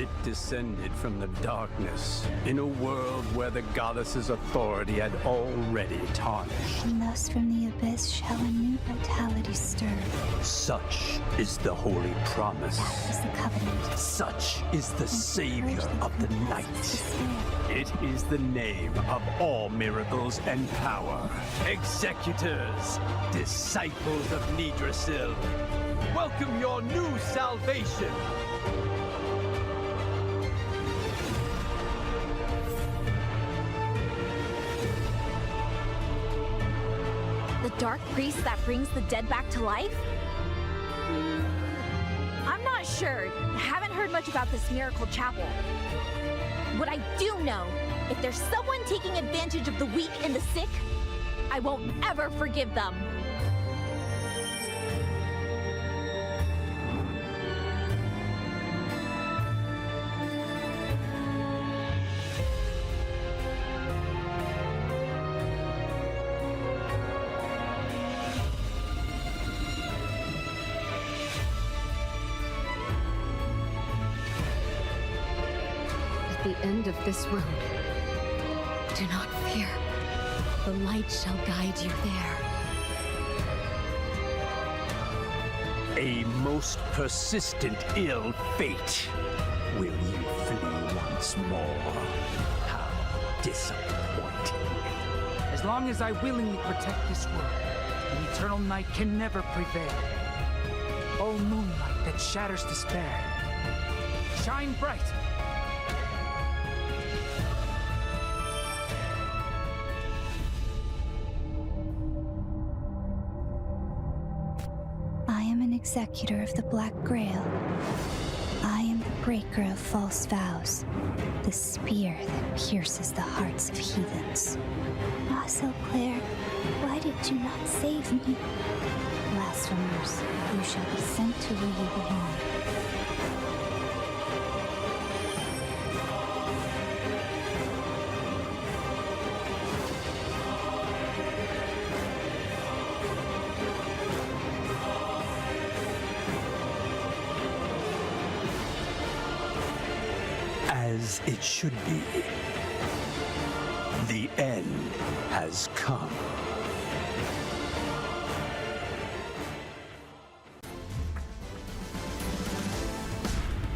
It descended from the darkness in a world where the goddess's authority had already tarnished. And thus from the abyss shall a new vitality stir. Such is the holy promise. That is the covenant. Such is the savior of the night. It is the name of all miracles and power. Executors, disciples of Nidrasil, welcome your new salvation. The dark priest that brings the dead back to life? I'm not sure. Haven't heard much about this miracle chapel. What I do know, if there's someone taking advantage of the weak and the sick, I won't ever forgive them. The end of this road. Do not fear. The light shall guide you there. A most persistent ill fate. Will you flee once more? How disappointing. As long as I willingly protect this world, the eternal night can never prevail. O moonlight that shatters despair, shine bright. Executor of the Black Grail. I am the breaker of false vows, the spear that pierces the hearts of heathens. Ah, Claire, why did you not save me? Blasphemers, you shall be sent to where you belong. As it should be. The end has come.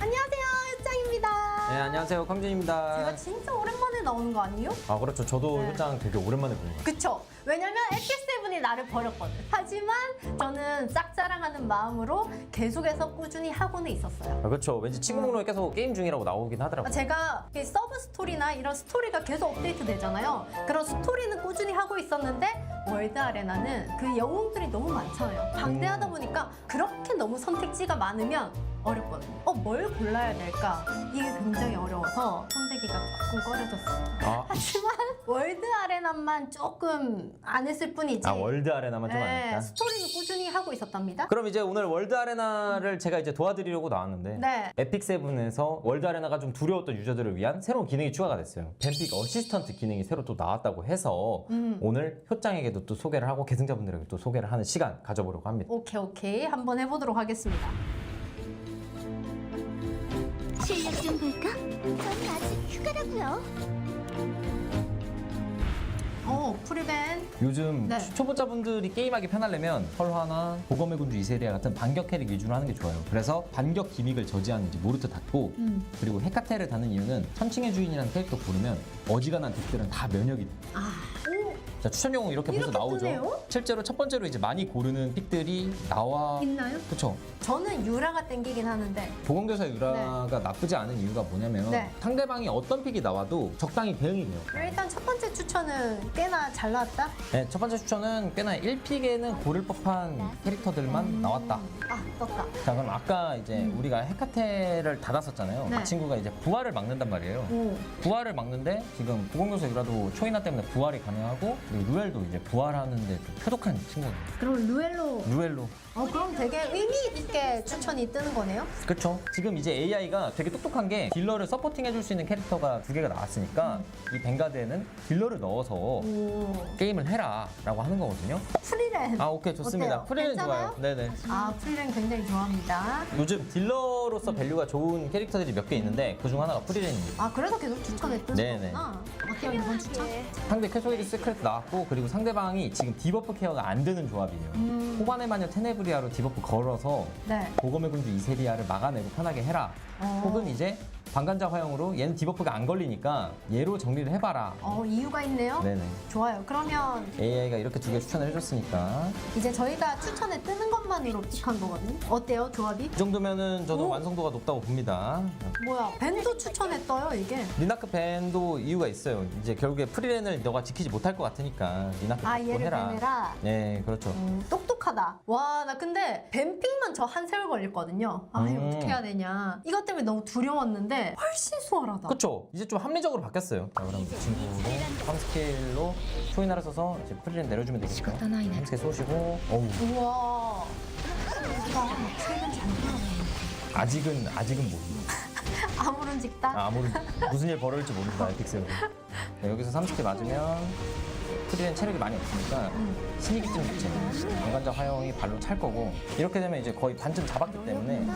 안녕하세요, 효짱입니다. 네, 안녕하세요, 광준입니다. 제가 진짜 오랜만에 나오는 거 아니에요? 아, 그렇죠. 저도 네. 효장 되게 오랜만에 보는 거예요. 그쵸? 왜냐면 에픽세븐이 나를 버렸거든. 하지만 저는 짝자랑하는 마음으로 계속해서 꾸준히 하고는 있었어요. 아, 그렇죠. 왠지 친구 목록에 계속 게임 중이라고 나오긴 하더라고요. 제가 서브 스토리나 이런 스토리가 계속 업데이트 되잖아요. 그런 스토리는 꾸준히 하고 있었는데 월드 아레나는 그 영웅들이 너무 많잖아요. 방대하다 보니까 그렇게 너무 선택지가 많으면 어렵거든요. 뭘 골라야 될까? 이게 굉장히 어려워서 선택이가 조금 꺼려졌어요. 하지만 월드 아레나만 조금 안 했을 뿐이지. 아, 월드 아레나만 좀 안 했다? 스토리는 꾸준히 하고 있었답니다. 그럼 이제 오늘 월드 아레나를 제가 이제 도와드리려고 나왔는데 네. 에픽세븐에서 월드 아레나가 좀 두려웠던 유저들을 위한 새로운 기능이 추가가 됐어요. 뱀픽 어시스턴트 기능이 새로 또 나왔다고 해서 오늘 효장에게도 또 소개를 하고 계승자분들에게 또 소개를 하는 시간 가져보려고 합니다. 오케이. 한번 해보도록 하겠습니다. 실력 좀 볼까? 전 아직 휴가라고요. 프리벤. 요즘 네. 초보자분들이 게임하기 편하려면 헐화나 보검의 군주 이세리아 같은 반격 캐릭 위주로 하는 게 좋아요. 그래서 반격 기믹을 저지하는 이제 모르트 닫고 그리고 헤카테를 닫는 이유는 천칭의 주인이라는 캐릭터 고르면 어지간한 덱들은 다 면역이 돼. 자, 추천 영웅 이렇게 벌써 나오죠. 뜨네요? 실제로 첫 번째로 이제 많이 고르는 픽들이 나와 있나요? 그쵸. 저는 유라가 땡기긴 하는데 보건교사 유라가 나쁘지 않은 이유가 뭐냐면 네. 상대방이 어떤 픽이 나와도 적당히 대응이 돼요. 일단 첫 번째 추천은 꽤나 잘 나왔다? 네, 첫 번째 추천은 꽤나 1픽에는 고를 법한 캐릭터들만 나왔다. 떴다. 자, 그럼 아까 이제 우리가 헤카테를 닫았었잖아요. 네. 그 친구가 이제 부활을 막는단 말이에요. 부활을 막는데 지금 보건교사 유라도 초이나 때문에 부활이 가능하고 그리고 루엘도 이제 부활하는데 좀 표독한 친구예요. 그럼 루엘로. 그럼 되게 의미 있게 추천이 뜨는 거네요? 그렇죠. 지금 이제 AI가 되게 똑똑한 게 딜러를 서포팅 해줄 수 있는 캐릭터가 2개가 나왔으니까 이 뱅가드에는 딜러를 넣어서 게임을 해라 라고 하는 거거든요. 프리렌. 아, 오케이, 좋습니다. 어때요? 프리렌 괜찮아요? 좋아요. 네네. 아, 프리렌 굉장히 좋아합니다. 요즘 딜러로서 밸류가 좋은 캐릭터들이 몇 개 있는데 그중 하나가 프리렌입니다. 아, 그래서 계속 추천에 뜨는 네네. 거구나. 어때요, 이번 추천? 상대 캐소게리 세크레트 나왔고 그리고 상대방이 지금 디버프 케어가 안 되는 조합이에요. 호반의 마녀 테네브리아로 디버프 걸어서 네. 보검의 군주 이세리아를 막아내고 편하게 해라. 혹은 이제 방간자 화형으로 얘는 디버프가 안 걸리니까 얘로 정리를 해봐라. 이유가 있네요? 네네. 좋아요. 그러면 AI가 이렇게 2개 추천을 해줬으니까 이제 저희가 추천에 뜨는 것만으로 픽한 거거든요. 어때요, 조합이? 이 정도면은 저도 완성도가 높다고 봅니다. 뭐야, 밴도 추천에 떠요, 이게? 리나크 밴도 이유가 있어요. 이제 결국에 프리렌을 너가 지키지 못할 것 같으니까 리나크 아, 밴도 얘를 해라. 밴해라? 네, 그렇죠. 똑똑하다. 와, 나 근데 밴픽만 저 한 세월 걸렸거든요. 아, 이거 어떻게 해야 되냐. 이것 때문에 너무 두려웠는데 훨씬 수월하다. 그렇죠. 이제 좀 합리적으로 바뀌었어요. 자, 그럼 이 친구로 3스킬로 초이나를 써서 이제 프리렌 내려주면 되겠죠. 3스킬 쏘시고, 어우. 우와. 나 최근 잘 돌아가네. 아직은 모르. 아무런 직단? 무슨 일 벌어질지 모른다, 에픽세븐. 네, 여기서 3스킬 맞으면 프리렌 체력이 많이 없으니까 신이기 좀 좋지. 방간자 화형이 발로 찰 거고 이렇게 되면 이제 거의 반쯤 잡았기 때문에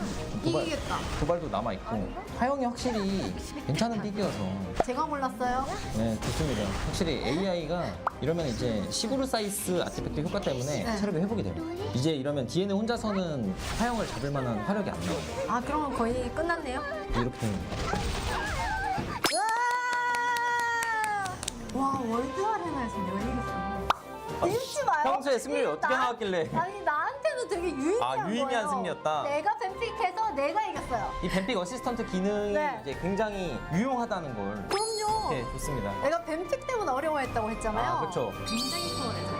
이기겠다. 도발도 남아있고 화형이 확실히 괜찮은 픽이어서 제가 골랐어요. 네, 좋습니다. 확실히 AI가 이러면 이제 시구르 사이스 아티팩트 효과 때문에 네. 체력이 회복이 돼요. 이제 이러면 DNA 혼자서는 화형을 잡을 만한 화력이 안 나와요. 아, 그러면 거의 끝났네요? 이렇게 되는 거예요. 와, 월드 아레나에서 내가 이겼어. 잊지 마요. 평소에 승률이 어떻게 나왔길래? 아니, 나한테는 되게 유의미한 거예요. 유의미한 승리였다. 내가 뱀픽해서 내가 이겼어요. 이 뱀픽 어시스턴트 기능이 네. 이제 굉장히 유용하다는 걸. 그럼요. 네, 좋습니다. 내가 뱀픽 때문에 어려워했다고 했잖아요. 아, 그렇죠. 굉장히 수월해요.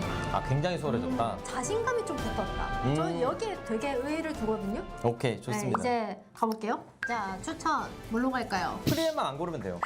굉장히 수월해졌다. 자신감이 좀 붙었다. 저는 여기에 되게 의의를 두거든요. 오케이, 좋습니다. 네, 이제 가볼게요. 자, 추천 뭘로 갈까요? 프리엔만 안 고르면 돼요.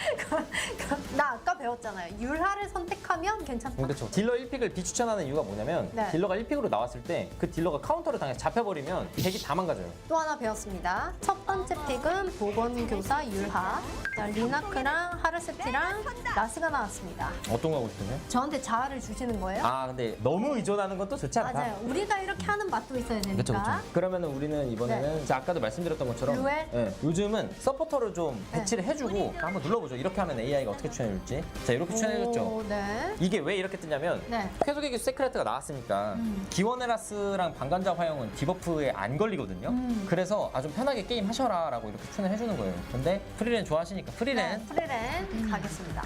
나 아까 배웠잖아요. 율하를 선택하면 괜찮다. 그렇죠. 딜러 1픽을 비추천하는 이유가 뭐냐면 네. 딜러가 1픽으로 나왔을 때 그 딜러가 카운터를 당해서 잡혀버리면 덱이 다 망가져요. 또 하나 배웠습니다. 첫 번째 픽은 보건교사 율하. 자, 리나크랑 하르세티랑 라스가 나왔습니다. 어떤 거 하고 싶으세요? 저한테 자아를 주시는 거예요? 근데 너무 의존하는 것도 좋지 않다. 맞아요. 우리가 이렇게 하는 맛도 있어야 되니까. 그렇죠. 그러면 우리는 이번에는 자, 아까도 말씀드렸던 것처럼 루엘? 네, 요즘은 서포터를 좀 배치를 해주고 한번 눌러보죠. 이렇게 하면 AI가 어떻게 추천해줄지. 자, 이렇게 추천해줬죠. 오, 네. 이게 왜 이렇게 뜨냐면 네. 쾌속의 기수 세크레트가 나왔으니까 기원에라스랑 방간자 화형은 디버프에 안 걸리거든요. 그래서 좀 편하게 게임 하셔라 라고 이렇게 추천을 해주는 거예요. 근데 프리렌 좋아하시니까 프리렌. 네, 프리렌 가겠습니다.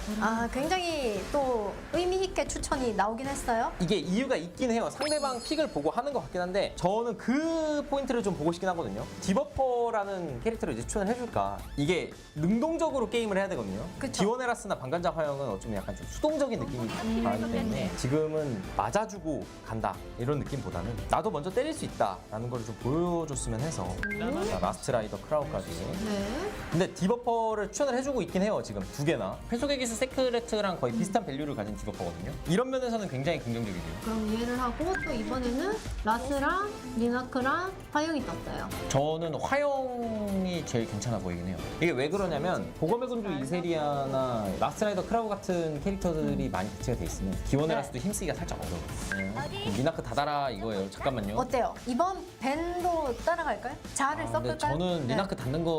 굉장히 또 의미 있게 추천이 나오긴 했어요. 이게 이유가 있긴 해요. 상대방 픽을 보고 하는 것 같긴 한데 저는 그 포인트를 좀 보고 싶긴 하거든요. 디버퍼라는 캐릭터를 이제 추천을 해줄까. 이게 능동적으로 게임을 해야 되거든요. 그쵸. 기원에라스나 방간자 화형은 어쩌면 약간 좀 수동적인 느낌이 강하기 때문에 지금은 맞아주고 간다 이런 느낌보다는 나도 먼저 때릴 수 있다라는 걸 좀 보여줬으면 해서 자, 라스트 라이더 크라우까지. 네. 근데 디버퍼를 추천을 해주고 있긴 해요. 지금 2개나 회속의 기수 세크레트랑 거의 비슷한 밸류를 가진 디버퍼거든요. 이런 면에서는 굉장히 긍정적이죠. 그럼 얘를 하고 또 이번에는 라스랑 리나크랑 화영이 떴어요. 저는 화영이 제일 괜찮아 보이긴 해요. 이게 왜 그러냐면 보검의 군주 이세리아나 라스트라이더 크라우 같은 캐릭터들이 많이 배치가 돼 있으면 기원에라스도 힘쓰기가 살짝 어려워요. 그럼 리나크 닫아라 이거예요. 잠깐만요. 어때요? 이번 밴도 따라갈까요? 자아를 근데 섞을까요? 저는 네. 리나크 닫는 거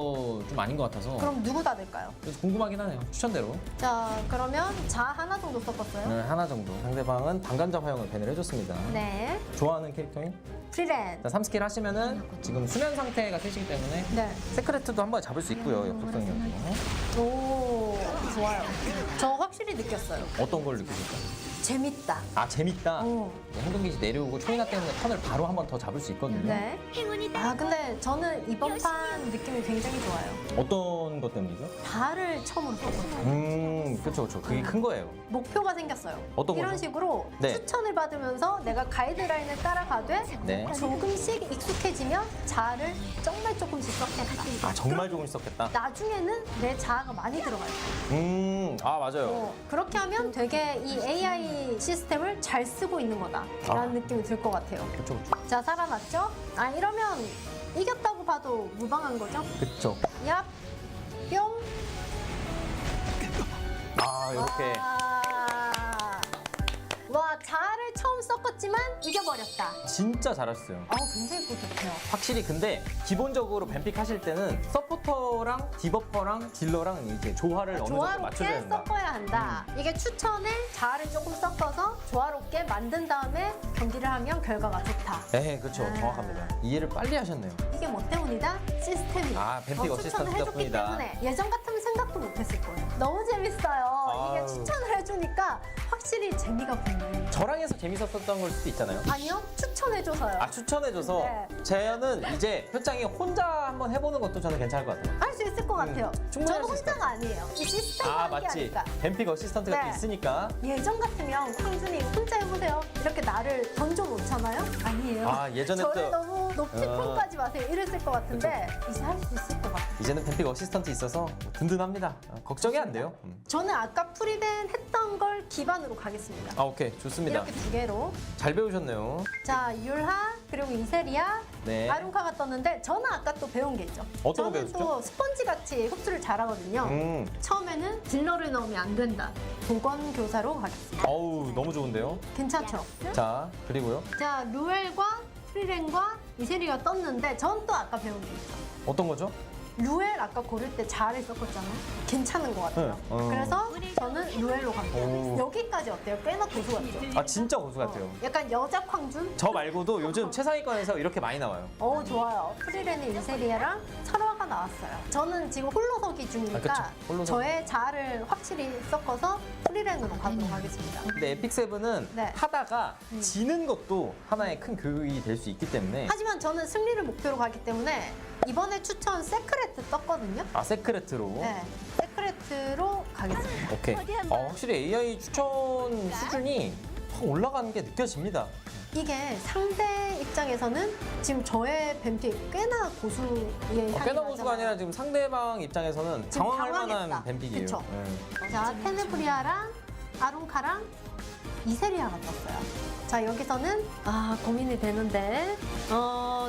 좀 아닌 것 같아서 그럼 누구 닫을까요? 그래서 궁금하긴 하네요. 추천대로. 자, 그러면 자 하나 정도 섞었어요. 네, 하나 정도. 상대방은 방간자 화형을 밴을 해줬습니다. 네. 좋아하는 캐릭터인? 프리렌. 자, 3스킬 하시면은 지금 수면 상태가 쓰시기 때문에 네. 세크레트도 한번 잡을 수 있고요. 역속성이어서. 오, 좋아요. 저 확실히 느꼈어요. 어떤 걸 느끼실까요? 재밌다. 재밌다. 오. 행동기지 내려오고 초이나 때문에 턴을 바로 한 번 더 잡을 수 있거든요. 네. 근데 저는 이번 판 느낌이 굉장히 좋아요. 어떤 것 때문이죠? 달을 처음으로 썼거든요. 그렇죠. 그게 큰 거예요. 목표가 생겼어요. 어떤 이런 거죠? 식으로 네. 추천을 받으면서 내가 가이드라인을 따라가되 네. 조금씩 익숙해지면 자아를 정말 조금씩 썼겠다. 정말 조금 썼겠다. 나중에는 내 자아가 많이 들어가요. 맞아요. 그렇게 하면 되게 이 AI 이 시스템을 잘 쓰고 있는 거다라는 느낌이 들 것 같아요. 그쵸. 자, 살아났죠? 아, 이러면 이겼다고 봐도 무방한 거죠? 그쵸. 얍, 뿅. 아, 이렇게. 와, 자아를 처음 썼었지만 이겨버렸다. 진짜 잘하셨어요. 굉장히 뿌듯해요. 확실히 근데 기본적으로 뱀픽 하실 때는 서포터랑 디버퍼랑 딜러랑 이제 조화를 어느 정도 맞춰줘야 조화롭게 된다. 섞어야 한다. 이게 추천에 자아를 조금 섞어서 조화롭게 만든 다음에 경기를 하면 결과가 좋다. 네, 그렇죠. 정확합니다. 이해를 빨리 하셨네요. 이게 뭐 때문이다? 시스템이 뱀픽 더 어시스턴트 추천을 해줬기 덕분이다. 때문에 예전 같으면 생각도 못했을 거예요. 너무 재밌어요. 이게 아유. 추천을 해주니까 확실히 재미가 붙네. 저랑 해서 재밌었던 걸 수도 있잖아요. 아니요, 추천해줘서요. 추천해줘서 네. 저는 이제 표창이 혼자 한번 해보는 것도 저는 괜찮을 것 같아요. 할 수 있을 것 같아요. 충분히 저는 할수 있을 것 혼자가 아니에요. 이 시스템과 함께 맞지. 하니까. 뱀픽 어시스턴트가 또 네. 있으니까. 예전 같으면 광준이 혼자 해보세요. 이렇게 나를 던져놓잖아요? 아니에요. 예전에 저를 또 너무 높이 평가하지 마세요. 이랬을 것 같은데 이제 할 수 있을 것 같아요. 이제는 뱀픽 어시스턴트 있어서 든든합니다. 걱정이 안 돼요. 저는 아까 프리벤 했던 걸 기반으로 가겠습니다. 오케이. 좋습니다. 이렇게 두 개로. 잘 배우셨네요. 자, 율하 그리고 이세리아, 네. 아룬카가 떴는데 저는 아까 또 배운 게 있죠. 어떤 거 저는 배우셨죠? 또 스펀지 같이 흡수를 잘하거든요. 처음에는 딜러를 넣으면 안 된다. 보건 교사로 가겠습니다. 어우, 너무 좋은데요? 괜찮죠? 자, 그리고요. 자, 루엘과 프리렌과 이세리가 떴는데 전 또 아까 배운 게 있죠. 어떤 거죠? 루엘 아까 고를 때 잘 썼었잖아요. 괜찮은 것 같아요. 네. 그래서 저는 루엘로 갑니다. 오. 여기까지 어때요? 꽤나 고수 같죠? 진짜 고수 같아요. 약간 여자 광준? 저 말고도 요즘 최상위권에서 이렇게 많이 나와요. 좋아요. 프리렌의 이세리아랑 설화가 나왔어요. 저는 지금 홀로서기 중이니까 그쵸. 홀로서기. 저의 자아를 확실히 섞어서 프리렌으로 가도록 하겠습니다. 근데 에픽세븐은 네. 하다가 지는 것도 하나의 큰 교육이 될 수 있기 때문에 하지만 저는 승리를 목표로 가기 때문에 이번에 추천 세크레트 떴거든요. 세크레트로. 네, 세크레트로 가겠습니다. 오케이. 확실히 AI 추천 수준이 확 올라가는 게 느껴집니다. 이게 상대 입장에서는 지금 저의 뱀픽 꽤나 고수의 향이 꽤나 고수가 나잖아요. 아니라 지금 상대방 입장에서는 지금 당황할 당황했다. 만한 뱀픽이에요. 그쵸. 네. 자, 테네브리아랑 아룬카랑 이세리아가 떴어요. 자, 여기서는 고민이 되는데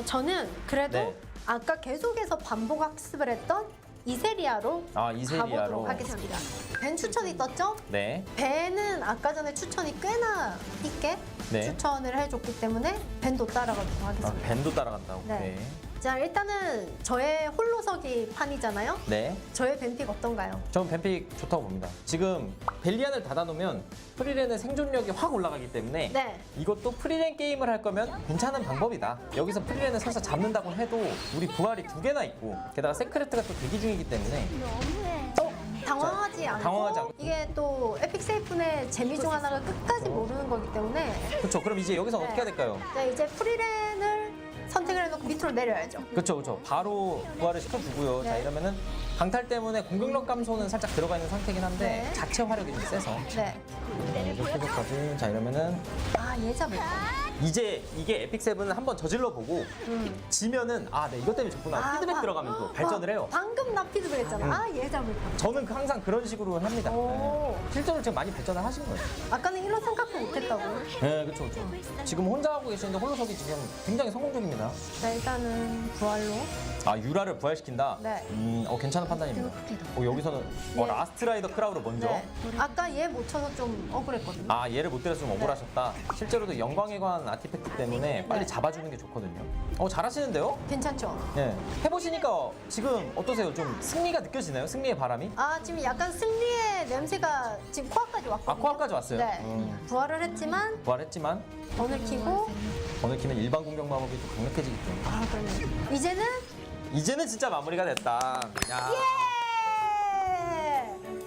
저는 그래도 네. 아까 계속해서 반복 학습을 했던 이세리아로 이세리아로. 가보도록 하겠습니다. 벤 추천이 떴죠? 네. 벤은 아까 전에 추천이 꽤나 있게 네. 추천을 해줬기 때문에 벤도 따라가도록 하겠습니다. 밴도 따라간다고. 네. 자, 일단은 저의 홀로서기 판이잖아요. 네. 저의 뱀픽 어떤가요? 저는 뱀픽 좋다고 봅니다. 지금 벨리안을 닫아놓으면 프리렌의 생존력이 확 올라가기 때문에 네. 이것도 프리렌 게임을 할 거면 괜찮은 방법이다. 여기서 프리렌을 살짝 잡는다고 해도 우리 부활이 2개나 있고 게다가 세크레트가 또 대기 중이기 때문에 당황하지 않고, 당황하지 않고. 이게 또 에픽세이픈의 재미 중 하나가 끝까지 모르는 거기 때문에 그렇죠. 그럼 이제 여기서 어떻게 해야 될까요? 네, 이제 프리렌을 선택을 해놓고 밑으로 내려야죠. 그렇죠. 바로 부활을 시켜주고요. 자, 네. 이러면은 강탈 때문에 공격력 감소는 살짝 들어가 있는 상태긴 한데 네. 자체 화력이 좀 세서 네. 이렇게까지. 자, 이러면은 얘 잡을 거. 이제 이게 에픽세븐은 한번 저질러 보고 지면은 네, 이것 때문에 졌구나. 피드백 들어가면 또 발전을 해요. 방금 나 피드백 했잖아. 얘 잡을 거. 저는 항상 그런 식으로 합니다. 오. 네. 실제로 지금 많이 발전을 하신 거예요. 아까는 이런 생각도 못했다고. 네, 그렇죠. 지금 혼자 하고 계시는데 홀로서기 지금 굉장히 성공적입니다. 자, 일단은 부활로. 유라를 부활시킨다? 네. 괜찮은 판단입니다. 여기서는 예. 라스트라이더 크라우로 먼저. 네. 아까 얘 못 쳐서 좀 억울했거든요. 얘를 못 때려서 좀 억울하셨다. 실제로도 영광에 관한 아티팩트 때문에 빨리 잡아주는 게 좋거든요. 잘하시는데요? 괜찮죠? 네. 해보시니까 지금 어떠세요? 좀 승리가 느껴지나요? 승리의 바람이? 지금 약간 승리의 냄새가 지금 코앞까지 왔거든요. 코앞까지 왔어요? 네. 부활을 했지만 부활했지만 번을 키고 번을 키면 일반 공격 마법이 또 강력해지기 때문에 그러네. 이제는 진짜 마무리가 됐다. 야.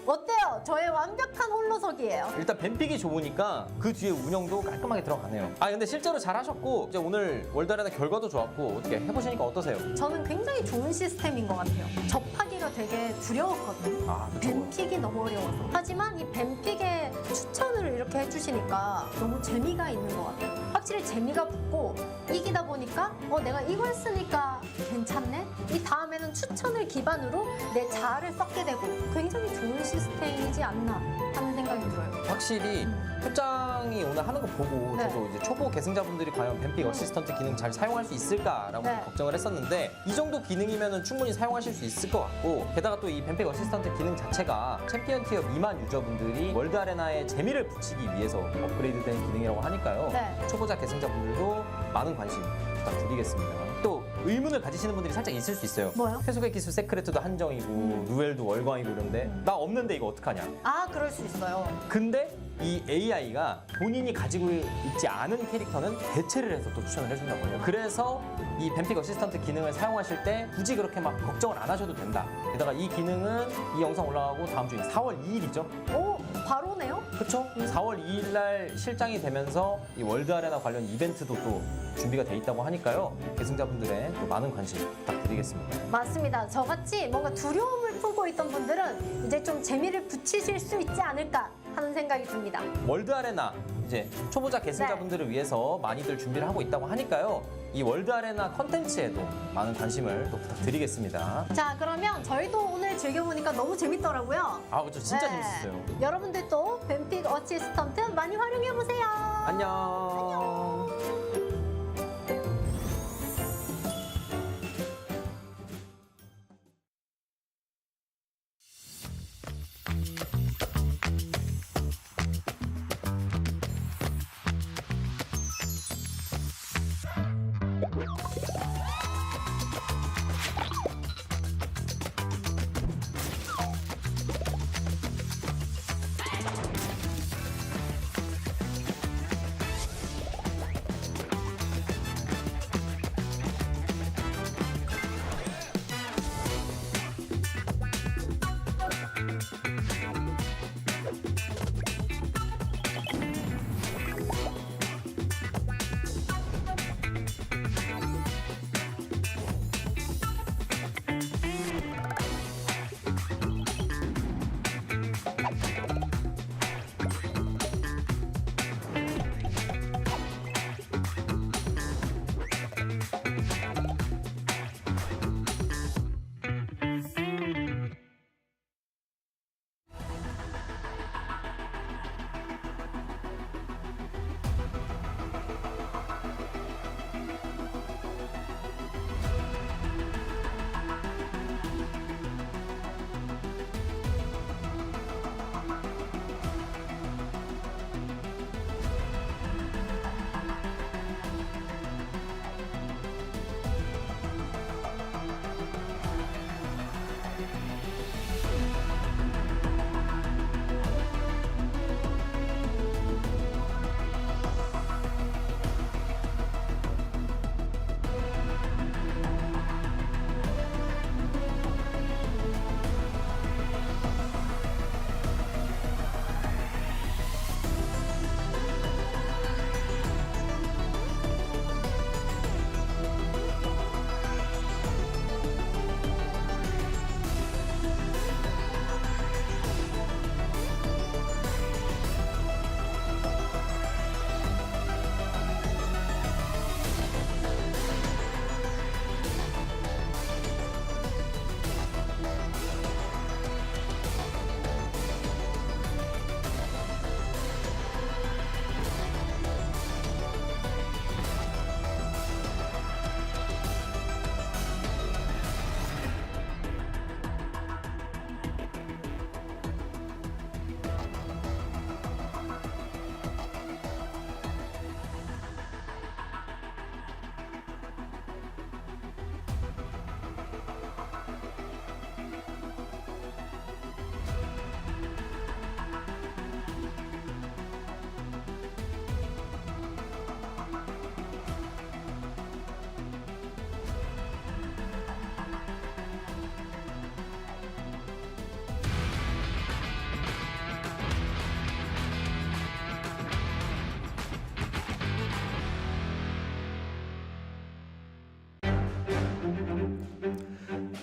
어때요? 저의 완벽한 홀로서기예요. 일단 뱀픽이 좋으니까 그 뒤에 운영도 깔끔하게 들어가네요. 근데 실제로 잘하셨고 이제 오늘 월드 아레나 결과도 좋았고 어떻게 해보시니까 어떠세요? 저는 굉장히 좋은 시스템인 것 같아요. 접하기가 되게 두려웠거든요. 그쵸. 뱀픽이 너무 어려워서. 하지만 이 뱀픽의 추천을 이렇게 해주시니까 너무 재미가 있는 것 같아요. 확실히 재미가 붙고 이기다 보니까 내가 이걸 쓰니까 괜찮네? 이 다음에는 추천을 기반으로 내 자아를 썼게 되고 굉장히 좋은 시스템이지 않나 하는 생각이 들어요. 확실히 표장이 오늘 하는 거 보고 네. 저도 이제 초보 계승자분들이 과연 뱀픽 어시스턴트 기능 잘 사용할 수 있을까라고 네. 걱정을 했었는데 이 정도 기능이면 충분히 사용하실 수 있을 것 같고 게다가 또 이 뱀픽 어시스턴트 기능 자체가 챔피언 티어 미만 유저분들이 월드 아레나에 재미를 붙이기 위해서 업그레이드된 기능이라고 하니까요. 네. 초보자 계승자분들도 많은 관심 부탁드리겠습니다. 또 의문을 가지시는 분들이 살짝 있을 수 있어요. 뭐요? 회수의 기술 세크레트도 한정이고 루엘도 월광이고 이런데 나 없는데 이거 어떡하냐. 아, 그럴 수 있어요. 근데 이 AI가 본인이 가지고 있지 않은 캐릭터는 대체를 해서 또 추천을 해준다고 해요. 그래서 이 뱀픽 어시스턴트 기능을 사용하실 때 굳이 그렇게 막 걱정을 안 하셔도 된다. 게다가 이 기능은 이 영상 올라가고 다음 주인 4월 2일이죠. 오, 바로네요? 그렇죠? 4월 2일 날 실장이 되면서 이 월드 아레나 관련 이벤트도 또 준비가 돼 있다고 하니까요. 계승자분들의 또 많은 관심 부탁드리겠습니다. 맞습니다. 저같이 뭔가 두려움을 품고 있던 분들은 이제 좀 재미를 붙이실 수 있지 않을까 하는 생각이 듭니다. 월드 아레나 이제 초보자 계승자분들을 위해서 많이들 준비를 하고 있다고 하니까요. 이 월드 아레나 컨텐츠에도 많은 관심을 또 부탁드리겠습니다. 자, 그러면 저희도 오늘 즐겨보니까 너무 재밌더라고요. 아, 그렇죠. 진짜 네. 재밌었어요. 여러분들도 뱀픽 어시스턴트 많이 활용해보세요. 안녕.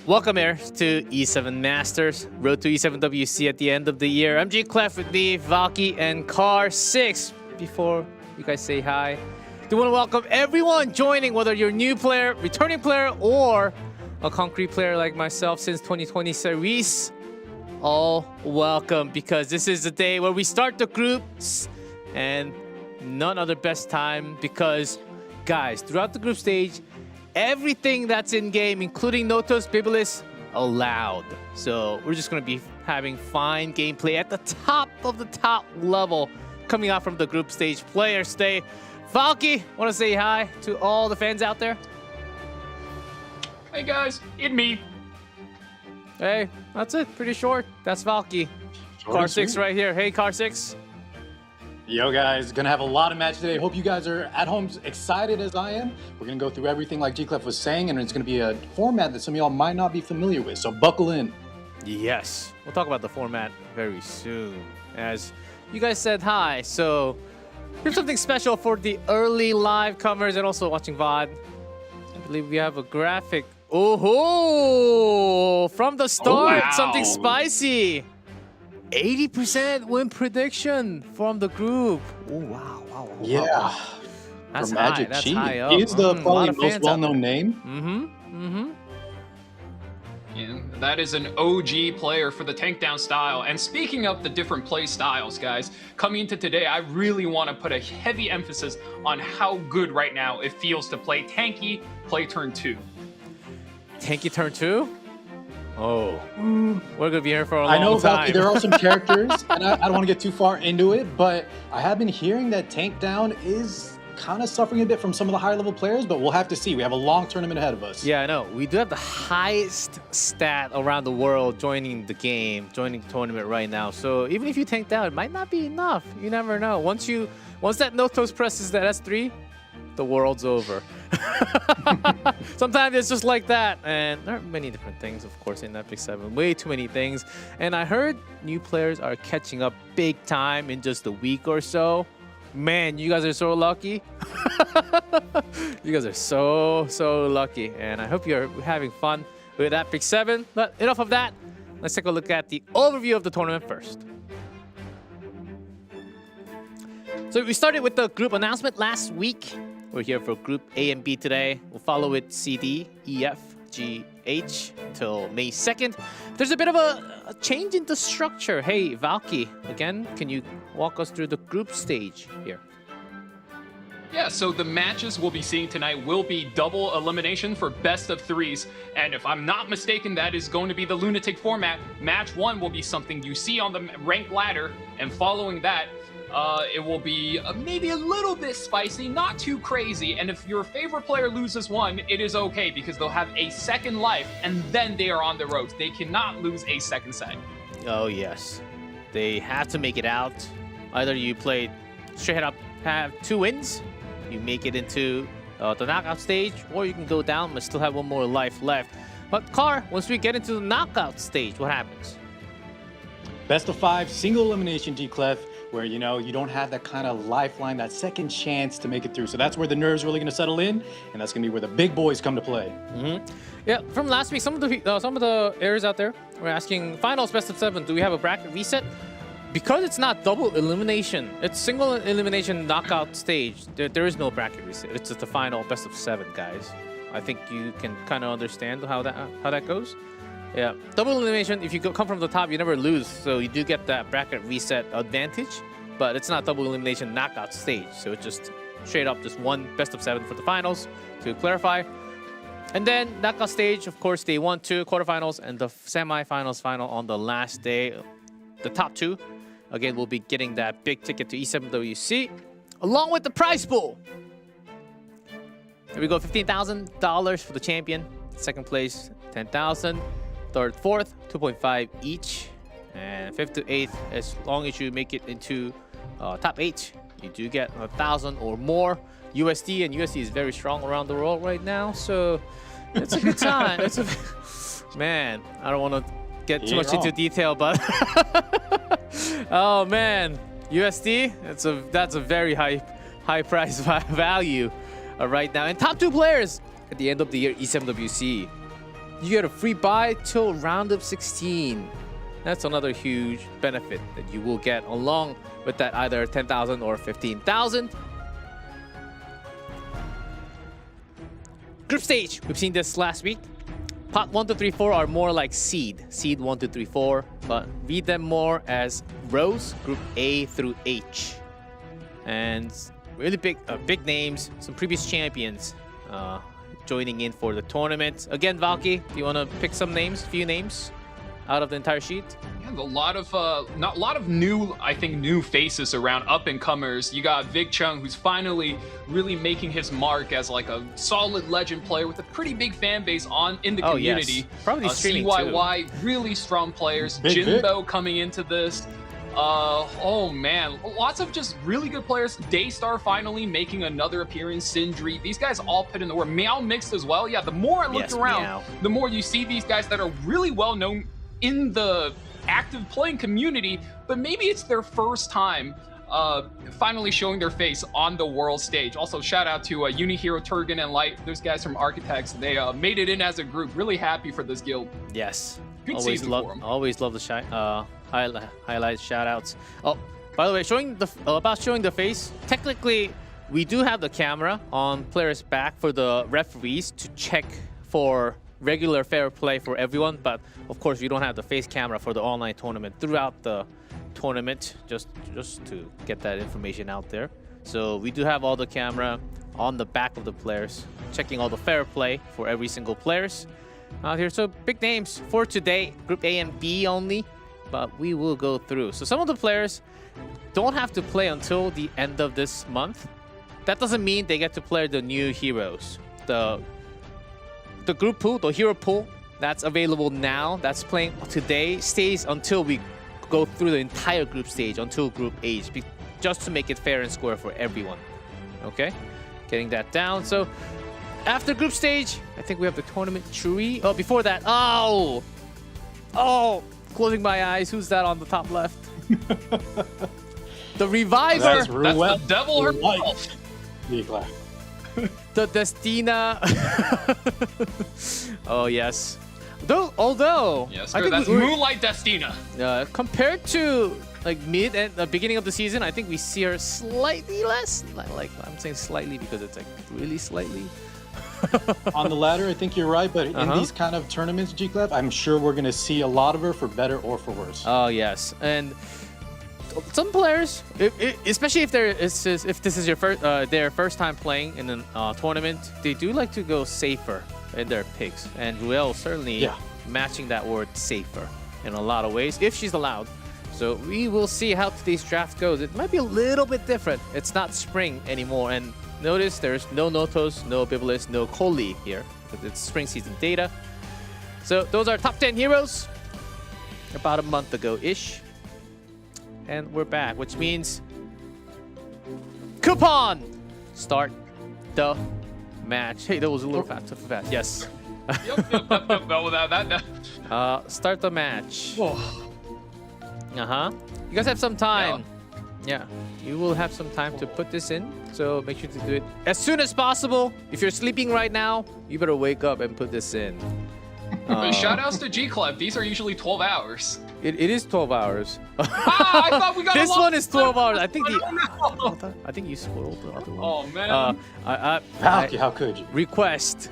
Welcome, heirs, to E7 Masters, Road to E7 WC at the end of the year. I'm G Clef with me, Valky, and Car6. Before you guys say hi, do want to welcome everyone joining, whether you're a new player, returning player, or a concrete player like myself since 2020 series. all welcome, because this is the day where we start the groups, and none other best time because, guys, throughout the group stage, everything that's in game, including Notos, Biblis, allowed. So we're just going to be having fine gameplay at the top of the top level coming out from the group stage players today. Valky, want to say hi to all the fans out there? Hey guys, it's me. Hey, that's it. Pretty short. That's Valky. Car 6 right here. Hey, Car 6. Yo guys, gonna have a lot of match today. Hope you guys are at home excited as I am. We're gonna go through everything like G-Clef was saying, and it's gonna be a format that some of y'all might not be familiar with, so buckle in. Yes, we'll talk about the format very soon. As you guys said hi, so here's something special for the early live comers and also watching VOD. I believe we have a graphic. Oh, from the start, wow. Something spicy. 80% win prediction from the group. Oh, wow. Yeah. That's for high. That's MagicQi. high up. He is the A lot probably of most fans out well-known name. Yeah, that is an OG player for the tank down style. And speaking of the different play styles, guys, coming into today, I really want to put a heavy emphasis on how good right now it feels to play tanky, play turn 2. Tanky turn 2? Oh, we're gonna be here for a long time. I know Valky, there are some characters, and I don't want to get too far into it, but I have been hearing that tank down is kind of suffering a bit from some of the higher level players, but we'll have to see. We have a long tournament ahead of us. Yeah, I know. We do have the highest stat around the world joining the game, joining the tournament right now. So even if you tank down, it might not be enough. You never know. Once that Notos presses that S3, the world's over. Sometimes it's just like that, and there are many different things, of course, in EpicSeven. Way too many things. And I heard new players are catching up big time in just a week or so. Man, you guys are so lucky. You guys are so lucky, and I hope you're having fun with EpicSeven. But enough of that. Let's take a look at the overview of the tournament first. So we started with the group announcement last week. We're here for Group A and B today. We'll follow with C, D, E, F, G, H until May 2nd. There's a bit of a change in the structure. Hey, Valky, again, can you walk us through the group stage here? Yeah, so the matches we'll be seeing tonight will be double elimination for best of 3s. And if I'm not mistaken, that is going to be the Lunatic format. Match 1 will be something you see on the ranked ladder, and following that, it will be maybe a little bit spicy, not too crazy. And if your favorite player loses one, it is okay because they'll have a second life and then they are on the ropes. They cannot lose a second set. Oh, yes. They have to make it out. Either you play straight up, have 2 wins, you make it into the knockout stage, or you can go down but still have 1 more life left. But Car, once we get into the knockout stage, what happens? Best of 5, single elimination G-Clef, where, you know, you don't have that kind of lifeline, that second chance to make it through. So that's where the nerves really going to settle in, and that's going to be where the big boys come to play. Yeah, from last week, some of the errors out there were asking, finals best of 7, do we have a bracket reset? Because it's not double elimination, it's single elimination knockout stage, there is no bracket reset. It's just the final best of 7, guys. I think you can kind of understand how that goes. Yeah, double elimination, if you come from the top, you never lose. So you do get that bracket reset advantage, but it's not double elimination knockout stage. So it's just straight up just 1 best of 7 for the finals, to clarify. And then knockout stage, of course, day 1, 2, quarterfinals, and the semifinals final on the last day. The top 2, again, will be getting that big ticket to E7WC, along with the prize pool. Here we go, $15,000 for the champion. Second place, $10,000. Third, fourth, 2.5 each, and 5th to 8th, as long as you make it into top 8, you do get 1,000 or more USD, and USD is very strong around the world right now, so it's a good time. Man, I don't want to get too much into detail, but oh man, USD, that's a very high price value right now. And top 2 players at the end of the year, E7WC. You get a free buy till round of 16. That's another huge benefit that you will get along with that, either 10,000 or 15,000. Group stage, we've seen this last week. Pot 1, 2, 3, 4 are more like seed. Seed 1, 2, 3, 4. But read them more as rows, group A through H. And really big names, some previous champions joining in for the tournament. Again, Valky, do you want to pick some names, a few names out of the entire sheet? Yeah, a lot of new, I think, new faces around up and comers. You got Vic Chung, who's finally really making his mark as like a solid legend player with a pretty big fan base in the community. Yes. Probably streaming CYY, really strong players. Big Jimbo Vic. coming into this. Oh man, lots of just really good players. Daystar finally making another appearance. Sindri, these guys all put in the work. Meow mixed as well. Yeah, the more I looked around, Meow. the more you see these guys that are really well known in the active playing community, but maybe it's their first time finally showing their face on the world stage. Also, shout out to Unihero, Turgan, and Light. Those guys from Architects, they made it in as a group. Really happy for this guild. Yes. Good season for 'em. Always love the highlights, shout outs. Oh, by the way, about showing the face, technically we do have the camera on players' back for the referees to check for regular fair play for everyone, but of course we don't have the face camera for the online tournament throughout the tournament, just to get that information out there. So we do have all the camera on the back of the players, checking all the fair play for every single players out here. So big names for today, group A and B only, but we will go through. So some of the players don't have to play until the end of this month. That doesn't mean they get to play the new heroes. The group pool, the hero pool, that's available now, that's playing today, stays until we go through the entire group stage, until group H, just to make it fair and square for everyone. Okay? Getting that down. So after group stage, I think we have the tournament tree. Oh, before that, oh, closing my eyes. Who's that on the top left? The Reviver. That's the devil herself. Be glad. The Destina. Oh yes. Although Yes, I think that's Moonlight Destina. Compared to like mid and the beginning of the season, I think we see her slightly less. Like I'm saying slightly because it's like really slightly. On the ladder, I think you're right, but in these kind of tournaments, G-Clef, I'm sure we're going to see a lot of her for better or for worse. Oh yes, and some players, especially if this is your their first time playing in a tournament, they do like to go safer in their picks, and Ruel certainly matching that word safer in a lot of ways if she's allowed. So we will see how today's draft goes. It might be a little bit different. It's not spring anymore, and notice there's no Notos, no Biblis, no Koli here because it's spring season data. So those are top 10 heroes about a month ago-ish. And we're back, which means coupon! Start the match. Hey, that was a little fast. Yes. Start the match. You guys have some time. Yeah, you will have some time to put this in, so make sure to do it as soon as possible. If you're sleeping right now, you better wake up and put this in. Shout outs to G-Club. These are usually 12 hours. It is 12 hours. I thought we got this one is 12 hours. I think I think you spoiled the other one. Oh man. How could you? Request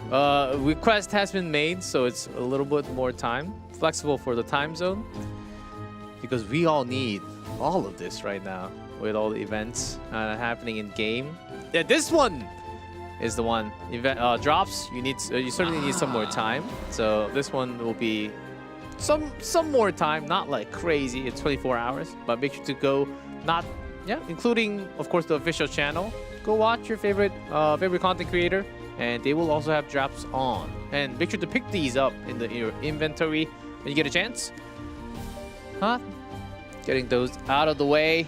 has been made, so it's a little bit more time, flexible for the time zone, because we all need all of this right now with all the events happening in game. Yeah, this one is the one. Event drops. You certainly need some more time. So this one will be some more time, not like crazy. It's 24 hours, but make sure to go. Including of course the official channel. Go watch your favorite content creator, and they will also have drops on. And make sure to pick these up in your inventory when you get a chance. Getting those out of the way.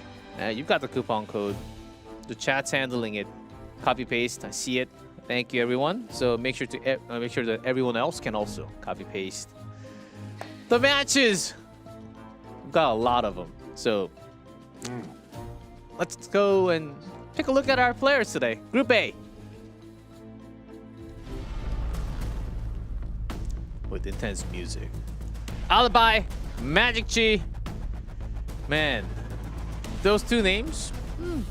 You've got the coupon code. The chat's handling it. Copy paste. I see it. Thank you, everyone. So make sure that everyone else can also copy paste. The matches. We've got a lot of them. So let's go and take a look at our players today. Group A. With intense music. Alibi, MagicQi. Man, those two names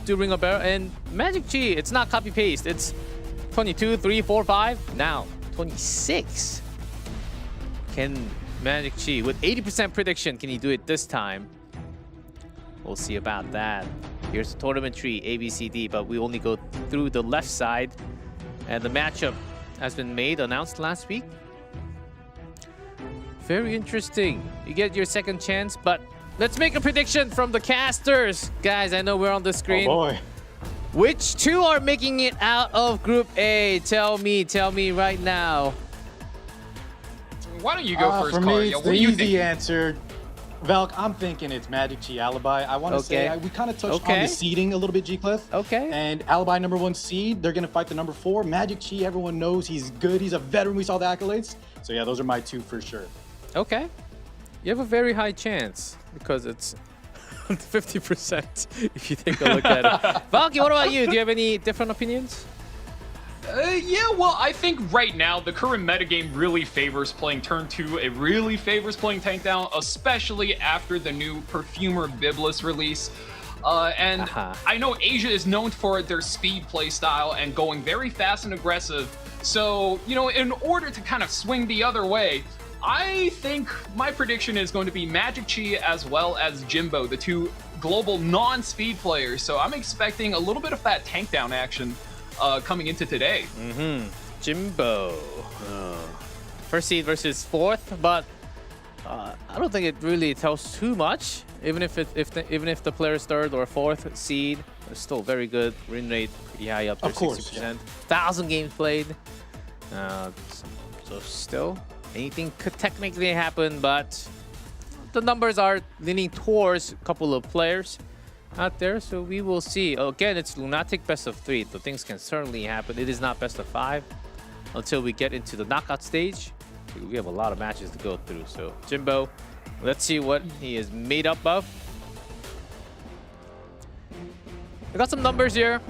do ring a bell. And MagicQi, it's not copy paste. It's 22, 3, 4, 5. Now 26. Can MagicQi, with 80% prediction, can he do it this time? We'll see about that. Here's the tournament tree, A, B, C, D, but we only go through the left side. And the matchup has been announced last week. Very interesting. You get your second chance, but let's make a prediction from the casters. Guys, I know we're on the screen. Oh boy. Which two are making it out of Group A? Tell me right now. Why don't you go first, For Car? me, Yeah, it's what the do you easy think? answer. Valk, I'm thinking it's MagicQi Alibi. I want to say we kind of touched on the seeding a little bit, G-Cliff. Okay. And Alibi #1 seed, they're going to fight the #4. MagicQi, everyone knows he's good. He's a veteran. We saw the accolades. So yeah, those are my two for sure. Okay. You have a very high chance because it's 50% if you take a look at it. Valky, what about you? Do you have any different opinions? Yeah, well, I think right now the current metagame really favors playing turn 2. It really favors playing tank down, especially after the new Perfumer Biblis release. I know Asia is known for their speed play style and going very fast and aggressive. So, you know, in order to kind of swing the other way, I think my prediction is going to be MagicQi as well as Jimbo, the two global non-speed players. So I'm expecting a little bit of that tank down action coming into today. Jimbo. First seed versus fourth, but I don't think it really tells too much. Even if the player is third or fourth seed, it's still very good. Win rate pretty high, up to 60%. 1,000 games played. So still, anything could technically happen, but the numbers are leaning towards a couple of players out there, so we will see. Again, it's Lunatic best of 3, so things can certainly happen. It is not best of 5 until we get into the knockout stage. We have a lot of matches to go through. So Jimbo, let's see what he is made up of. I got some numbers here.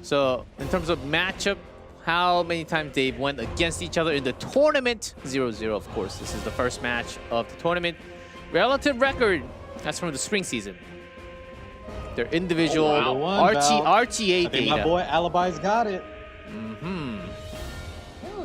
So in terms of matchup, how many times they went against each other in the tournament? 0-0, of course. This is the first match of the tournament. Relative record, that's from the spring season. Their individual RTA I think data. my boy Alibi's got it.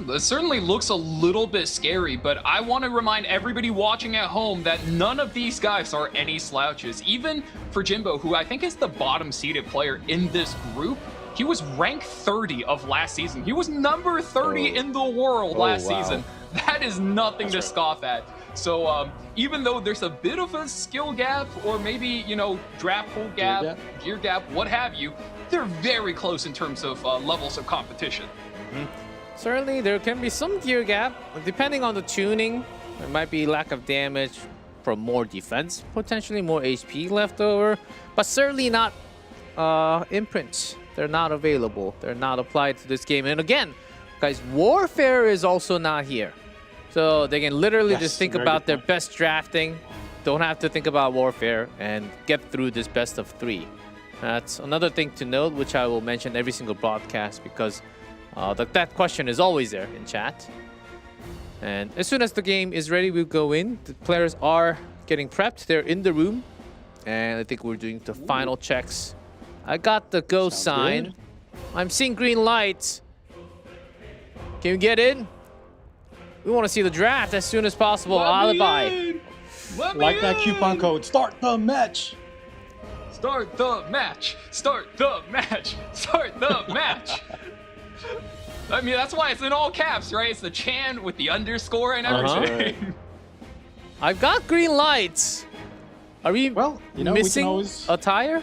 It certainly looks a little bit scary, but I want to remind everybody watching at home that none of these guys are any slouches. Even for Jimbo, who I think is the bottom-seeded player in this group, he was ranked 30 of last season. He was number 30 in the world last season. That is nothing to scoff at. So even though there's a bit of a skill gap, or maybe, you know, draft pool gap, gear gap, what have you, they're very close in terms of levels of competition. Certainly, there can be some gear gap. Depending on the tuning, there might be lack of damage from more defense, potentially more HP left over, but certainly not imprints. They're not available. They're not applied to this game. And again, guys, Warfare is also not here. So they can literally just think about their best drafting. Don't have to think about Warfare and get through this best of 3. That's another thing to note, which I will mention every single broadcast, because that question is always there in chat. And as soon as the game is ready, we'll go in. The players are getting prepped. They're in the room. And I think we're doing the final checks. I got the go sign. I'm seeing green lights. Can we get in? We want to see the draft as soon as possible. Alibi. Like that coupon code. Start the match. Start the match. Start the match. Start the match. I mean, that's why it's in all caps, right? It's the Chan with the underscore and everything. I've got green lights. Are we missing a tire?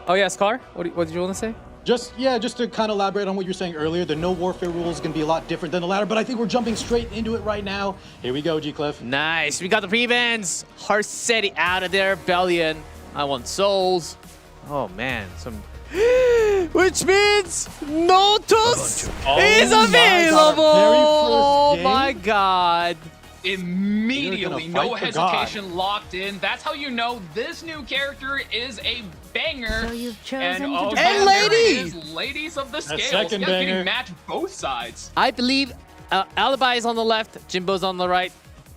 Oh, yeah, Scar? What did you want to say? Just to kind of elaborate on what you were saying earlier, the no warfare rule is going to be a lot different than the latter, but I think we're jumping straight into it right now. Here we go, G-Cliff. Nice. We got the prevents. Harsetti out of there. Bellion. I want souls. Oh, man. Which means Notus is available. Oh, my God. Immediately, no hesitation, locked in. That's how you know this new character is a banger. So you've chosen and ladies! Ladies of the scales. Getting matched both sides. I believe Alibi is on the left, Jimbo's on the right.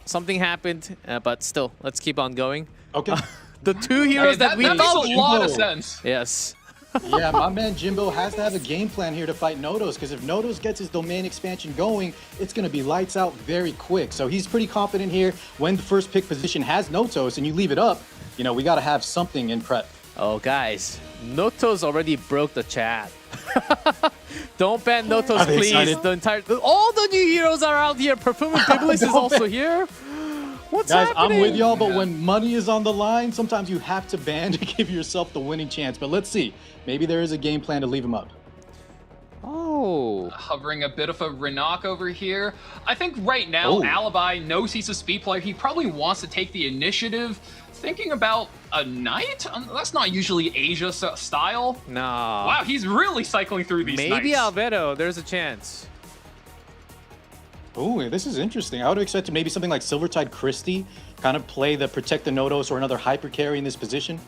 Something happened, but still, let's keep on going. Okay. The two heroes that we makes a lot of sense. Yes. Yeah, my man Jimbo has to have a game plan here to fight Notos, because if Notos gets his domain expansion going, it's going to be lights out very quick. So he's pretty confident here. When the first pick position has Notos and you leave it up, you know, we got to have something in prep. Oh, guys, Notos already broke the chat. Don't ban Notos, Are they please. excited? All the new heroes are out here. Perfumer Biblis is also here. What's Guys, happening? I'm with y'all, but when money is on the line, sometimes you have to ban to give yourself the winning chance. But let's see. Maybe there is a game plan to leave him up. Oh. Hovering a bit of a Renok over here. I think right now, Alibi knows he's a speed player. He probably wants to take the initiative. Thinking about a knight? That's not usually Asia style. No. Wow, he's really cycling through these Maybe knights. Albedo. There's a chance. Oh, this is interesting. I would expect maybe something like Silvertide Christie kind of play the protect the Notos or another hyper carry in this position.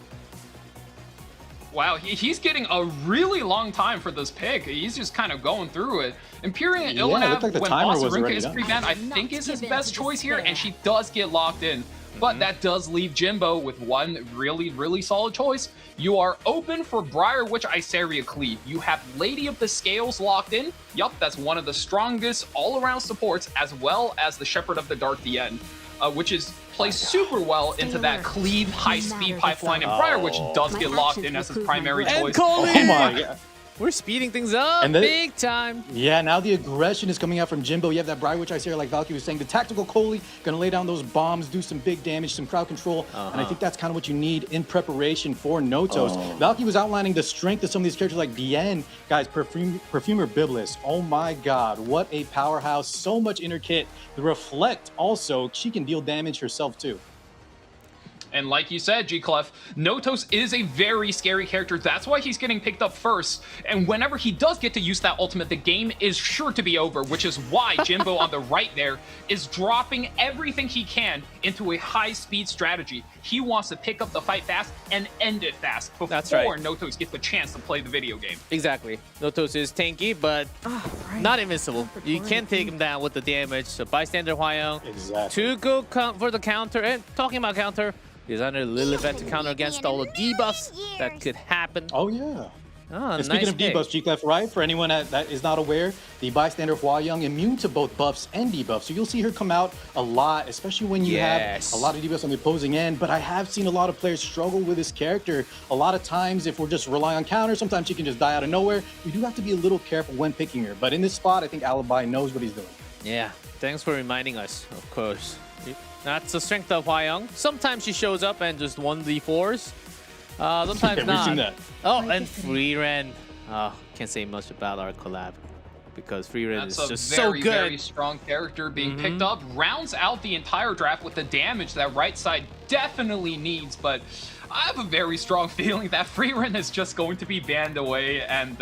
Wow, he's getting a really long time for this pick. He's just kind of going through it. Empyrean Yeah, it looked like the when timer was Asarinka already is done. pre-banned, I think is his best choice here, and she does get locked in. But that does leave Jimbo with one really, really solid choice. You are open for Briar Witch Iseria Cleave. You have Lady of the Scales locked in. Yup, that's one of the strongest all-around supports, as well as the Shepherd of the Dark DN, which plays super well into that Cleave high-speed pipeline. And Briar Witch does get locked in as his primary choice. Oh my god. We're speeding things up And then- big time. Yeah, now the aggression is coming out from Jimbo. You have that Briar Witch Iseria, like Valky was saying. The tactical Coley gonna lay down those bombs, do some big damage, some crowd control. And I think that's kind of what you need in preparation for Notos. Valky was outlining the strength of some of these characters like Bien. Guys, Perfumer Biblis. Oh my god, what a powerhouse. So much inner kit. The Reflect also, she can deal damage herself too. And like you said, G-Clef, Notos is a very scary character. That's why he's getting picked up first. And whenever he does get to use that ultimate, the game is sure to be over, which is why Jimbo on the right there is dropping everything he can into a high-speed strategy. He wants to pick up the fight fast and end it fast before That's right. Notos gets the chance to play the video game. Exactly. Notos is tanky, but not invincible. You can take him down with the damage. So bystander Hwayoung Exactly. to go for the counter. And talking about counter, he's under Lilibet to counter against all the debuffs that could happen. Oh yeah. Ah, And speaking nice of pick. debuffs, G-Clef, right? For anyone that is not aware, the bystander Hwayoung immune to both buffs and debuffs. So you'll see her come out a lot, especially when you Yes. have a lot of debuffs on the opposing end. But I have seen a lot of players struggle with this character. A lot of times, if we're just relying on counters, sometimes she can just die out of nowhere. We do have to be a little careful when picking her. But in this spot, I think Alibi knows what he's doing. Yeah, thanks for reminding us, of course. That's the strength of Hwayoung. Sometimes she shows up and just 1v4s. Sometimes We've not. seen that. Oh, and Free Ren. Can't say much about our collab because Free Ren That's is a just very, so very good. strong character being picked up. Rounds out the entire draft with the damage that right side definitely needs, but I have a very strong feeling that Freeran is just going to be banned away, and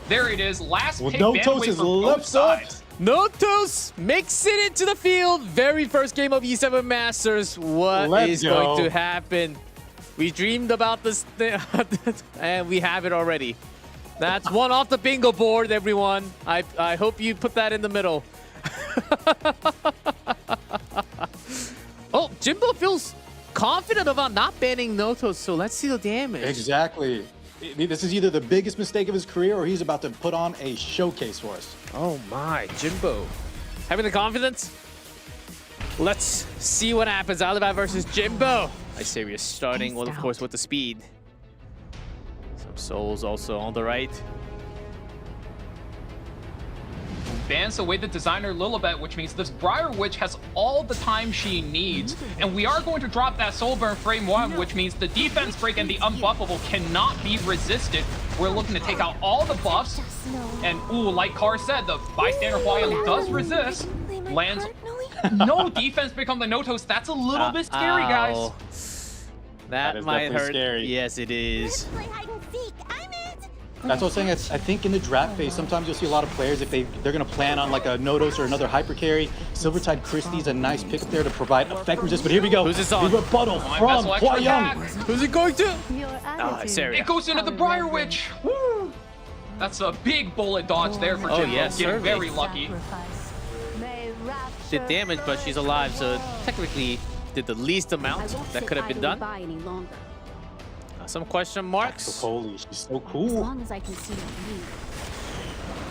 there it is. Last Well, pick banned Notos away is for both left up. sides. Notos makes it into the field. Very first game of E7 Masters. What Let's is go. going to happen? We dreamed about this thing, and we have it already. That's one off the bingo board, everyone. I hope you put that in the middle. Oh, Jimbo feels confident about not banning Notos, so let's see the damage. Exactly. This is either the biggest mistake of his career or he's about to put on a showcase for us. Oh my, Jimbo. Having the confidence? Let's see what happens. Alibi versus Jimbo. Iseria starting, well, of course, with the speed. Some souls also on the right. Bans away the designer Lilibet, which means this Briar Witch has all the time she needs. And we are going to drop that Soul Burn frame 1, which means the defense break and the unbuffable cannot be resisted. We're looking to take out all the buffs. And ooh, like Carr said, the bystander Hwayoung does resist. Lands no defense break on the Notos. That's a little bit scary, guys. Ow. That That is might definitely hurt. scary. Yes, it is. That's what I was saying. I think in the draft phase, sometimes you'll see a lot of players, if they're going to plan on like a Notos or another hyper carry. Silvertide Christie's a nice pick up there to provide effect resist. But here we go. Who's this on? The rebuttal My from vessel extra Hwayoung. attack. Who's it going to? Ah, Iseria. It goes into the Briar Witch. Woo! That's a big bullet dodge there for Oh, Jimbo. yeah, Getting certainly. very lucky. Did damage, but she's alive, so technically did the least amount that could have been done. Some question marks. Holy, she's so As cool. long as I can see you.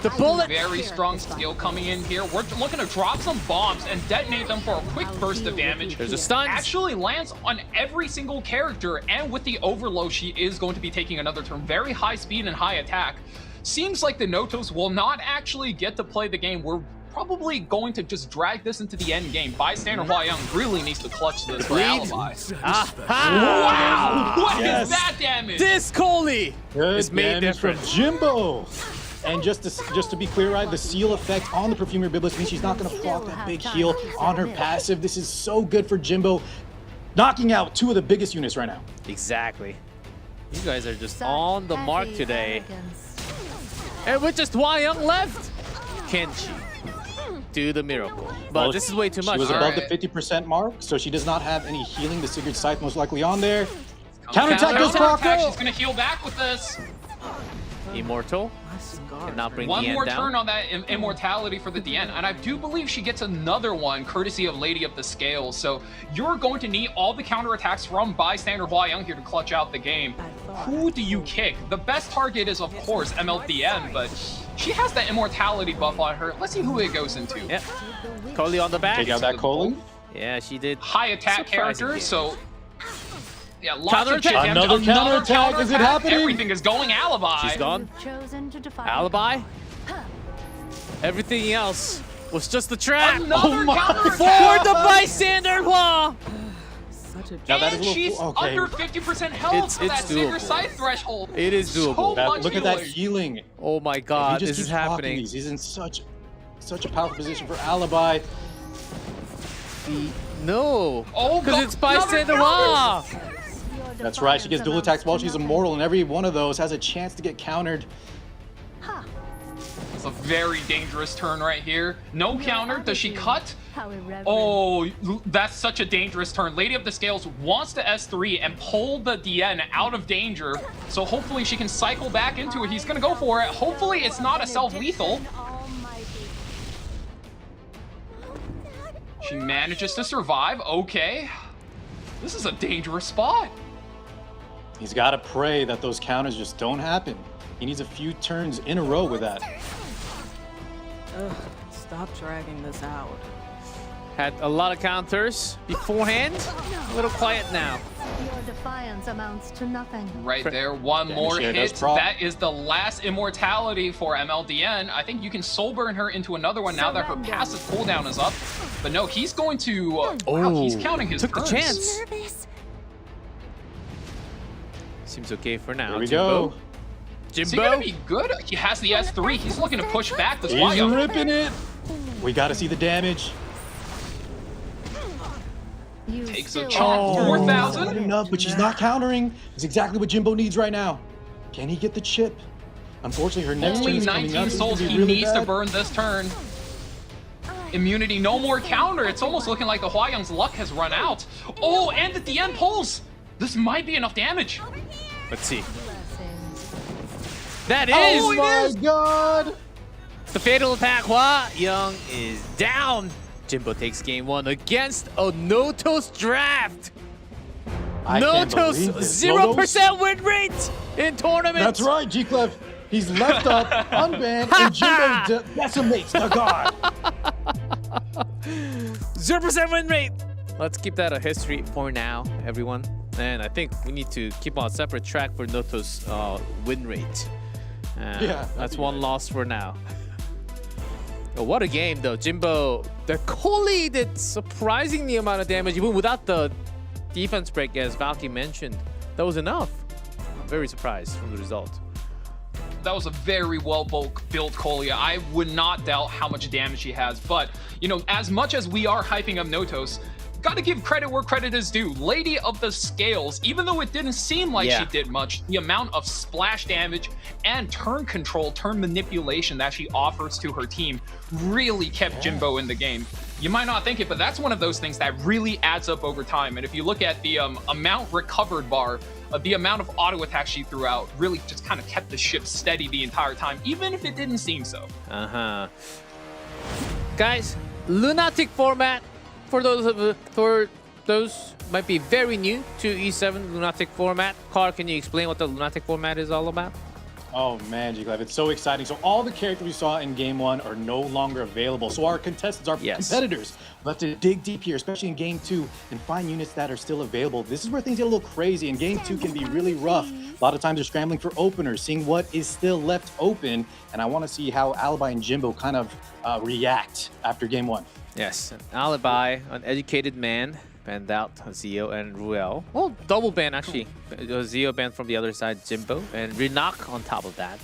The bullet. Very strong skill coming in here. We're looking to drop some bombs and detonate them for a quick burst of damage. There's a stun. Actually lands on every single character, and with the overload, she is going to be taking another turn. Very high speed and high attack. Seems like the Notos will not actually get to play the game. We're probably going to just drag this into the end game. Bystander Huayoung really needs to clutch this for Alibi. Wow! What is that damage? This Coley Good is made damage from different. Jimbo. And just to be clear, right, the seal effect on the Perfumer Biblis means she's not going to block that big heal on her passive. This is so good for Jimbo, knocking out two of the biggest units right now. Exactly. You guys are just on the mark today. And with just Huayoung left, can she do the miracle? But Well, this is way too much. She was All above right. the 50% mark, so she does not have any healing. The Sigurd Scythe most likely on there. Counterattack goes Counterattack. She's Paco. gonna heal back with this. Immortal cannot bring One the more end turn down. on that immortality for the DN, and I do believe she gets another one courtesy of Lady of the Scales. So you're going to need all the counterattacks from Bystander Huayoung here to clutch out the game. Who do you kick? The best target is, of course, MLDN, but she has that immortality buff on her. Let's see who it goes into. Yep. Coley on the back. Take out that Coley. Yeah, she did. High attack character, Surprisingly. so yeah, lots of chip Counterattack. damage. Another counterattack. Is it happening? Everything is going Alibi. She's gone. Chosen to defy Alibi. Everything else was just the trap. Another my counterattack. For the bystander Hua. Now that is And a she's little okay. under 50% health It's for that Sigurd doable. Scythe threshold. It is doable. So much Look at that healing. healing. Oh my He God, just this is keeps blocking happening. these. He's in such a powerful position for Alibi. No. Oh, because God, it's bystander another Hua. That's right. She gets dual attacks while she's immortal, and every one of those has a chance to get countered. It's a very dangerous turn right here. No counter. Does she cut? How irreverent. Oh, that's such a dangerous turn. Lady of the Scales wants to S3 and pull the DN out of danger, so hopefully she can cycle back into it. He's gonna go for it. Hopefully it's not a self-lethal. She manages to survive. Okay. This is a dangerous spot. He's got to pray that those counters just don't happen. He needs a few turns in a row with that. Ugh, stop dragging this out. Had a lot of counters beforehand. A little quiet now. Your defiance amounts to nothing. Right there, one Damage more share does hit. prop. That is the last immortality for MLDN. I think you can soul burn her into another one now that her passive cooldown is up. But no, he's going to. Wow, he's counting his Took the turns. chance. Nervous. Seems okay for now. Here we Jimbo. go. Is he gonna Jimbo. be good? He has the S3. He's looking to push back this He's Huayoung. ripping it. We got to see the damage. You Takes a still chunk. have 4,000? Not enough, but she's not countering. It's exactly what Jimbo needs right now. Can he get the chip? Unfortunately, her next turn Only is coming 19 up. This is souls. gonna be He really needs to bad. burn this turn. Immunity, no more counter. It's almost looking like the Huayoung's luck has run out. Oh, and at the end pulls. This might be enough damage. Let's see. blessings. That is Oh my God! the fatal attack. Huayoung is down. Jimbo takes game one against a Notos draft. I can't Notos believe this. 0% win rate in tournaments. That's right, G-Clef. He's left up, unbanned, and Jimbo decimates the god. 0% win rate. Let's keep that a history for now, everyone. And I think we need to keep on a separate track for Notos' win rate. Yeah, that's be one nice. loss for now. Oh, what a game, though. Jimbo, the Coley did surprisingly amount of damage, even without the defense break, as Valky mentioned. That was enough. I'm very surprised from the result. That was a very well built Colia. I would not doubt how much damage he has. But, you know, as much as we are hyping up Notos, gotta give credit where credit is due. Lady of the Scales, even though it didn't seem like she did much, the amount of splash damage and turn control, turn manipulation that she offers to her team really kept Jimbo in the game. You might not think it, but that's one of those things that really adds up over time. And if you look at the amount recovered bar, the amount of auto attacks she threw out really just kind of kept the ship steady the entire time, even if it didn't seem so. Guys, Lunatic format, for those of those might be very new to E7 Lunatic format. Carl, can you explain what the Lunatic format is all about? Oh man, G-Live, it's so exciting. So all the characters we saw in Game 1 are no longer available. So our contestants, our competitors, will have to dig deep here, especially in Game 2, and find units that are still available. This is where things get a little crazy, and Game 2 can be really rough. A lot of times they're scrambling for openers, seeing what is still left open, and I want to see how Alibi and Jimbo kind of react after Game 1. Yes, Alibi, an educated man, banned out Zio and Ruel. Well, double ban actually. Zio banned from the other side, Jimbo, and Renak on top of that.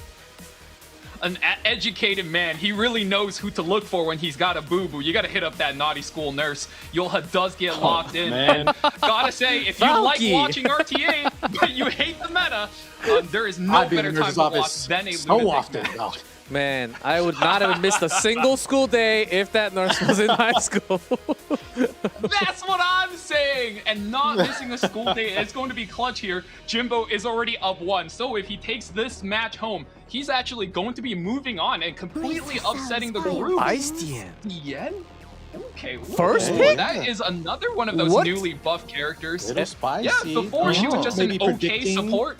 An educated man, he really knows who to look for when he's got a boo-boo. You gotta hit up that naughty school nurse. Yoha does get locked in. Man. Gotta say, if you like watching RTA, but you hate the meta, there is no better time to watch than a so often. Man, I would not have missed a single school day if that nurse was in high school. That's what I'm saying! And not missing a school day is going to be clutch here. Jimbo is already up 1, so if he takes this match home, he's actually going to be moving on and completely upsetting the group. Ice Tien. Tien? Okay. First pick? That is another one of those newly buffed characters. Little spicy. Yeah, before she was just an okay support.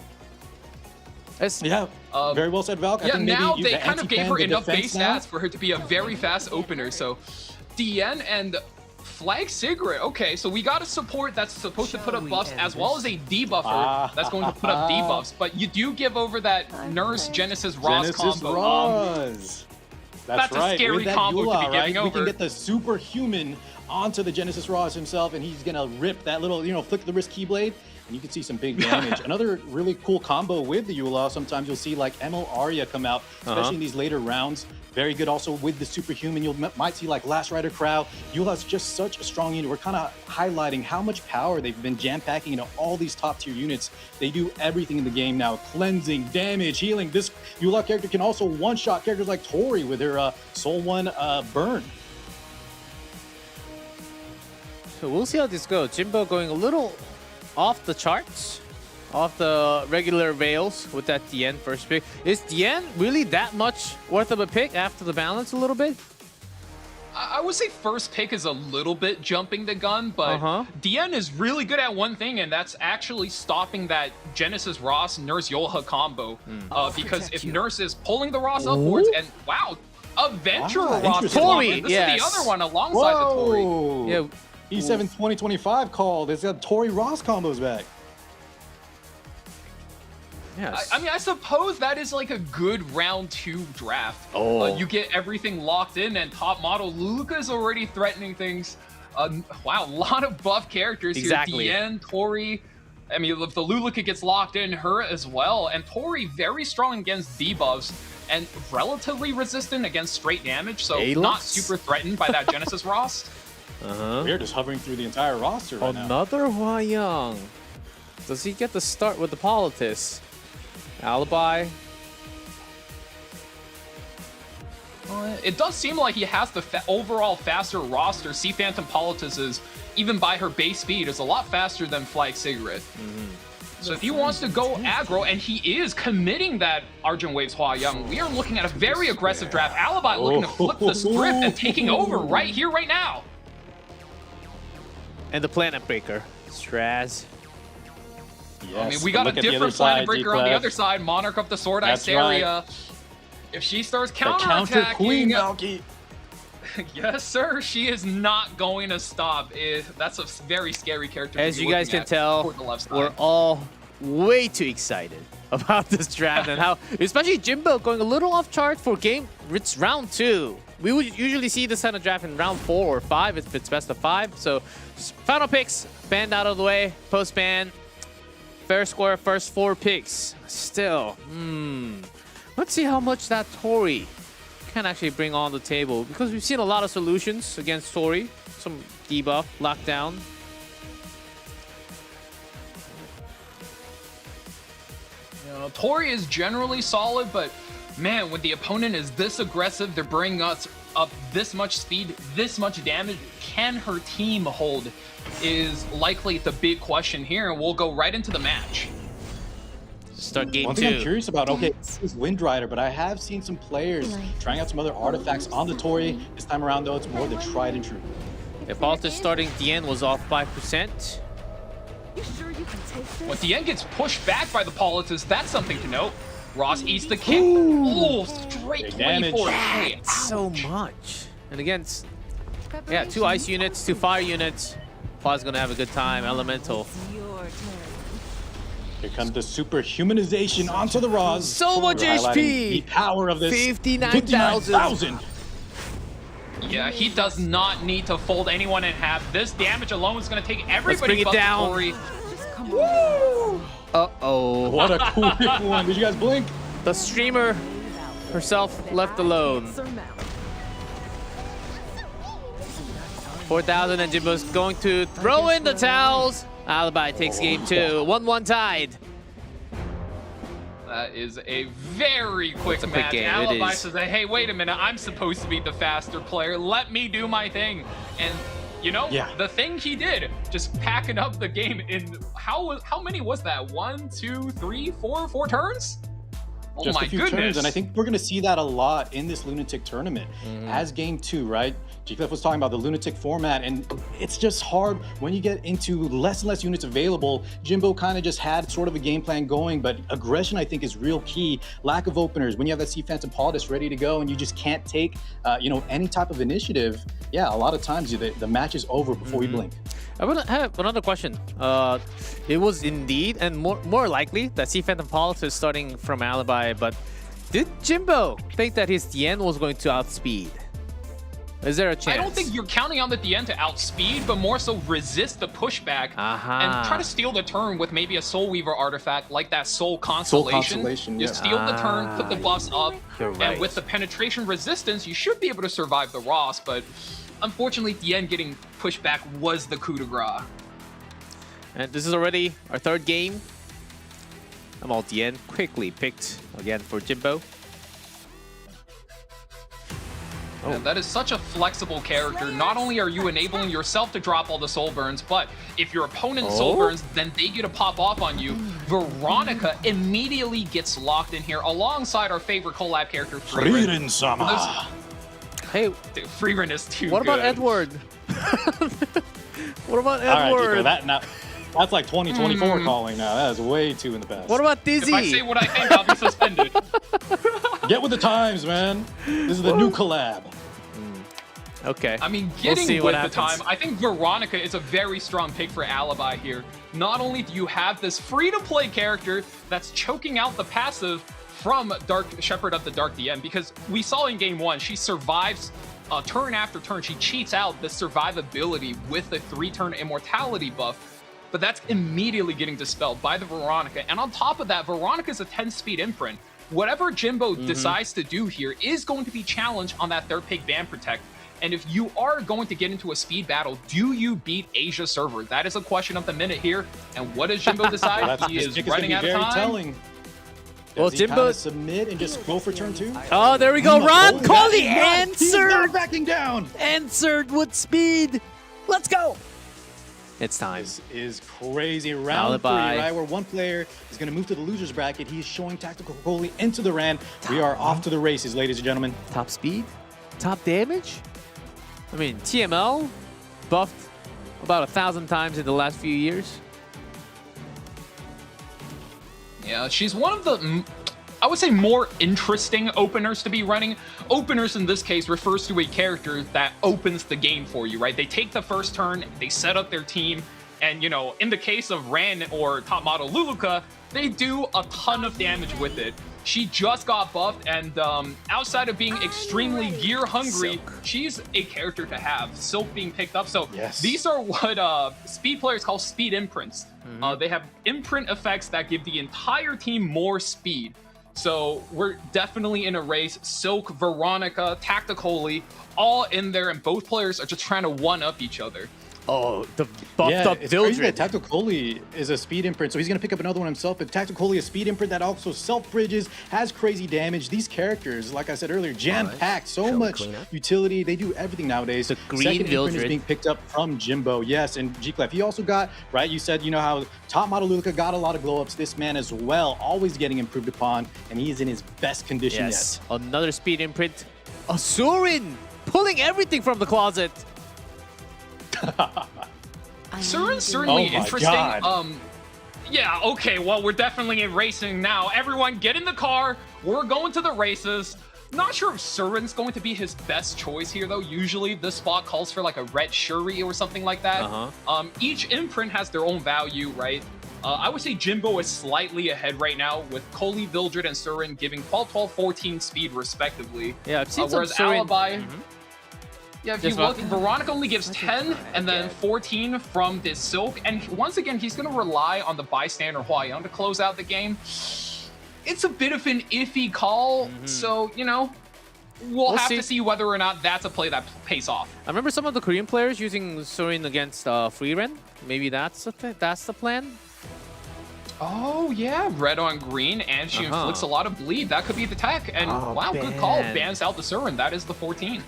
Yeah, very well said, Valk. Yeah, now they kind of gave her enough base stats for her to be a very fast opener. So, Tien and Flag Sigrid. Okay, so we got a support that's supposed to put up buffs as well as a debuffer that's going to put up debuffs. But you do give over that Nurse Genesis Ross combo. That's a scary combo to be giving over. We can get the superhuman onto the Genesis Ross himself, and he's gonna rip that little, flick the wrist keyblade. And you can see some big damage. Another really cool combo with the Yula. Sometimes you'll see like ML Arya come out, especially in these later rounds. Very good also with the superhuman. You might see like Last Rider Crow. Yula's just such a strong unit. We're kind of highlighting how much power they've been jam-packing into all these top tier units. They do everything in the game now. Cleansing, damage, healing. This Yula character can also one-shot characters like Tori with her Soul 1 burn. So we'll see how this goes. Jimbo going a little off the charts, off the regular rails with that Tien first pick. Is Tien really that much worth of a pick after the balance a little bit? I would say first pick is a little bit jumping the gun, but Tien is really good at one thing, and that's actually stopping that Genesis Ross Nurse Yoha combo. Because if Nurse is pulling the Ross upwards, and wow, Adventurer Ross, Tori, this is the other one alongside the Tori. Yeah. E7 2025 called. It's got Tori Ross combos back. Yes. I mean, I suppose that is like a good round 2 draft. You get everything locked in, and top model Luca is already threatening things. Wow, a lot of buff characters here. Tien, Tori. I mean, if the Luluka gets locked in, her as well. And Tori very strong against debuffs and relatively resistant against straight damage, so not super threatened by that Genesis Ross. We're just hovering through the entire roster right now. Another Hwayang. Does he get the start with the Politis? Alibi. It does seem like he has the overall faster roster. Sea Phantom Politis is, even by her base speed, is a lot faster than Flag Sigrid. So if he wants to go aggro, and he is committing that Argent Waves Hwayang, we are looking at a very aggressive draft. Alibi looking to flip the script and taking over right here, right now. And the Planet Breaker, Straz. Yes, I mean, we got a different Planet Breaker on the other side, Monarch of the Sword Iceria. If she starts counterattacking, yes, sir, she is not going to stop. That's a very scary character. As you guys can tell, we're all way too excited about this draft and how, especially Jimbo going a little off chart for it's round 2. We would usually see this kind of draft in round 4 or 5 if it's best of 5. So final picks, banned out of the way, post-ban. Fair square, first 4 picks. Still, let's see how much that Tori can actually bring on the table, because we've seen a lot of solutions against Tori. Some debuff, lockdown. Tori is generally solid, but man, when the opponent is this aggressive, they're bringing us up this much speed, this much damage. Can her team hold is likely the big question here, and we'll go right into the match. Start game 2. One thing I'm curious about, this is Wind Rider, but I have seen some players trying out some other artifacts on the Tori. This time around, though, it's more the tried and true. If Alter starting Dien was off 5%. You sure you can take this? When Dien gets pushed back by the Politis, that's something to note. Ross eats the kick. Oh, straight 24. Hey, So much. And again, yeah, 2 ice units, 2 fire units. Pa's gonna have a good time. Elemental. Your turn. Here comes the superhumanization onto the Roz. So much We're highlighting HP. The power of this. 59,000. yeah, he does not need to fold anyone in half. This damage alone is going to take everybody. bring it but the down. Glory. Just come on. Uh-oh. What a quick one. Did you guys blink? The streamer herself left alone. Surmount. 4,000 and Jimbo's going to throw in the towels. Alibi takes game 2. 1-1 tied. That is a very quick quick match. game, it Alibi is. says, hey, wait a minute. I'm supposed to be the faster player. Let me do my thing. And, you know, the thing he did, just packing up the game in, how many was that? 1, 2, 3, 4 turns? Oh Just my a few goodness. turns, and I think we're going to see that a lot in this Lunatic tournament as game 2, right? G-Cliff was talking about the Lunatic format, and it's just hard when you get into less and less units available. Jimbo kind of just had sort of a game plan going, but aggression, I think, is real key. Lack of openers. When you have that Sea Phantom Politis ready to go and you just can't take, any type of initiative, yeah, a lot of times the match is over before we blink. I want to have another question. It was indeed, and more likely, that Sea Phantom Politis is starting from Alibi, but did Jimbo think that his Dien was going to outspeed? Is there a chance? I don't think you're counting on the Dien to outspeed, but more so resist the pushback and try to steal the turn with maybe a Soul Weaver artifact like that Soul Constellation. You steal the turn, put the buffs up, and with the penetration resistance, you should be able to survive the Ross, but unfortunately, Dien getting pushed back was the coup de grace. And this is already our 3rd game. Amal Dien quickly picked again for Jimbo. And that is such a flexible character. Not only are you enabling yourself to drop all the soul burns, but if your opponent soul burns, then they get to pop off on you. Veronica immediately gets locked in here alongside our favorite collab character, Frieren-sama. Hey, Frieren is too what good. about Edward? What about All Edward? right, that's like 2024 calling now. That is way too in the past. What about Dizzy? If I say what I think, I'll be suspended. Get with the times, man. This is the new collab. Okay. I mean, We'll getting see what with the happens. time, I think Veronica is a very strong pick for Alibi here. Not only do you have this free-to-play character that's choking out the passive from Dark Shepherd of the Dark DM, because we saw in game 1, she survives turn after turn. She cheats out the survivability with the 3-turn immortality buff, but that's immediately getting dispelled by the Veronica. And on top of that, Veronica's a 10-speed imprint. Whatever Jimbo decides to do here is going to be challenged on that 3rd pick Van Protect. And if you are going to get into a speed battle, do you beat Asia server? That is a question of the minute here. And what does Jimbo decide? He is running out of time. Telling. Well, Does he Jimbo kinda submit and just go for turn 2. Oh, there we go. Ron Coley He's answered. not backing down. Answered with speed. Let's go. It's time. This is crazy. Round Alibi. 3, right? Where one player is going to move to the loser's bracket. He's showing tactical goalie into the Ran. We are off to the races, ladies and gentlemen. Top speed, top damage. I mean, TML buffed about 1,000 times in the last few years. Yeah, she's one of the, I would say, more interesting openers to be running. Openers in this case refers to a character that opens the game for you, right? They take the first turn, they set up their team, and, you know, in the case of Ran or top model Luluka, they do a ton of damage with it. She just got buffed, and outside of being extremely gear hungry, she's a character to have. Silk being picked up. So these are what speed players call speed imprints. They have imprint effects that give the entire team more speed. So we're definitely in a race. Silk, Veronica, Tactically, all in there, and both players are just trying to one-up each other. Oh, the buffed up it's crazy Vildred. that Tacticoli is a speed imprint, so he's going to pick up another one himself. But Tacticoli, a speed imprint that also self-bridges, has crazy damage. These characters, like I said earlier, jam-packed, so much utility. They do everything nowadays. The green Second imprint is Vildred. being picked up from Jimbo, yes, and G-Clef. He also got, right, you said, you know how top model Luca got a lot of glow-ups. This man as well, always getting improved upon, and he's in his best condition Yes, yet. another speed imprint. Asurin pulling everything from the closet. Surin's certainly Oh my interesting. God. Yeah, okay, well, we're definitely in racing now. Everyone, get in the car. We're going to the races. Not sure if Surin's going to be his best choice here, though. Usually, this spot calls for like a red Shuri or something like that. Each imprint has their own value, right? I would say Jimbo is slightly ahead right now, with Coley, Vildred, and Surin giving 12, 12, 14 speed, respectively. Yeah, I've seen some whereas Surin. Alibi... Yeah, if you Just look, rock. Veronica only gives 10 and then 14 from this Silk. And once again, he's going to rely on the bystander Huayan to close out the game. It's a bit of an iffy call. So, you know, we'll have to see whether or not that's a play that pays off. I remember some of the Korean players using Surin against Freeren. Maybe that's the plan. Oh, yeah. Red on green, and she inflicts a lot of bleed. That could be the tech. And wow, good call. Bans out the Surin. That is the 14.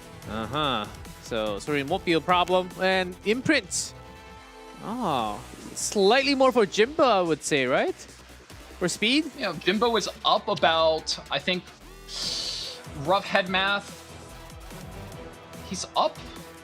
So Surin won't be a problem. And imprints. Oh, slightly more for Jimbo, I would say, right? For speed? Yeah, Jimbo is up about, I think, rough head math. He's up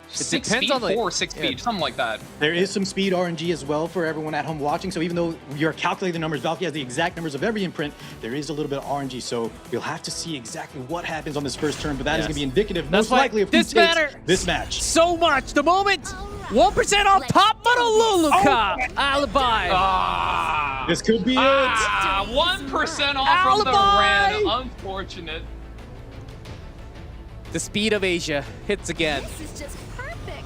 6 speed, 4 or 6 speed, something like that. There is some speed RNG as well for everyone at home watching. So even though you're calculating the numbers, Valky has the exact numbers of every imprint, there is a little bit of RNG. So we'll have to see exactly what happens on this first turn, but that is going to be indicative, most likely, of who takes this match. So much. The moment, 1% off top Luluka. Alibi. This could be it. 1% off from the red. Unfortunate. The speed of Asia hits again. This is just perfect.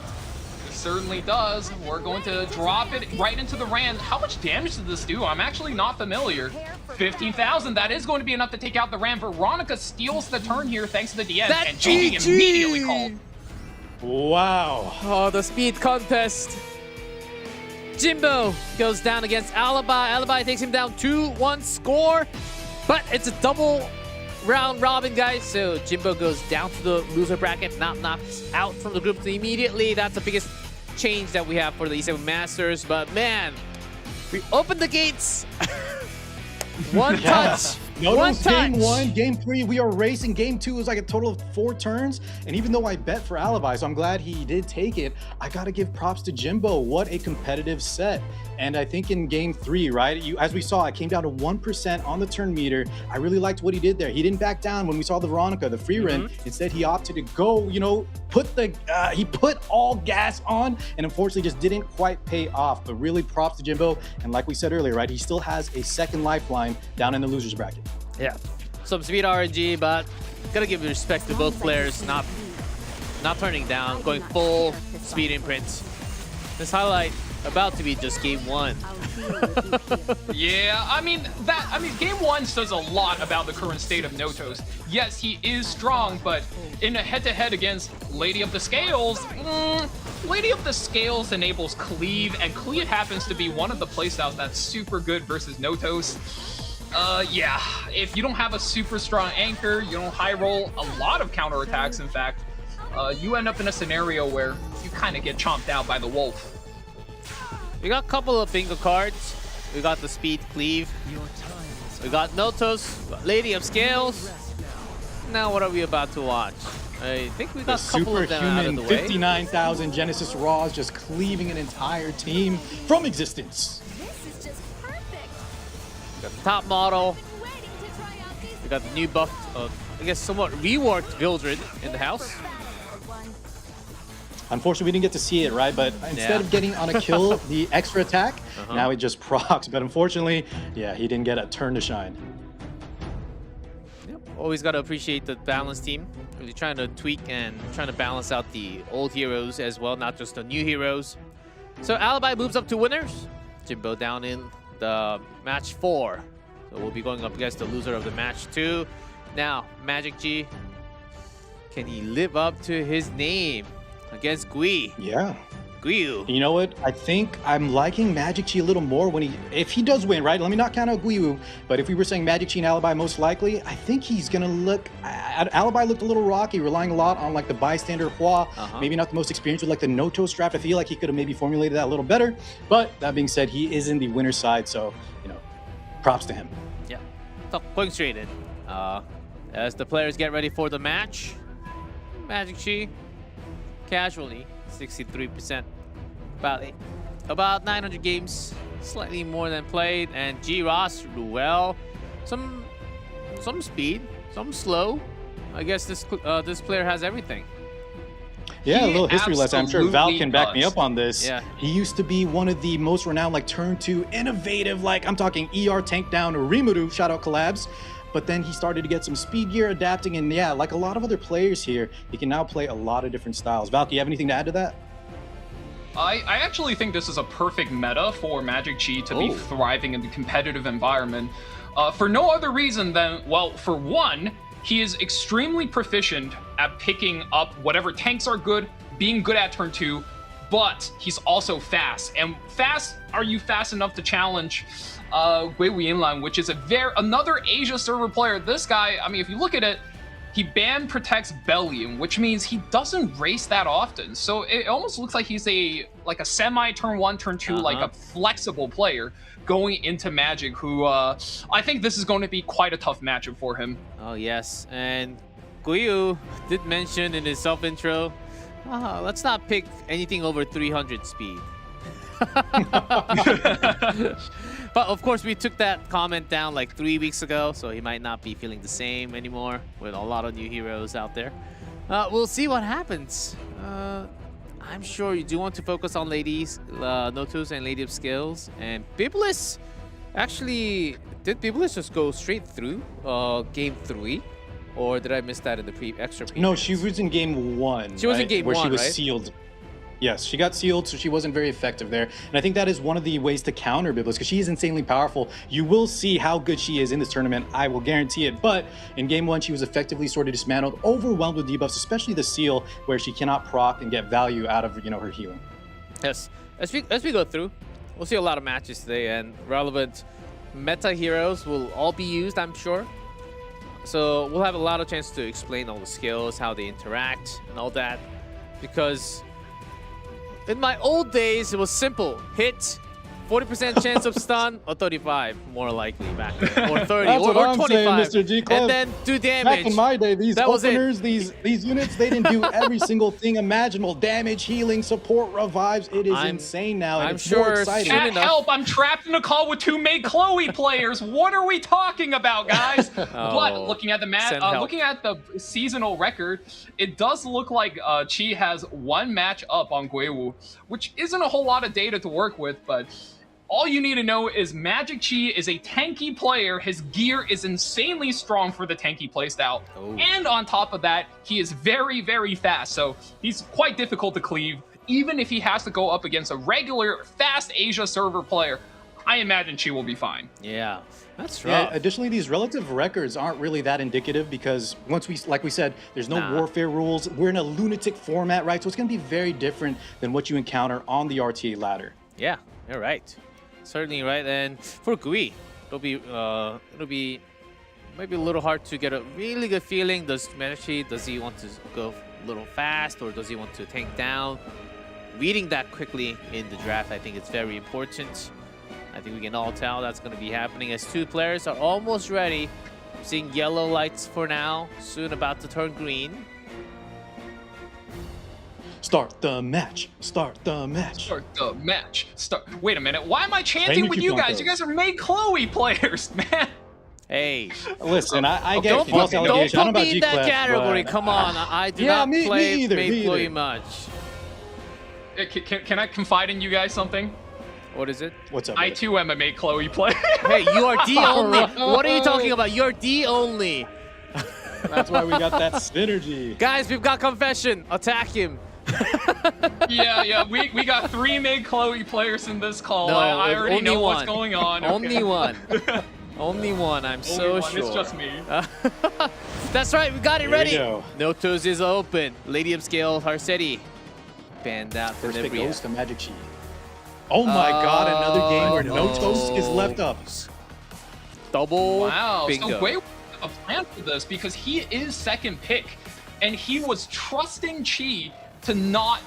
It certainly does. We're going to drop it right into the Rand. How much damage did this do? I'm actually not familiar. 15,000. That is going to be enough to take out the Rand. Veronica steals the turn here thanks to the DM. That and GG immediately called. Wow. Oh, the speed contest. Jimbo goes down against Alibi. Alibi takes him down 2-1 score. But it's a double round robin, guys. So Jimbo goes down to the loser bracket, not knocked out from the group immediately. That's the biggest change that we have for the E7 Masters. But man, we opened the gates. One touch. One touch. Game 1, Game 3, we are racing. Game 2 was like a total of 4 turns. And even though I bet for Alibi, so I'm glad he did take it, I got to give props to Jimbo. What a competitive set. And I think in Game 3, right, as we saw, it came down to 1% on the turn meter. I really liked what he did there. He didn't back down when we saw the Veronica, the free run. Instead, he opted to go, you know, he put all gas on, and unfortunately just didn't quite pay off. But really props to Jimbo. And like we said earlier, right, he still has a second lifeline down in the losers bracket. Yeah, some speed RNG, but gotta give respect to both players, not turning down, going full speed imprints. This highlight about to be just game 1. Yeah, I mean, game 1 says a lot about the current state of Notos. Yes, he is strong, but in a head-to-head against Lady of the Scales, Lady of the Scales enables Cleave, and Cleave happens to be one of the playstyles that's super good versus Notos. Yeah, if you don't have a super strong anchor, you don't high roll a lot of counterattacks, in fact, you end up in a scenario where you kind of get chomped out by the wolf. We got a couple of bingo cards. We got the speed cleave. We got Notos, we got Lady of Scales. Now what are we about to watch? I think we got a couple of them out of the way. 59,000 Genesis Raws just cleaving an entire team from existence. This is just perfect. We got the top model. We got the new buff, I guess somewhat reworked Vildred in the house. Unfortunately, we didn't get to see it, right? But instead of getting on a kill, the extra attack, now it just procs. But unfortunately, yeah, he didn't get a turn to shine. Yep. Always got to appreciate the balance team. Really trying to tweak and trying to balance out the old heroes as well, not just the new heroes. So Alibi moves up to winners. Jimbo down in the match 4. So we'll be going up against the loser of the match 2. Now, MagicQi, can he live up to his name against Gui? Yeah. Guiwu. You know what? I think I'm liking MagicQi a little more if he does win, right? Let me not count out Guiwu, but if we were saying MagicQi and Alibi most likely, I think he's gonna look. Alibi looked a little rocky, relying a lot on like the bystander Hua. Maybe not the most experienced with like the Notos draft. I feel like he could have maybe formulated that a little better. But that being said, he is in the winner's side, so you know, props to him. Yeah. So going straight in. As the players get ready for the match, MagicQi casually 63% about 900 games, slightly more than played. And G Ross, well, some speed, some slow. I guess this player has everything. Yeah, He a little history lesson. I'm sure Val absolutely can back me does. up on this. Yeah. He used to be one of the most renowned, like turn 2, innovative, like I'm talking ER tank down Rimuru, shout out collabs. But then he started to get some speed gear adapting, and yeah, like a lot of other players here, he can now play a lot of different styles. Val, do you have anything to add to that? I actually think this is a perfect meta for MagicQi to be thriving in the competitive environment. For no other reason than, well, for one, he is extremely proficient at picking up whatever tanks are good, being good at turn 2, but he's also fast. And fast, are you fast enough to challenge Guiwuyoinlan, which is another Asia server player? This guy, I mean, if you look at it, he ban protects Bellium, which means he doesn't race that often. So it almost looks like he's a semi turn 1, turn 2, like a flexible player going into Magic, who I think this is going to be quite a tough matchup for him. Oh yes, and Guiyu did mention in his self-intro, let's not pick anything over 300 speed. But of course, we took that comment down like 3 weeks ago, so he might not be feeling the same anymore with a lot of new heroes out there. We'll see what happens. I'm sure you do want to focus on ladies, Notus and Lady of Skills. And Biblis, actually, did Biblis just go straight through game 3? Or did I miss that in the extra preview? No, she was in game 1. She was in game where 1, she was right? sealed. Yes, she got sealed, so she wasn't very effective there. And I think that is one of the ways to counter Biblis, because she is insanely powerful. You will see how good she is in this tournament, I will guarantee it. But in game 1, she was effectively sort of dismantled, overwhelmed with debuffs, especially the seal, where she cannot proc and get value out of her healing. Yes, as we go through, we'll see a lot of matches today, and relevant meta heroes will all be used, I'm sure. So we'll have a lot of chance to explain all the skills, how they interact, and all that. Because in my old days, it was simple. Hit, 40% chance of stun, or 35, more likely back then. Or 30, That's or what I'm 25. saying, Mr. G. And then do damage. Back in my day, these That was it. openers, these units, they didn't do every single thing imaginable. Damage, healing, support, revives. It is insane now, and I'm it's sure more exciting. soon Chat, enough. help! I'm trapped in a call with 2 MagicQi players. What are we talking about, guys? But looking at looking at the seasonal record, it does look like Chi has 1 match up on Guiwu, which isn't a whole lot of data to work with, but all you need to know is MagicQi is a tanky player. His gear is insanely strong for the tanky playstyle. And on top of that, he is very, very fast. So he's quite difficult to cleave, even if he has to go up against a regular fast Asia server player. I imagine Chi will be fine. Yeah, that's right. Yeah, additionally, these relative records aren't really that indicative, because like we said, there's no warfare rules. We're in a lunatic format, right? So it's going to be very different than what you encounter on the RTA ladder. Yeah, you're right. Certainly right. And for Gui, it'll be maybe a little hard to get a really good feeling. Does he want to go a little fast, or does he want to tank down? Reading that quickly in the draft, I think it's very important. I think we can all tell that's going to be happening as 2 players are almost ready. I'm seeing yellow lights for now, soon about to turn green. Start the match. Start the match. Start the match. Wait a minute. Why am I chanting Thank with you, you guys? Blanco. You guys are MagicQi players, man. Hey, Listen, I get don't false put allegations. I don't know me in about that G-Class, category. but- Come on, I do Yeah, not me play either, me MagicQi either. much. Can I confide in you guys something? What is it? What's up? I brother? too am a MagicQi player. Hey, you are D only. What are you talking about? You're D only. That's why we got that synergy. Guys, we've got confession. Attack him. yeah. We got 3 MagicQi players in this call. No, I already only know what's one. going on. Only okay. one. Only one. I'm so Only one. sure. It's just me. That's right. We got it Here we ready. go. Notos is open. Lady upscale Harsetti. Banned out for First pick Nibria. goes to MagicQi. Oh my God! Another game where no toast is left up. Double Wow. bingo. So Guiwu a plan for this, because he is 2nd pick, and he was trusting Chi to not,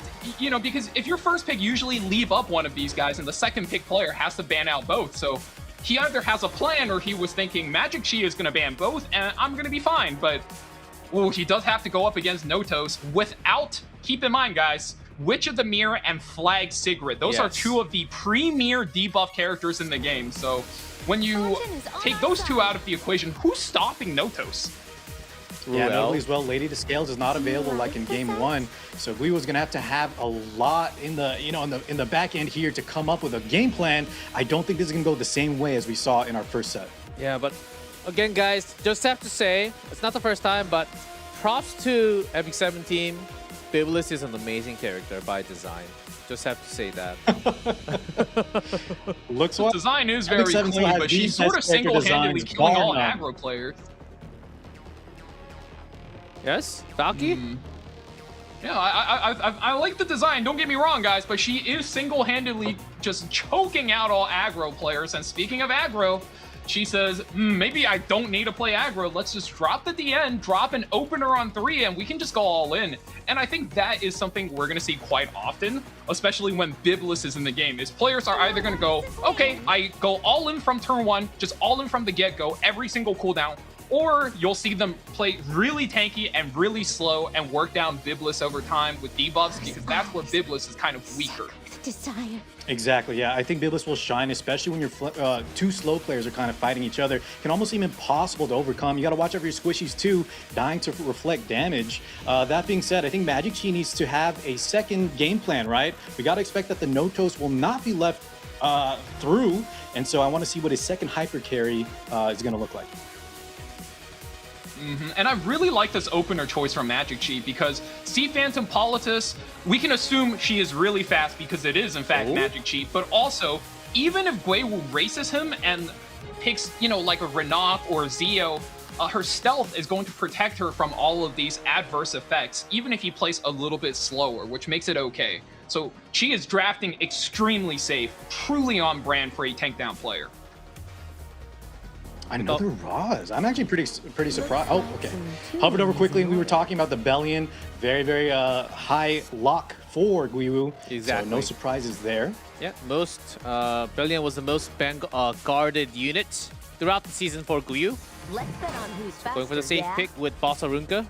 because if your 1st pick, usually leave up one of these guys, and the 2nd pick player has to ban out both. So he either has a plan, or he was thinking MagicQi is going to ban both, and I'm going to be fine. But he does have to go up against Notos without, keep in mind, guys, Witch of the Mirror and Flag Sigrid. Those are Yes. two of the premier debuff characters in the game. So when you take those two out of the equation, who's stopping Notos? Yeah, Ruel. notably as well, Lady to Scales is not available like in game one. So Guiwu's gonna have a lot in the in the back end here to come up with a game plan. I don't think this is gonna go the same way as we saw in our first set. Yeah, but again, guys, just have to say, it's not the first time, but props to EpicSeven team. Biblis is an amazing character by design. Just have to say that. Looks The like design is very EpicSeven still clean, has but the she's best sort of character single-handedly designs, killing bar all none. aggro players. Yes, Valky? Yeah, I like the design, don't get me wrong, guys, but she is single-handedly just choking out all aggro players. And speaking of aggro, she says, maybe I don't need to play aggro. Let's just drop the DN, drop an opener on 3, and we can just go all in. And I think that is something we're going to see quite often, especially when Biblis is in the game, is players are either going to go, okay, I go all in from turn 1, just all in from the get-go, every single cooldown, or you'll see them play really tanky and really slow and work down Biblis over time with debuffs, because that's where Biblis is kind of weaker. Desire. Exactly, yeah. I think Biblis will shine, especially when your two slow players are kind of fighting each other. It can almost seem impossible to overcome. You got to watch out for your squishies too, dying to reflect damage. That being said, I think MagicQi needs to have a second game plan, right? We got to expect that the Notos will not be left through, and so I want to see what his second hyper carry is going to look like. And I really like this opener choice from MagicQi because Sea Phantom Politis, we can assume she is really fast because it is in fact MagicQi, but also, even if Guiwu races him and picks, you know, like a Renok or Zio, her stealth is going to protect her from all of these adverse effects, even if he plays a little bit slower, which makes it okay. So she is drafting extremely safe, truly on brand for a tank down player. Another Roz. I'm actually pretty surprised. Oh, okay. Hovered over quickly, and we were talking about the Bellion. Very, very high lock for Guiwu. Exactly. So no surprises there. Yeah, Brilliant was the most guarded unit throughout the season for Guiwu. Let's bet on who's faster, Going for the safe pick with Bossarunka.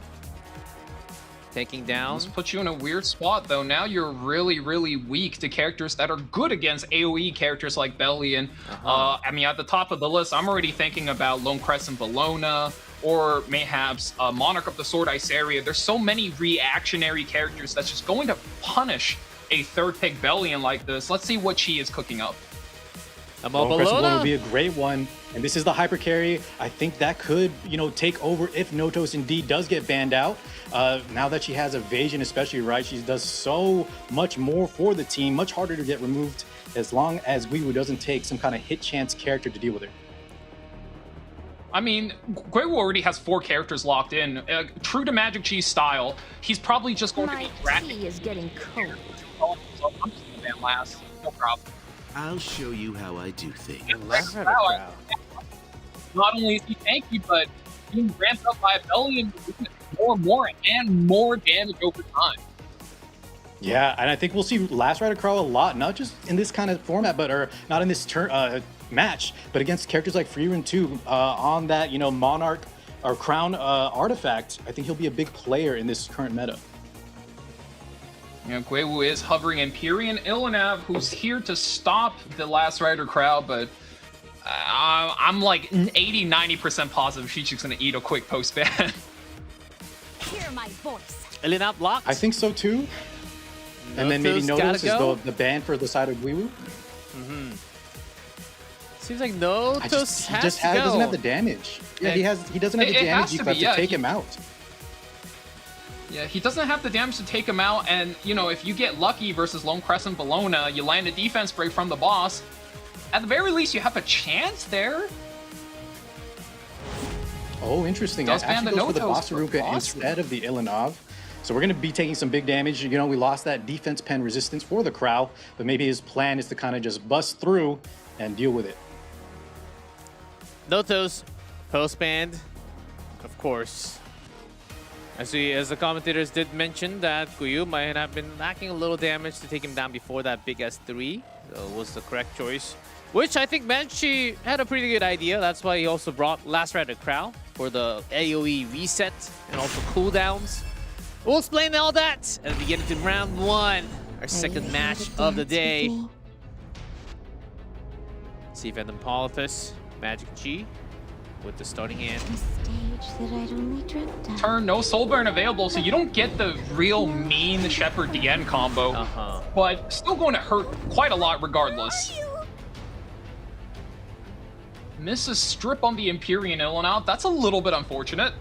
Tanking down. This puts you in a weird spot, though. Now you're really, really weak to characters that are good against AoE characters like Bellion. I mean, at the top of the list, I'm already thinking about Lone Crescent Bellona, or mayhaps Monarch of the Sword Iceria. There's so many reactionary characters that's just going to punish a third pick Bellion like this. Let's see what she is cooking up. Lone Crescent Bellona would be a great one. And this is the hyper carry. I think that could, you know, take over if Notos indeed does get banned out. Now that she has evasion, especially, right? She does so much more for the team, much harder to get removed as long as Guiwu doesn't take some kind of hit chance character to deal with her. I mean, Guiwu already has 4 characters locked in. True to MagicQi's style, he's probably just going to be tea is getting cold. I'm just gonna ban last. No problem. I'll show you how I do things. Not only is he tanky, but being ramped up by a Bellion more and more damage over time. Yeah, and I think we'll see Last Rider Crow a lot, not just in this kind of format, but not in this match, but against characters like Freerun too, on that, you know, Monarch or Crown artifact. I think he'll be a big player in this current meta. You know, Guiwu is hovering Empyrean Ilanav, who's here to stop the Last Rider crowd, but I'm like 80-90% positive she's just gonna eat a quick post ban. Hear my voice. Ilanav blocked. I think so too. And then maybe Notos is the ban for the side of Guiwu. Seems like Notos doesn't have the damage. Yeah, he doesn't have the damage to take him out. Yeah, he doesn't have the damage to take him out, and, you know, if you get lucky versus Lone Crescent Bellona, you land a defense break from the boss, at the very least, you have a chance there. Oh, interesting. Does Actually ban goes the for the Notos, Bossarunka instead of the Ilanav. So we're going to be taking some big damage. You know, we lost that defense pen resistance for the Crow, but maybe his plan is to kind of just bust through and deal with it. Notos, post-banned, of course. As the commentators did mention that Guiwu might have been lacking a little damage to take him down before that big S3. So it was the correct choice. Which I think MagicQi had a pretty good idea. That's why he also brought Last Rider Crow for the AoE reset and also cooldowns. We'll explain all that as we get into round 1. Our second match of the day. See Venom Polyphus, MagicQi with the starting hand. Turn, no soul burn available, so you don't get the real mean Shepherd DN combo. But still going to hurt quite a lot regardless. Misses strip on the Empyrean Illinout. That's a little bit unfortunate.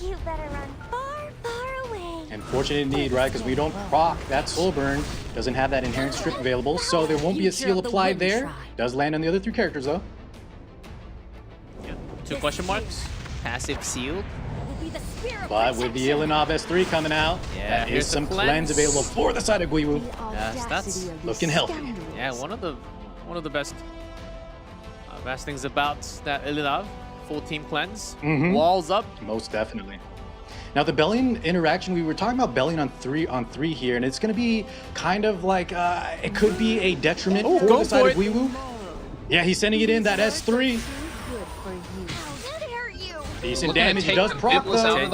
You better run far, far away. Unfortunate indeed, right? Because we don't proc that soul burn. Doesn't have that inherent strip available, so there won't be a seal applied there. Does land on the other 3 characters though. Yeah. 2 question marks. Passive sealed. But with the Ilinov S3 coming out, there is some cleanse available for the side of Guiwu. Yes, that's looking healthy. Yeah, one of the best things about that Ilinov. Full team cleanse. Walls up. Most definitely. Now the Bellion interaction, we were talking about Bellion on three here, and it's going to be kind of like it could be a detriment for the side of Guiwu. Yeah, he's sending it in that S3. Decent damage. He does proc though.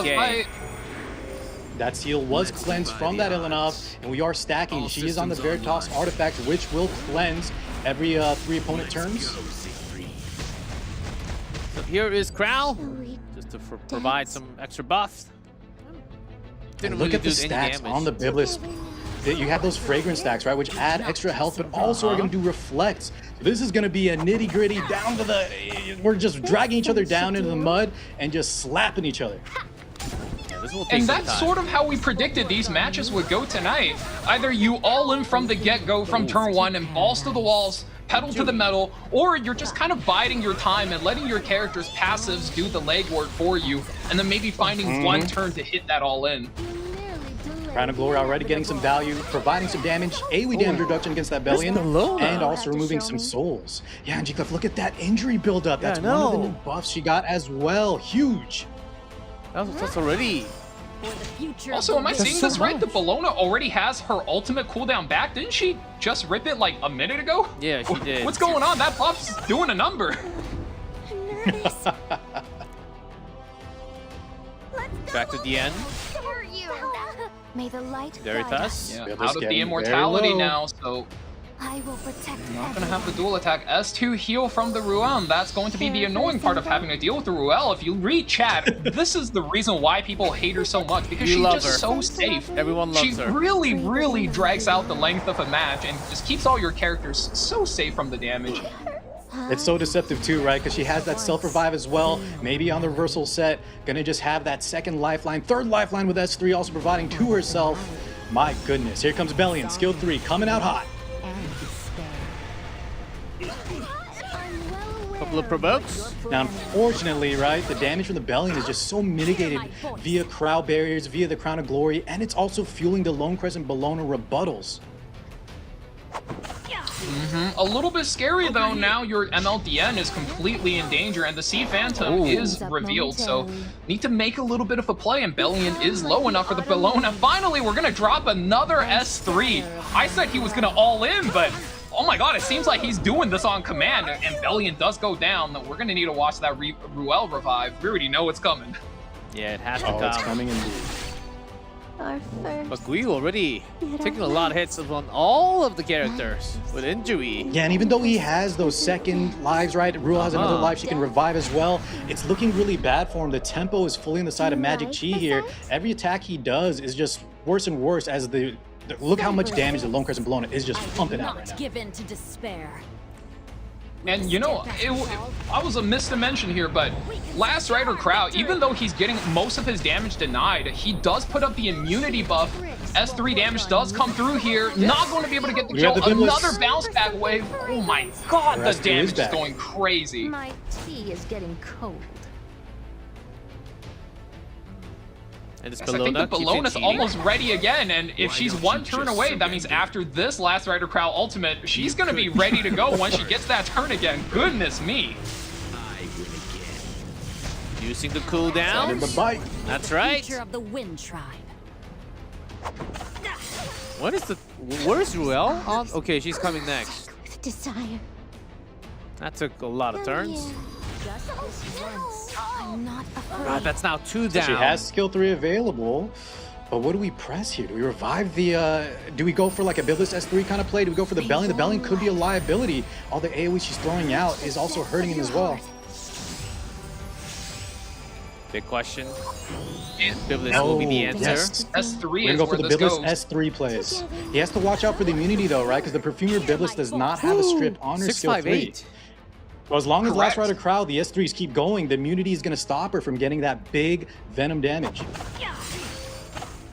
That seal was cleansed from that Ilinov, and we are stacking. She is on the Veritas artifact, which will cleanse every 3 opponent turns. So here is Crow, just to provide some extra buffs. Didn't look really at the do any stacks damage. on the Biblis. You have those fragrance stacks, right, which add extra health, but also are going to do reflects. So this is going to be a nitty gritty down to the. We're just dragging each other down into the mud and just slapping each other. And that's sort of how we predicted these matches would go tonight. Either you all in from the get-go from turn 1 and balls to the walls, pedal to the metal, or you're just kind of biding your time and letting your characters' passives do the legwork for you, and then maybe finding one turn to hit that all in. Crown of Glory already getting some value, providing some damage, AoE damage reduction against that Bellion, and also removing some souls. Yeah, and G-Clef, look at that injury buildup. That's one of the new buffs she got as well. Huge. That's already. Also, am I seeing this right? The Bellona already has her ultimate cooldown back. Didn't she just rip it like a minute ago? Yeah, she did. What's going on? That buff's doing a number. Back to the end. May the light Veritas. Yeah, out of the immortality now, so I will protect. not gonna have the dual attack. S2 heal from the Ruel, and that's going to be the annoying part of having to deal with the Ruel. If you read chat, this is the reason why people hate her so much, because she's just so safe. Everyone loves her. She really, really drags out the length of a match and just keeps all your characters so safe from the damage. It's so deceptive too, right? Because she has that self-revive as well. Maybe on the reversal set, gonna just have that second lifeline, third lifeline with S3 also providing to herself. My goodness, here comes Bellion, skill 3, coming out hot. Couple of provokes. Now, unfortunately, right, the damage from the Bellion is just so mitigated via crowd barriers, via the Crown of Glory, and it's also fueling the Lone Crescent Bellona rebuttals. A little bit scary though, now your MLDN is completely in danger and the Sea Phantom is revealed, so need to make a little bit of a play, and Bellion is low enough for the Bellona. Finally, we're gonna drop another S3. I said he was gonna all in, but oh my god, it seems like he's doing this on command, and Bellion does go down. We're gonna need to watch that Ruel revive. We already know it's coming. Yeah, it has to come. It's coming indeed. But Guiwu already taking a lot of hits on all of the characters with injury. Yeah, and even though he has those second lives, right, Ruel has another life she can revive as well. It's looking really bad for him. The tempo is fully on the side of MagicQi here. Every attack he does is just worse and worse as look how much damage the Lone Crescent Bellona is just pumping out right now. Give in to despair. And you know, I was a missed to mention here, but Last Rider Crow, even though he's getting most of his damage denied, he does put up the immunity buff. S3 damage does come through here. Not going to be able to get the kill. Another bounce back wave. Oh my god, the damage is going crazy. My tea is getting cold. And this I think the Bellona's almost ready again, and if she's one turn away, that means after this Last Rider Crow ultimate, she's gonna be ready to go once she gets that turn again. Goodness me. Using the cooldown. That's right. Future of the Wind Tribe. Where's Ruel? Okay, she's coming next. With desire. That took a lot of turns. Just this once. I'm not afraid. God, that's now 2 down. So she has skill 3 available. But what do we press here? Do we revive the, do we go for like a Biblis S3 kind of play? Do we go for the Bellion? The Bellion could be a liability. All the AoE she's throwing out is also hurting him as well. Big question. And Biblis will be the answer. Yes. S3 We're is gonna go where for the this Biblis goes. S3 plays. He has to watch out for the immunity though, right? Because the Perfumer Biblis does not have a stripped on her skill 3. 658. So as long as Last Correct. Rider crowd, the S3s keep going, the immunity is gonna stop her from getting that big Venom damage.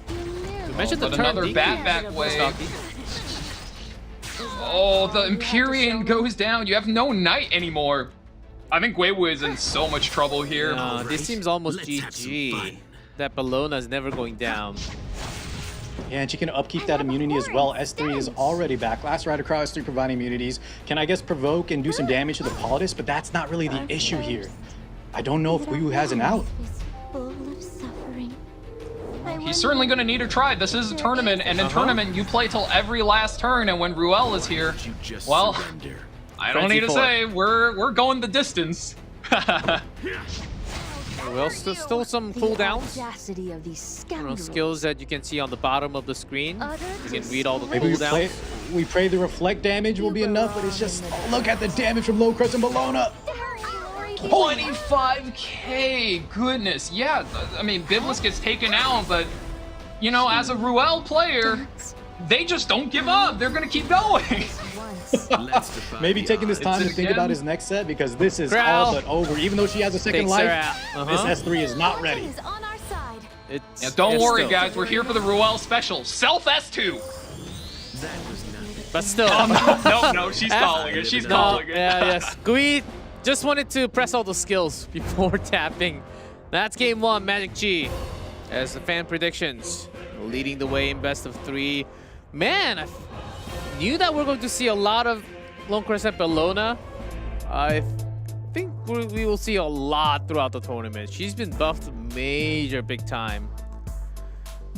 You mentioned the But turn another D. back wave. Oh, the Empyrean goes down. You have no Knight anymore. I think Guiwu is in so much trouble here. This seems almost Let's have some GG. fun. That Bellona is never going down. Yeah, and she can upkeep that immunity as well. S3 is already back. Last Rider crowd, S3 providing immunities. Can I guess provoke and do some damage to the Politis? But that's not really the issue here. I don't know if Guiwu has an out. He's certainly going to need a try. This is a tournament, and in tournament, you play till every last turn, and when Ruel is here, You just well, surrender. I don't need to 24. say, we're going the distance. Well, still some cooldowns. Audacity of these You know, scoundrels. skills that you can see on the bottom of the screen. You can read all the Maybe cooldowns. we pray the reflect damage will be enough, but it's just, oh, look at the damage from Low Crest and Bellona. 25k, goodness. Yeah, I mean, Biblis gets taken out, but, you know, as a Ruel player, they just don't give up. They're going to keep going. Let's defy Maybe the taking this odds. time to it think again? about his next set because this is Crow. all but over. Even though she has a second Takes her life, out. this S3 is not ready. On our side. It's, Yeah, don't it's worry, still- guys. We're here for the Ruel special. Self S2. That was nothing. But still. No, she's calling it. She's No, calling it. yeah, yes. Gui just wanted to press all the skills before tapping. That's game 1, MagicQi. As the fan predictions, leading the way in best of 3. Man, I knew that we're going to see a lot of Lone Crescent Bellona. I think we will see a lot throughout the tournament. She's been buffed major big time.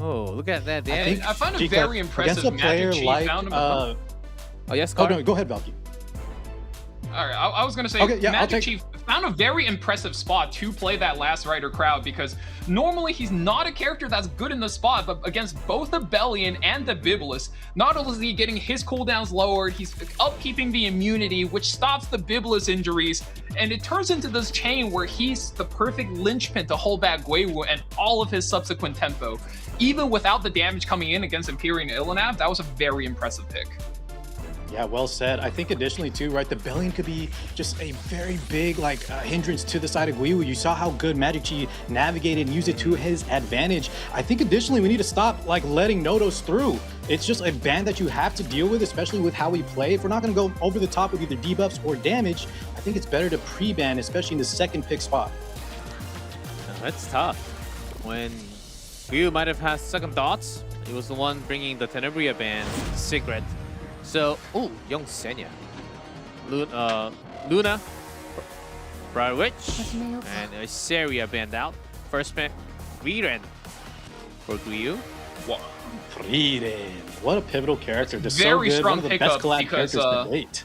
Oh, look at that damage. I find it G-Clef, very impressive. against a player MagicQi like, found him Oh, yes, oh Car? no, go ahead, Valky. All right, I was gonna say, Okay, yeah, I'll Magic Chief found a very impressive spot to play that Last Rider crowd because normally he's not a character that's good in the spot, but against both the Bellion and the Biblis, not only is he getting his cooldowns lowered, he's upkeeping the immunity, which stops the Biblis injuries, and it turns into this chain where he's the perfect linchpin to hold back Guiwu and all of his subsequent tempo. Even without the damage coming in against Empyrean Illinav, that was a very impressive pick. Yeah, well said. I think additionally too, right, the Bellion could be just a very big like hindrance to the side of Guiwu. You saw how good MagicQi navigated and used it to his advantage. I think additionally we need to stop like letting Nodos through. It's just a ban that you have to deal with, especially with how we play. If we're not going to go over the top with either debuffs or damage, I think it's better to pre-ban, especially in the second pick spot. That's tough. When Guiwu might have had second thoughts, he was the one bringing the Tenebria ban secret. So, oh, young Senya. Luna, Briar Witch, and Isaria banned out. First pick, Frieren for Guiwu. Frieren, what a pivotal character. Just Very so good. strong One of the pickup best collab because, characters to date.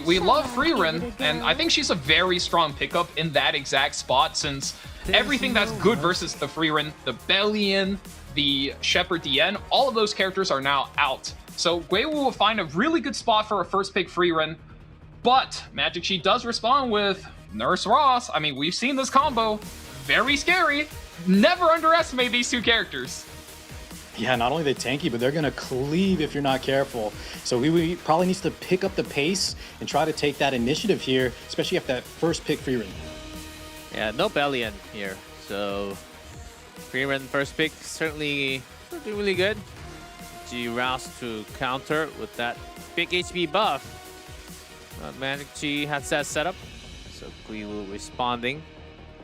We love Frieren, and I think she's a very strong pickup in that exact spot since everything that's good versus the Frieren, the Bellion, the Shepherd DN, all of those characters are now out. So Guiwu will find a really good spot for a first pick Frieren, but MagicQi does respond with Nurse Ross. I mean, we've seen this combo. Very scary. Never underestimate these two characters. Yeah, not only they tanky, but they're going to cleave if you're not careful. So we probably needs to pick up the pace and try to take that initiative here, especially after that first pick Frieren. Yeah, no Bellion here, so Frieren first pick certainly really good. G-Rouse to counter with that big HP buff. MagicQi has that set up, so Guiwu responding.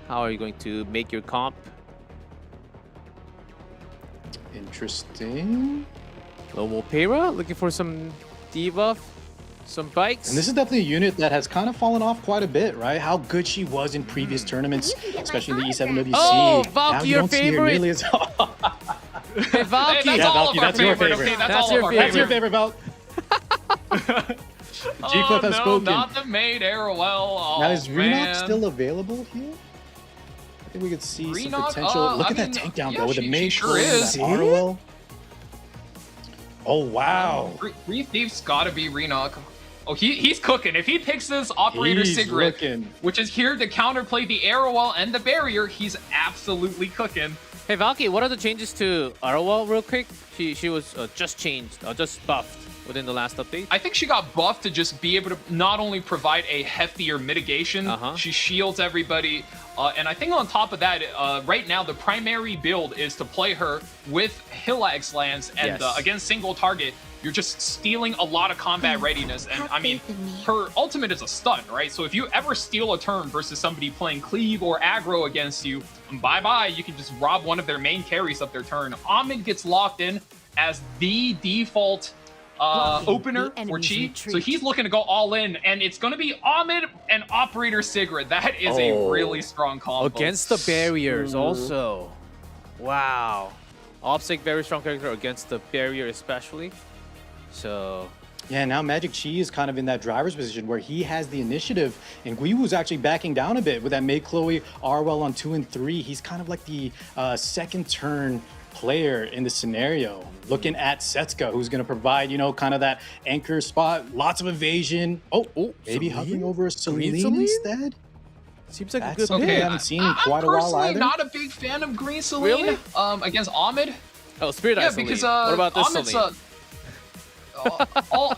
How are you going to make your comp? Interesting. Lomopera looking for some debuff, some bikes. And this is definitely a unit that has kind of fallen off quite a bit, right? How good she was in previous tournaments, especially in the E7 WC. Oh, Now Valky, you your don't see her favorite? nearly as- Hey, Valky. Hey, that's Yeah, all Valky, of our that's your favorite. favorite. Okay, that's That's all your of our That's your favorite. favorite, Val. G-Cliff has no, spoken. not the maid Arrowell. Oh, Now, is Renox man. still available here? think we could see some Renock, potential. Look I at that mean, tank down yeah, though with the she main sure Chloe and is. that ROL. Oh wow. Green Thief's gotta be Renock. Oh, he's cooking. If he picks this Operator He's Cigarette, looking. which is here to counterplay the arrow wall and the barrier, he's absolutely cooking. Hey Valky, what are the changes to Arrow real quick? She was just changed, just buffed within the last update. I think she got buffed to just be able to not only provide a heftier mitigation, she shields everybody, and I think on top of that, right now the primary build is to play her with Hillax lands and against single target. You're just stealing a lot of combat readiness, and I mean, her ultimate is a stun, right? So if you ever steal a turn versus somebody playing cleave or aggro against you, bye-bye, you can just rob one of their main carries of their turn. Ahmed gets locked in as the default opener for Chi, so he's looking to go all in, and it's going to be Ahmed and Operator Sigrid. That is a really strong combo. Against the barriers also. Wow. Opsig, very strong character against the barrier especially. So yeah, now MagicQi is kind of in that driver's position where he has the initiative, and Guiwu's actually backing down a bit with that Mei Chloe Arwell on 2 and 3. He's kind of like the second turn player in the scenario, looking at Setsuka, who's going to provide, you know, kind of that anchor spot, lots of evasion. Oh, maybe hovering over a Celine instead. Seems like That's a good something pick. we haven't seen in quite a while I'm personally either. not a big fan of Green Celine Really? Against Ahmed. Oh, Spirit Eye Celine. Because what about this Ahmed's, Celine?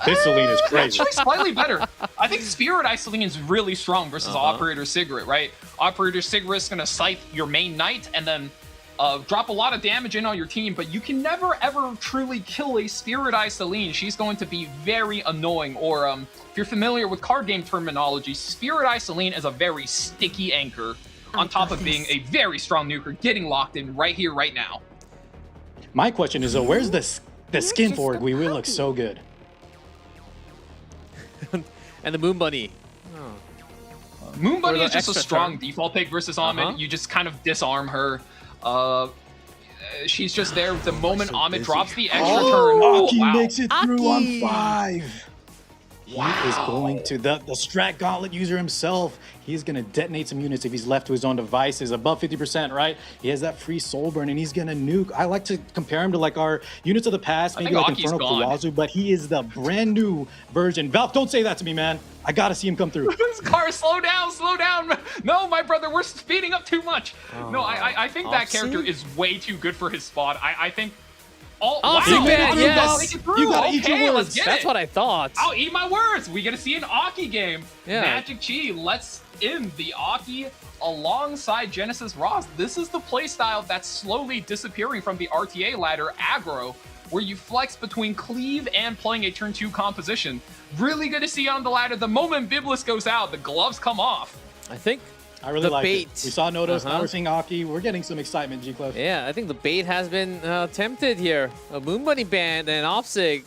This Celine is crazy. Actually, slightly better. I think Spirit Eye Celine is really strong versus Operator Cigarette, right? Operator Cigarette's gonna scythe your main knight and then drop a lot of damage in on your team, but you can never ever truly kill a Spirit Eye Celine. She's going to be very annoying, or if you're familiar with card game terminology, Spirit Eye Celine is a very sticky anchor on top of being a very strong nuker, getting locked in right here, right now. My question is, though, where's the skin for it? Guiwu looks so good. And the Moon Bunny. Moon Bunny the is just a extra strong turn. default pick versus Ahmed. You just kind of disarm her. She's just there. The moment Ahmed drops the extra turn, Aki wow. makes it through on 5. He is going to the Strat Gauntlet user himself. He's going to detonate some units if he's left to his own devices. Above 50%, right? He has that free soul burn, and he's going to nuke. I like to compare him to like our units of the past, maybe like Aki's Infernal gone. Kawazu, but he is the brand new version. Valve, don't say that to me, man. I got to see him come through. Car, slow down, slow down. No, my brother, we're speeding up too much. No, I think that character is way too good for his spot. I think... Oh, wow. Big bad, You yes. make it through. You gotta eat your Okay, words. let's get That's it. what I thought. I'll eat my words. We get to see an Aki game. Yeah. MagicQi lets in the Aki alongside Genesis Ross. This is the playstyle that's slowly disappearing from the RTA ladder, aggro, where you flex between cleave and playing a turn 2 composition. Really good to see on the ladder. The moment Biblis goes out, the gloves come off. I think I really the like bait. it. We saw Nodos, now we're seeing Aki. We're getting some excitement, G-Clef. Yeah, I think the bait has been tempted here. A Moon Bunny band and Opsig.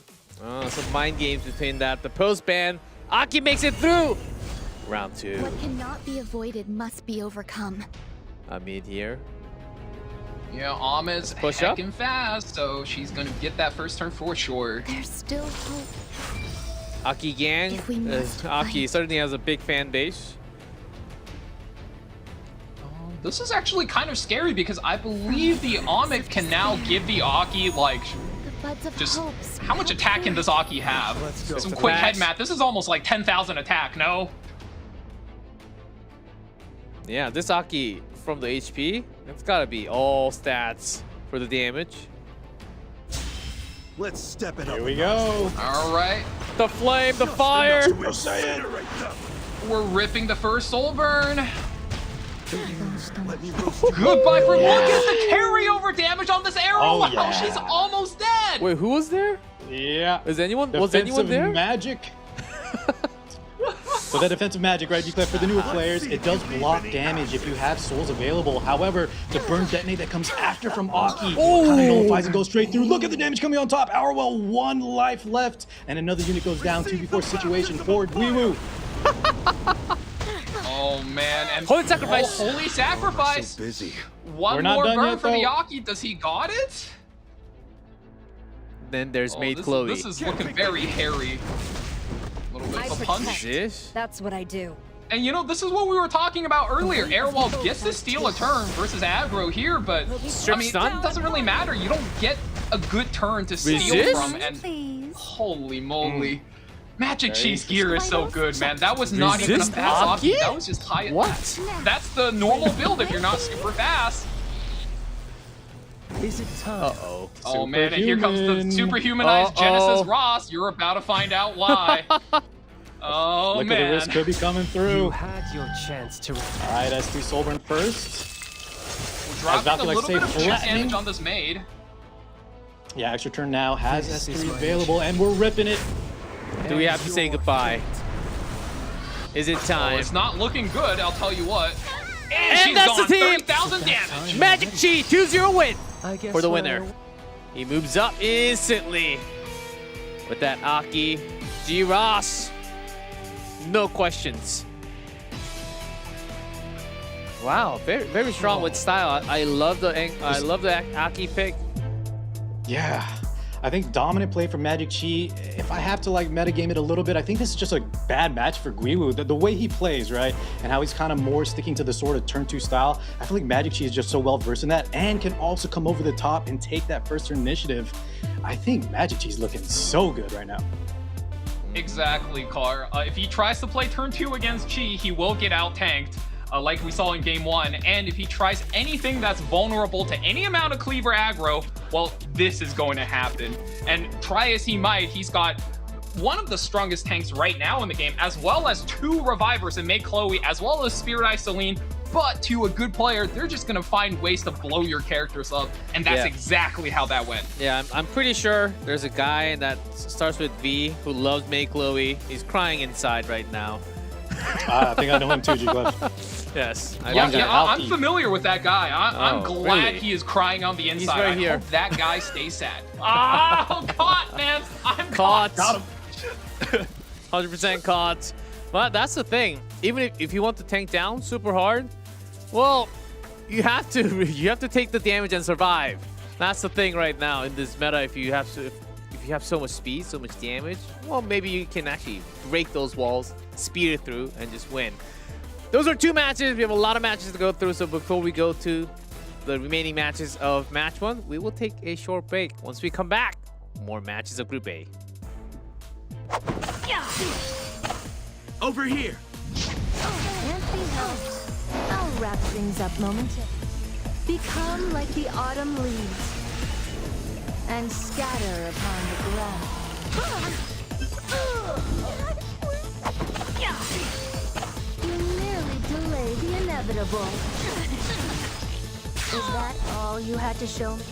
Some mind games between that. The post band. Aki makes it through. Round 2. What cannot be avoided must be overcome. Mid here. Yeah, Ahmed's Push up. heckin' fast, so she's gonna get that first turn for sure. There's still hope. Aki gang. If we must Aki fight. certainly has a big fan base. This is actually kind of scary because I believe the Ahmed can now give the Aki, like, The buds of just hope how much sprout attack can forth. this Aki have? Some quick head math. This is almost like 10,000 attack, no? Yeah, this Aki from the HP, it's gotta be all stats for the damage. Let's step it up. Here we go. All right. The flame, the fire. We're ripping the first soul burn. Let me roast Goodbye for look at the carryover damage on this arrow. Oh, Wow, yeah. she's almost dead. Wait, who was there? Yeah. Was anyone Defensive there? Magic. So that defensive magic, right, G-Clef, for the newer players, it does block damage if you have souls available. However, the burn detonate that comes after from Aki kind of nullifies and goes straight through. Look at the damage coming on top. Hourwell, 1 life left, and another unit goes down. 2v4 situation for Guiwu. Oh man, and Holy sacrifice. Oh, holy sacrifice. so busy. One We're not more done burn yet, for the though. Aki. Does he got it? Then there's Maid this, Chloe. This is looking very hairy. A little bit of a punch. This? That's what I do. And you know, this is what we were talking about earlier. Airwall gets to steal a turn versus aggro here, but I mean, it doesn't really matter. You don't get a good turn to steal from, and holy moly. MagicQi's gear is so good, man. That was not even a fast offbeat. That was just high attack. That's the normal build if you're not super fast. Is it time? Uh-oh. Oh man, and here comes the superhumanized Genesis Ross. You're about to find out why. Oh Look man. at the risk could be coming through. You had your chance to. All right, S3 Soulburn first. We're dropping a like little bit of chip flattening. damage on this maid. Yeah, extra turn now has This is S3 my available, and we're ripping it. Do we have to say goodbye? Is it Oh, time? it's not looking good, I'll tell you what. And she's that's gone. the team. 30,000 damage. MagicQi 2-0 win I guess for the what winner. He moves up instantly with that Aki. G Ross. No questions. Wow, very strong with style. I love the Aki pick. Yeah, I think dominant play from MagicQi. If I have to like metagame it a little bit, I think this is just a bad match for Guiwu. The way he plays, right, and how he's kind of more sticking to the sort of turn 2 style. I feel like MagicQi is just so well versed in that, and can also come over the top and take that first turn initiative. I think MagicQi's looking so good right now. Exactly, Car. If he tries to play turn 2 against Chi, he will get out tanked, like we saw in game 1. And if he tries anything that's vulnerable to any amount of cleaver aggro, well, this is going to happen. And try as he might, he's got one of the strongest tanks right now in the game, as well as 2 revivers in May Chloe, as well as Spirit Eye Celine. But to a good player, they're just going to find ways to blow your characters up. And that's exactly how that went. Yeah, I'm pretty sure there's a guy that starts with V who loves May Chloe. He's crying inside right now. I think I know him too, G-Cliff. Yes. I'm familiar with that guy. I'm glad really? he is crying on the inside. He's right I here. hope that guy stays sad. Oh, caught, man. I'm Caught. Got him. 100% caught. Well, that's the thing. Even if you want to tank down super hard, well, you have to take the damage and survive. That's the thing right now in this meta. If you have so much speed, so much damage, well, maybe you can actually break those walls, speed it through, and just win. Those are 2 matches. We have a lot of matches to go through. So before we go to the remaining matches of match 1, we will take a short break. Once we come back, more matches of Group A. Over here. Can't be helped. I'll wrap things up momentarily. Become like the autumn leaves and scatter upon the ground. You nearly delayed the inevitable. Is that all you had to show me?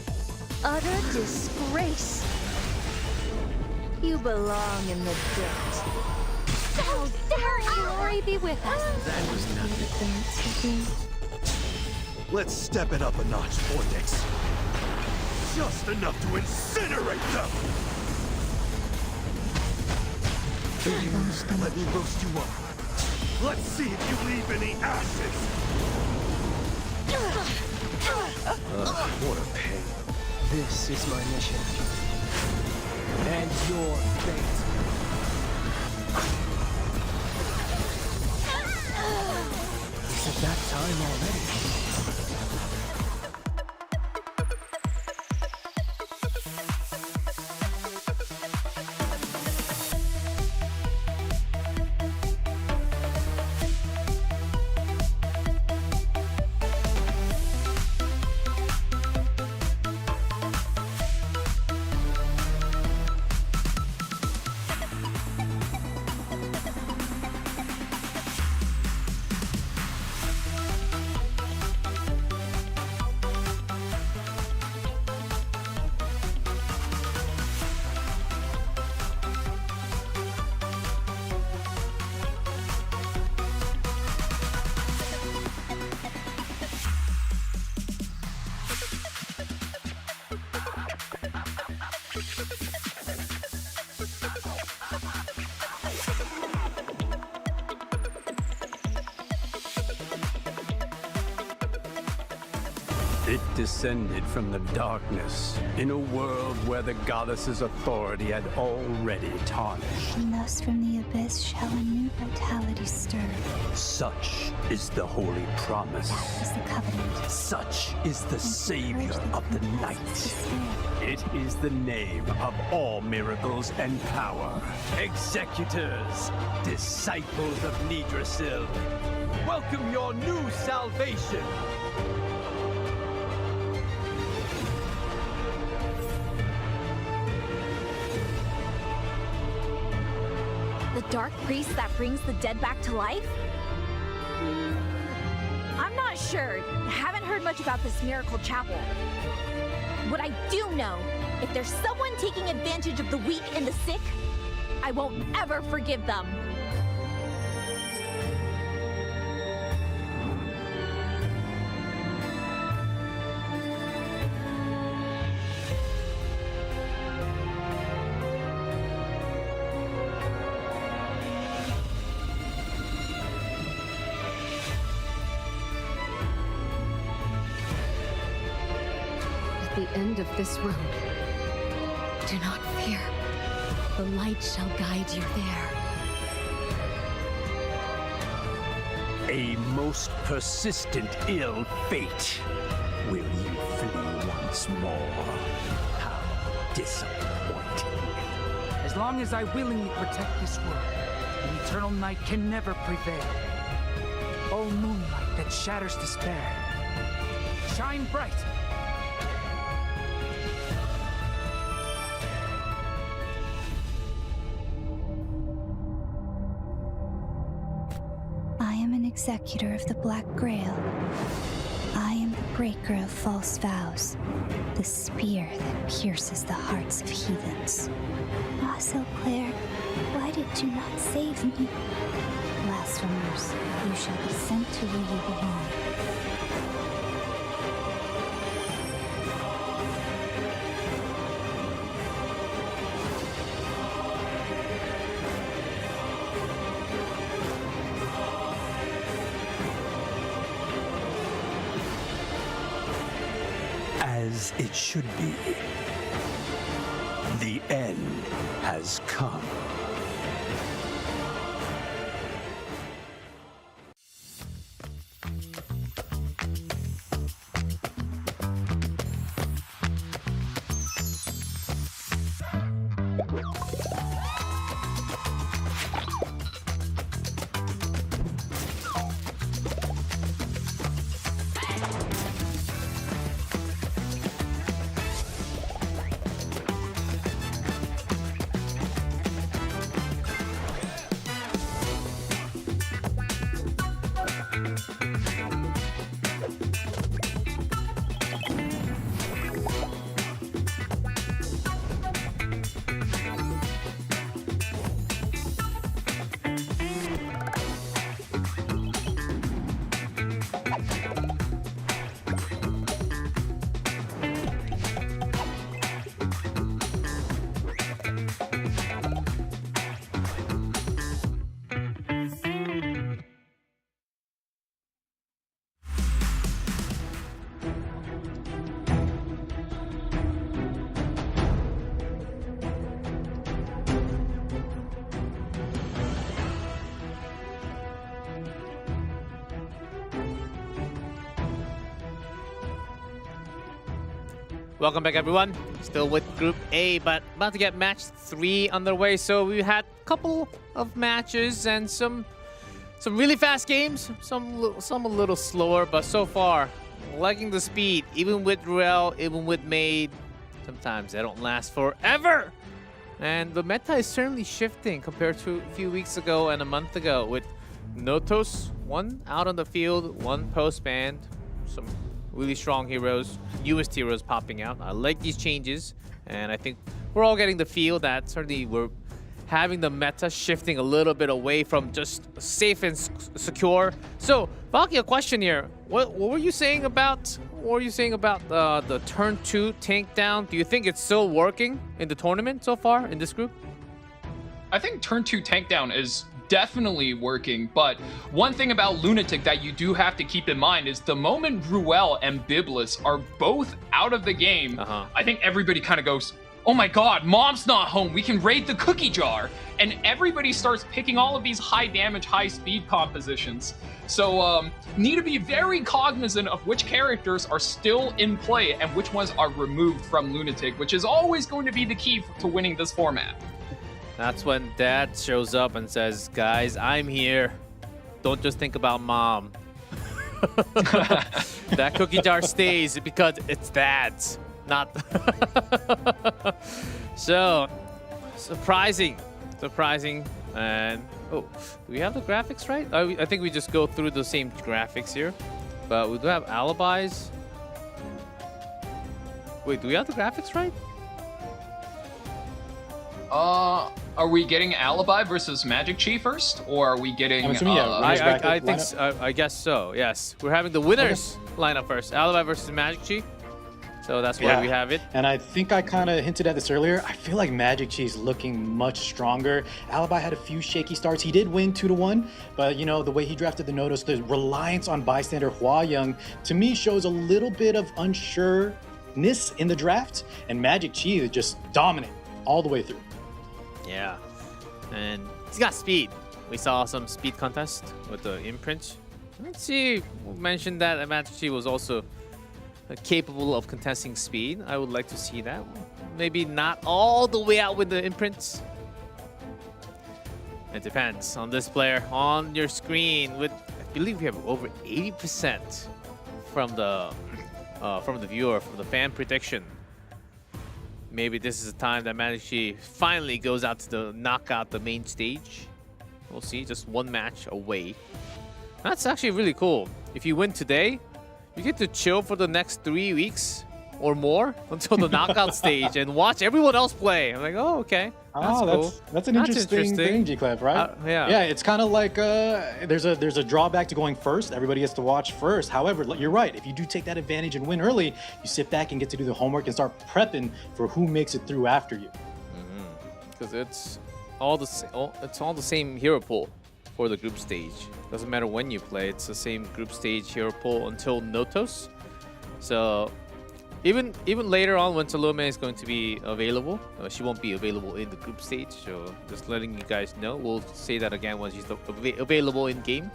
Utter disgrace. You belong in the dirt. How dare glory be with us? That was nothing. Let's step it up a notch, Vortex. Just enough to incinerate them. Let me roast you up. Let's see if you leave any ashes. What a pain. This is my mission. And your fate. Is it that time already? It descended from the darkness in a world where the goddess's authority had already tarnished. And thus from the abyss shall a new vitality stir. Such is the holy promise. That is the covenant. Such is the savior of the night. It is the name of all miracles and power. Executors, disciples of Nidrasil, welcome your new salvation. The dark priest that brings the dead back to life? I'm not sure. Haven't heard much about this miracle chapel. What I do know, if there's someone taking advantage of the weak and the sick, I won't ever forgive them. At the end of this road, do not fear. The light shall guide you there. A most persistent ill fate. Will you flee once more? How disappointing. As long as I willingly protect this world, the eternal night can never prevail. O moonlight that shatters despair, shine bright. I am an executor of the Black Grail. I am the breaker of false vows, the spear that pierces the hearts of heathens. Ah, so Claire, why did you not save me? Blasphemers, you shall be sent to where you belong. As it should be. The end has come. Welcome back, everyone. Still with Group A, but about to get match 3 underway. So we had a couple of matches and some really fast games, some a little slower, but so far liking the speed. Even with Ruel, even with Maid, sometimes they don't last forever. And the meta is certainly shifting compared to a few weeks ago and a month ago, with Notos, one out on the field, one post-banned, some really strong heroes, newest heroes popping out. I like these changes, and I think we're all getting the feel that certainly we're having the meta shifting a little bit away from just safe and secure. So, Valky, a question here. What were you saying about the turn 2 tank down? Do you think it's still working in the tournament so far in this group? I think turn 2 tank down is definitely working. But one thing about Lunatic that you do have to keep in mind is the moment Ruel and Biblis are both out of the game, I think everybody kind of goes, oh my god, mom's not home, we can raid the cookie jar. And everybody starts picking all of these high damage, high speed compositions. So need to be very cognizant of which characters are still in play and which ones are removed from Lunatic, which is always going to be the key to winning this format. That's when Dad shows up and says, guys, I'm here. Don't just think about Mom. That cookie jar stays because it's Dad's, not... So, surprising. And, oh, do we have the graphics right? I think we just go through the same graphics here. But we do have alibis. Wait, do we have the graphics right? Are we getting Alibi versus MagicQi first, or are we getting? I think I guess so. Yes, we're having the winners lineup first. Alibi versus MagicQi. So that's why we have it. And I think I kind of hinted at this earlier. I feel like MagicQi is looking much stronger. Alibi had a few shaky starts. He did win 2-1, but you know the way he drafted the Notos, the reliance on bystander Huayoung, to me shows a little bit of unsureness in the draft. And MagicQi is just dominant all the way through. Yeah, and he's got speed. We saw some speed contest with the imprint. Let's see. We mentioned that MagicQi was also capable of contesting speed. I would like to see that. Maybe not all the way out with the imprints. It depends on this player on your screen. With I believe we have over 80% from the viewer, from the fan prediction. Maybe this is the time that MagicQi finally goes out to knock out the main stage. We'll see, just one match away. That's actually really cool. If you win today, you get to chill for the next 3 weeks or more until the knockout stage and watch everyone else play. I'm like, oh, okay. That's cool. That's an interesting thing, G-Clap, right? Yeah, it's kind of like there's a drawback to going first. Everybody gets to watch first. However, you're right. If you do take that advantage and win early, you sit back and get to do the homework and start prepping for who makes it through after you. Because it's all the same hero pool for the group stage. Doesn't matter when you play. It's the same group stage hero pool until Notos. So. Even later on when Salome is going to be available, she won't be available in the group stage. So just letting you guys know, we'll say that again when she's available in game.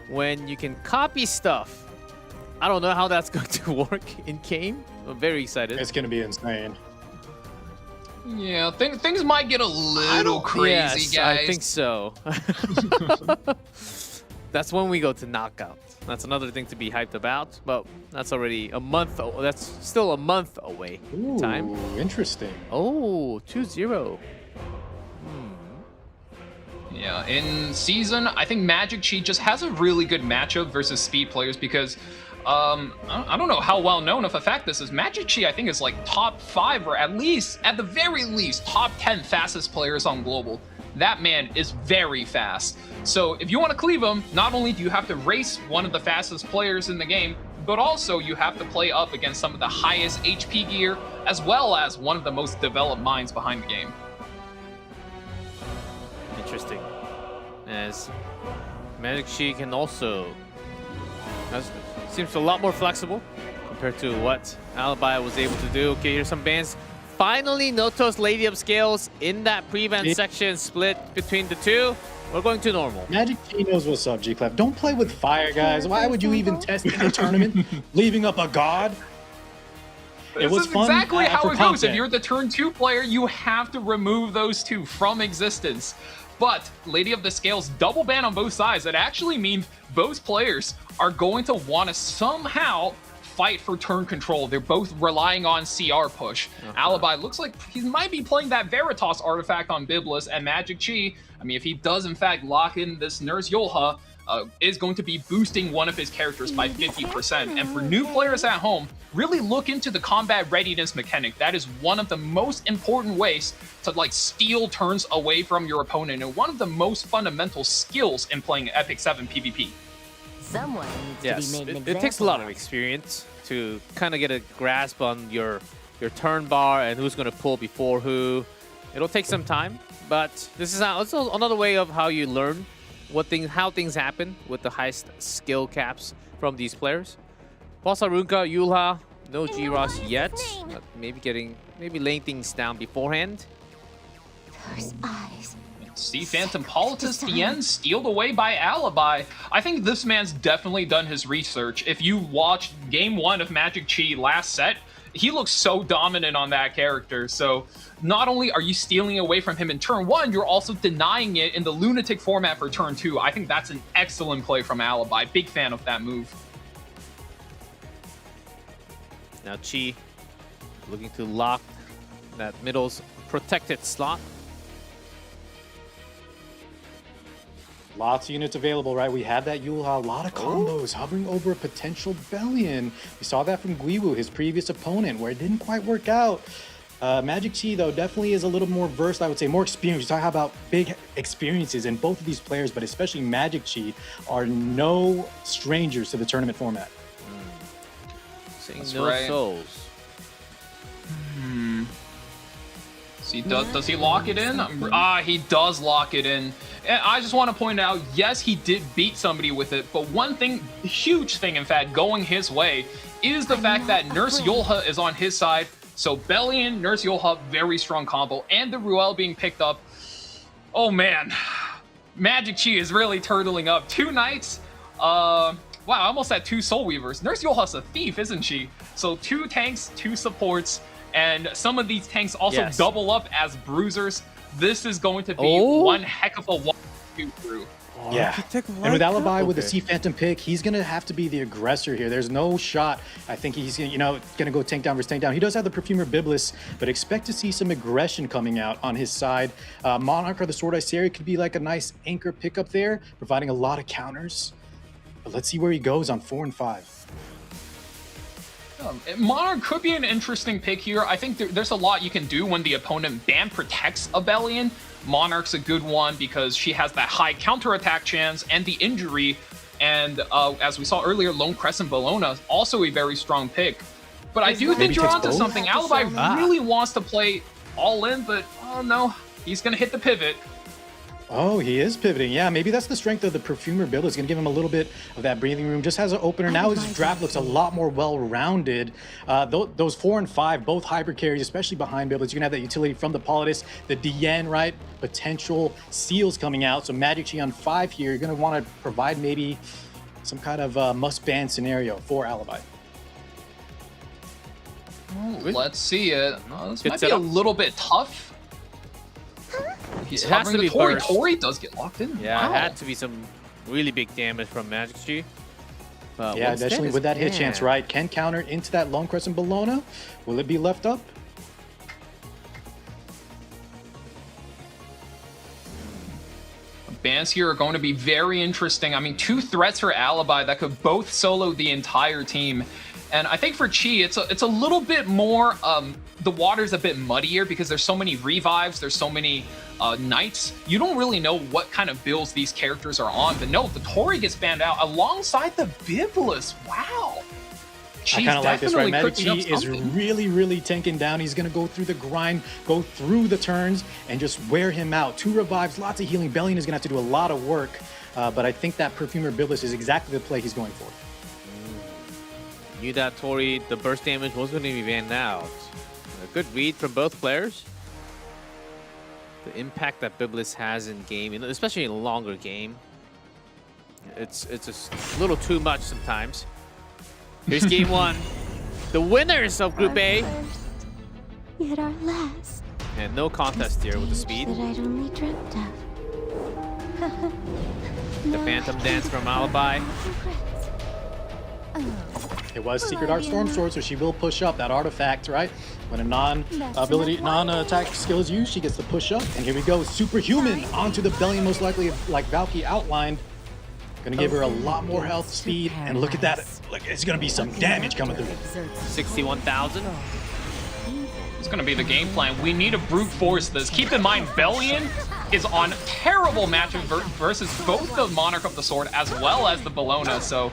When you can copy stuff, I don't know how that's going to work in game. I'm very excited. It's going to be insane. Yeah, things might get a little crazy, guys. I think so. That's when we go to knockout. That's another thing to be hyped about, but that's already a month. That's still a month away. Ooh, time. Interesting. Oh, 2-0. Yeah, in season, I think MagicQi just has a really good matchup versus speed players because I don't know how well known of a fact this is. MagicQi, I think, is like top 5 or at the very least, top 10 fastest players on global. That man is very fast. So if you want to cleave him, not only do you have to race one of the fastest players in the game, but also you have to play up against some of the highest HP gear, as well as one of the most developed minds behind the game. Interesting. As MagicQi can also seems a lot more flexible compared to what Alibi was able to do. Okay, here's some bans. Finally, Notos Lady Upscales in that prevent section split between the two. We're going to normal. MagicQi knows what's up, G-Clap. Don't play with fire, guys. Why would you even test in a tournament, leaving up a god? This is exactly how it goes. If you're the turn 2 player, you have to remove those two from existence. But Lady of the Scales double ban on both sides. That actually means both players are going to want to somehow fight for turn control. They're both relying on CR push. Alibi looks like he might be playing that Veritas artifact on Biblis, and MagicQi, I mean, if he does in fact lock in this Nurse Yolha, is going to be boosting one of his characters by 50%. And for new players at home, really look into the combat readiness mechanic. That is one of the most important ways to like steal turns away from your opponent, and one of the most fundamental skills in playing EpicSeven PvP. Someone needs to be made an example. It takes a lot of experience to kind of get a grasp on your turn bar and who's going to pull before who. It'll take some time, but this is also another way of how you learn how things happen with the highest skill caps from these players. Pasarunka, Yulha, no G-Ross yet, but maybe laying things down beforehand. Those eyes. See Phantom Politis, the end, stealed away by Alibi. I think this man's definitely done his research. If you watched Game 1 of MagicQi last set, he looks so dominant on that character. So not only are you stealing away from him in turn 1, you're also denying it in the Lunatic format for turn 2. I think that's an excellent play from Alibi. Big fan of that move. Now Chi looking to lock that middle's protected slot. Lots of units available, right? We had that Yulha, a lot of combos hovering over a potential Bellion. We saw that from Guiwu, his previous opponent, where it didn't quite work out. MagicQi, though, definitely is a little more versed, I would say, more experienced. We talk about big experiences, and both of these players, but especially MagicQi, are no strangers to the tournament format. Saying That's no right. souls. See, does he lock it in? He does lock it in. And I just want to point out, yes, he did beat somebody with it, but one thing, huge thing, in fact, going his way is the fact that Nurse Yulha is on his side. So Bellion, Nurse Yulha, very strong combo, and the Ruel being picked up. Oh man, MagicQi is really turtling up. 2 Knights, wow, I almost had 2 Soul Weavers. Nurse Yulha's a thief, isn't she? So 2 tanks, 2 supports, and some of these tanks also double up as bruisers. This is going to be one heck of a walk through. Yeah, and with Alibi with the Sea Phantom pick, he's going to have to be the aggressor here. There's no shot. I think he's going to go tank down versus tank down. He does have the Perfumer Biblis, but expect to see some aggression coming out on his side. Monarch or the Sword Eye Seri could be like a nice anchor pickup there, providing a lot of counters. But let's see where he goes on 4 and 5. Monarch could be an interesting pick here. I think there's a lot you can do when the opponent ban protects a Bellion. Monarch's a good one because she has that high counterattack chance and the injury. And as we saw earlier, Lone Crescent Bologna, also a very strong pick. But I do think you're onto something. Alibi really wants to play all in, but oh no, he's going to hit the pivot. Oh, he is pivoting. Yeah, maybe that's the strength of the Perfumer build. It's going to give him a little bit of that breathing room. Just has an opener. Now his draft looks a lot more well-rounded. Those 4 and 5, both hybrid carries, especially behind Biblets. You can have that utility from the Politis, the DN, right? Potential seals coming out. So MagicQi on 5 here. You're going to want to provide maybe some kind of must-ban scenario for Alibi. Let's see it. This might be a little bit tough. He's hovering the Tori. Tori does get locked in. Yeah, it had to be some really big damage from MagicQi. Yeah, definitely with that hit chance, right? Can counter into that Lone Crescent Bologna. Will it be left up? Bans here are going to be very interesting. I mean, 2 threats for Alibi that could both solo the entire team. And I think for Chi, it's a little bit more, the water's a bit muddier because there's so many revives, there's so many knights. You don't really know what kind of builds these characters are on. But no, the Tori gets banned out alongside the Biblis. Wow. I kind of like this, right? MagicQi is really, really tanking down. He's going to go through the grind, go through the turns, and just wear him out. 2 revives, lots of healing. Bellion is going to have to do a lot of work. But I think that Perfumer Biblis is exactly the play he's going for. Knew that Tori, the burst damage was going to be banned out. A good read from both players. The impact that Biblis has in game, especially in a longer game, it's a little too much sometimes. Here's game 1. The winners of Group A. Yet our last. And no contest here with the speed. That I'd only dreamt of. The Phantom Dance from Alibi. It was Secret Art Storm Sword, so she will push up that artifact, right? When a non-attack skill is used, she gets the push up. And here we go, Superhuman onto the Bellion, most likely, like Valky outlined. Gonna give her a lot more health, speed, and look at that. Look, it's gonna be some damage coming through. 61,000. It's gonna be the game plan. We need to brute force this. Keep in mind, Bellion is on terrible matchup versus both the Monarch of the Sword as well as the Bellona. So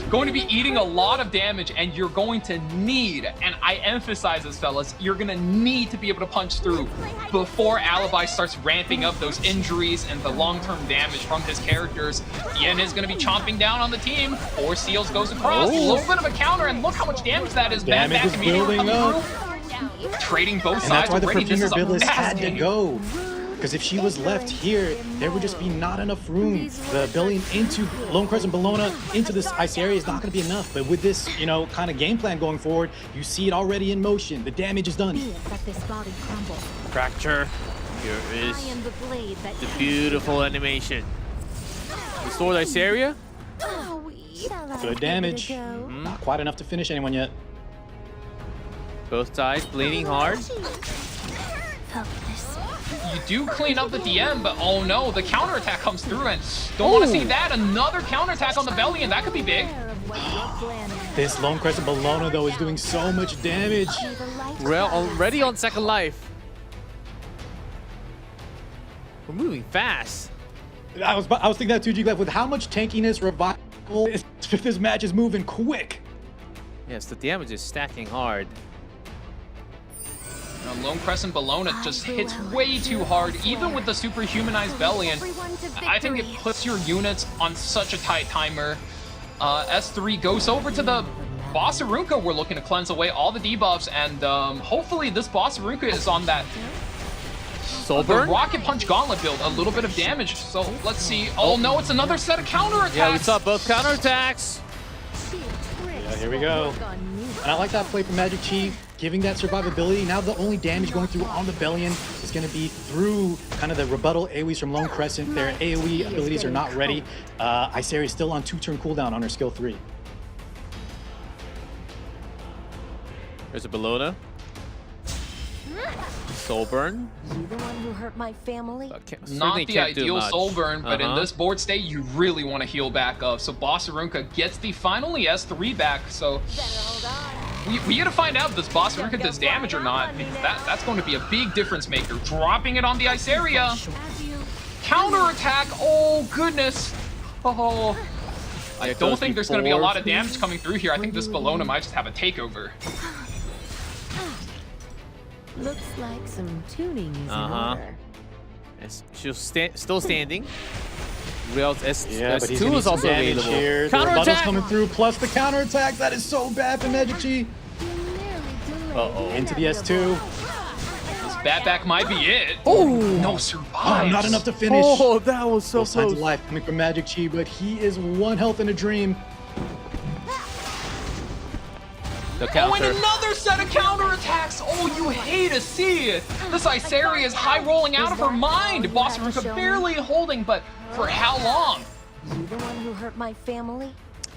going to be eating a lot of damage, and you're going to need, and I emphasize this, fellas, you're going to need to be able to punch through before Alibi starts ramping up those injuries and the long-term damage from his characters. Yen is going to be chomping down on the team. 4 Seals goes across. A little bit of a counter, and look how much damage that is. Bad back immediately coming through. Trading both And sides that's why the already. This Perfumer is a Biblis had to massive go. Because if she was left here, there would just be not enough room. The billion into Lone Crescent Bellona into this ice area is not going to be enough. But with this, you know, kind of game plan going forward, you see it already in motion. The damage is done. Let this body crumble. Fracture. Here is I am the blade that the beautiful animation. Restore the ice area. Good damage. Not quite enough to finish anyone yet. Both sides bleeding hard. You do clean up at the end, but oh no, the counterattack comes through, and don't want to see that. Another counterattack on the belly, and that could be big. This Lone Crescent Bellona, though, is doing so much damage. Well, already on second life. We're moving fast. I was thinking that too, G-Glef, with how much tankiness revival this match is moving quick. Yes, the damage is stacking hard. Lone Crescent Bellona just hits way too hard, even with the superhumanized belly, and I think it puts your units on such a tight timer. S3 goes over to the Boss Arunka. We're looking to cleanse away all the debuffs, and hopefully this Boss Arunka is on that Soul Burn? the Rocket Punch Gauntlet build. A little bit of damage, so let's see. Oh no, it's another set of counterattacks! Yeah, we saw both counterattacks. Yeah, here we go. And I like that play from MagicQi, giving that survivability. Now the only damage going through on the Bellion is going to be through kind of the rebuttal AoEs from Lone Crescent. Their AoE abilities are not ready. Isari is still on 2-turn cooldown on her skill 3. There's a Bellona. Soul Burn. You the one who hurt my family? Not the ideal soul burn, but in this board state, you really want to heal back up. So Boss Arunka gets the finally S3 back. So we gotta find out if this Boss Arunka does damage or not, because that's going to be a big difference maker. Dropping it on the ice area. Counter attack. Oh goodness. Oh. I don't think there's going to be a lot of damage coming through here. I think this Bellona might just have a takeover. Looks like some tuning is in order. She's still standing. Real Yeah, but he's S2 is also damage available. here. The rebuttals coming through, plus the counterattack. That is so bad for MagicQi. Uh-oh. Into the S2. This Batback might be it. Oh! No, survives. Not enough to finish. Oh, that was so Both sides close. of life coming from MagicQi, but he is 1 health in a dream. The Oh, counter. and another set of counterattacks! Oh, you hate to see it! This Isari is high rolling out of her mind! Boss Arunka barely holding, but for how long? You the one who hurt my family?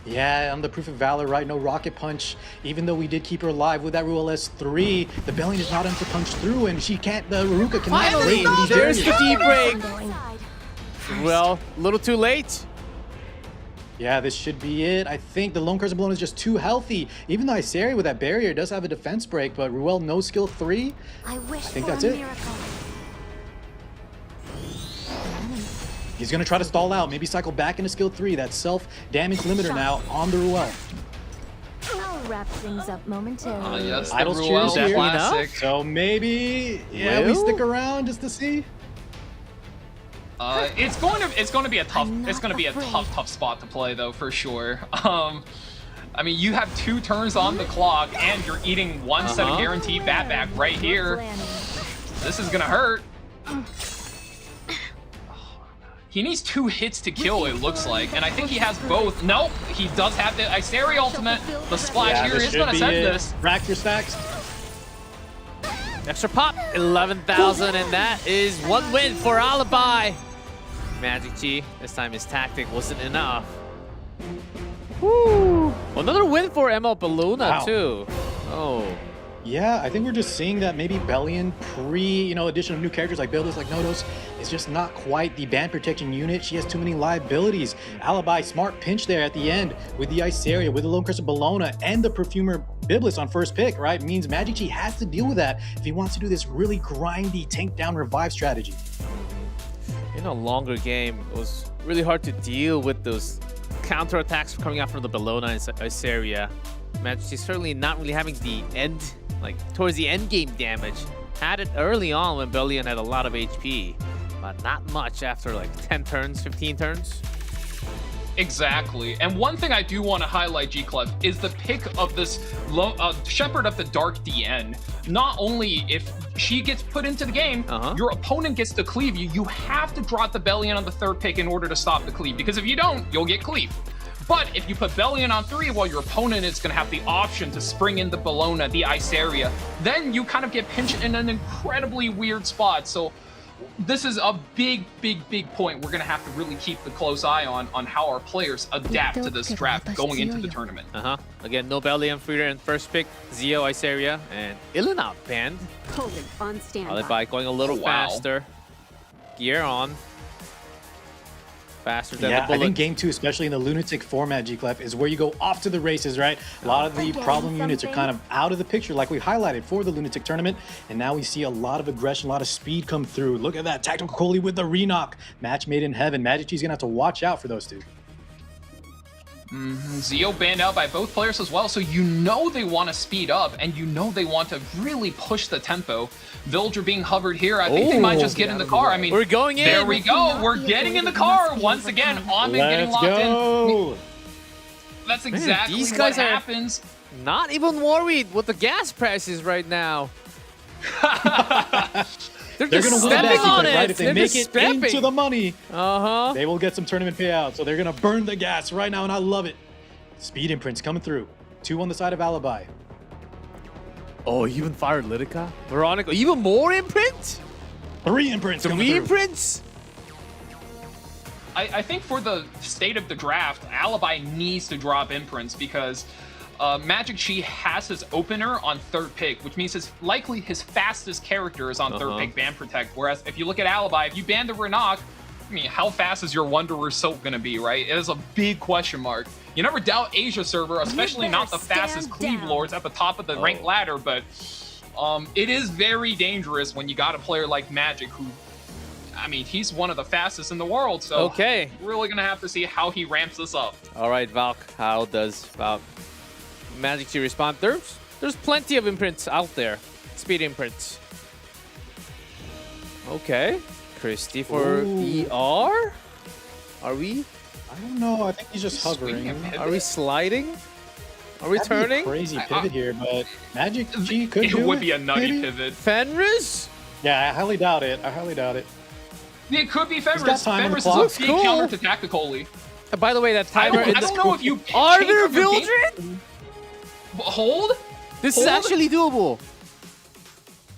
Yeah, on the Proof of Valor, right? No Rocket Punch. Even though we did keep her alive with that Ruel S3, the Bellion is not enough to punch through, and she can't, the Ruka cannot Finally, break these there's the barriers. deep break. Well, a little too late. Yeah, this should be it. I think the Lone Crescent Bellona is just too healthy. Even though Isari with that barrier does have a defense break, but Ruel no skill 3. I think that's it. He's gonna try to stall out, maybe cycle back into skill 3. That self-damage limiter now on the Ruel. I'll wrap things up momentarily. Yes, the Idles Ruel cheers here. classic. So maybe, yeah, we stick around just to see. It's going to be a tough spot to play though, for sure. I mean, you have 2 turns on the clock, and you're eating 1 set of guaranteed Batback right here. This is gonna hurt. He needs 2 hits to kill, it looks like, and I think he has both. Nope, he does have the Isari ultimate. The splash here is gonna send this. Rack your stacks. Extra pop, 11,000, and that is 1 win for Alibi. MagicQi, this time his tactic wasn't enough. Woo! Another win for ML Bellona too. Oh. Yeah, I think we're just seeing that maybe Bellion pre, addition of new characters like builders like Nodos is just not quite the band protection unit. She has too many liabilities. Alibi, smart pinch there at the end with the Isari, with the Lone Crescent Bellona, and the Perfumer Biblis on first pick, right? Means MagicQi has to deal with that if he wants to do this really grindy tank down revive strategy. in a longer game, it was really hard to deal with those counterattacks coming out from the Bellona and Iseria. MagicQi certainly not really having the end, like towards the end game damage. Had it early on when Bellion had a lot of HP, but not much after like 10 turns, 15 turns. Exactly. And one thing I do want to highlight, G-Clef, is the pick of this Shepherd of the Dark DN. Not only if she gets put into the game, your opponent gets to cleave you, you have to drop the Bellion on the 3rd pick in order to stop the cleave, because if you don't, you'll get cleaved. But if you put Bellion on 3, well, your opponent is going to have the option to spring in the Bellona, the Iseria. Then you kind of get pinched in an incredibly weird spot. So this is a big point we're going to have to really keep a close eye on how our players adapt to this draft going into the tournament. Again, no Bellion Freeder in 1st pick. Zio, Iseria, and Ilina banned. On standby. Alibi going a little faster. Gear on. Faster than the bullet. I think game 2, especially in the Lunatic format, G-Clef, is where you go off to the races, right? A lot of the problem units are kind of out of the picture, like we highlighted for the Lunatic tournament, and now we see a lot of aggression, a lot of speed come through. Look at that, Tactical Coley with the Renock. Match made in heaven. MagicQi's gonna have to watch out for those two. Zio banned out by both players as well, so you know they want to speed up, and you know they want to really push the tempo. Villager being hovered here, I think they might just get in the car. I mean, we're going in. There we go. We're getting in the car once again. Onman getting locked in. That's exactly these guys what happens. Not even worried with the gas prices right now. They're just gonna stepping on it. Right? If they They're make just it stepping into the money, they will get some tournament payout. So they're gonna burn the gas right now, and I love it. Speed imprints coming through. 2 on the side of Alibi. Oh, even fired Litica? Veronica, even more imprint? 3 imprints. 3 imprints? I think for the state of the draft, Alibi needs to drop imprints because MagicQi has his opener on 3rd pick, which means likely his fastest character is on 3rd pick ban protect. Whereas if you look at Alibi, if you ban the Renock, I mean, how fast is your Wanderer Soap going to be, right? It is a big question mark. You never doubt Asia server, especially not the fastest Cleave Lords at the top of the rank ladder, but it is very dangerous when you got a player like Magic who, I mean, he's one of the fastest in the world, so really going to have to see how he ramps this up. All right, Valk, how does Valk MagicQi respond? There's plenty of imprints out there. Speed imprints. Okay. Christy for ER? Are we? I don't know. I think he's just hovering. Are we sliding? Are we turning? Crazy pivot here, but MagicQi could do it. It would be a nutty pivot. Fenris? Yeah, I highly doubt it. It could be Fenris. Fenris is a big counter to Tacticoli. By the way, that timer. I don't know if you. Arbiter Vildred? Hold. This is actually doable.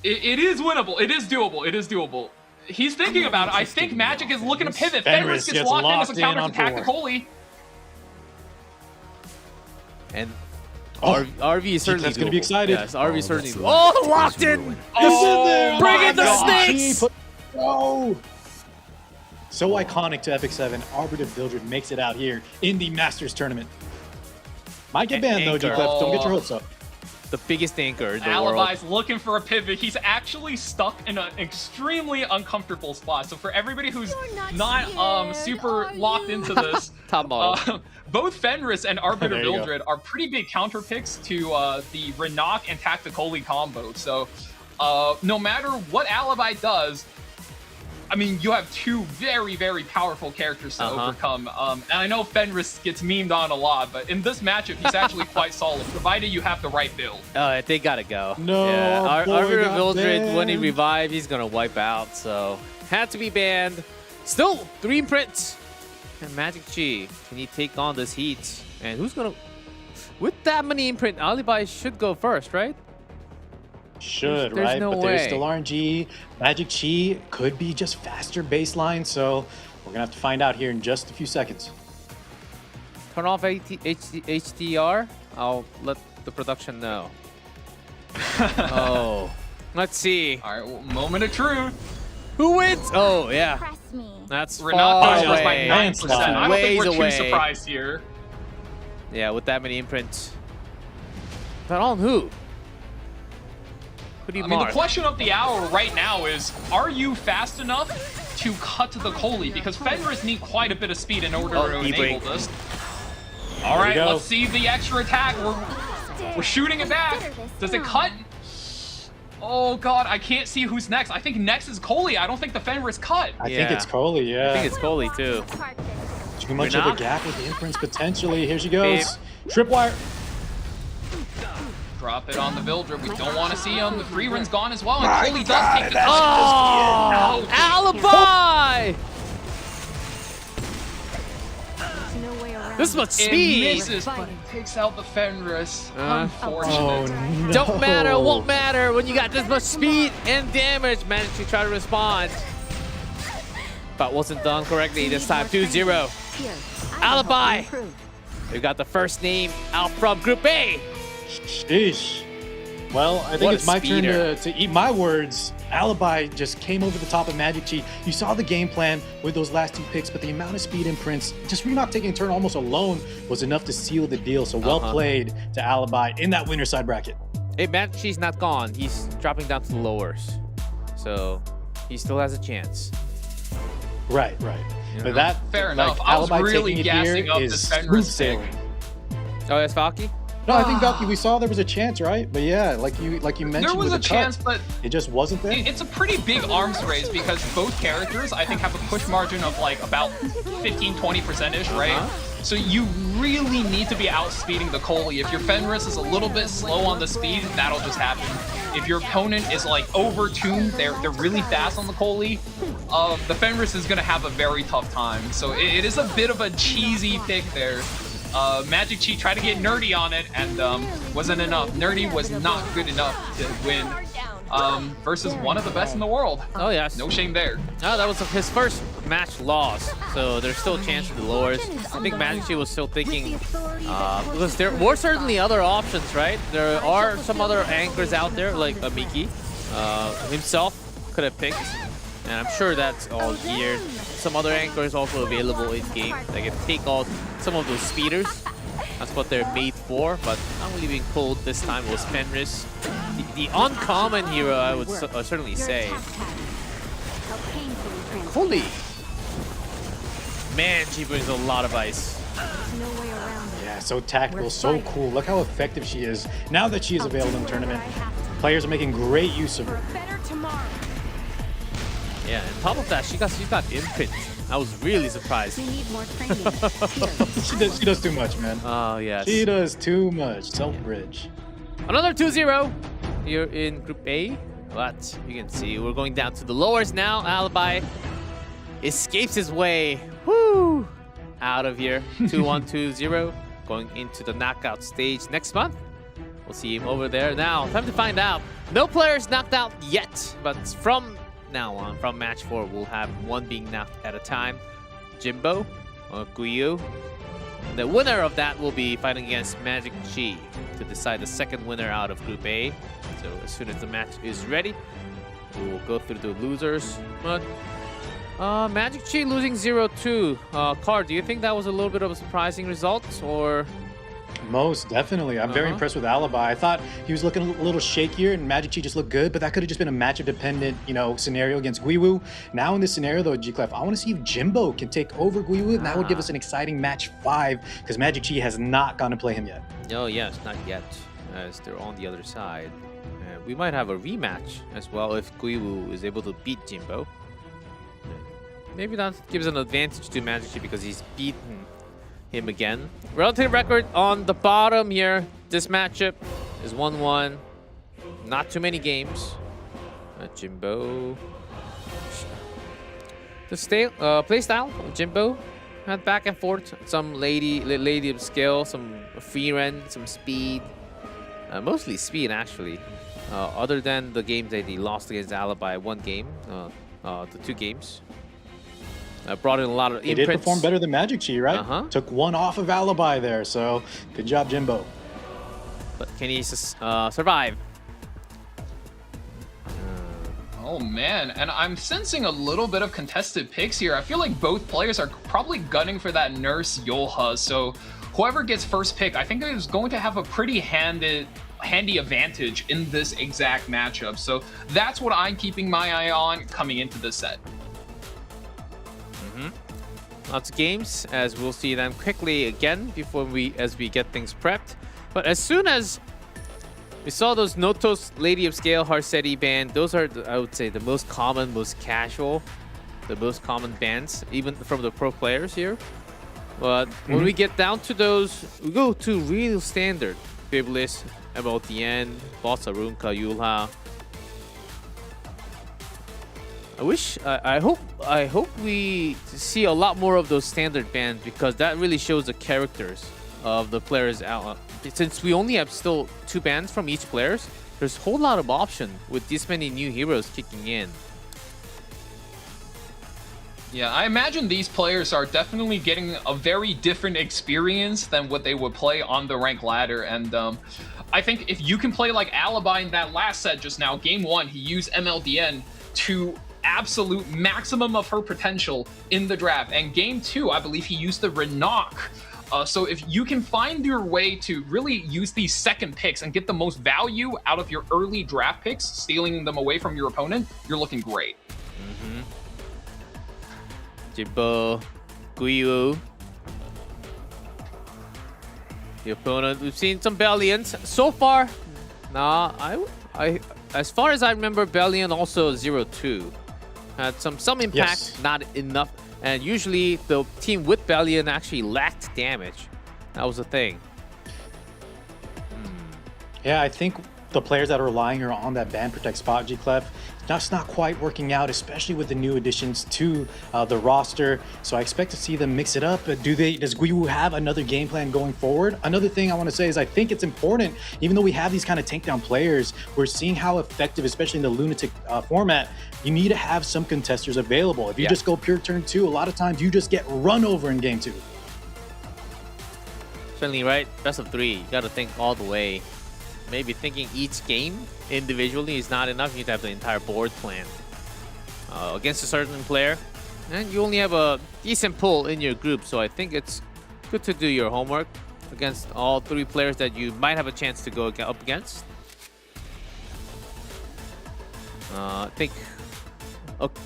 It is winnable. It is doable. It is doable. He's thinking about it. I think Magic is looking to pivot. Fenris gets locked in as a counter to Tacticoli. And RV is certainly that's going to be excited. Yes, RV is certainly locked in. Bring in the snakes. Oh! So iconic to EpicSeven. Arbiter Vildred makes it out here in the Masters tournament. Might get banned though, G-Clef. Don't get your hopes up. The biggest anchor in the Alibi's world. looking for a pivot. He's actually stuck in an extremely uncomfortable spot. So for everybody who's not super locked into this, both Fenris and Arbiter Vildred are pretty big counter picks to the Renock and Tacticoli combo. So no matter what Alibi does, I mean, you have 2 very, very powerful characters to overcome. And I know Fenris gets memed on a lot, but in this matchup, he's actually quite solid, provided you have the right build. They gotta go. No, Arbiter Vildred, when he revive, he's gonna wipe out, so had to be banned. Still 3 imprints. And MagicQi, can he take on this heat? And who's gonna... With that many imprint, Alibi should go first, right? Should, there's right? No but way. There's still RNG. MagicQi could be just faster baseline, so we're going to have to find out here in just a few seconds. Turn off HDR. I'll let the production know. Let's see. All right, well, moment of truth. Who wins? Oh, yeah. That's Renata far goes by away. 9%. I don't think we're away. too surprised here. Yeah, with that many imprints. But on who? Who do you mark? The question of the hour right now is, are you fast enough to cut to the Coley because Fenris need quite a bit of speed in order to enable this. All right, let's see the extra attack. We're shooting it back. Does it cut? Oh god, I can't see who's next. I think next is Coley. I don't think the Fenris cut. I think it's Coley, yeah. I think it's Coley too. Too much of a gap with the imprints potentially. Here she goes. Tripwire. Drop it on the Builder. We don't want to see him. The free run's gone as well, and Coley does take the Oh, Alibi! This much speed. It misses, but it takes out the Fenris. Unfortunate. Oh, no. Don't matter, won't matter when you got this much speed and damage. Managed to try to respond, but wasn't done correctly this time. 2-0. Alibi. We got the first name out from Group A. Sheesh. Well, I think it's my turn to eat my words. Alibi just came over the top of MagicQi. You saw the game plan with those last 2 picks, but the amount of speed imprints, just Renok taking a turn almost alone, was enough to seal the deal. So well played to Alibi in that winner side bracket. Hey, MagicQi's not gone. He's dropping down to the lowers. So he still has a chance. Right. But that, fair enough. Like, I was Alibi really taking it gassing here up is this smooth Fenris pick. sailing. Oh, that's Valky? No, I think Valky, we saw there was a chance, right? But yeah, like you mentioned, There was with a the chance, cut, but it just wasn't there. it's a pretty big arms race because both characters, I think, have a push margin of like about 15-20%-ish, right? So you really need to be outspeeding the Coley. If your Fenris is a little bit slow on the speed, that'll just happen. If your opponent is like over-tuned, they're really fast on the Coley, the Fenris is gonna have a very tough time. So it is a bit of a cheesy pick there. MagicQi tried to get Nerdy on it and wasn't enough. Nerdy was not good enough to win versus one of the best in the world. Oh, yes. No shame there. Oh, that was his first match loss, so there's still a chance for the lowers. I think MagicQi was still thinking, because there were certainly other options, right? There are some other anchors out there, like MagicQi himself could have picked, and I'm sure that's all geared. Some other anchors also available in game that can take out some of those speeders. That's what they're made for, but not really being pulled this time was Fenris. The uncommon hero, I would certainly say. Holy! Man, she brings a lot of ice. Yeah, so tactical, so cool. Look how effective she is. Now that she is available in the tournament, players are making great use of her. Yeah, on top of that, she got imprint. I was really surprised. She does too much, man. Oh, yes. She does too much. Self-bridge. Another 2-0 here in Group A. But you can see we're going down to the lowers now. Alibi escapes his way out of here. 2-1, 2-0. Going into the knockout stage next month. We'll see him over there. Now, time to find out. No players knocked out yet, but from now on, from match 4, we'll have one being knocked at a time. Jimbo or Guiwu. The winner of that will be fighting against MagicQi to decide the second winner out of Group A. So as soon as the match is ready, we will go through the losers. But MagicQi losing 0-2. Car, do you think that was a little bit of a surprising result, or? Most definitely. I'm very impressed with Alibi. I thought he was looking a little shakier and MagicQi just looked good, but that could have just been a matchup dependent, scenario against Guiwu. Now in this scenario though, G-Clef, I want to see if Jimbo can take over Guiwu, and that would give us an exciting match 5 because MagicQi has not gone to play him yet. Oh yes, not yet, as they're on the other side. We might have a rematch as well if Guiwu is able to beat Jimbo. Maybe that gives an advantage to MagicQi because he's beaten him again. Relative record on the bottom here. This matchup is 1-1. Not too many games. Jimbo. The play style of Jimbo had back and forth. Some lady of skill, some free run, some speed. Mostly speed actually. Other than the games that he lost against Alibi, one game, the 2 games. Brought in a lot of imprints. He did perform better than MagicQi, right? Took one off of Alibi there, so good job, Jimbo. But can he survive? Oh man, and I'm sensing a little bit of contested picks here. I feel like both players are probably gunning for that Nurse Yolha, so whoever gets first pick, I think is going to have a pretty handy advantage in this exact matchup. So that's what I'm keeping my eye on coming into this set. lots of games, as we'll see them quickly again as we get things prepped. But as soon as we saw those Notos, Lady of Scale, Harseti band, those are, I would say, the most common, most casual, the most common bands, even from the pro players here. But when we get down to those, we go to real standard. Biblis, MLTN, Bossa Runka, Yulha. I hope we see a lot more of those standard bands, because that really shows the characters of the players out. Since we only have still 2 bands from each players, there's a whole lot of option with this many new heroes kicking in. Yeah, I imagine these players are definitely getting a very different experience than what they would play on the rank ladder. And I think if you can play like Alibi in that last set just now, game 1, he used MLDN to absolute maximum of her potential in the draft. And game 2, I believe he used the Renok. So if you can find your way to really use these second picks and get the most value out of your early draft picks, stealing them away from your opponent, you're looking great. Jimbo, Guiwu. The opponent, we've seen some Bellions. So far, nah, I as far as I remember, Bellion also 0-2. Had some impact, Yes. not enough. And usually the team with Bellion actually lacked damage. That was the thing. Yeah, I think the players that are relying on that ban protect spot, G-Clef, that's not quite working out, especially with the new additions to the roster. So I expect to see them mix it up. Does Guiwu have another game plan going forward? Another thing I want to say is I think it's important, even though we have these kind of takedown players, we're seeing how effective, especially in the Lunatic format, you need to have some contesters available. If you just go pure turn 2, a lot of times you just get run over in game 2. Certainly, right? Best of 3. You got to think all the way. Maybe thinking each game individually is not enough. You need to have the entire board plan against a certain player. And you only have a decent pull in your group, so I think it's good to do your homework against all 3 players that you might have a chance to go up against. I think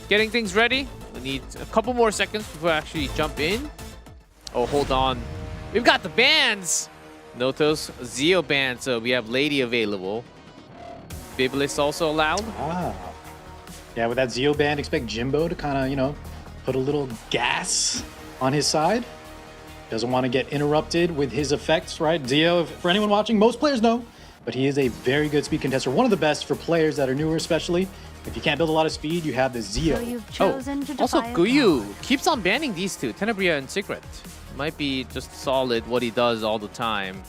getting things ready. We need a couple more seconds before I actually jump in. Oh, hold on. We've got the bands! Notos, Zeo band, so we have Lady available. Biblis also allowed. Yeah, with that Zeo band, expect Jimbo to kind of, put a little gas on his side. Doesn't want to get interrupted with his effects, right? Zeo, for anyone watching, most players know, but he is a very good speed contester. One of the best for players that are newer, especially. If you can't build a lot of speed, you have the Zeo. So you've chosen to Also, defy a Guiwu plan. keeps on banning these 2, Tenebria and Secret. Might be just solid what he does all the time.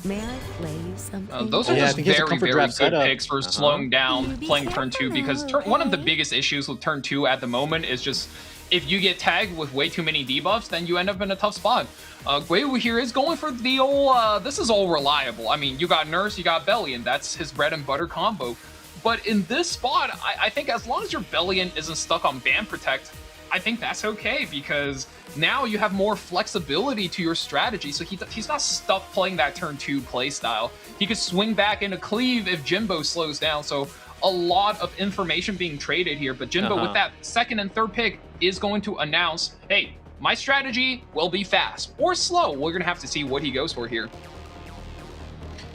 May I play you something? Those are I just think he has a very, comfort very draft good setup. picks for slowing down playing turn 2, because one of the biggest issues with turn 2 at the moment is just if you get tagged with way too many debuffs, then you end up in a tough spot. Guiwu here is going for the old, this is all reliable. I mean, you got Nurse, you got Bellion, that's his bread and butter combo. But in this spot, I think as long as your Bellion isn't stuck on Ban Protect, I think that's okay, because now you have more flexibility to your strategy, so he's not stuck playing that turn 2 playstyle. He could swing back into Cleave if Jimbo slows down, so a lot of information being traded here, but Jimbo with that second and third pick is going to announce, hey, my strategy will be fast or slow. We're going to have to see what he goes for here.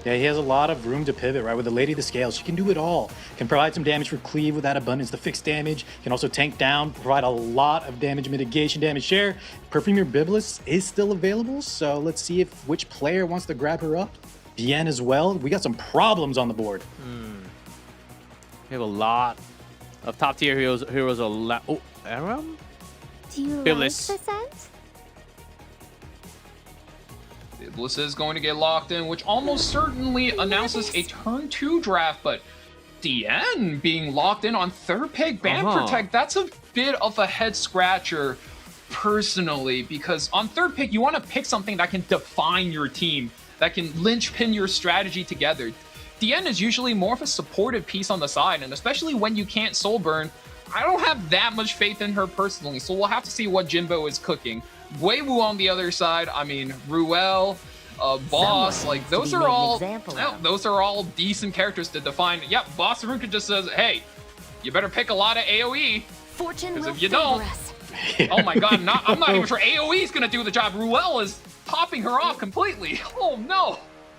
Yeah, he has a lot of room to pivot, right? With the Lady of the Scales, she can do it all. Can provide some damage for Cleave with that abundance, the fixed damage. Can also tank down, provide a lot of damage mitigation, damage share. Perfumer Biblis is still available, so let's see which player wants to grab her up. Bien as well. We got some problems on the board. We have a lot of top tier heroes. Oh, Aram? Do you Biblis. like the scent? Biblis is going to get locked in, which almost certainly announces a turn 2 draft, but DN being locked in on third pick Ban Protect, that's a bit of a head scratcher personally, because on third pick, you want to pick something that can define your team, that can linchpin your strategy together. DN is usually more of a supportive piece on the side, and especially when you can't soul burn, I don't have that much faith in her personally, so we'll have to see what Jimbo is cooking. Guiwu on the other side, I mean, Ruel, Boss, like those are all decent characters to define. Yep, Boss Ruka just says, hey, you better pick a lot of AoE, Fortune because will if you favor don't, us. Oh my god, I'm not even sure AoE is gonna do the job. Ruel is popping her off completely. Oh no.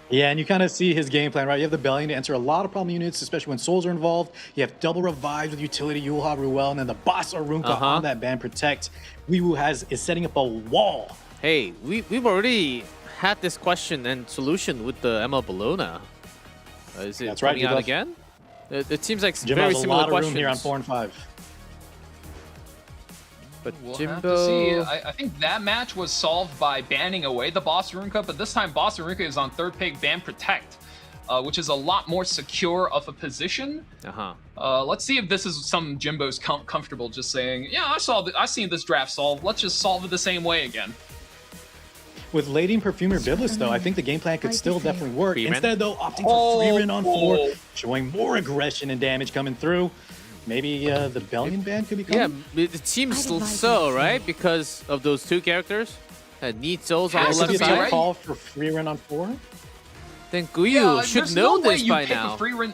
Yeah, and you kind of see his game plan, right? You have the Bellion to enter a lot of problem units, especially when souls are involved. You have double revives with utility, Yulha, Ruel, and then the boss Arunka on that ban protect. Guiwu is setting up a wall. Hey, we've already had this question and solution with the Emma Bologna. Is it coming out again? It seems like Jimbo very has a similar lot of questions. room here on 4 and 5. But We'll Jimbo... have to see. I think that match was solved by banning away the Boss Arunka, but this time Boss Arunka is on third pick ban protect, which is a lot more secure of a position. Let's see if this is some Jimbo's comfortable just saying, yeah, I've seen this draft solved. Let's just solve it the same way again. With Lady and Perfumer Biblis, though, I think the game plan could still definitely work. Instead, though, opting for Freerin on 4, showing more aggression and damage coming through. Maybe the Bellion ban could be coming? Yeah, it seems so, right? Because of those two characters that need souls on the left side. Right? Call for Freerin on 4? Then Guiwu should know this by now. Freerin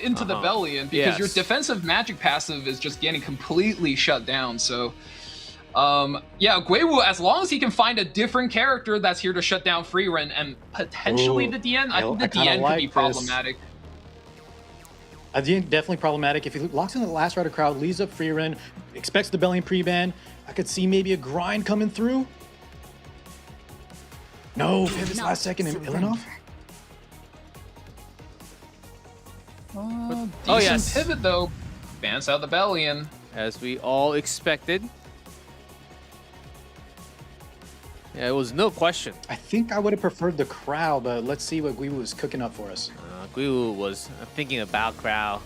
into the Bellion because your defensive magic passive is just getting completely shut down. So, yeah, Guiwu, as long as he can find a different character that's here to shut down Freerin and potentially the DN, I think the DN could be problematic. Definitely problematic. If he locks in the last rider crowd, leaves up Freerin, expects the Bellion pre-ban, I could see maybe a grind coming through. No, pivots last second in Ilinov. Oh yes, pivot though. Bans out the Bellion. As we all expected. Yeah, it was no question. I think I would have preferred the crowd, but let's see what Guiwu is cooking up for us. Guiwu was thinking about crowd.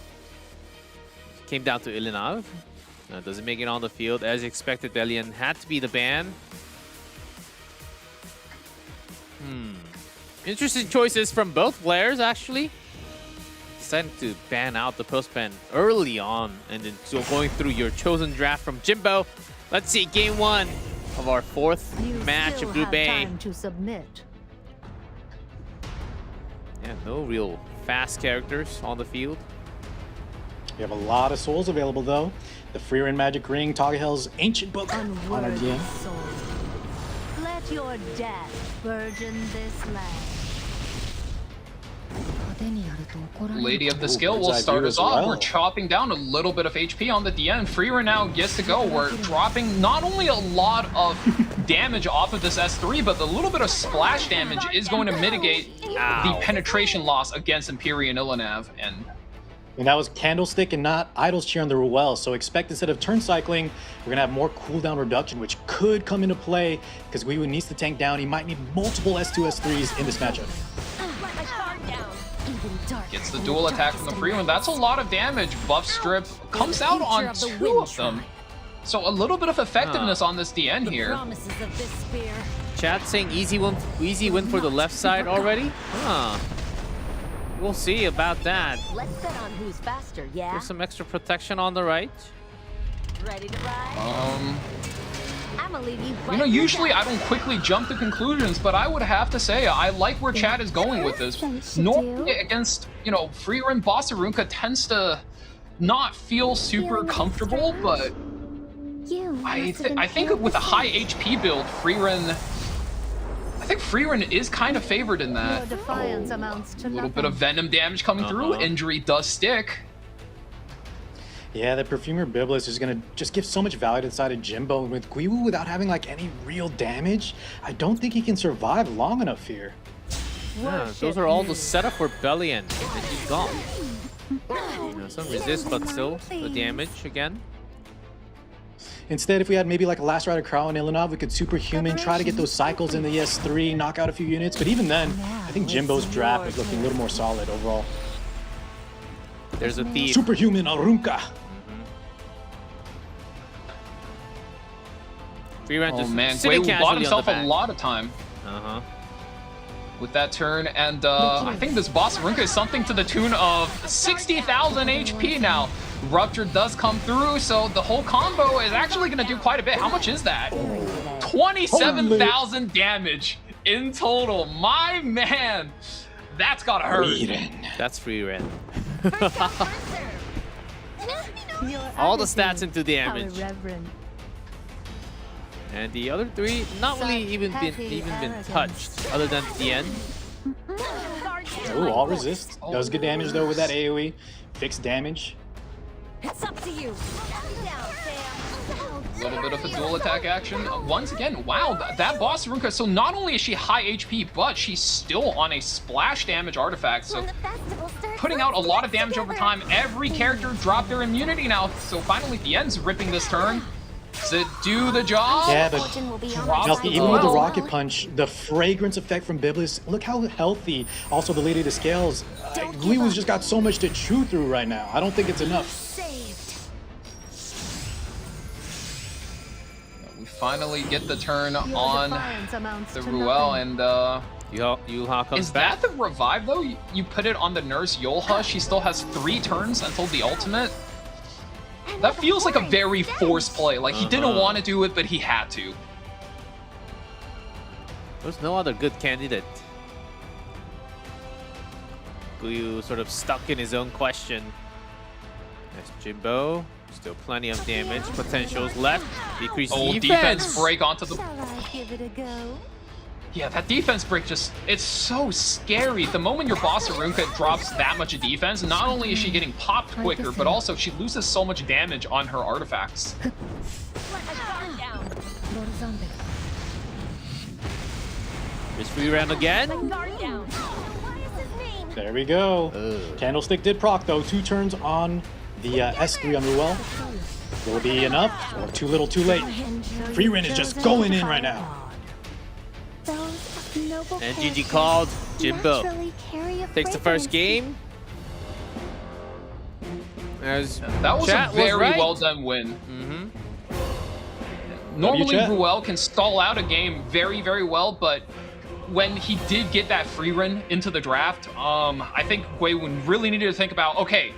Came down to Ilinov. Doesn't make it on the field. As expected, Bellion had to be the ban. Interesting choices from both players, actually. Deciding to ban out the post-ban early on and then still going through your chosen draft from Jimbo. Let's see game 1 of our 4th match of Group A. Time to submit. Yeah, no real fast characters on the field. We have a lot of souls available, though. The Freerin Magic Ring, Togahell's Ancient Book on our DM. Let your death burden this land. Lady of the Skill will start us off. We're chopping down a little bit of HP on the DN. Freerin now gets to go. We're dropping not only a lot of damage off of this S3, but the little bit of splash damage is going to mitigate the penetration loss against Empyrean Ilinav. And that was Candlestick and not Idol's Cheer on the Ruel. So expect instead of turn cycling, we're going to have more cooldown reduction, which could come into play because Guiwu needs to tank down. He might need multiple S2, S3s in this matchup. Gets the dual attack from the Freerin. That's a lot of damage. Buff Strip comes out on 2 of them. So a little bit of effectiveness on this DN here. Chat saying easy win for the left side already? We'll see about that. Let's bet on who's faster, yeah? There's some extra protection on the right. Ready to ride? You know, usually I don't quickly jump to conclusions, but I would have to say I like where Chad is going with this. Normally against, you know, Freerin, Boss Arunka tends to not feel super comfortable, but I think with a high HP build, Freerin is kind of favored in that. A little bit of venom damage coming through. Injury does stick. Yeah, the Perfumer Biblis is going to just give so much value to the side of Jimbo. And with Guiwu without having like any real damage, I don't think he can survive long enough here. Yeah, those are all the setup for Bellion. And he's gone. You know, some resist, but still the damage again. Instead, if we had maybe like a Last Rider Crow and Ilinov, we could Superhuman, try to get those cycles in the ES3, knock out a few units. But even then, I think Jimbo's draft is looking a little more solid overall. There's a thief. Superhuman Arunka. Oh man, Guiwu bought himself a lot of time. With that turn, and I think this Boss Arunka is something to the tune of 60,000 HP now. Rupture does come through, so the whole combo is actually going to do quite a bit. How much is that? 27,000 damage in total. My man, that's gotta hurt. That's Freerin. All the stats into damage. And the other three, not really even been touched, other than at the end. Ooh, all resist. Does good damage though with that AoE. Fixed damage. It's up to you. A little bit of a dual attack action. Once again, wow, that boss Arunka, so not only is she high HP, but she's still on a splash damage artifact, so putting out a lot of damage over time. Every character dropped their immunity now, so finally Bien's ripping this turn. Does it do the job? Yeah, but Nelky, even with the rocket punch, the fragrance effect from Biblis, look how healthy. Also, the Lady of the Scales. Guiwu's just got so much to chew through right now. I don't think it's enough. We finally get the turn on the Ruel, and Yulha comes is back. that the revive though? You put it on the nurse Yulha. She still has 3 turns until the ultimate. That feels like a very forced play. Like he didn't want to do it, but he had to. There's no other good candidate. Guiwu sort of stuck in his own question. That's Jimbo. Still plenty of damage potentials left. Decreased defense break onto the. Shall I give it a go? Yeah, that defense break it's so scary. The moment your boss Arunka drops that much defense, not only is she getting popped quicker, but also she loses so much damage on her artifacts. It's free round again. There we go. Candlestick did proc though. 2 turns on the S3 on Ruel. Will it be enough or too little too late? Free Ren is just going in right now. And GG called. Jimbo takes the first game. That was a very well done win. Normally Ruel can stall out a game very, very well, but when he did get that free run into the draft, I think Guiwu really needed to think about, okay,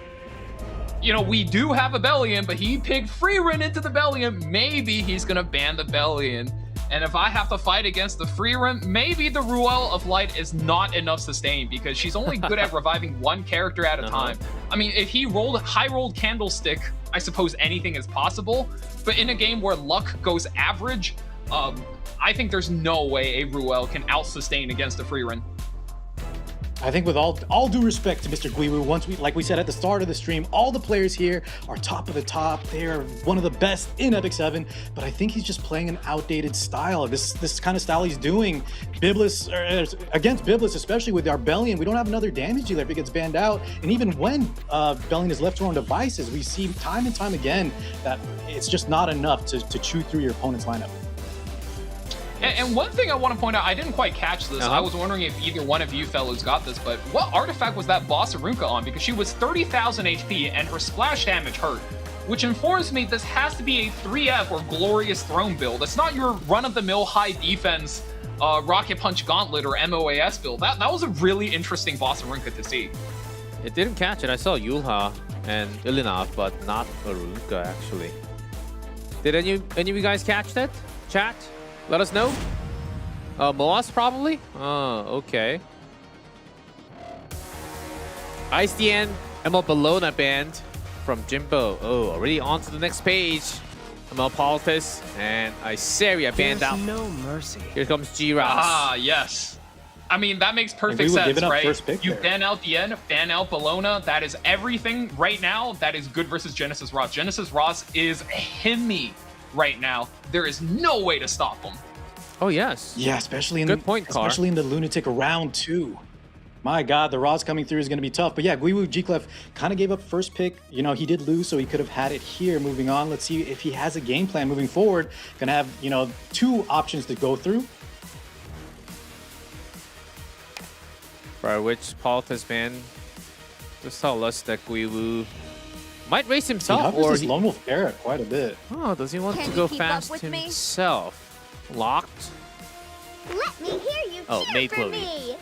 you know, we do have a Bellion, but he picked free run into the Bellion. Maybe he's gonna ban the Bellion. And if I have to fight against the free run, maybe the Ruel of Light is not enough sustain because she's only good at reviving 1 character at a time. I mean, if he high rolled Candlestick, I suppose anything is possible. But in a game where luck goes average, I think there's no way a Ruel can out-sustain against a free run. I think with all due respect to Mr. Guiwu, like we said at the start of the stream, all the players here are top of the top. They are one of the best in EpicSeven, but I think he's just playing an outdated style. This kind of style he's doing, Biblis against Biblis, especially with our Bellion, we don't have another damage dealer if it gets banned out. And even when Bellion is left to her own devices, we see time and time again that it's just not enough to chew through your opponent's lineup. And one thing I want to point out, I didn't quite catch this. I was wondering if either one of you fellows got this, but what artifact was that boss Arunka on? Because she was 30,000 HP and her splash damage hurt, which informs me this has to be a 3F or Glorious Throne build. It's not your run-of-the-mill high defense Rocket Punch Gauntlet or MOAS build. That was a really interesting boss Arunka to see. It didn't catch it. I saw Yulha and Ilinov, but not Arunka actually. Did any of you guys catch that? Chat? Let us know. Moas probably? Oh, okay. Ice DN, ML Bellona banned from Jimbo. Oh, already on to the next page. ML Politis and Iseria banned out. No mercy. Here comes G-Rouse. Ah, yes. I mean, that makes perfect sense, right? You ban out the end, ban out Bellona. That is everything right now. That is good versus Genesis Ross. Genesis Ross is himmy right now. There is no way to stop him. Oh, yes. Yeah, especially in especially in the Lunatic round 2. My God, the Roz coming through is going to be tough. But yeah, Guiwu G-Clef kind of gave up first pick. You know, he did lose, so he could have had it here. Moving on, let's see if he has a game plan moving forward. Going to have, you know, 2 options to go through. For which Politis ban just tell us that Guiwu might race himself, or he Lone Wolf Barrett quite a bit. Oh, does he want to go fast himself? Locked. Let me hear you Maid Chloe.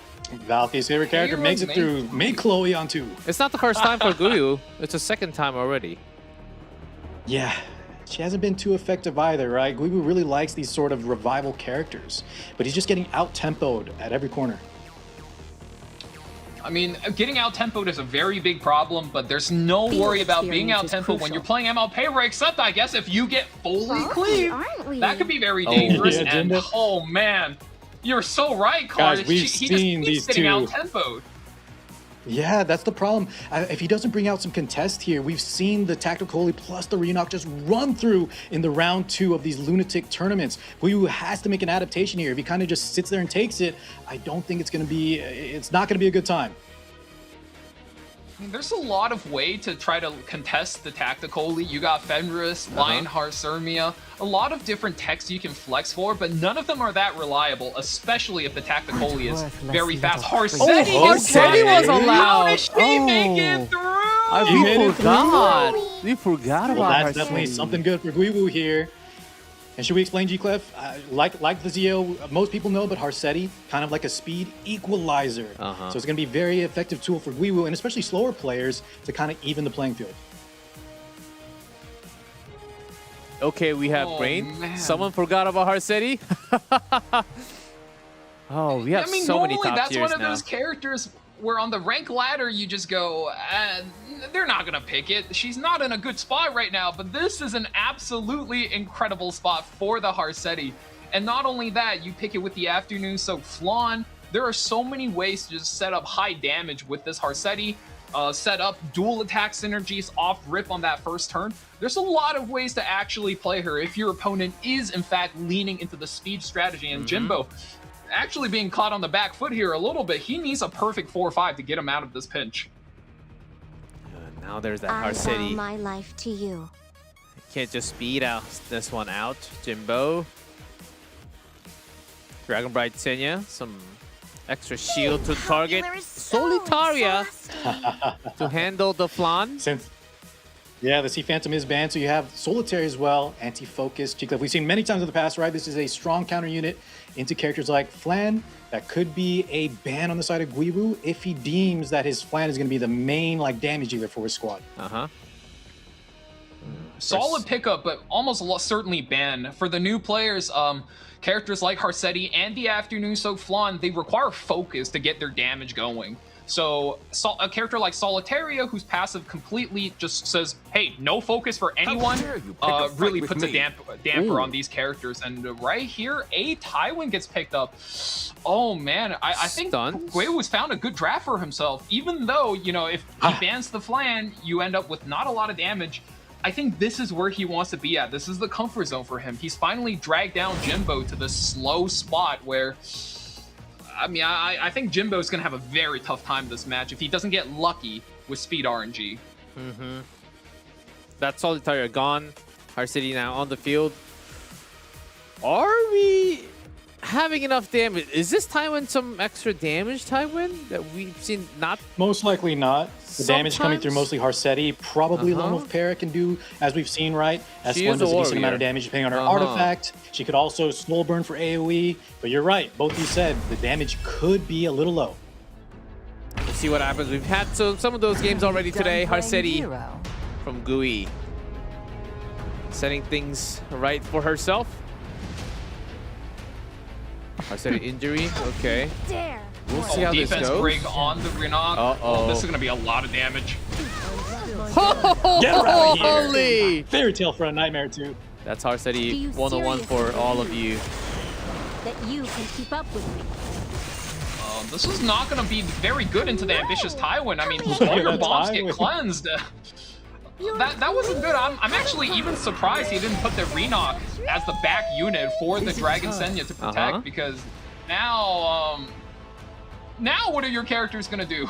Valky's favorite character makes it through. Maid Chloe on 2. It's not the first time for Guiwu. It's the second time already. Yeah, she hasn't been too effective either, right? Guiwu really likes these sort of revival characters, but he's just getting out-tempoed at every corner. I mean, getting out-tempoed is a very big problem, but there's no worry about being out-tempoed when you're playing MLPayra, except, I guess, if you get fully cleaved. That could be very dangerous, yeah, and Jimbo. oh man, you're so right, Car. Guys, we've he seen just these keeps getting two. out-tempoed. Yeah, that's the problem. If he doesn't bring out some contest here, we've seen the Tactical Holy plus the Renock just run through in the round 2 of these lunatic tournaments. Guiwu has to make an adaptation here. If he kind of just sits there and takes it, I don't think it's not going to be a good time. I mean, there's a lot of way to try to contest the Tactical. You got Fenris, Lionheart, Sirmia, a lot of different techs you can flex for, but none of them are that reliable, especially if the Tactical is very fast. Harsetti was allowed. How did she make it through? We forgot Well, about that's definitely something good for Guiwu here. And should we explain G-Clef? Like the Zio, most people know, but Harsetti, kind of like a speed equalizer. So it's going to be a very effective tool for Guiwu, and especially slower players, to kind of even the playing field. Okay, we have Brain. Man. Someone forgot about Harsetti. Oh, we have I mean, so many normally top that's tiers one of now. those characters where on the rank ladder you just go, they're not gonna pick it. She's not in a good spot right now, but this is an absolutely incredible spot for the Harsetti. And not only that, you pick it with the afternoon soak Flan. There are so many ways to just set up high damage with this Harsetti. Set up dual attack synergies off rip on that first turn. There's a lot of ways to actually play her if your opponent is in fact leaning into the speed strategy. And Jimbo actually being caught on the back foot here a little bit. He needs a perfect 4-5 to get him out of this pinch. Now there's that I vow Harsetti. my life to you. Can't just speed out this one out. Jimbo. Dragon Bride Senya. Some extra shield to target Solitaria to handle the flan. Yeah, the Sea Phantom is banned, so you have Solitary as well, Anti-Focus, G-Clef. We've seen many times in the past, right? This is a strong counter unit into characters like Flan. That could be a ban on the side of Guiwu if he deems that his Flan is going to be the main damage dealer for his squad. Solid pickup, but almost certainly ban. For the new players, characters like Harsetti and the Afternoon Soak Flan, they require focus to get their damage going. So a character like Solitaria, whose passive completely just says, hey, no focus for anyone, really puts a damper on these characters. And right here, a Tywin gets picked up. Oh man, I think Guiwu's found a good draft for himself. Even though, you know, if he bans the Flan, you end up with not a lot of damage. I think this is where he wants to be at. This is the comfort zone for him. He's finally dragged down Jimbo to this slow spot where, I mean, I think Jimbo's going to have a very tough time this match if he doesn't get lucky with speed RNG. That's Solitaire gone. Harsetti now on the field. Are we having enough damage? Is this Tywin some extra damage, Tywin, that we've seen not? Most likely not. The damage coming through mostly Harsetti. Probably Lone Wolf Para can do, as we've seen, right? S1 does a decent amount of damage depending on her artifact. She could also Soul Burn for AoE. But you're right, both you said the damage could be a little low. We'll see what happens. We've had some of those games already today. Harsetti from Gui setting things right for herself. Harsetti injury, okay. We'll see how this defense goes. break on the Renock. Oh, this is going to be a lot of damage. Get her out of here. Holy! Fairy Tale for a Nightmare too. That's Harsetti 101 for all of you. That you can keep up with me. This is not going to be very good into the ambitious Tywin. I mean, all your bombs get cleansed. That wasn't good. I'm actually even surprised he didn't put the Renock as the back unit for the Dragon Senya to protect, because now what are your characters gonna do?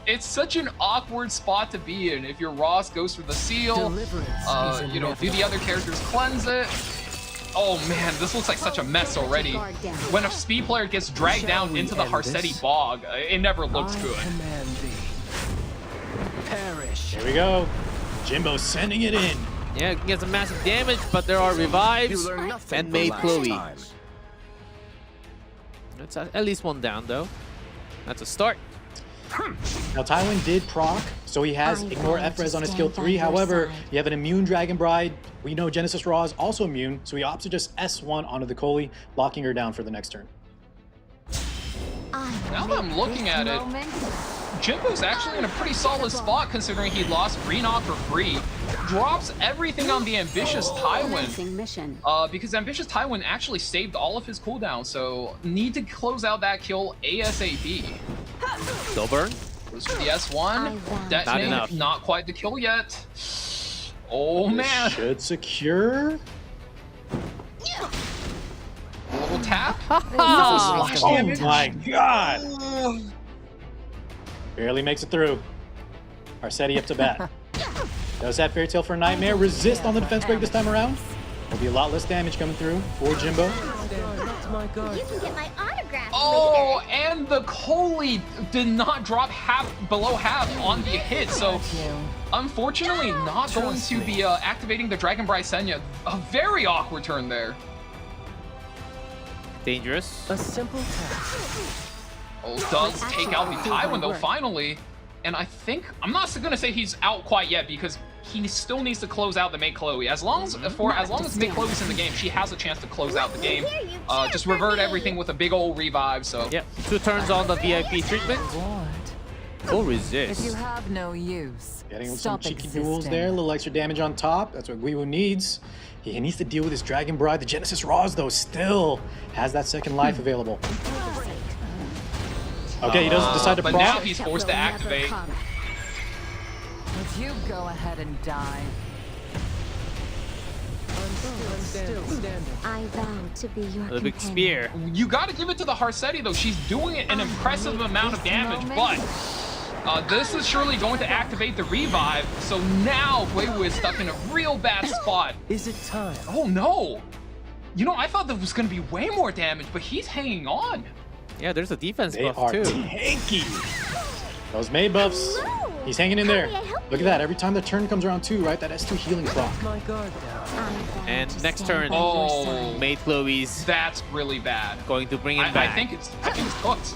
It's such an awkward spot to be in. If your Ross goes for the seal, you know, do the other characters cleanse it? Oh man, this looks like such a mess already. When a speed player gets dragged down into the Harsetti bog, it never looks good. Here we go. Jimbo sending it in. Yeah, it can get some massive damage, but there are revives and made Chloe. That's at least one down, though. That's a start. Now, Tywin did proc, so he has Ignore Efrez on his skill 3. However, you have an immune Dragon Bride. We know Genesis Raw is also immune, so he opts to just S1 onto the Coley, locking her down for the next turn. Now that I'm looking at it, Jimbo's actually in a pretty solid spot considering he lost Greenock for free. Drops everything on the Ambitious Tywin. Because Ambitious Tywin actually saved all of his cooldowns, so need to close out that kill ASAP. Still burn. Goes for the S1. Detonate, not quite the kill yet. Oh man. Should secure. A little tap. Oh my god. Barely makes it through. Arcetti up to bat. Does have Fairy Tale for a Nightmare. Resist on the defense break this time around. There'll be a lot less damage coming through for Jimbo. You can get my autograph Oh, and the Coley did not drop below half on the hit, so unfortunately not going to be activating the Dragon Brysenia. A very awkward turn there. Dangerous. A simple task. Oh, does take out the Tywin though finally, and I think I'm not gonna say he's out quite yet because he still needs to close out the May Chloe. As long as May Chloe's in the game, she has a chance to close out the game. Just revert everything with a big old revive. So yep, 2 turns on the VIP treatment. Full resist. If you have no use, getting some cheeky duels there, a little extra damage on top. That's what Guiwu needs. He needs to deal with his Dragon Bride. The Genesis Raws though still has that second life available. Okay, he doesn't decide to but proc. now he's forced to activate. Would you go ahead and die? I vow to be your The big spear. You got to give it to the Harsetti though. She's doing an impressive amount of damage, but this is surely going to activate the revive. So now Guiwu is stuck in a real bad spot. Is it time? Oh no! You know, I thought there was going to be way more damage, but he's hanging on. Yeah, there's a defense They buff are too. tanky. Those May buffs. He's hanging in there. Look at that. Every time the turn comes around too, right? That S2 healing proc. My guard down. And next turn, Maid Chloe's That's really bad. going to bring him I back. think it's cooked.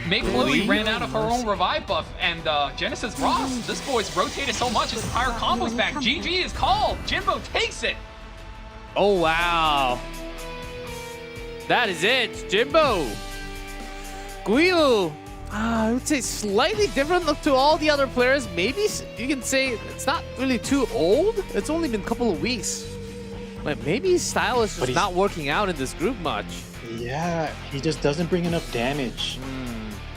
May Chloe ran out of her own revive buff, and Genesis Ross, this boy's rotated so much his entire combo's back. GG is called. Jimbo takes it. Oh wow. That is it, Jimbo. Guiwu, I would say slightly different look to all the other players. Maybe you can say it's not really too old. It's only been a couple of weeks. But maybe his style is just not working out in this group much. Yeah, he just doesn't bring enough damage.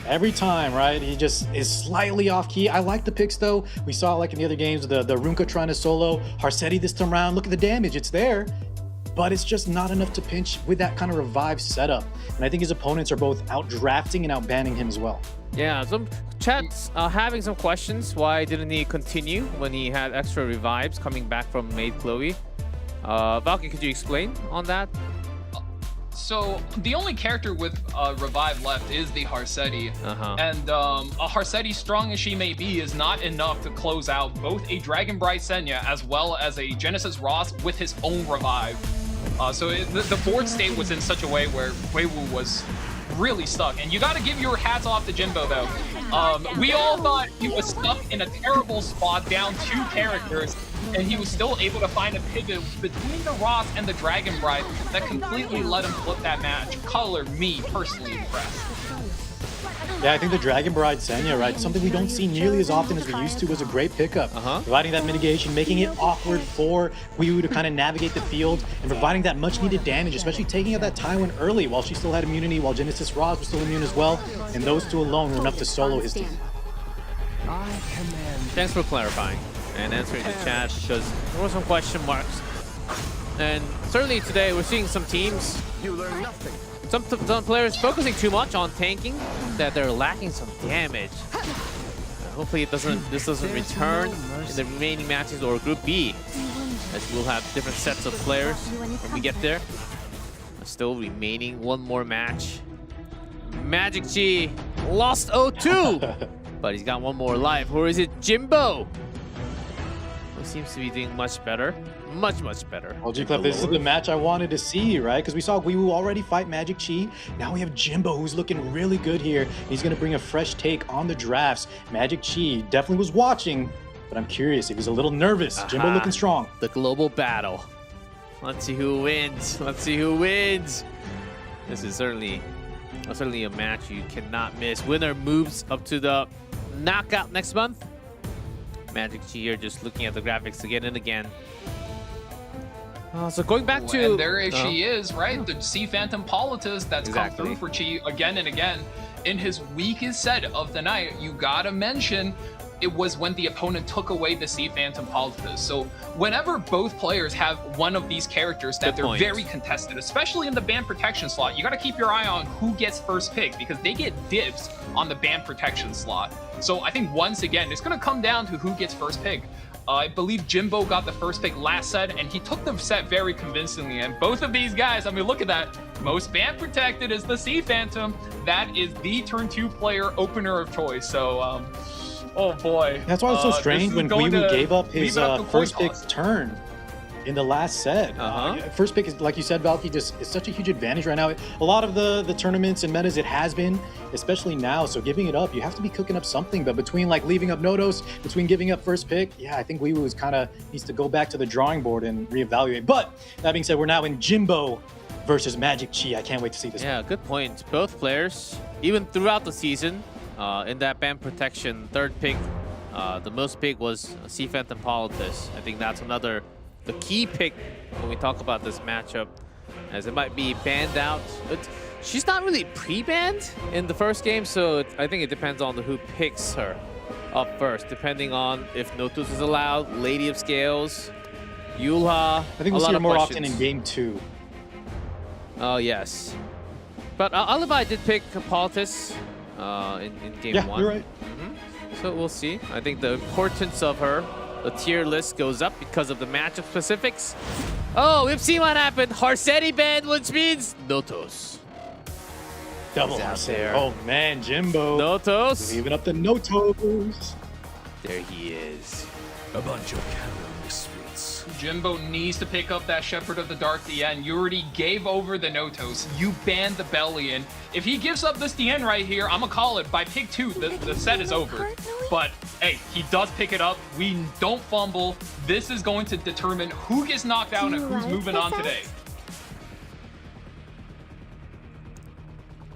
Every time, right? He just is slightly off key. I like the picks though. We saw like in the other games, the Runka trying to solo. Harsetti this time around. Look at the damage, it's there. But it's just not enough to pinch with that kind of revive setup. And I think his opponents are both out-drafting and out-banning him as well. Yeah, some chats having some questions. Why didn't he continue when he had extra revives coming back from Maid Chloe? Valky, could you explain on that? So the only character with revive left is the Harsetti, and a Harsetti, strong as she may be, is not enough to close out both a Dragon Brysenia as well as a Genesis Ross with his own revive. So the board state was in such a way where Guiwu was really stuck, and you got to give your hats off to Jimbo though. We all thought he was stuck in a terrible spot, down 2 characters, and he was still able to find a pivot between the Ross and the Dragon Bride that completely let him flip that match. Color me personally impressed. Yeah, I think the Dragon Bride Senya, right? Something we don't see nearly as often as we used to was a great pickup. Providing that mitigation, making it awkward for Guiwu to kind of navigate the field, and providing that much needed damage, especially taking out that Tywin early while she still had immunity, while Genesis Ross was still immune as well. And those 2 alone were enough to solo his team. Thanks for clarifying and answering the chat, because there were some question marks. And certainly today we're seeing some teams, some players focusing too much on tanking that they're lacking some damage. Hopefully this doesn't return in the remaining matches or Group B, as we'll have different sets of players when we get there. Still remaining one more match. MagicQi lost 0-2, but he's got one more life. Or is it Jimbo? He seems to be doing much better. Much better. Well, G-Clef, this is the match I wanted to see, right? Because we saw Guiwu already fight MagicQi. Now we have Jimbo, who's looking really good here. He's going to bring a fresh take on the drafts. MagicQi definitely was watching, but I'm curious if he's a little nervous. Jimbo looking strong. The global battle. Let's see who wins. Let's see who wins. This is certainly Certainly a match you cannot miss. Winner moves up to the knockout next month. MagicQi here just looking at the graphics again and again. So going back to... And there she is, right? The Sea Phantom Politis that's come through for Chi again and again. In his weakest set of the night, you gotta mention, it was when the opponent took away the Sea Phantom Politis. So whenever both players have one of these characters that they're very contested, especially in the ban protection slot, you gotta keep your eye on who gets first pick because they get dibs on the ban protection slot. So I think once again, it's gonna come down to who gets first pick. I believe Jimbo got the first pick last set, and he took the set very convincingly. And both of these guys, I mean, look at that. Most ban protected is the Sea Phantom. That is the turn 2 player opener of choice. So, oh boy. That's why it's so strange when Guiwu gave up his first pick turn in the last set. First pick is, like you said, Valky, just is such a huge advantage right now. A lot of the tournaments and metas it has been, especially now. So giving it up, you have to be cooking up something. But between like leaving up Notos, between giving up first pick, yeah, I think Guiwu is kind of needs to go back to the drawing board and reevaluate. But that being said, we're now in Jimbo versus MagicQi. I can't wait to see this. Yeah, good point. Both players, even throughout the season, in that ban protection third pick, the most pick was Sea Phantom Politis. I think that's the key pick when we talk about this matchup, as it might be banned out. But she's not really pre-banned in the first game, so I think it depends on who picks her up first, depending on if Notus is allowed, Lady of Scales, Yulha. I think we'll see her more often in game 2. Oh, yes. But Alibi did pick Politis in game 1. Yeah, you're right. So we'll see. I think the importance of her, the tier list goes up because of the matchup specifics. Oh, we've seen what happened. Harsetti banned, which means Notos. Double Harsetti. Oh man, Jimbo. Notos. Leaving up the Notos. There he is. A bunch of cannibal misfits. Jimbo needs to pick up that Shepherd of the Dark DN. You already gave over the Notos. You banned the Bellion. If he gives up this DN right here, I'm gonna call it. By pick 2, the set is over. But hey, he does pick it up. We don't fumble. This is going to determine who gets knocked out and who's moving on today.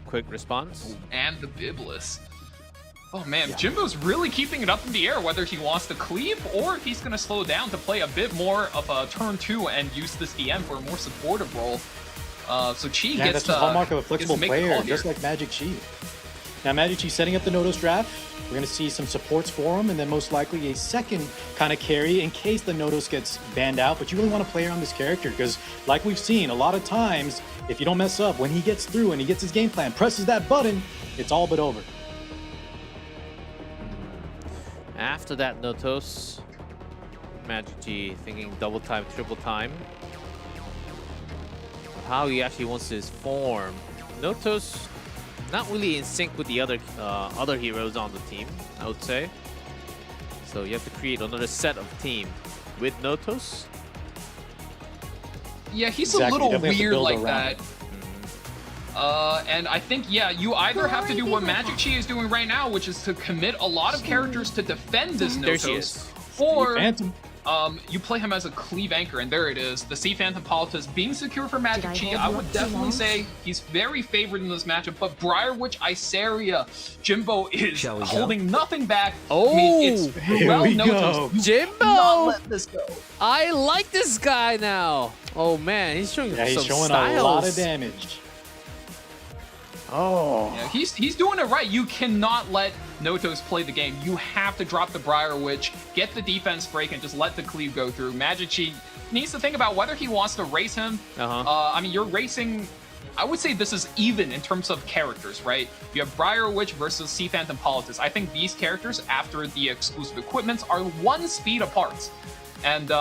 Quick response. And the Biblis. Oh man, Jimbo's really keeping it up in the air, whether he wants to cleave or if he's going to slow down to play a bit more of a turn 2 and use this DM for a more supportive role. So Chi gets that's the hallmark of a flexible player, just like MagicQi. Now MagicQi setting up the Notos draft. We're going to see some supports for him, and then most likely a second kind of carry in case the Notos gets banned out. But you really want to play around this character because, like we've seen, a lot of times, if you don't mess up, when he gets through and he gets his game plan, presses that button, it's all but over. After that Notos, MagicQi thinking double time, triple time. How he actually wants his form. Notos not really in sync with the other heroes on the team, I would say. So you have to create another set of team with Notos. Yeah, he's a little weird like that. And I think, yeah, you either have to do what MagicQi is doing right now, which is to commit a lot of characters to defend this Notos, or you play him as a cleave anchor, and there it is. The Sea Phantom Politis being secure for MagicQi. I would definitely say he's very favored in this matchup, but Briarwitch Iseria, Jimbo is holding nothing back. Oh, I mean, it's well Notos. Jimbo! Not let this go. I like this guy now. Oh man, he's showing he's showing styles. a lot of damage. Oh. Yeah, he's doing it right. You cannot let Notos play the game. You have to drop the Briar Witch, get the defense break, and just let the cleave go through. MagicQi needs to think about whether he wants to race him. I mean, you're racing... I would say this is even in terms of characters, right? You have Briar Witch versus Sea Phantom Politis. I think these characters, after the exclusive equipments, are 1 speed apart. And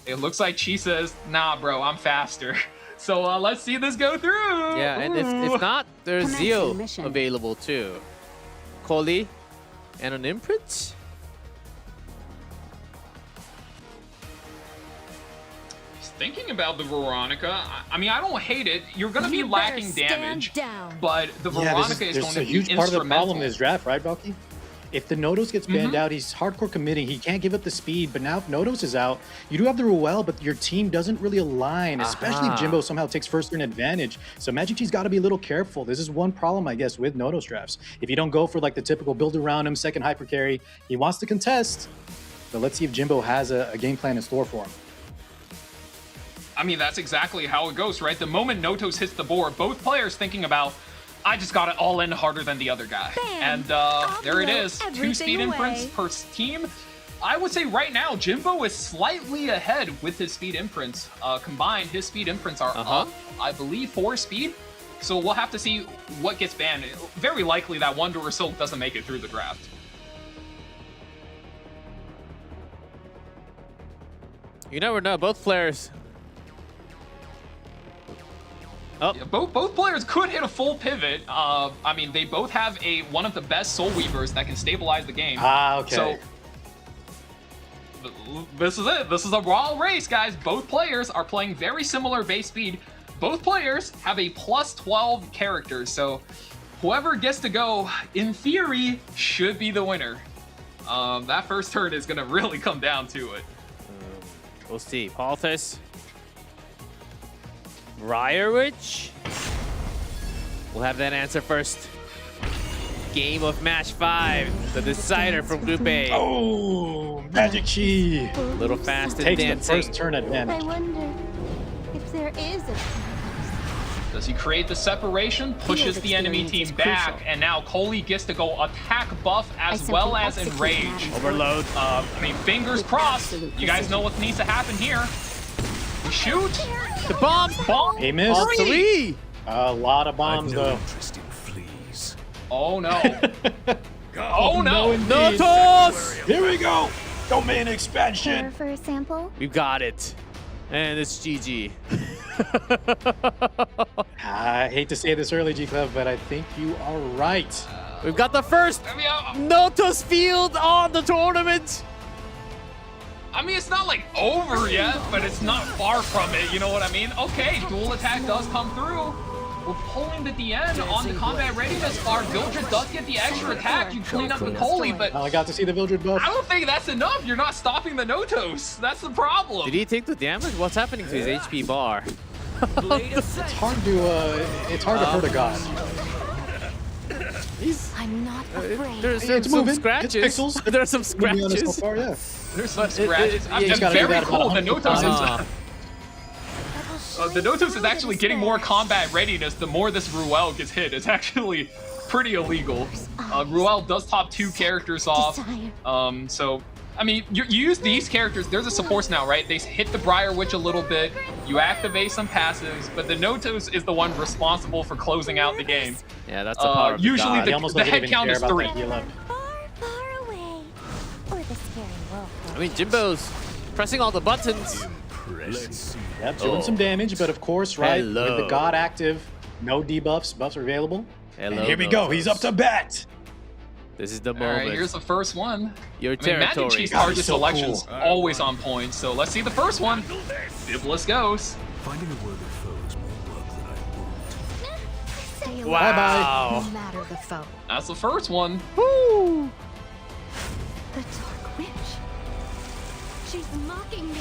it looks like Chi says, nah, bro, I'm faster. So let's see this go through. Yeah, and if not, there's Zio available too. Koli and an imprint. He's thinking about the Veronica. I mean, I don't hate it. You're going to be lacking damage, but the Veronica is going to be a huge part of the problem in this draft, right, Valky? if the Notos gets banned out, he's hardcore committing. He can't give up the speed. But now if Notos is out, you do have the Ruel, but your team doesn't really align, especially if Jimbo somehow takes first turn advantage. So MagicQi's got to be a little careful. This is one problem, I guess, with Notos drafts. If you don't go for like the typical build around him, second hyper carry, he wants to contest. But let's see if Jimbo has a game plan in store for him. I mean, that's exactly how it goes, right? The moment Notos hits the board, both players thinking about, I just got it all in harder than the other guy. Bam! And there it is. 2 everything speed imprints per team. I would say right now, Jimbo is slightly ahead with his speed imprints. Combined, his speed imprints are up, I believe, 4 speed. So we'll have to see what gets banned. Very likely that Wanderer Silk doesn't make it through the draft. You never know. Both players. Oh. Yeah, both players could hit a full pivot. I mean, they both have one of the best Soul Weavers that can stabilize the game. Okay. So this is it. This is a raw race, guys. Both players are playing very similar base speed. Both players have a plus 12 characters, so whoever gets to go, in theory, should be the winner. That first turn is gonna really come down to it. We'll see. Palthus. Briarwitch? We'll have that answer first. Game of match 5. The decider from Group A. Oh, MagicQi. A little fast and Takes dancing. the first turn advantage. I wonder if there is a... Does he create the separation? Pushes the enemy team back, and now Coley gets to go attack buff as well as enrage. Overload. I mean, fingers crossed. You guys know what needs to happen here. We shoot. The bomb. He missed. All 3. A lot of bombs, though. Oh, no. Oh, no. Notos! Here we go. Domain expansion. For a sample? We've got it. And it's GG. I hate to say this early, G-Clev, but I think you are right. We've got the first Notos field on the tournament. I mean, it's not like over yet, but it's not far from it. You know what I mean? Okay, dual attack does come through. We're pulling the DN on the combat readiness bar. Vildred does get the extra attack. You clean up the Coley, but I got to see the Vildred buff. I don't think that's enough. You're not stopping the Notos. That's the problem. Did he take the damage? What's happening to his HP bar? It's hard to hurt a god. I'm not afraid. There's It's some moving. scratches. It's pixels. There's some Moving on it so scratches. far, yeah. There's some scratches. yeah, you gotta do Very that cool. about The 100 Notos times. The Notos is actually getting more combat readiness the more this Ruel gets hit. It's actually pretty illegal. Ruel does top 2 characters off. So, I mean, you use these characters. There's a supports now, right? They hit the Briar Witch a little bit. You activate some passives, but the Notos is the one responsible for closing out the game. Yeah, that's the power of the Usually god. the head count is 3. Far away. Or the scary world. I mean, Jimbo's pressing all the buttons. Yep, doing some damage, but of course, right, with the god active, no debuffs, buffs are available. Hello, And here we go, he's up to bat. This is the All moment. right, here's the first one. Your I mean, territory. MagicQi's target so selection's cool. always on point, so let's see the first one. Biblis goes. Finding a worthy foe is more work than I want. Stay Wow. alive, no matter the foe. That's the first one. Woo! The Dark Witch. She's mocking me.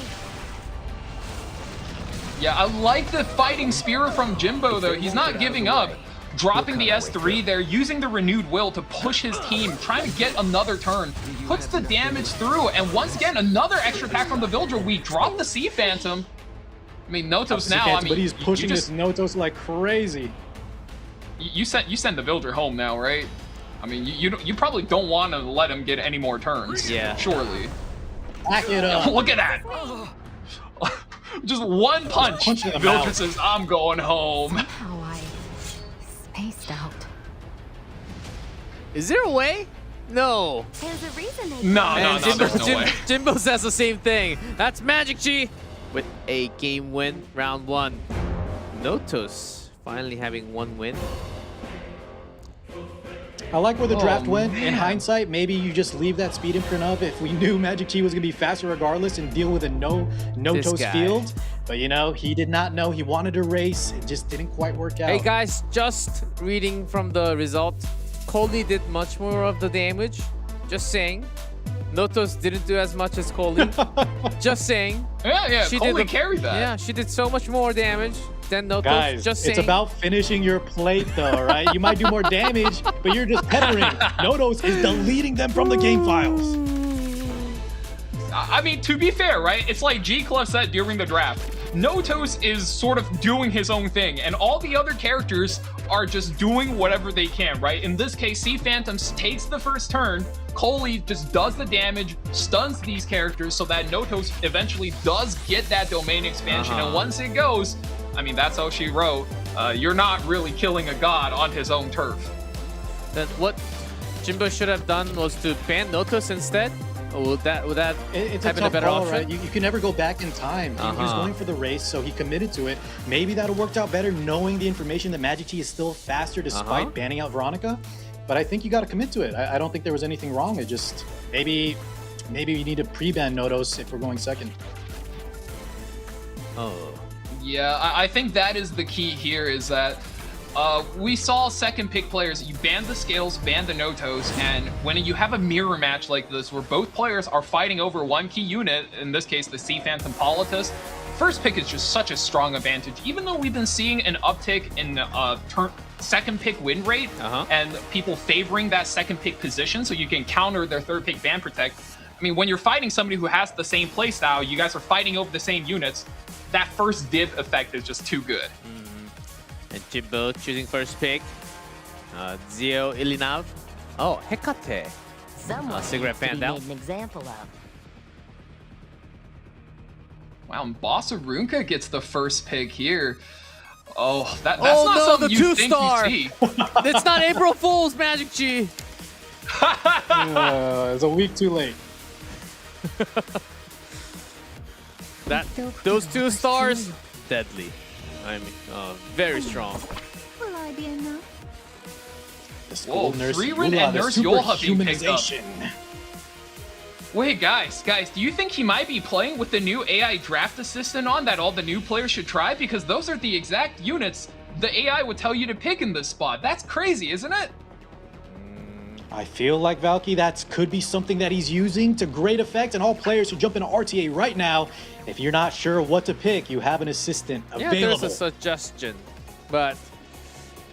Yeah, I like the fighting spirit from Jimbo, though. He's not giving up. Dropping the S3 there, using the renewed will to push his team, trying to get another turn. Puts the damage through, and once again, another extra attack from the Vildred. We drop the Sea Phantom. I mean, Notos now, I mean... But he's pushing you this Notos like crazy. You send the Vildred home now, right? I mean, you probably don't want to let him get any more turns. Yeah. Surely. Back it up. Look at that! Just one punch. Punch in the Vildred mouth. says, I'm going home. How I spaced out. Is there a way? No. There's a reason they No, And there's no way. Jimbo says the same thing. That's MagicQi with a game win, round 1. Notos finally having 1 win. I like where the draft went. man. In hindsight, maybe you just leave that speed imprint up if we knew MagicQi was going to be faster regardless and deal with a no-toes guy. field. But, you know, he did not know. He wanted to race. It just didn't quite work out. Hey guys, just reading from the result, Coley did much more of the damage. Just saying. Notos didn't do as much as Coley. Just saying. Yeah, Coley did carried that. Yeah, she did so much more damage than Notos. Guys, just saying. it's about finishing your plate though, right? You might do more damage, but you're just peppering. Notos is deleting them from the game files. I mean, to be fair, right? It's like G-Clef said during the draft. Notos is sort of doing his own thing, and all the other characters are just doing whatever they can, right? In this case, Sea Phantoms takes the first turn, Coley just does the damage, stuns these characters so that Notos eventually does get that domain expansion, and once it goes, I mean, that's how she wrote, you're not really killing a god on his own turf. Then what Jimbo should have done was to ban Notos instead? Or would that It's have a been a tough better call, option? right? You can never go back in time. He was going for the race, so he committed to it. Maybe that would worked out better knowing the information that MagicQi is still faster despite banning out Veronica. But I think you got to commit to it. I don't think there was anything wrong. It just maybe we need to pre-ban Notos if we're going second. Oh. Yeah, I think that is the key here is that we saw second pick players, you ban the Scales, ban the Notos, and when you have a mirror match like this where both players are fighting over one key unit, in this case the Sea Phantom Politis, first pick is just such a strong advantage. Even though we've been seeing an uptick in second pick win rate and people favoring that second pick position so you can counter their third pick ban protect, I mean, when you're fighting somebody who has the same playstyle, you guys are fighting over the same units, that first div effect is just too good. And Jimbo choosing first pick. Guiwuyoinlan. Oh, Hecate. Someone cigarette needs to fan be out. made an example of. Wow, and Boss Arunka gets the first pick here. Oh, that's Oh not no, something the you think two-star. you see. It's not April Fool's, MagicQi. It's a week too late. Those 2 stars, deadly. I mean, very strong. Will I be enough? The school nurse, 3-Rin Yula, and the Nurse Yolha being picked up. superhumanization. Wait, guys, do you think he might be playing with the new AI draft assistant on that all the new players should try? Because those are the exact units the AI would tell you to pick in this spot. That's crazy, isn't it? I feel like Valky, that could be something that he's using to great effect, and all players should jump into RTA right now. If you're not sure what to pick, you have an assistant available. Yeah, there's a suggestion, but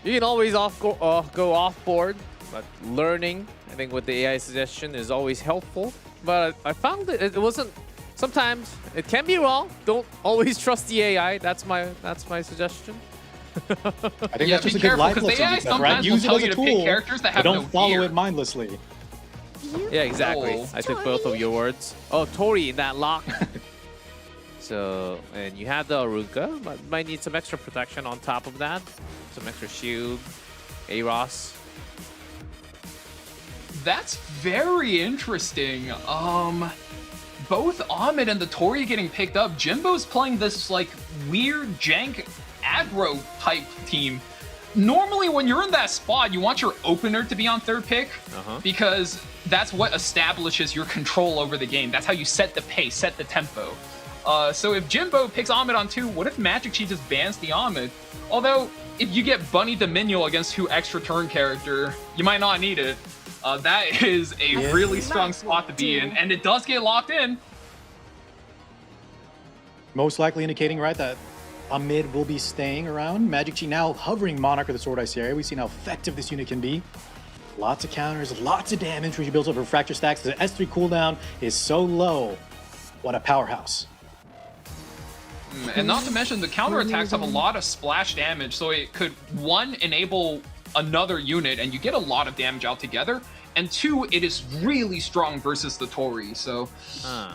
you can always go off board. But learning, I think, with the AI suggestion is always helpful. But I found that it wasn't. Sometimes it can be wrong. Don't always trust the AI. That's my suggestion. I think that's just a good careful, life 'cause the lesson, AI right? sometimes will Use it tell as you a to pick tool, characters that but have don't no follow gear. it mindlessly. Yeah, exactly. Oh. I took both of your words. Oh, Tori in that lock. So, and you have the Arunka, but might need some extra protection on top of that. Some extra shield. Aros. That's very interesting. Both Ahmed and the Tori getting picked up. Jimbo's playing this like weird jank aggro type team. Normally when you're in that spot, you want your opener to be on third pick because that's what establishes your control over the game. That's how you set the pace, set the tempo. So if Jimbo picks Ahmed on 2, what if MagicQi just bans the Ahmed? Although, if you get Bunny Dominion against 2 extra turn character, you might not need it. That is a really strong spot to be in, and it does get locked in. Most likely indicating, right, that Ahmed will be staying around. MagicQi now hovering Monarch of the Sword Ice area. We've seen how effective this unit can be. Lots of counters, lots of damage when she builds up her fracture stacks. The S3 cooldown is so low. What a powerhouse. And not to mention, the counterattacks have a lot of splash damage, so it could, 1, enable another unit, and you get a lot of damage out together, and 2, it is really strong versus the Tori. So,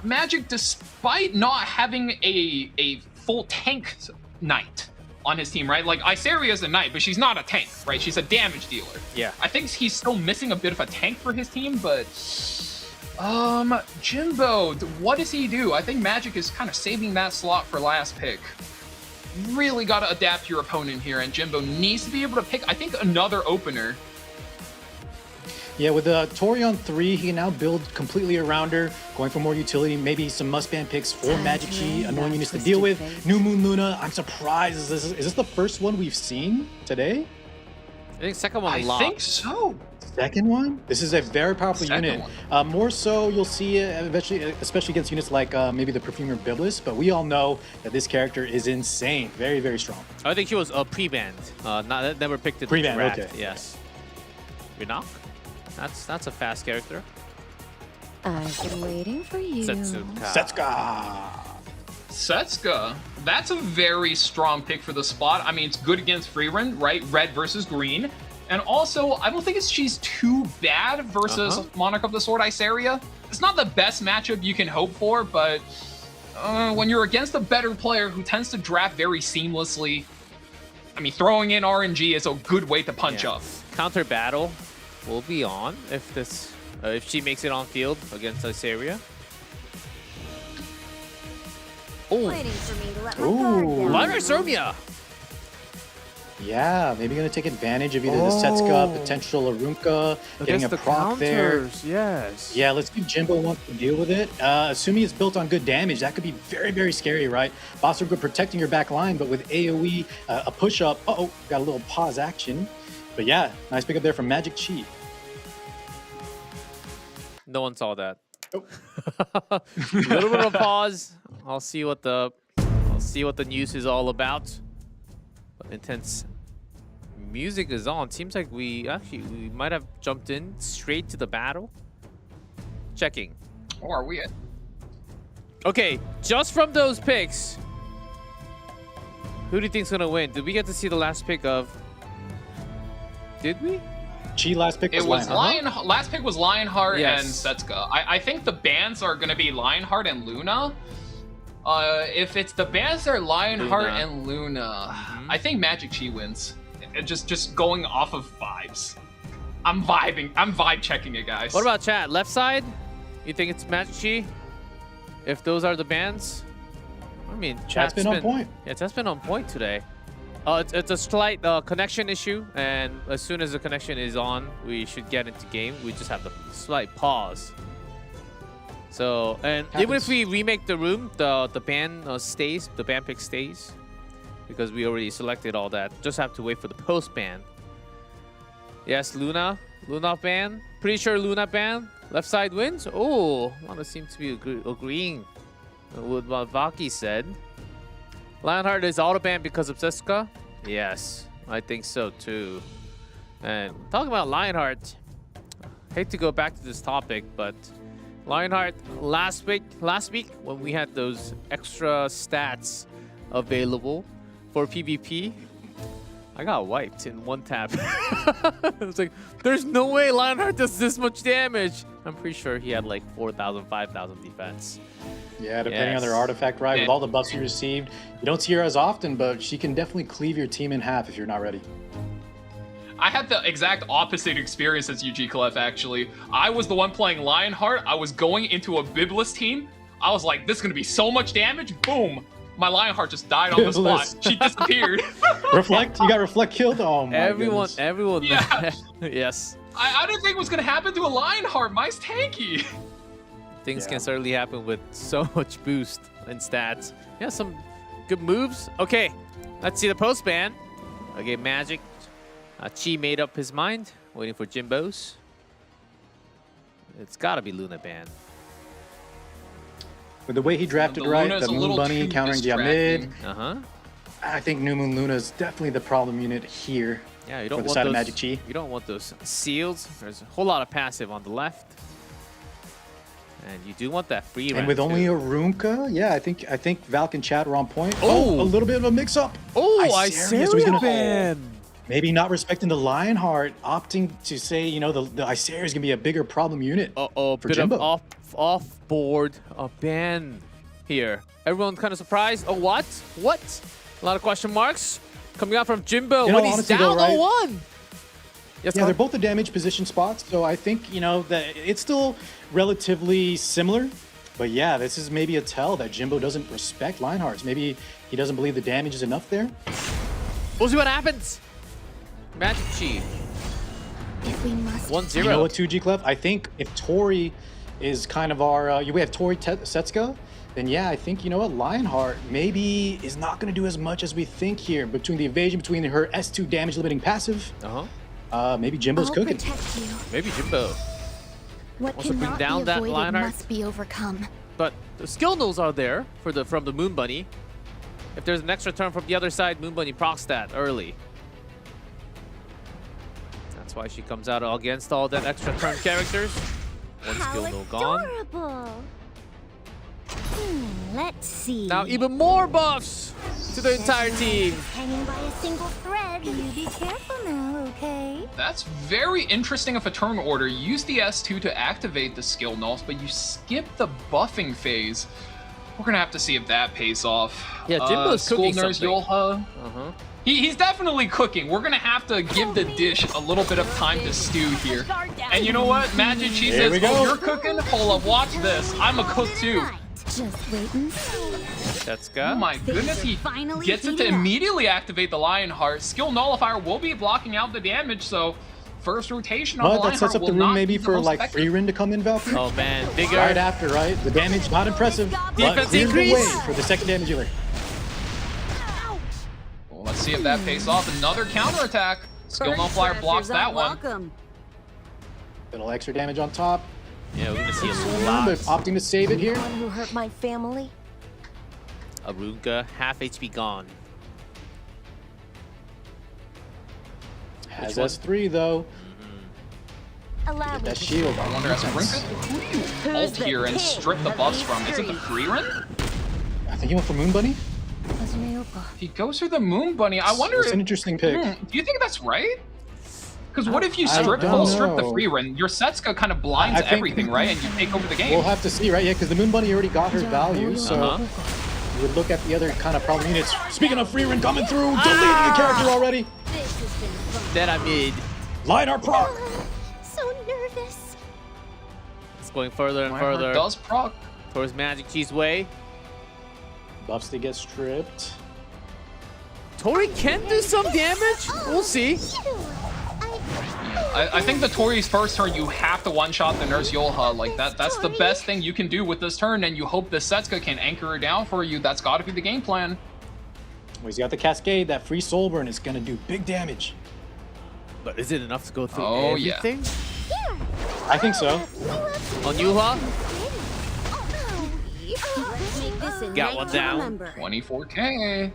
Magic, despite not having a full tank knight on his team, right? Like, Isaria's a knight, but she's not a tank, right? She's a damage dealer. Yeah. I think he's still missing a bit of a tank for his team, but... Jimbo, what does he do? I think Magic is kind of saving that slot for last pick. Really got to adapt your opponent here, and Jimbo needs to be able to pick, I think, another opener. Yeah, with the Tori on 3, he can now build completely around her, going for more utility, maybe some must-ban picks for MagicQi, annoying units to deal with. New Moon Luna, I'm surprised. Is this the first one we've seen today? I think second one I unlocked. think so. Second one? This is a very powerful Second unit. one. More so, you'll see it eventually, especially against units like maybe the Perfumer Biblis, but we all know that this character is insane. Very, very strong. I think he was pre-banned. Not never picked it. Pre-banned, draft. okay. Yes. Renok? That's a fast character. I've been waiting for you. Setsuka. Setsuka. That's a very strong pick for the spot. I mean, it's good against Freerun, right? Red versus green. And also, I don't think she's too bad versus Monarch of the Sword Iceria. It's not the best matchup you can hope for, but when you're against a better player who tends to draft very seamlessly, I mean, throwing in RNG is a good way to punch up. Counter battle will be on if she makes it on field against Iceria. Oh, Waiting for me to let my guard Ooh. down. Liner Serbia. Yeah, maybe going to take advantage of either the Setsuka, potential Arunka, getting a proc there. Yes. Yeah, let's see if Jimbo wants to deal with it. Assuming it's built on good damage, that could be very, very scary, right? Boss Arunka protecting your back line, but with AoE, a push-up. Uh-oh, got a little pause action. But yeah, nice pick up there from MagicQi. No one saw that. A little bit of a pause. I'll see what the news is all about. But intense music is on. Seems like we might have jumped in straight to the battle. Checking. Or are we at? Okay, just from those picks, who do you think's gonna win? Did we get to see the last pick of? Did we? Chi last pick was It was Lionheart. Last pick was Lionheart Yes. and Setsuka. I think the bans are going to be Lionheart and Luna. If it's the bans are Lionheart Luna. and Luna, I think MagicQi wins. Just going off of vibes. I'm vibing. I'm vibe checking it, guys. What about chat? Left side? You think it's MagicQi? If those are the bans? I mean, chat's been on point. Yeah, chat's been on point today. It's a slight connection issue, and as soon as the connection is on, we should get into game. We just have the slight pause. So, and even if we remake the room, the ban stays, the ban pick stays, because we already selected all that. Just have to wait for the post ban. Yes, Luna ban. Pretty sure Luna ban. Left side wins. Oh, Lana seems to be agreeing with what Vaki said. Lionheart is auto banned because of Setsuka? Yes, I think so too. And talking about Lionheart, hate to go back to this topic, but Lionheart last week when we had those extra stats available for PvP, I got wiped in one tap. It's like, there's no way Lionheart does this much damage. I'm pretty sure he had like 4,000, 5,000 defense. Yeah, depending on their artifact, right? With all the buffs you received, you don't see her as often, but she can definitely cleave your team in half if you're not ready. I had the exact opposite experience as UG Clef, actually. I was the one playing Lionheart. I was going into a Biblis team. I was like, this is going to be so much damage. Boom. My Lionheart just died on the spot. She disappeared. Reflect? You got Reflect killed? Oh my Everyone. Yeah. Yes. I didn't think it was going to happen to a Lionheart. Mine's tanky. Things can certainly happen with so much boost in stats. Yeah, some good moves. Okay, let's see the post ban. Okay, Magic. Chi made up his mind, waiting for Jimbo's. It's got to be Luna ban. With the way he drafted, right? The Moon Bunny countering Diamid. I think New Moon Luna is definitely the problem unit here. Yeah, you don't for the want side those, of MagicQi. You don't want those seals. There's a whole lot of passive on the left. And you do want that free And with too. only Arunka, yeah, I think Valk and Chad are on point. Oh! A little bit of a mix-up. Oh, Iceria, so he's gonna- ban. Maybe not respecting the Lionheart, opting to say, you know, the Iceria is going to be a bigger problem unit Uh-oh, for bit Jimbo. of off-board ban here. Everyone's kind of surprised. Oh, what? What? A lot of question marks coming out from Jimbo You know, when he's honestly, down though, right? 0-1. Yes, Yeah, they're both the damage position spots, so I think, you know, that it's still relatively similar. But yeah, this is maybe a tell that Jimbo doesn't respect Lionhearts. Maybe he doesn't believe the damage is enough there. We'll see what happens. MagicQi. If we must 1-0. You know what, 2G Clef? I think if Tori is kind of our... we have Tori Setsuka, then yeah, I think, you know what, Lionheart maybe is not going to do as much as we think here between the evasion, between her S2 damage limiting passive, Maybe Jimbo's I'll cooking. protect you. Maybe Jimbo. What Also bring cannot down be that avoided Lionheart. must be overcome. But the skill nulls are there from the Moon Bunny. If there's an extra turn from the other side, Moon Bunny procs that early. That's why she comes out against all that extra turn characters. One skill null gone. Adorable. Let's see. Now even more buffs to the entire team. Hanging by a single thread. You be careful now, okay? That's very interesting of a turn order. You use the S2 to activate the skill nulls, but you skip the buffing phase. We're gonna have to see if that pays off. Yeah, Jimbo's cooking School Nurse something. Yolha. He's definitely cooking. We're gonna have to give the dish a little bit of time to stew here. And you know what? MagicQi There says, we go. oh, you're cooking? Hold up, watch this. I'm a cook too. Just wait and see. That's Oh good. my goodness, he gets it to immediately activate the Lionheart. Skill Nullifier will be blocking out the damage, so first rotation on the But that sets Lionheart up will the room not maybe be the for most like effective. free Rin to come in, Valkyrie. Oh man, bigger. Right after, right? The damage not impressive. But Defense clears the way increase. for the second damage dealer. Well, let's see if that pays off. Another counterattack. Skill Nullifier blocks that one. Little extra damage on top. Yeah, we're gonna see a But lot. opting to save it here. One who hurt my family. Arunga, half HP gone. Has one? S3 though. Allow Get me that to shield. I wonder, as a Rinka, who do you ult here and strip the buffs from? Is it the free Rin? I think he went for Moon Bunny. If he goes for the Moon Bunny, I wonder It's if... an interesting pick. Do you think that's right? Because what if you I strip don't strip the know. free Rin? Your Setsuka kind of blinds I think- everything, right? And you take over the game. We'll have to see, right? Yeah, because the Moon Bunny already got her value, so you would look at the other kind of problem units. Speaking of free Rin coming through, deleting the character already. That I made. Lionheart proc. So nervous. It's going further and Lionheart further does proc. towards MagicQi's way. Buffs to get stripped. Tori can do some damage. We'll see. I think the Tori's first turn, you have to one-shot the Nurse Yolha. Like, that's the best thing you can do with this turn, and you hope the Setsuka can anchor her down for you. That's got to be the game plan. Well, he's got the Cascade. That free Soul Burn is going to do big damage. But is it enough to go through Oh, yeah. everything? I think so. On Yuha? Let's make this a Got night one to down. remember. 24K.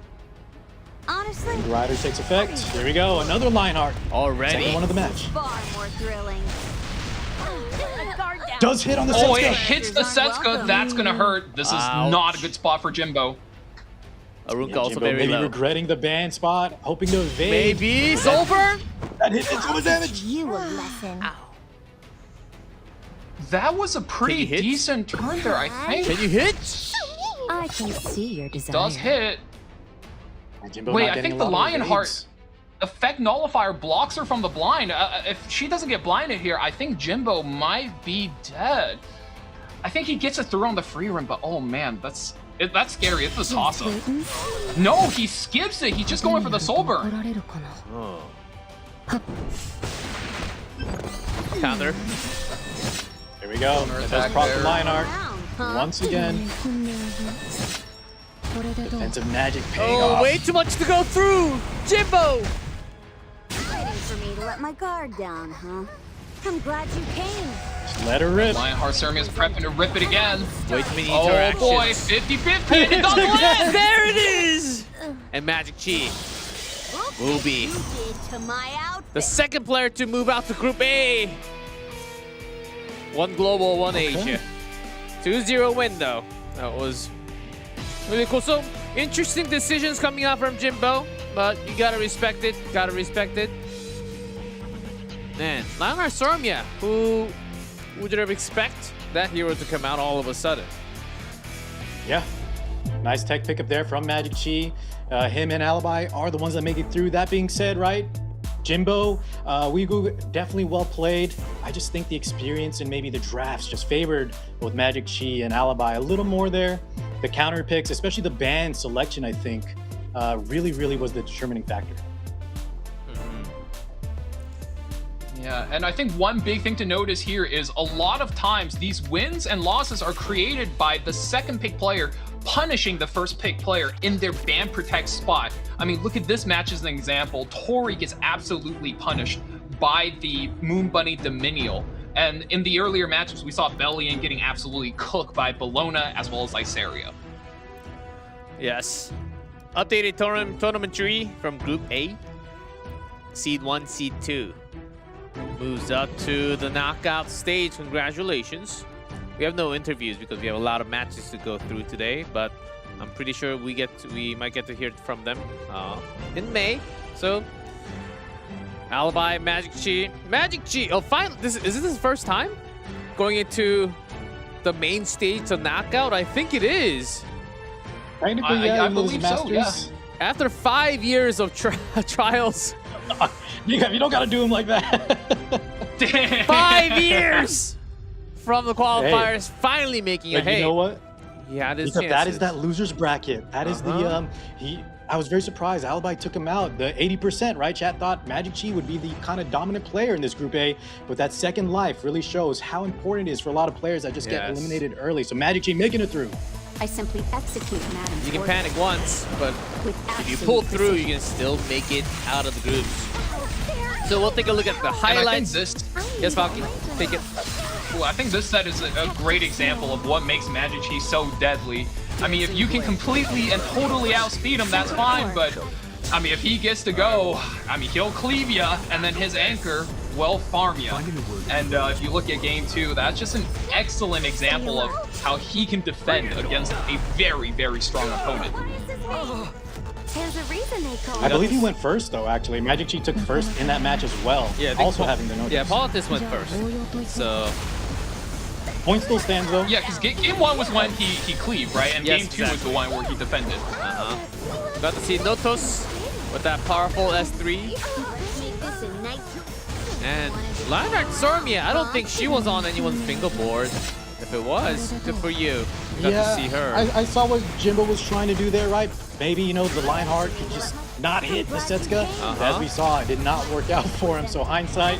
Honestly, The Rider takes effect. Here we go. Another Lionheart. Already? Second one of the match. far more thrilling. Does hit on the Oh, Setsuka. it hits the Setsuka. That's going to hurt. This is Ouch. not a good spot for Jimbo. Arunga Yeah, also Jimbo very maybe low. regretting the ban spot, hoping to evade. Maybe Soulburn? That hit did so much damage. You a lesson. That was a pretty hit? decent turn there, I think. Can you hit? I can see your desire. Does hit. Jimbo Wait, not I getting think a the lot of Lionheart evades. effect nullifier blocks her from the blind. If she doesn't get blinded here, I think Jimbo might be dead. I think he gets it through on the free run, but oh man, that's scary. It's a toss-up. No, he skips it. He's just going for the soul burn. Oh. Counter. Here we go. That does attack proc there. the Lionheart. Once again, defensive magic paying Oh, off. way too much to go through! Jimbo! Waiting for me to let my guard down, huh? I'm glad you came. Just let her rip. Lionheart Ceremia is prepping to rip it again. Way too many Oh interactions. boy, 50-50, and it doesn't land! There it is! And MagicQi will be You did to my outfit. the second player to move out to Group A. One global, one Asia. 2-0 win though. That was really cool. So interesting decisions coming out from Jimbo, but you gotta respect it. Gotta respect it. Man, Lionheart Ceremia, who would you ever expect that hero to come out all of a sudden? Yeah. Nice tech pickup there from MagicQi. Him and Alibi are the ones that make it through. That being said, right, Jimbo, Weegu, definitely well played. I just think the experience and maybe the drafts just favored both MagicQi and Alibi a little more there. The counter picks, especially the band selection, I think, really was the determining factor. Yeah, and I think one big thing to notice here is a lot of times these wins and losses are created by the second pick player punishing the first pick player in their ban protect spot. I mean, look at this match as an example. Tori gets absolutely punished by the Moon Bunny Dominial. And in the earlier matches, we saw Bellion getting absolutely cooked by Bologna as well as Iceria. Yes. Updated tournament tree from Group A. Seed 1, Seed 2. Moves up to the knockout stage. Congratulations. We have no interviews because we have a lot of matches to go through today, but I'm pretty sure we might get to hear from them in May. So, Alibi, MagicQi. Oh, finally! Is this his first time going into the main stage of knockout? I think it is. Technically, yeah, I believe so. Yeah. After 5 years of trials. You don't got to do him like that. 5 years from the qualifiers, finally making it. Hey, you know what? Yeah, that is that loser's bracket. That is the I was very surprised. Alibi took him out. The 80%, right? Chat thought MagicQi would be the kind of dominant player in this Group A, but that second life really shows how important it is for a lot of players that just get eliminated early. So MagicQi making it through. I simply execute Madam's You can orders. panic once, but if you pull through, you can still make it out of the groups. So we'll take a look at the highlights. Yes, Valky, take it. Well, I think this set is a great example of what makes MagicQi so deadly. I mean, if you can completely and totally outspeed him, that's fine, but I mean, if he gets to go, I mean, he'll cleave ya, and then his anchor will farm ya. And if you look at game 2, that's just an excellent example of how he can defend against a very, very strong opponent. There's a reason they call I believe he went first, though, actually. MagicQi took first in that match as well. Yeah, also having the notice. Yeah, Politis went first. So point still stands, though. Yeah, because game 1 was when he cleaved, right? And game 2 was the one where he defended. Got to see Notos with that powerful S3. And Lionheart Sormia, I don't think she was on anyone's bingo board. If it was, good for you. Got to see her. I saw what Jimbo was trying to do there, right? Maybe, you know, the Lionheart could just not hit the Setsuka. As we saw, it did not work out for him. So hindsight,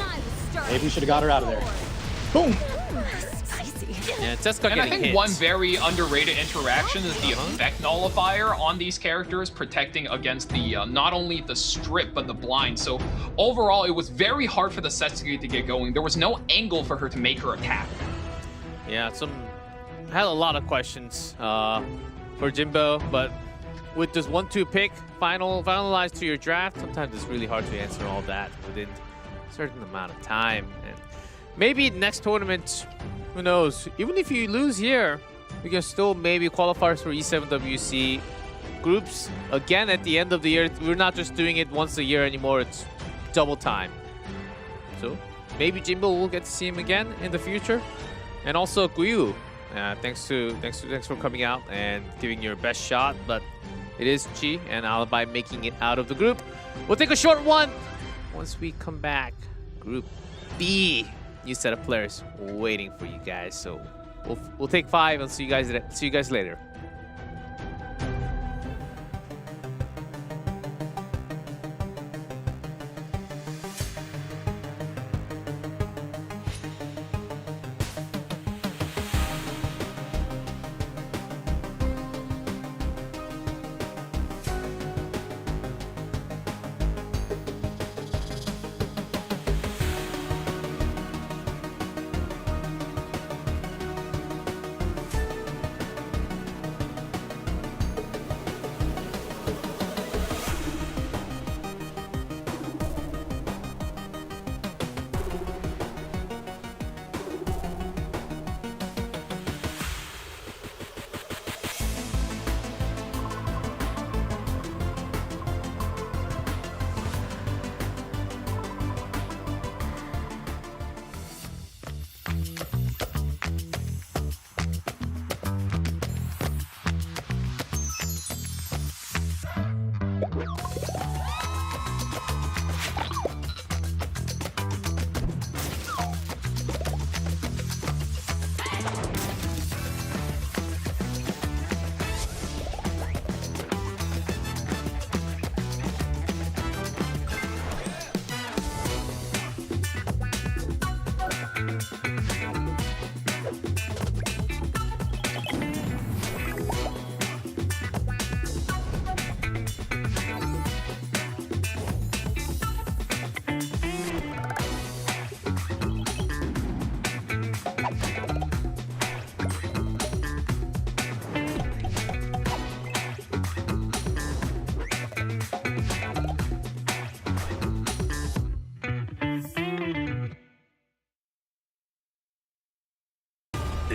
maybe we should have got her out of there. Boom! Yeah, Setsuka and I getting think hits. one very underrated interaction is the effect nullifier on these characters, protecting against the not only the strip but the blind. So overall, it was very hard for the Setsuki to get going. There was no angle for her to make her attack. Yeah, I had a lot of questions for Jimbo, but with this 1-2 pick finalized to your draft, sometimes it's really hard to answer all that within a certain amount of time. And maybe next tournament, who knows? Even if you lose here, you can still maybe qualifiers for E7WC groups again at the end of the year. We're not just doing it once a year anymore, it's double time. So maybe Jimbo will get to see him again in the future. And also Guiwu, thanks for coming out and giving your best shot. But it is Chi and Alibi making it out of the group. We'll take a short one once we come back. Group B, new set of players waiting for you guys. So we'll take 5 and see you guys later.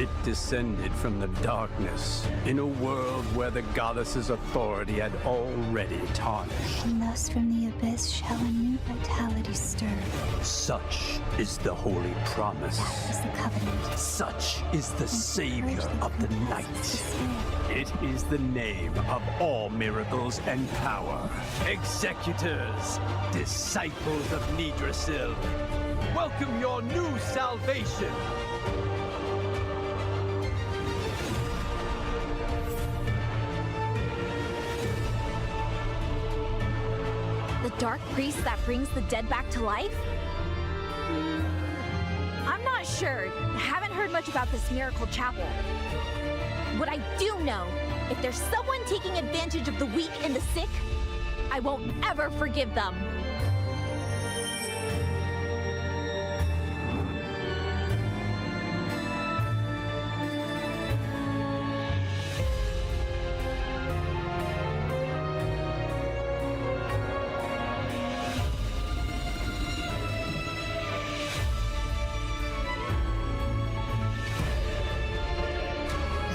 It descended from the darkness in a world where the goddess's authority had already tarnished. And thus from the abyss shall a new vitality stir. Such is the holy promise. That is the covenant. Such is the savior of the night. It is the name of all miracles and power. Executors, disciples of Nidrasil, welcome your new salvation. The dark priest that brings the dead back to life? I'm not sure. Haven't heard much about this miracle chapel. What I do know, if there's someone taking advantage of the weak and the sick, I won't ever forgive them.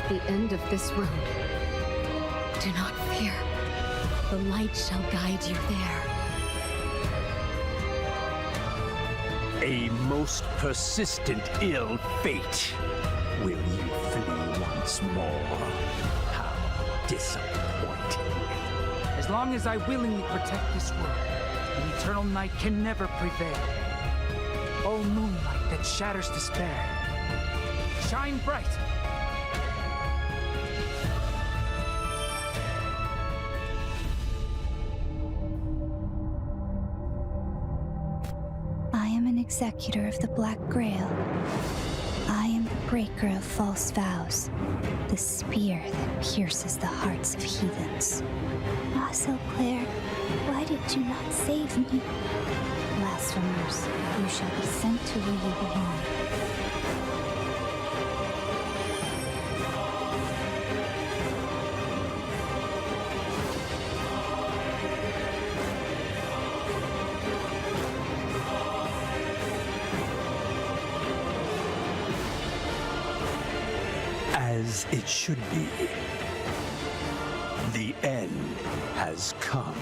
At the end of this road, do not fear. The light shall guide you there. A most persistent ill fate. Will you flee once more? How disappointing. As long as I willingly protect this world, the eternal night can never prevail. O moonlight that shatters despair, shine bright. I am an executor of the Black Grail. I am the breaker of false vows, the spear that pierces the hearts of heathens. Ah, so Claire, why did you not save me? Blasphemers, you shall be sent to where you belong. As it should be. The end has come.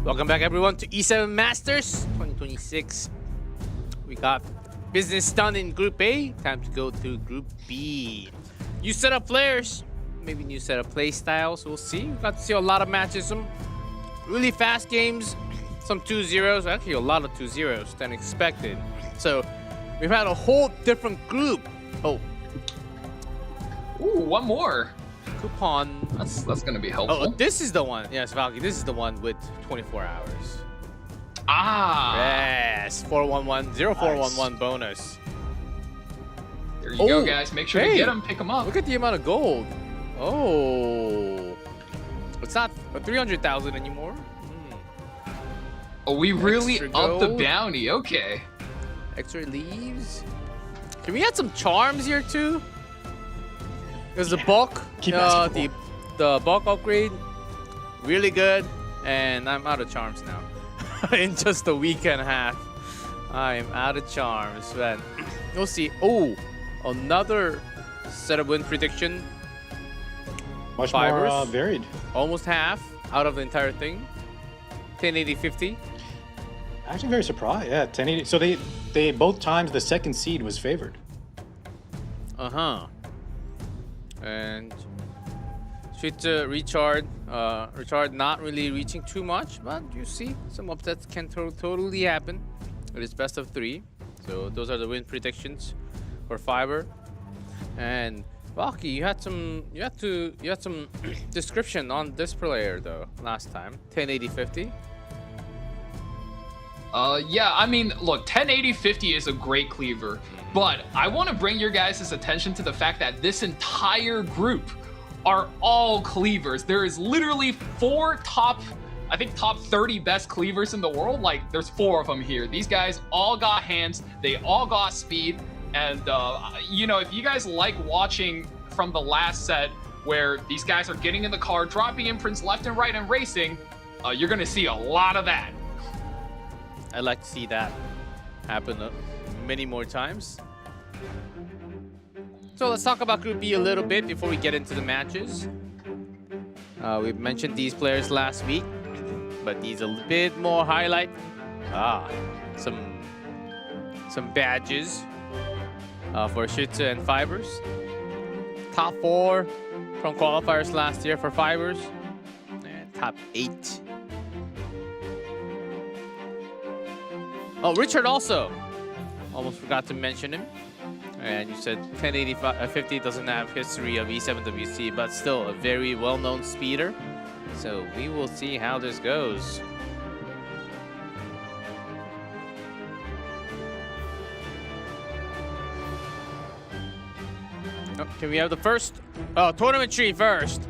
Welcome back, everyone, to E7 Masters 2026. We got business done in Group A. Time to go to Group B. New set of players, maybe new set of play styles. We'll see. We got to see a lot of matches, some really fast games, some 2-0s. Actually, a lot of 2-0s than expected. So we've had a whole different group. Oh, Ooh, one more. coupon. That's gonna be helpful. Oh, this is the one. Yes, Valky, this is the one with 24 hours. Ah. Yes, 411, 0411 bonus. There you go, guys. Make sure to get them, pick them up. Look at the amount of gold. Oh. It's not 300,000 anymore. Oh, we really Extra upped the gold. bounty. Okay. Extra leaves. Can we add some charms here too? Because the bulk, Keep asking the bulk upgrade, really good, and I'm out of charms now. In just a week and a half, I am out of charms. Man, we'll see. Oh, another set of win prediction. Much Fibers. more varied. Almost half out of the entire thing. 1080-50. Actually, very surprised. Yeah, 1080. So they both times the second seed was favored. And should Richard not really reaching too much, but you see some upsets can totally happen. It is best of 3, so those are the win predictions for Fiber. And Valky, you had some description on this player though last time. 1080-50. Yeah, I mean, look, 1080-50 is a great cleaver, but I want to bring your guys' attention to the fact that this entire group are all cleavers. There is literally 4 top 30 best cleavers in the world. Like, there's 4 of them here. These guys all got hands, they all got speed, and you know, if you guys like watching from the last set where these guys are getting in the car, dropping imprints left and right and racing, you're gonna see a lot of that. I'd like to see that happen many more times. So let's talk about Group B a little bit before we get into the matches. We mentioned these players last week, but these a bit more highlight. Some badges for Shitsu and Fibers. Top 4 from qualifiers last year for Fibers, and top 8. Oh, Richard also. Almost forgot to mention him. And you said 1080-50 doesn't have history of E7WC, but still a very well-known speeder. So we will see how this goes. Oh, can we have the first tournament tree first?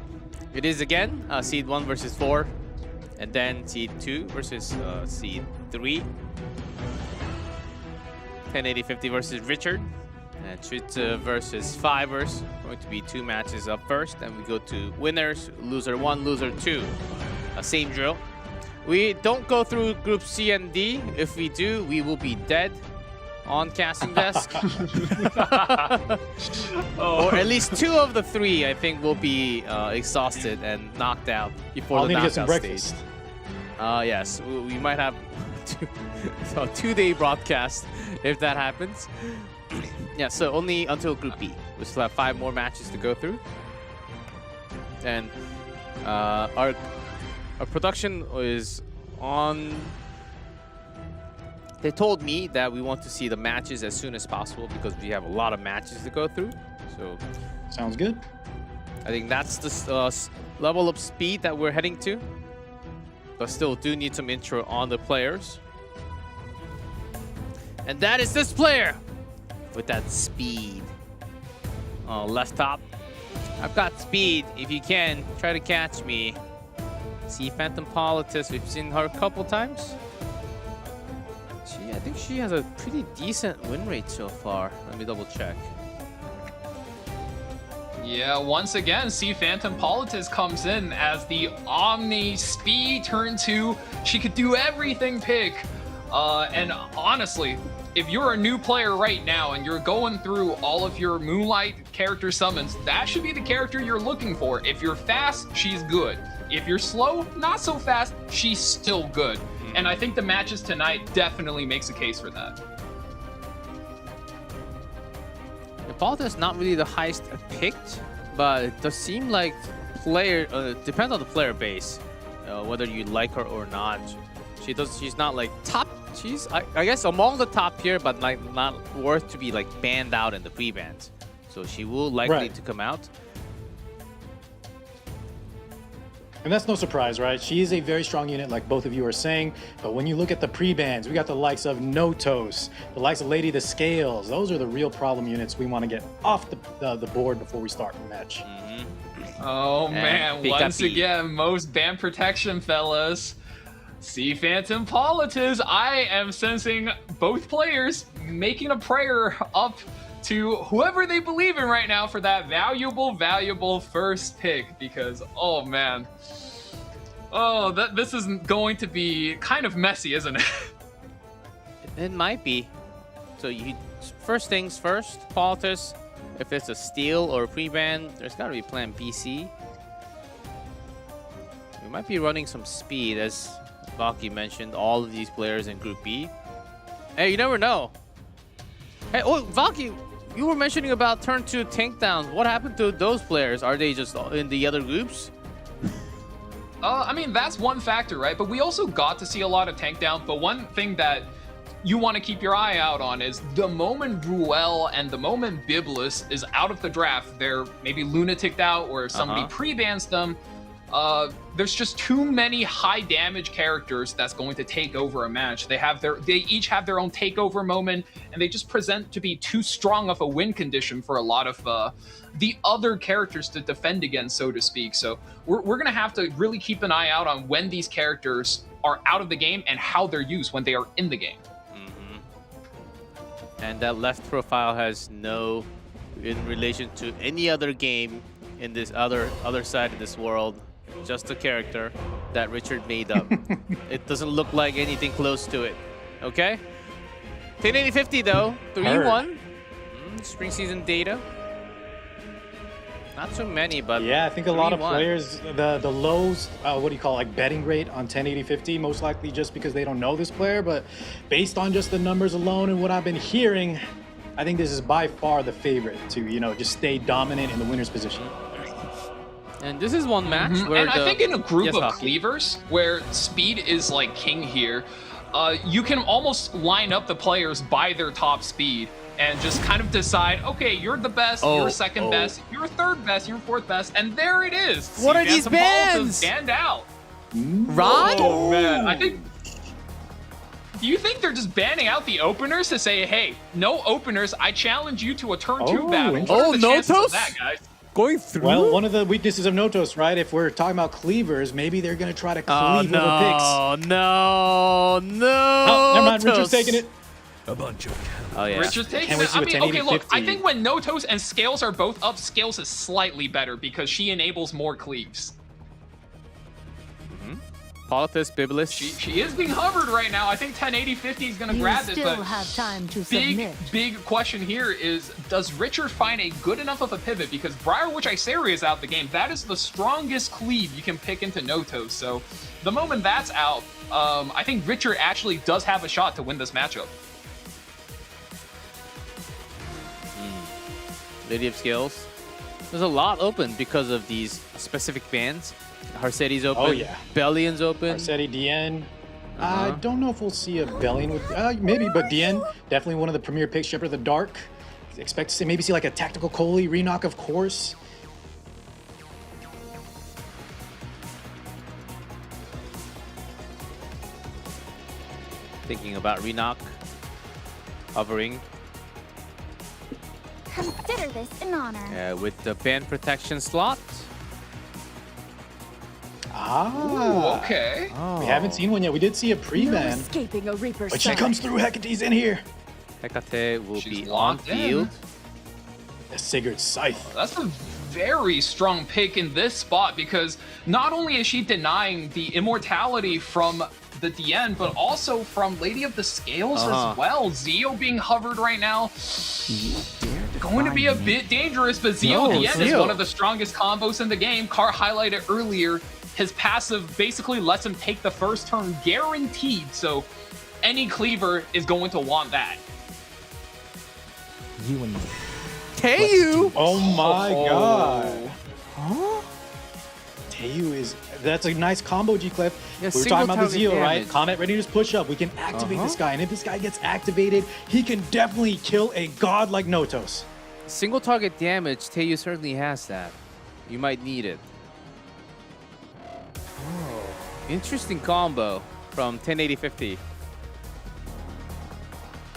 It is again seed 1 versus 4, and then seed 2 versus seed 3. 1080-50 versus Richard, and Shitsu versus Fibers. Going to be 2 matches up first, and we go to winners, loser 1, loser 2. Same drill. We don't go through Group C and D. If we do, we will be dead on casting desk. Or at least 2 of the 3, I think, will be exhausted and knocked out before the knockout stage. Yes, we might have a 2-day broadcast if that happens. Yeah, so only until Group B. We still have 5 more matches to go through. And our production is on. They told me that we want to see the matches as soon as possible because we have a lot of matches to go through. So sounds good. I think that's the level of speed that we're heading to. But still do need some intro on the players. And that is this player with that speed. Left top. I've got speed. If you can, try to catch me. See Phantom Politis. We've seen her a couple times. I think she has a pretty decent win rate so far. Let me double check. Yeah, once again, see Phantom Politis comes in as the Omni Speed turn 2. She could do everything pick. And honestly, if you're a new player right now and you're going through all of your Moonlight character summons, that should be the character you're looking for. If you're fast, she's good. If you're slow, not so fast, she's still good. And I think the matches tonight definitely makes a case for that. Balta is not really the highest picked, but it does seem like depends on the player base, whether you like her or not. She's not like top. She's I guess among the top tier, but like not worth to be like banned out in the pre-bans. So she will likely to come out. And that's no surprise, right? She is a very strong unit, like both of you are saying. But when you look at the pre-bans, we got the likes of Notos, the likes of Lady the Scales. Those are the real problem units we want to get off the board before we start the match. Oh man, once again, most ban protection, fellas. Sea Phantom Politis, I am sensing both players making a prayer up to whoever they believe in right now for that valuable first pick, because oh man, this is going to be kind of messy, isn't it? It might be. So first things first, Politis. If it's a steal or a pre-ban, there's got to be plan BC. We might be running some speed, as Valky mentioned, all of these players in Group B. Hey, you never know. Hey, oh, Valky, you were mentioning about turn 2 tank downs. What happened to those players? Are they just in the other groups? I mean, that's one factor, right? But we also got to see a lot of tank down. But one thing that you want to keep your eye out on is the moment Bruel and the moment Biblis is out of the draft, they're maybe lunaticked out, or if somebody pre-bans them, there's just too many high damage characters that's going to take over a match. They each have their own takeover moment, and they just present to be too strong of a win condition for a lot of the other characters to defend against, so to speak. So we're gonna have to really keep an eye out on when these characters are out of the game and how they're used when they are in the game. And that left profile has no in relation to any other game in this other side of this world. Just a character that Richard made up. It doesn't look like anything close to it. Okay? 1080-50 though, 3-1. Spring season data. Not so many, but yeah, I think a lot of 3-1. players, the lows, what do you call it, like betting rate on 1080-50, most likely just because they don't know this player, but based on just the numbers alone and what I've been hearing, I think this is by far the favorite to, just stay dominant in the winner's position. And this is one match where I think in a group of cleavers where speed is like king here, you can almost line up the players by their top speed and just kind of decide, okay, you're the best, you're second best, you're third best, you're fourth best, and there it is. What are these bans? Banned out. Rod? Oh man, I think. Do you think they're just banning out the openers to say, hey, no openers, I challenge you to a turn 2 battle? What are the chances of that, guys? Going through? Well, one of the weaknesses of Notos, right? If we're talking about cleavers, maybe they're going to try to cleave over picks. Oh, Oh, never mind. Richard's taking it. A bunch of Oh, yeah. Richard's taking it. I mean, okay, look, I think when Notos and Scales are both up, Scales is slightly better because she enables more cleaves. Politis, Biblis. She is being hovered right now. I think 1080-50 is going to grab this, but have time to submit. big question here is, does Richard find a good enough of a pivot? Because Briarwitch Isari is out the game. That is the strongest cleave you can pick into Notos. So the moment that's out, I think Richard actually does have a shot to win this matchup. Lady of Scales. There's a lot open because of these specific bans. Harcetti's open. Oh, yeah. Bellion's open. Harcetti, Dien. I don't know if we'll see a Bellion with, maybe, but Dien, definitely one of the premier picks. Shepherd of the Dark. Expect to maybe see like a tactical Coley, Renock, of course. Thinking about Renock. Hovering. Consider this an honor. With the ban protection slot. Ah. Ooh, okay. We haven't seen one yet. We did see a pre-ban. Escaping a Reaper's But she comes through. Hecate's in here. Hecate will She's be on locked in. field. The Sigurd's Scythe. That's a very strong pick in this spot because not only is she denying the immortality from the DN, but also from Lady of the Scales as well. Zio being hovered right now. Going to be a bit dangerous, but Zio DN is one of the strongest combos in the game. Car highlighted earlier. His passive basically lets him take the first turn guaranteed, so any cleaver is going to want that. You and me. Taeyu! Oh my god. Huh? Taeyu is... That's a nice combo, G-Cliff. Yeah, we were talking about the single Zeo, right? damage. Comet ready to push up. We can activate this guy. And if this guy gets activated, he can definitely kill a god like Notos. Single target damage, Taeyu certainly has that. You might need it. Oh, interesting combo from 1080-50.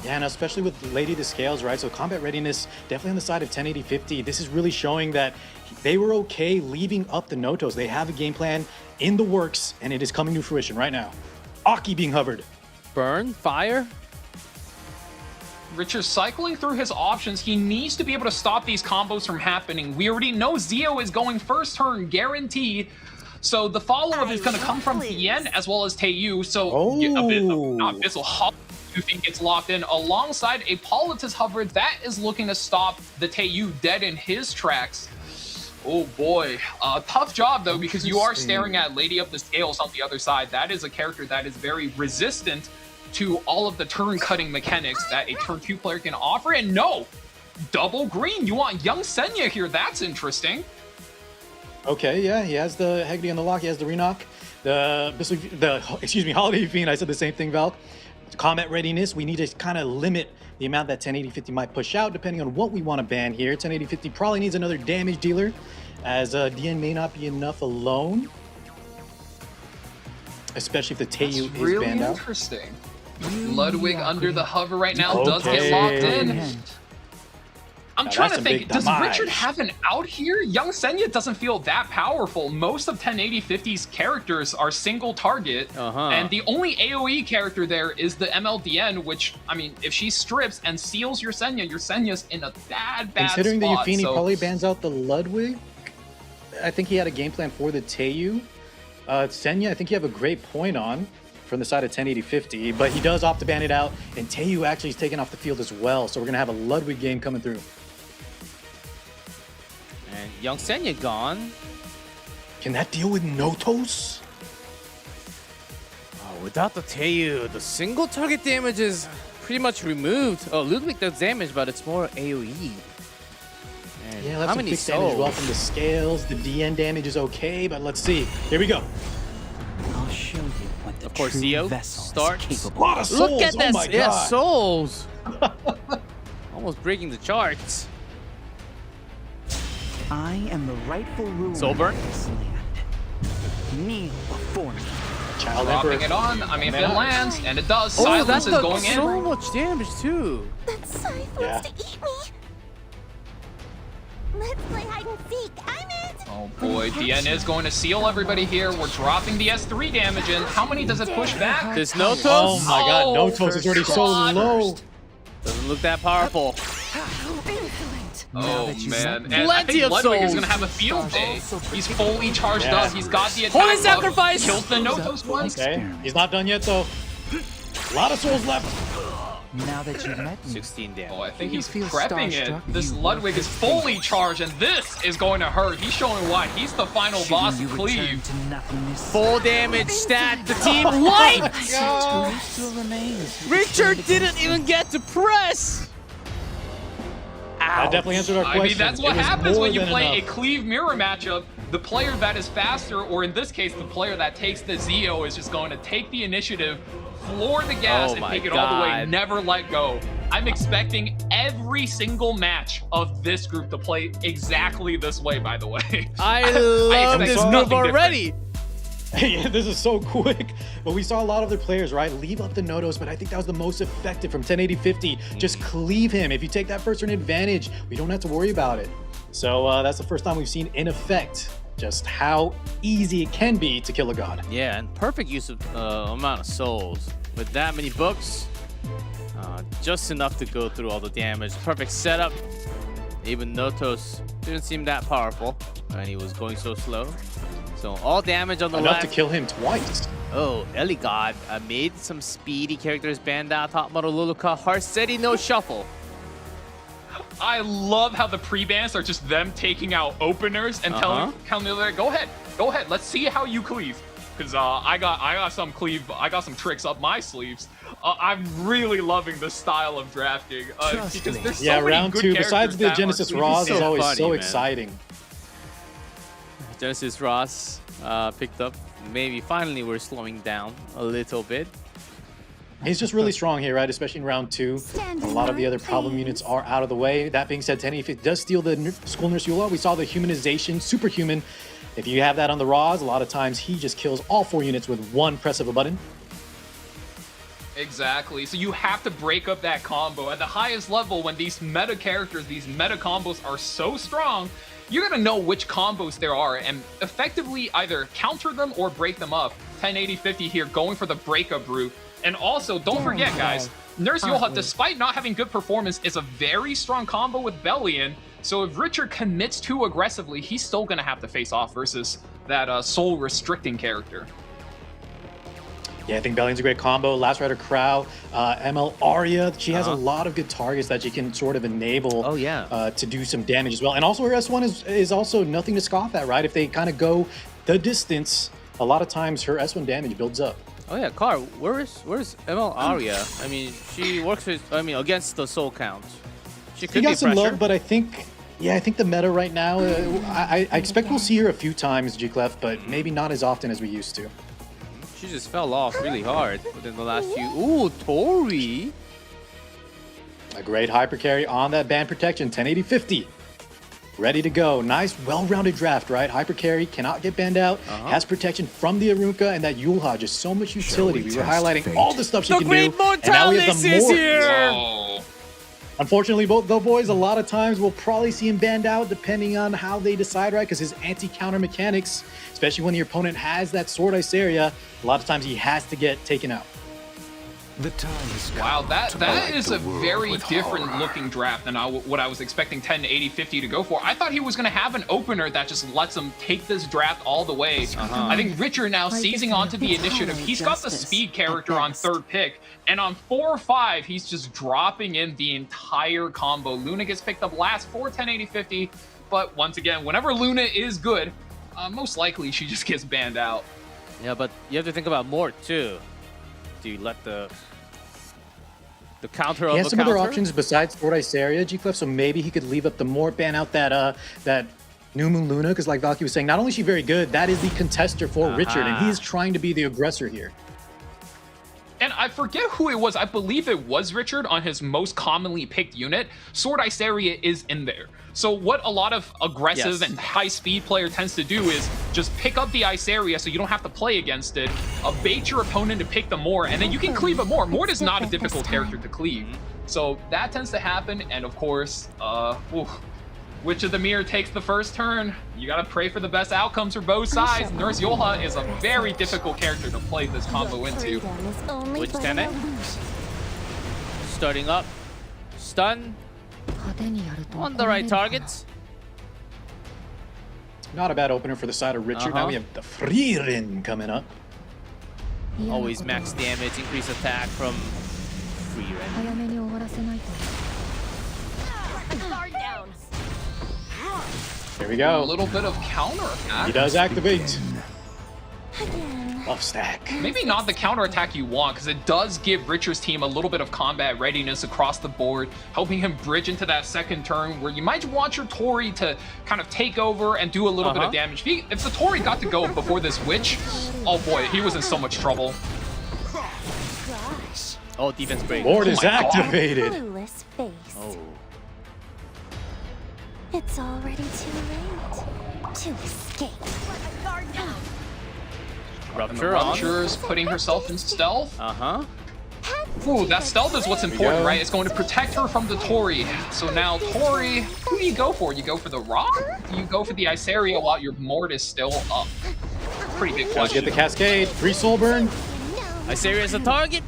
Yeah, and especially with Lady the Scales, right? So combat readiness definitely on the side of 1080-50. This is really showing that they were okay leaving up the Notos. They have a game plan in the works, and it is coming to fruition right now. Aki being hovered. Burn? Fire? Richard's cycling through his options. He needs to be able to stop these combos from happening. We already know Zio is going first turn, guaranteed. So the follow-up is going to come from Tien as well as Taeyu. So Abyssal Hollow gets locked in alongside a Politis hover that is looking to stop the Taeyu dead in his tracks. Oh boy, tough job though, because you are staring at Lady of the Scales on the other side. That is a character that is very resistant to all of the turn cutting mechanics that a turn 2 player can offer. And no, double green. You want young Senya here. That's interesting. Okay, yeah, he has the Hegde on the lock. He has the Renock. Holiday Fiend. I said the same thing, Valk. Combat readiness. We need to kind of limit the amount that 1080-50 might push out, depending on what we want to ban here. 1080-50 probably needs another damage dealer, as DN may not be enough alone, especially if the Taeyu is really banned out. Interesting. Ludwig under the hover right now does get locked in. I'm trying to think, does Richard have an out here? Young Senya doesn't feel that powerful. Most of 1080-50's characters are single target, and the only AoE character there is the MLDN, which, I mean, if she strips and seals your Senya's in a bad spot. Considering the Euphini probably bans out the Ludwig, I think he had a game plan for the Taeyu. Senya, I think you have a great point on from the side of 1080-50, but he does opt to ban it out, and Taeyu actually is taken off the field as well, so we're going to have a Ludwig game coming through. And young Senya gone. Can that deal with Notos? Oh, without the Taeyu, the single target damage is pretty much removed. Oh, Ludwig does damage, but it's more AoE. And yeah, that's some fixed damage as well from the Scales. The DN damage is okay, but let's see. Here we go. I'll show you what the of course, true Zio vessel starts. is capable. Lot of souls. Look at that! Oh my Yeah, God. souls. Almost breaking the charts. I am the rightful ruler Soulburn? of this land. Kneel before me. Child Dropping Emperor. it on. I mean, if it lands, and it does, Oh, Silence that is does going in. so much damage too. That scythe Yeah. wants to eat me. Let's play hide and seek. I'm it. Oh boy, DN is going to seal everybody here. We're dropping the S3 damage in. How many does it push back? This Notos? Oh my God, Oh, Notos is already so God. low. Doesn't look that powerful. Oh man, and I Plenty think of Ludwig is souls. gonna have a field day. He's fully charged Yeah. up. He's got the attack. Holy up, sacrifice! Kills the Notos once. Okay, he's not done yet though. A lot of souls left. Now that you've met me, 16 damage. Oh, I think You he's feel prepping it. starstruck? This You Ludwig is fully charged, and this is going to hurt. He's showing why. He's the final boss. shouldn't you return Cleave. to nothingness? Full damage stat. The team wiped. History still remains. Richard didn't even get to press. That definitely answered our I question. mean, that's what It was happens more when you than play enough. a Cleave mirror matchup. The player that is faster, or in this case, the player that takes the Zio, is just going to take the initiative, floor the gas, Oh and my take it all the way, God. never let go. I'm expecting every single match of this group to play exactly this way, by the way. I love expect this nothing group different. already. Yeah, this is so quick. But we saw a lot of their players, right, leave up the Notos, but I think that was the most effective from 1080-50. Just cleave him. If you take that first turn advantage, we don't have to worry about it. So that's the first time we've seen in effect just how easy it can be to kill a god. Yeah, and perfect use of amount of souls. With that many books, just enough to go through all the damage. Perfect setup. Even Notos didn't seem that powerful, and he was going so slow. So all damage on the Enough left. to kill him twice. Oh, Eligod made some speedy characters. Banda, top model Luluka, Heartsteady, no shuffle. I love how the pre-bans are just them taking out openers and telling the other, go ahead, let's see how you cleave. Because I got some tricks up my sleeves. I'm really loving the style of drafting. Because there's so many round good 2, characters besides the that Genesis are Ross, is always funny, so man. exciting. Genesis Ross picked up. Maybe finally we're slowing down a little bit. He's just really strong here, right? Especially in round 2. A lot of the other problem units are out of the way. That being said, Tenny, if it does steal the School Nurse Eula, we saw the humanization, superhuman. If you have that on the Roz, a lot of times he just kills all 4 units with one press of a button. Exactly. So you have to break up that combo. At the highest level, when these meta characters, these meta combos are so strong, you're going to know which combos there are and effectively either counter them or break them up. 1080-50 here, going for the breakup route. And also, don't forget, guys, Nurse Eula, despite not having good performance, is a very strong combo with Bellion. So if Richard commits too aggressively, he's still going to have to face off versus that soul-restricting character. Yeah, I think Bellion's a great combo. Last Rider Crow, ML Arya, she has a lot of good targets that she can sort of enable to do some damage as well. And also her S1 is also nothing to scoff at, right? If they kind of go the distance, a lot of times her S1 damage builds up. Oh yeah, Car, where's ML Arya? I mean, she works with, against the soul count. She could got some pressure. love, but I think the meta right now, I expect we'll see her a few times, G-Clef, but maybe not as often as we used to. She just fell off really hard within the last few. Ooh, Tori! A great hyper carry on that band protection, 1080-50. Ready to go. Nice, well-rounded draft, right? Hyper carry, cannot get banned out, has protection from the Aruka, and that Yulha, just so much utility. We were highlighting all the stuff she can do, and now we have the is more. here! Unfortunately, both the boys, a lot of times we'll probably see him banned out depending on how they decide, right? Because his anti-counter mechanics, especially when your opponent has that Sword Ice area, a lot of times he has to get taken out. The time is Wow, that is a very different looking draft than what I was expecting 1080-50 to go for. I thought he was going to have an opener that just lets him take this draft all the way. I think Richard now seizing onto the initiative. He's got the speed character on 3rd pick, and on 4 or 5, he's just dropping in the entire combo. Luna gets picked up last for 1080-50, but once again, whenever Luna is good, most likely she just gets banned out. Yeah, but you have to think about Mort too. Do you let the counter of He a has some counter? other options besides Sword Ice area, G-Clef, so maybe he could leave up the Mort, ban out that that New Moon Luna, because like Valky was saying, not only is she very good, that is the contester for Richard, and he's trying to be the aggressor here. And I forget who it was. I believe it was Richard on his most commonly picked unit. Sword Ice area is in there. So what a lot of aggressive and high-speed player tends to do is just pick up the ice area so you don't have to play against it, bait your opponent to pick the Mort, and then you can cleave it more. Mort is not a difficult character to cleave. So that tends to happen, and of course, which of the mirror takes the first turn? You gotta pray for the best outcomes for both sides. Nurse Eula is a very difficult character to play this combo into. Which Tenet? Starting up. Stun. On the right targets. Not a bad opener for the side of Richard. Now we have the Frieren coming up. Always max damage, increase attack from Frieren. Here we go. A little bit of counter attack. He does activate. Buff stack. Maybe not the counter attack you want, because it does give Richard's team a little bit of combat readiness across the board, helping him bridge into that second turn where you might want your Tori to kind of take over and do a little bit of damage. If the Tori got to go before this Witch, oh boy, he was in so much trouble. Oh, defense break. Ward is activated. Clueless face. Oh. It's already too late to escape. Rupture on. Rupture is putting herself in stealth. Ooh, that stealth is what's important, right? It's going to protect her from the Tori. So now Tori, who do you go for? You go for the Rock? Do you go for the Ice area while your Mort is still up? Pretty big Let's question. get the Cascade. Free Soul Burn. Ice area is a target.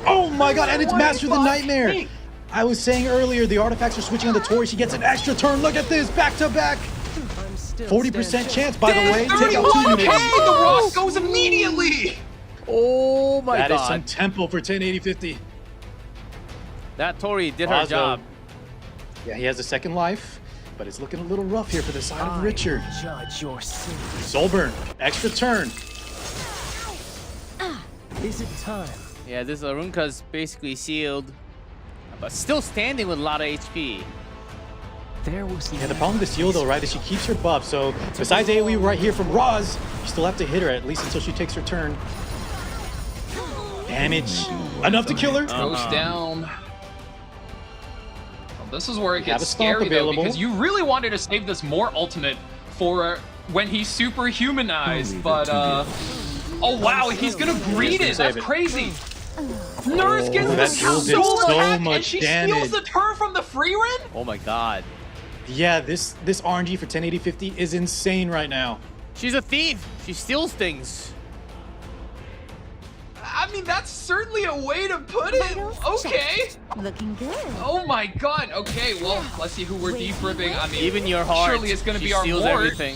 Oh my god, and it's Master the Nightmare. I was saying earlier, the artifacts are switching on the Tori. She gets an extra turn. Look at this, back to back. 40% chance, by the way. Take out 31K! 2 The Rock goes immediately! Oh my That god. is some tempo for 1080-50. That Tori did her Oz, though. job. Yeah, he has a second life, but it's looking a little rough here for the side of Richard. Judge your sin. Soulburn, extra turn. Is it time? Yeah, this Arunka's basically sealed, but still standing with a lot of HP. There was Yeah, the problem with the seal though, right, is she keeps her buff. So besides AoE right here from Roz, you still have to hit her at least until she takes her turn. Damage. Enough to kill her. Goes down. Well, this is where it We have gets a stomp scary though, available. because you really wanted to save this more ultimate for when he's super humanized, but oh wow, he's gonna greed it. That's crazy. Nurse gets that the duel did soul so attack much and she damage. steals the turn from the free run. Oh my god. Yeah, this RNG for 1080-50 is insane right now. She's a thief. She steals things. I mean, that's certainly a way to put it. Okay. Looking good. Oh my god. Okay, well, let's see who we're debriefing. I mean, Even your heart. surely it's gonna she be our steals ward. everything.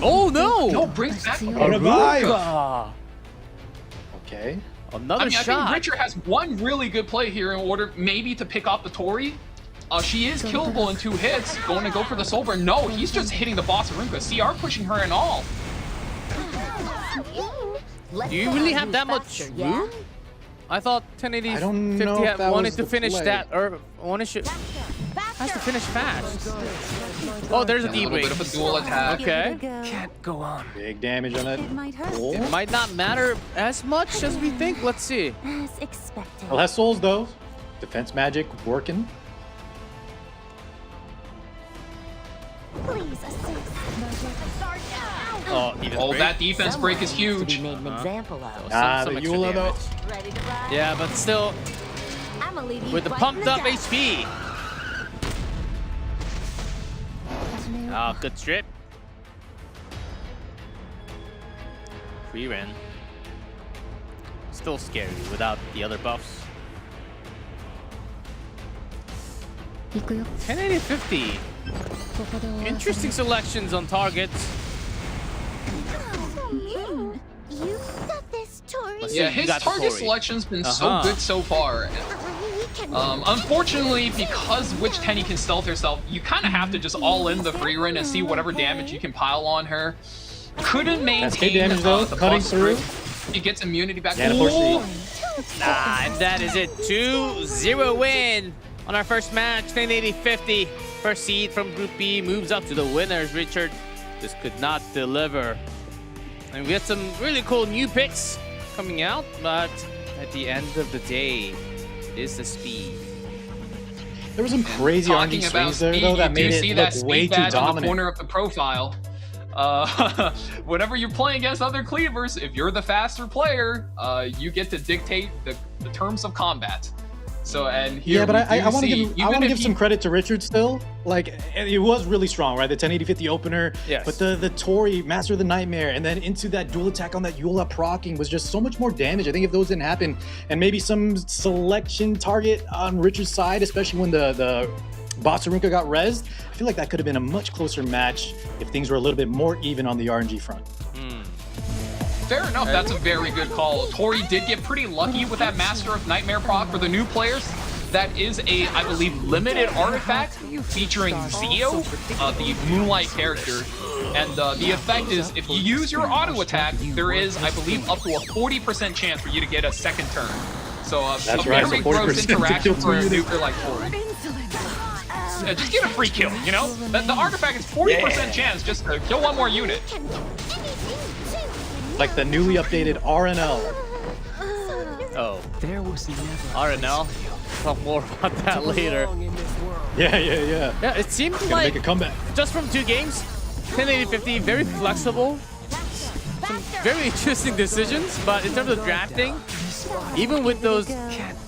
Oh no! No, brings back Revive. Arunka. Okay. Another I mean, shot. I think Richard has one really good play here in order maybe to pick off the Tori. She is killable in 2 hits. Going to go for the Soulburn. No, he's just hitting the boss Arunka. CR pushing her and all. Do you really have that much room? I thought 1080 I don't 50 know if had that wanted was to the finish play. that, or wanted to has to finish fast. Oh, there's a A little debrief. bit of a dual attack. Okay. Can't go on. Big damage on that. It might hurt. Bull. It might not matter as much as we think. Let's see. As expected. Well, has souls though. Defense magic working. Please assist. Oh, even Oh, break. that defense break is To huge. be made an example of. Some the extra Eula though. damage. Ready to ride? Yeah, but still, I'ma leave you with the right pumped in the up dust. HP. Ah, good strip. Free ren. Still scary without the other buffs. 行くよ 1080-50. ここで終わらせ Interesting selections on targets. You got this, Tori. Let's Yeah, see, you his got the target Tori. selection's been so Uh-huh. good so far. Unfortunately, because Witch Tenny can stealth herself, you kind of have to just all in the free run and see whatever damage you can pile on her. Couldn't That's hit maintain damage though. the Cutting boss through. strip. He gets immunity back. Yeah, and of course Ooh. And that is it. 2-0 win on our first match. 1080-50. First seed from Group B moves up to the winners. Richard, this could not deliver. And we got some really cool new picks coming out, but at the end of the day, it is the speed. There was some crazy Talking RNG about swings there speed, though that you do made see it that look way speed too badge in the dominant. corner of the profile. Whenever you're playing against other cleavers, if you're the faster player, you get to dictate the terms of combat. So, and here Yeah, but we I do want to see, give even if some he- credit to Richard still. Like it was really strong, right? The 1080-50 opener, Yes. but the Tori Master of the Nightmare, and then into that dual attack on that Eula proccing was just so much more damage. I think if those didn't happen, and maybe some selection target on Richard's side, especially when the boss Arunka got rezzed, I feel like that could have been a much closer match if things were a little bit more even on the RNG front. Fair enough, that's a very good call. Tori did get pretty lucky with that Master of Nightmare proc for the new players. That is a, I believe, limited artifact featuring Zio, the Moonlight character. And the effect is, if you use your auto attack, there is, I believe, up to a 40% chance for you to get a second turn. So a That's right, very so 40% gross to interaction kill for a two nuker like Tori. Just get a free kill, you know? The artifact is 40% chance just to kill one more unit. Like the newly updated RNL. Oh, There was never RNL. Talk more about that later. in this world. Yeah. Yeah, it seems Gonna like make a comeback. just from 2 games, 1080-50, very flexible. Some very interesting decisions, but in terms of drafting, even with those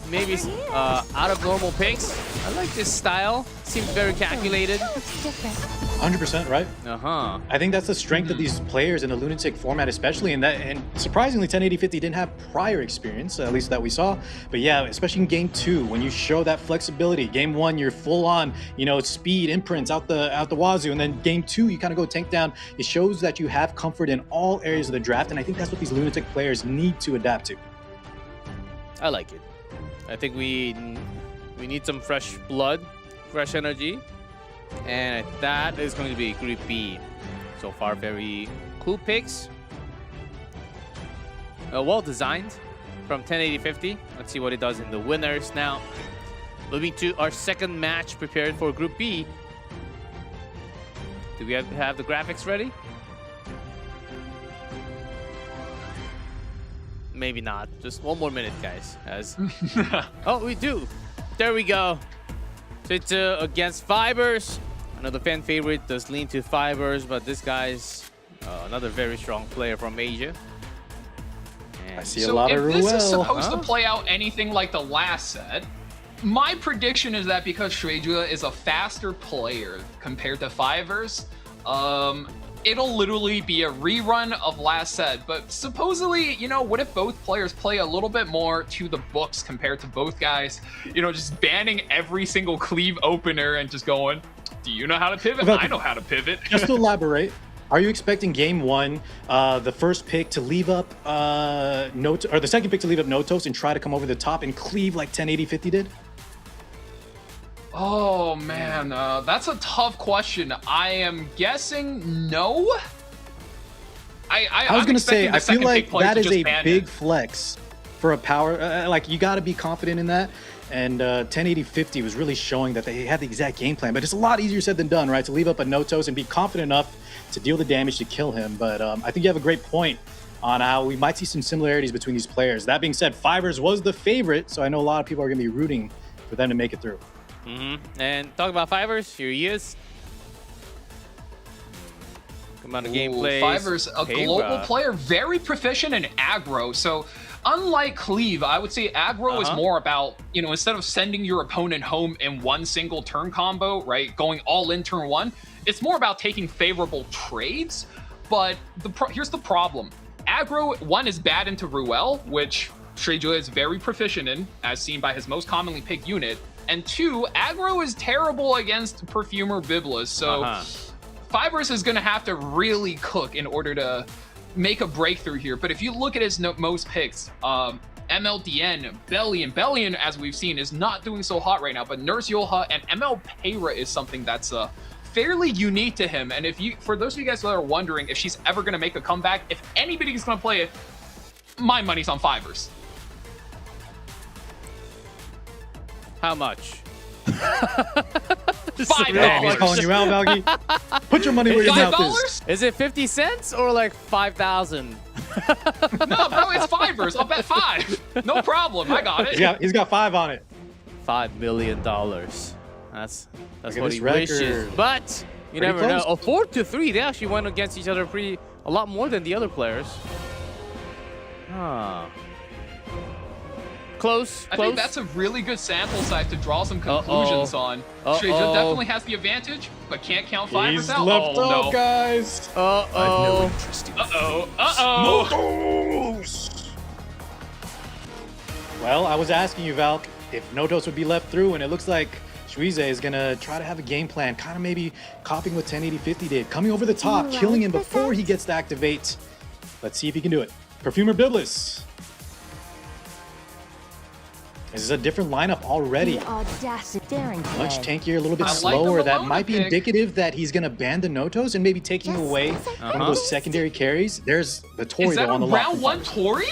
maybe out of normal picks, I like this style. seems very calculated. 100%, right? Uh-huh. I think that's the strength of these players in the Lunatic format, especially in that. And surprisingly, 1080-50 didn't have prior experience, at least that we saw. But yeah, especially in game 2, when you show that flexibility. Game 1, you're full on, you know, speed, imprints out the wazoo, and then game 2, you kind of go tank down. It shows that you have comfort in all areas of the draft, and I think that's what these Lunatic players need to adapt to. I like it. I think we need some fresh blood, fresh energy. And that is going to be Group B. So far, very cool picks. Well designed from 1080-50. Let's see what it does in the winners now. Moving to our second match prepared for Group B. Do we have the graphics ready? Maybe not. Just one more minute, guys. Oh, we do. There we go. So it's against Fibers. Another fan favorite does lean to Fibers, but this guy's another very strong player from Asia. And I see a lot of Ruel. If this is supposed to play out anything like the last set, my prediction is that because Shueijua is a faster player compared to Fibers, it'll literally be a rerun of last set. But supposedly, you know, what if both players play a little bit more to the books compared to both guys? You know, just banning every single cleave opener and just going, do you know how to pivot? I know how to pivot. Just to elaborate, are you expecting game 1, the first pick to leave up or the second pick to leave up Notos and try to come over the top and cleave like 1080-50 did? Oh man, that's a tough question. I am guessing no. I was gonna say, I feel like that is a big flex for a power. Like, you got to be confident in that. And 1080-50 was really showing that they had the exact game plan. But it's a lot easier said than done, right? To leave up a Notos and be confident enough to deal the damage to kill him. But I think you have a great point on how we might see some similarities between these players. That being said, Fibers was the favorite, so I know a lot of people are going to be rooting for them to make it through. And talk about Fibers, here he is. Come on, the gameplay. Fibers, a global player, very proficient in aggro. So unlike Cleave, I would say aggro is more about, you know, instead of sending your opponent home in one single turn combo, right, going all in turn 1, it's more about taking favorable trades. But here's the problem. Aggro, 1, is bad into Ruel, which Shueijua is very proficient in, as seen by his most commonly picked unit. And 2, aggro is terrible against Perfumer Biblas. So Fibers is going to have to really cook in order to make a breakthrough here. But if you look at his most picks, MLDN, Bellion, as we've seen, is not doing so hot right now. But Nurse Yolha and ML Payra is something that's fairly unique to him. And for those of you guys that are wondering if she's ever going to make a comeback, if anybody's going to play it, my money's on Fibers. How much? $5. He's calling you out, Valky. Put your money where your mouth is. Is it 50 cents or like 5,000? No, bro, it's Fibers. I'll bet 5. No problem. I got it. He's got 5 on it. $5 million. That's what he record. wishes. But you never know. A 4-3. They actually went against each other a lot more than the other players. Close. I think that's a really good sample size to draw some conclusions on. Shueijua definitely has the advantage, but can't count Fibers out. He's left up, guys. No interest in Well, I was asking you, Valk, if Notos would be left through, and it looks like Shuize is going to try to have a game plan, kind of maybe copying what 1080-50 did, coming over the top, killing him before he gets to activate. Let's see if he can do it. Perfumer Biblas. This is a different lineup already. Much tankier, a little bit slower. That might be indicative that he's going to ban the Notos and maybe taking away one of those secondary carries. There's the Tori though on the left. Is that a round 1 Tori?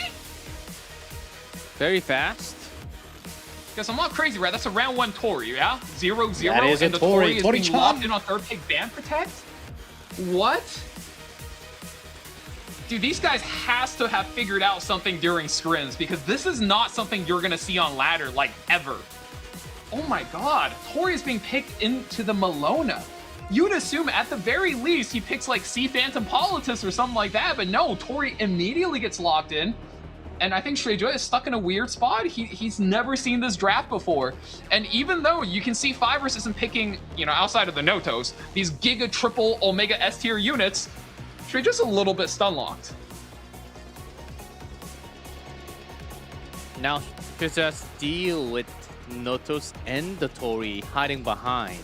Very fast. Because I'm not crazy, right? That's a round 1 Tori, yeah? 0-0. That is and a the Tori is Tori being locked in on third pick ban protect? What? Dude, these guys has to have figured out something during scrims, because this is not something you're gonna see on ladder, like, ever. Oh my god, Tori is being picked into the Malona. You'd assume at the very least he picks like Sea Phantom Politis or something like that, but no, Tori immediately gets locked in. And I think Shuejoy is stuck in a weird spot. He's never seen this draft before. And even though you can see Fivers isn't picking, you know, outside of the Notos, these Giga Triple Omega S tier units, Shuejoy's a little bit stun locked. Now, just deal with Notos and the Tori hiding behind.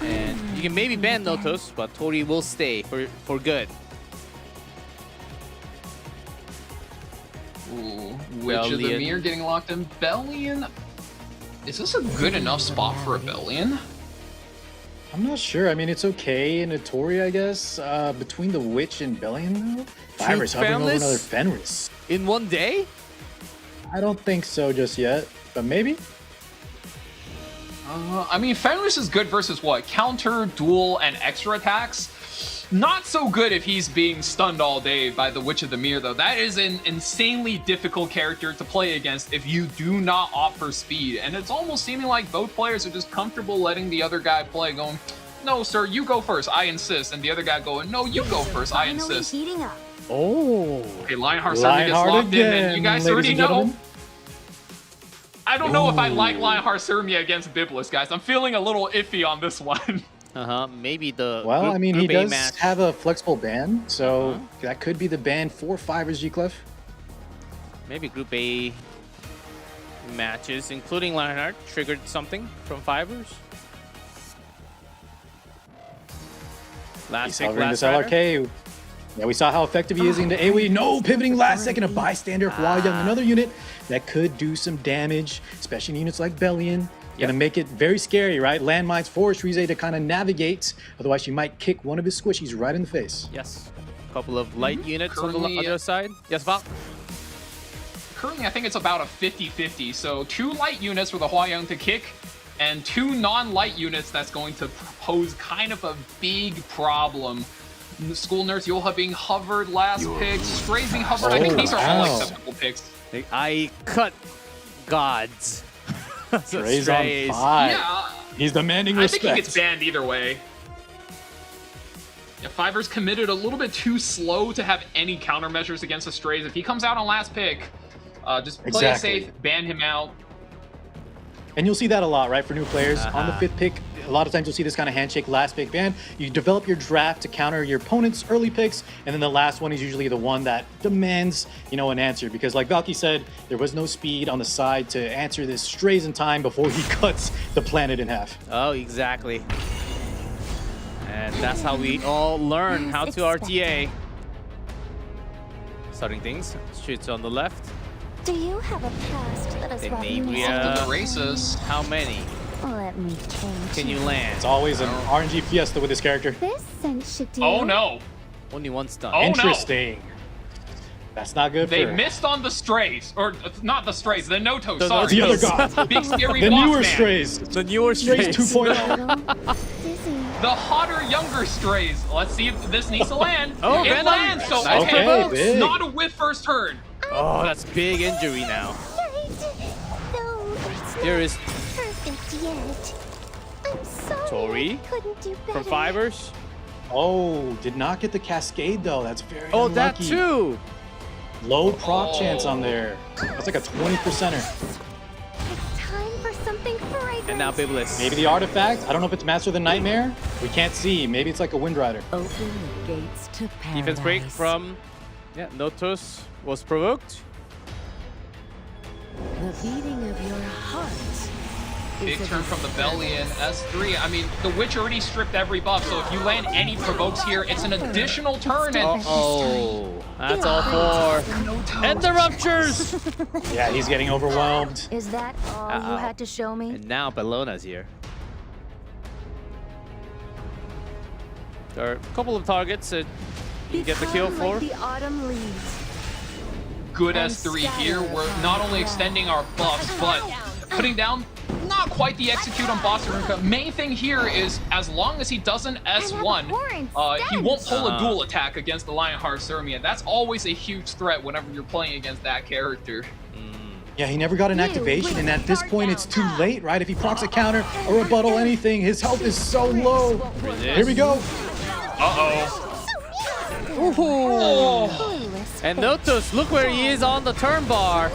And you can maybe ban Notos, but Tori will stay for good. Ooh, Witch of the Mirror getting locked in. Bellion. Is this a good enough spot for a Bellion? I'm not sure. I mean, it's okay in a Tori, I guess. Between the Witch and Bellion, though? Fivers hovering over another Fenris. In one day? I don't think so just yet, but maybe? I mean, Fenris is good versus what? Counter, duel, and extra attacks? Not so good if he's being stunned all day by the Witch of the Mirror, though. That is an insanely difficult character to play against if you do not opt for speed. And it's almost seeming like both players are just comfortable letting the other guy play, going, no, sir, you go first, I insist. And the other guy going, no, you go first, I insist. Oh. Okay, Lionheart Sermia gets locked in, and you guys already know. I don't know if I like Lionheart Sermia against Biblis, guys. I'm feeling a little iffy on this one. Maybe the Well, group, I mean, group he A does match. have a flexible ban, so that could be the ban for Fivers, G-Clef. Maybe Group A matches, including Lionheart, triggered something from Fivers. Last He's pick, hovering last this rider. LRK. Yeah, we saw how effective he is in the AoE. No, pivoting last second, a bystander. Guiwuyoinlan, another unit that could do some damage, especially in units like Bellion. Gonna make it very scary, right? Landmines for Shreeze to kind of navigate. Otherwise, she might kick one of his squishies right in the face. Yes. A couple of light units on the Currently, other side. Yes, Val? Currently, I think it's about a 50-50. So 2 light units for the Hwayoung to kick, and 2 non-light units that's going to pose kind of a big problem. School Nurse Yulha being hovered last pick, Strays being hovered. I think these are all acceptable picks. I cut gods. Strays on 5. Yeah. He's demanding I respect. think he gets banned either way. Yeah, Fivers committed a little bit too slow to have any countermeasures against the Strays. If he comes out on last pick, just play it safe, ban him out. And you'll see that a lot, right, for new players. On the 5th pick, a lot of times you'll see this kind of handshake last pick ban. You develop your draft to counter your opponent's early picks, and then the last one is usually the one that demands, you know, an answer. Because like Valky said, there was no speed on the side to answer this Strays in time before he cuts the planet in half. Oh, exactly. And that's how we all learn how to RTA. Starting things, shoots on the left. Do you have a past that is Off to the races. How many Let me change. can you land? It's always an RNG fiesta with this character. This scent should do. Oh no. Only one stun. Oh, Interesting. That's not good They for missed on the Strays, or not the Strays, the Notos, The sorry. the other god. Big scary The boss newer man. Strays. The newer Strays Strays. 2.0. Dizzy. The hotter, younger Strays. Let's see if this needs to land. Oh, it Venom. lands, so Nice okay, provoke. Big. not a whiff first turn. Oh, that's big injury now. No, it's There is not perfect yet. I'm sorry. Tori I couldn't do better. from Fivers. Oh, did not get the cascade though. That's very Oh, unlucky. that too. Low proc chance on there. That's like a 20%er. It's time for something fragrant. And now Biblis. Maybe the artifact. I don't know if it's Master of the Nightmare. We can't see. Maybe it's like a Wind Rider. Open the gates to paradise. Defense break from Notos was provoked. The beating of your heart. Big turn from the Bellion, S3. I mean, the Witch already stripped every buff, so if you land any provokes here, it's an additional turn. And Oh, that's all for. And the ruptures! Yeah, he's getting overwhelmed. Is that all you had to show me? And now Bellona's here. There are a couple of targets that you can get the kill Become for. like the autumn leaves. good And S3 scatter here. We're upon not the only ground. extending our buffs, but putting down not quite the execute on Boss Ruka. Main thing here is as long as he doesn't S1, he won't pull a dual attack against the Lionheart Sermia. That's always a huge threat whenever you're playing against that character. Yeah, he never got an activation, and at this point, it's too late, right? If he procs a counter or rebuttal anything, his health is so low. Here we go. Uh-oh. Clueless And Notos, look where he is on the turn bar.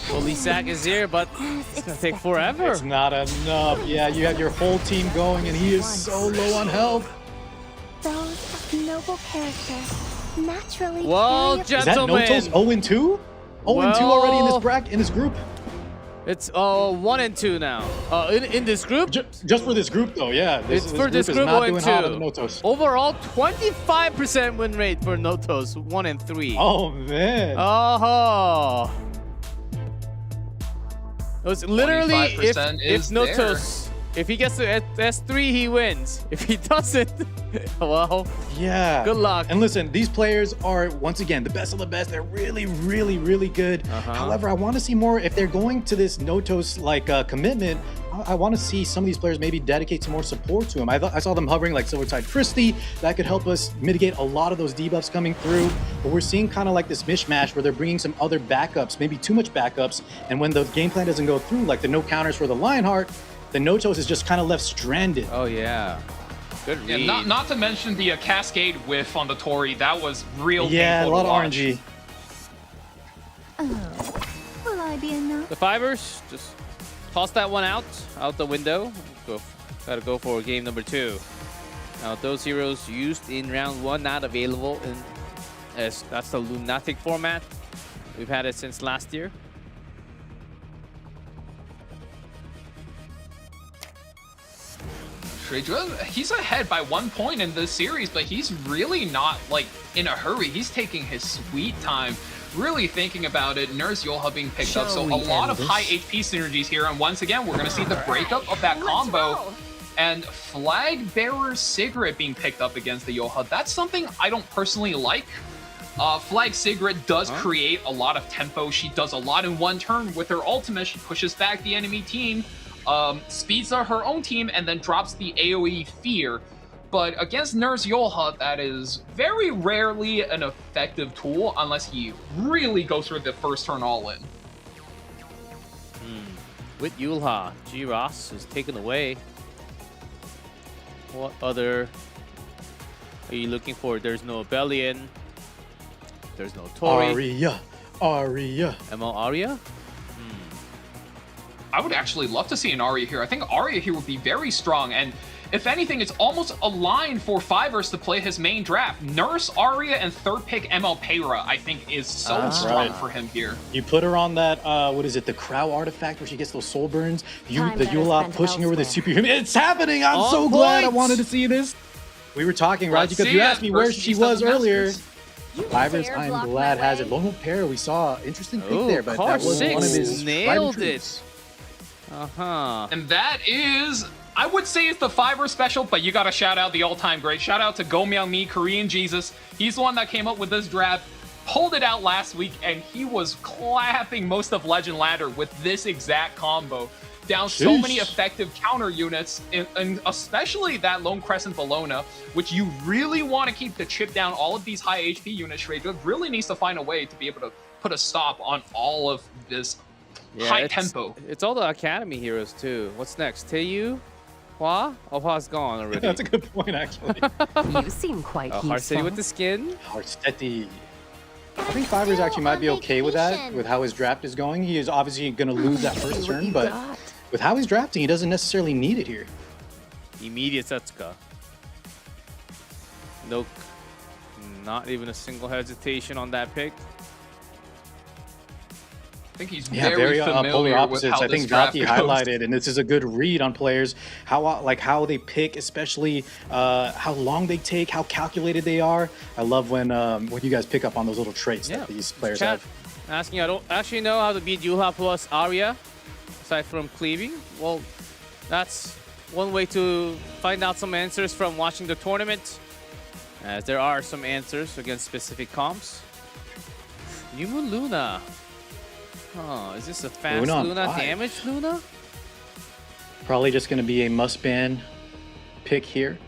Holy Sack is here, but it's gonna take forever. It's not enough. Yeah, you have your whole team going, and he is so low on health. Those of noble character naturally. Well, gentlemen. Is that Notos 0-2? 0-2 already in this bracket, in this group. It's 1 and 2 now. In this group? Just for this group, though, yeah. It's for this group 0 and 2. Overall, 25% win rate for Notos, 1 and 3. Oh man. Oh. It was literally if Notos, if he gets to S3, he wins. If he doesn't, well, yeah. Good luck. And listen, these players are, once again, the best of the best. They're really, really, really good. However, I want to see more. If they're going to this Notos commitment, I want to see some of these players maybe dedicate some more support to him. I saw them hovering like Silverside Christie. That could help us mitigate a lot of those debuffs coming through. But we're seeing kind of like this mishmash where they're bringing some other backups, maybe too much backups. And when the game plan doesn't go through, like the no counters for the Lionheart, the Notos is just kind of left stranded. Oh, yeah. Good read. Yeah, not to mention the Cascade whiff on the Tori. That was real yeah, painful a lot to of watch. RNG. Oh, will I be enough? The Fivers, just toss that one out the window. Gotta go for game number 2. Now, those heroes used in round 1 not available in that's the Lunatic format. We've had it since last year. He's ahead by 1 point in this series, but he's really not like in a hurry. He's taking his sweet time, really thinking about it. Nurse Yolha being picked up, so a lot of high HP synergies here. And once again, we're gonna see the breakup of that combo. And Flag Bearer Sigrid being picked up against the Yolha. That's something I don't personally like. Flag Sigrid does create a lot of tempo. She does a lot in one turn. With her ultimate, she pushes back the enemy team. Speeds up her own team and then drops the AoE Fear. But against Nurse Yolha, that is very rarely an effective tool unless he really goes for the first turn all-in. With Yulha, G-Ross is taken away. What other are you looking for? There's no Abelian. There's no Tori. Arya. ML Arya? I would actually love to see an Arya here. I think Arya here would be very strong, and if anything, it's almost aligned for Fivers to play his main draft. Nurse, Arya, and third pick ML Payra, I think, is so strong for him here. You put her on that, what is it, the Crow artifact where she gets those soul burns. The Yula pushing her with a superhuman. It's happening! I'm so glad I wanted to see this. We were talking, right? Because you asked me where she was earlier. Fivers, I'm glad, has it. Lone Wolf Pair, we saw interesting pick there, but that was one of his nailed it. And that is, I would say it's the Fiverr special, but you gotta shout out the all-time great. Shout out to Go Myung Mi, Korean Jesus. He's the one that came up with this draft, pulled it out last week, and he was clapping most of Legend Ladder with this exact combo. Down so many effective counter units, and especially that Lone Crescent Bologna, which you really want to keep to chip down all of these high HP units. Shredder really needs to find a way to be able to put a stop on all of this high tempo. It's all the Academy heroes too. What's next? Taeyu? Hwa? Oh, Hwa's gone already. That's a good point, actually. You seem quite Heart City with the skin. Heart City. I think Fivers actually might be okay with that, with how his draft is going. He is obviously going to lose that first turn, but with how he's drafting, he doesn't necessarily need it here. Immediate Setsuka. No, not even a single hesitation on that pick. I think he's very familiar polar with opposites. how I think this draft Vaki goes. highlighted, and this is a good read on players, how they pick, especially how long they take, how calculated they are. I love when you guys pick up on those little traits that these players have. Asking, I don't actually know how to beat Yulha plus Arya, aside from cleaving. Well, that's one way to find out some answers from watching the tournament, as there are some answers against specific comps. New Moon Luna. Oh, is this a fast Luna damage Luna? Probably just going to be a must-ban pick here.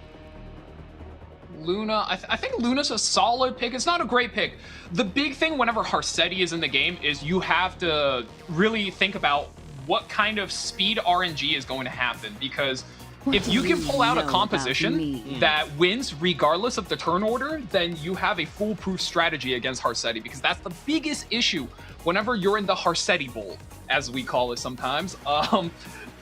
Luna, I think Luna's a solid pick. It's not a great pick. The big thing whenever Harsetti is in the game is you have to really think about what kind of speed RNG is going to happen, because if you can pull out a know about composition me? that wins regardless of the turn order, then you have a foolproof strategy against Harsetti, because that's the biggest issue whenever you're in the Harsetti Bowl, as we call it sometimes.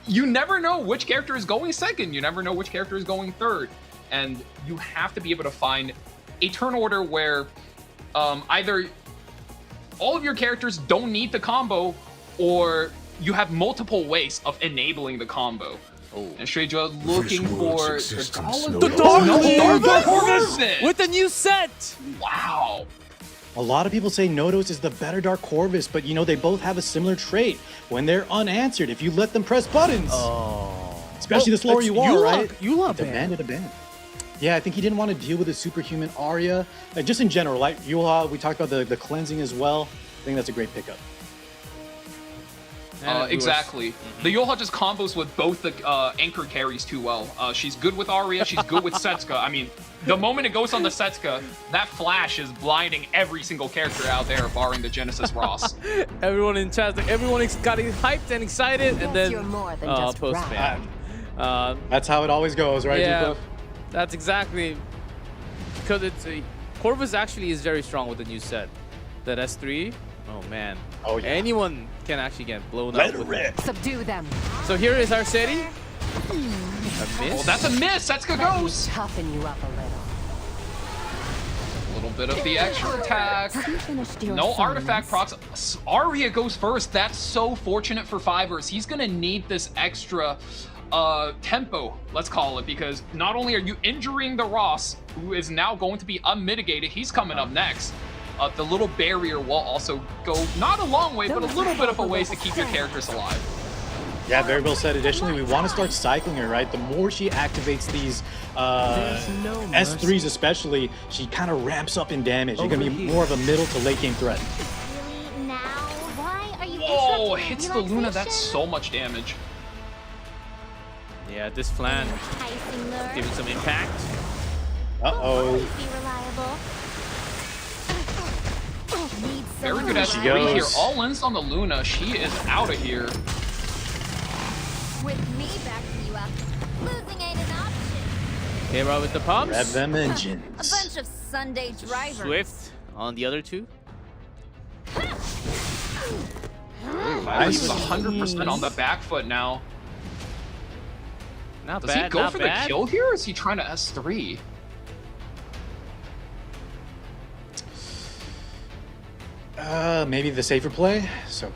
You never know which character is going second. You never know which character is going third. And you have to be able to find a turn order where either all of your characters don't need the combo, or you have multiple ways of enabling the combo. And Shreja looking for The Dark Corvus with the new set. Wow. A lot of people say Nodos is the better Dark Corvus, but you know, they both have a similar trait. When they're unanswered, if you let them press buttons, especially the slower you are, right? Demanded a ban. Yeah, I think he didn't want to deal with a superhuman Arya. Just in general, like Yula, we talked about the cleansing as well. I think that's a great pickup. Exactly. The Yulha just combos with both the anchor carries too well. She's good with Arya, she's good with Setsuka. I mean, the moment it goes on the Setsuka, that flash is blinding every single character out there, barring the Genesis Ross. Everyone in chat, like, everyone got hyped and excited, and then You're more than just post-ban. That's how it always goes, right? Yeah, Jimbo? that's exactly, because it's Corvus actually is very strong with the new set. That S3, oh man. Oh yeah. Anyone can actually get blown up with it. Subdue them. So here is Harsetti. A miss. Oh, that's a miss. Setsuka goes. Toughen you up a little. A little bit of the extra attack. Have you finished your No summons? artifact procs. Arya goes first. That's so fortunate for Fivers. He's gonna need this extra tempo, let's call it, because not only are you injuring the Ross, who is now going to be unmitigated, he's coming up next. The little barrier will also go not a long way, but a little bit of a ways to keep your characters alive. Yeah, very well said. Additionally, we want to start cycling her, right? The more she activates these S3s especially, she kind of ramps up in damage. You're going to be more of a middle to late game threat. Now, why are you Whoa, interrupting hits my the Luna, relaxation? that's so much damage. Yeah, this flan Enticing lure. giving some impact. Uh-oh. Always be reliable. Need Very some good reliance. S3 here. All ins on the Luna. She is out of here. With me backing you up, losing ain't an option. Hera with the pumps. Grab them A engines. bunch of Sunday drivers. Swift on the other two. Fivers is 100% on the back foot now. Not Does bad, he go not for bad. the kill here, or is he trying to S3? Maybe the safer play. So,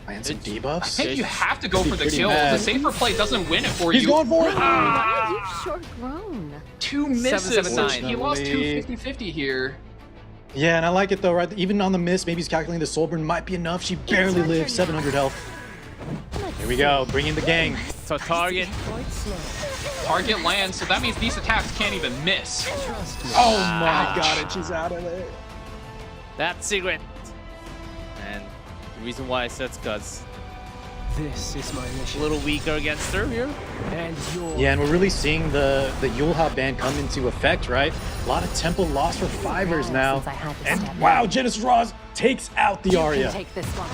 land some debuffs. I think you have to go for the Pretty kill. mad. The safer play doesn't win it for He's you. going for it. Why are you short grown? Two misses. 779. He lost two 50-50 here. Yeah, and I like it though, right? Even on the miss, maybe he's calculating the soul burn might be enough. She barely lives, 700 health. Here we go, bring in the gang. So target. Target lands, so that means these attacks can't even miss. Oh my god, and she's out of there. That's secret. And the reason why Setsuka's This is my a mission. little weaker against her here. And yours. Yeah, and we're really seeing the Yulha ban come into effect, right? A lot of tempo lost for Fivers now. Since I had to And step wow, in. Genesis Ross takes out the You Arya. can take this one.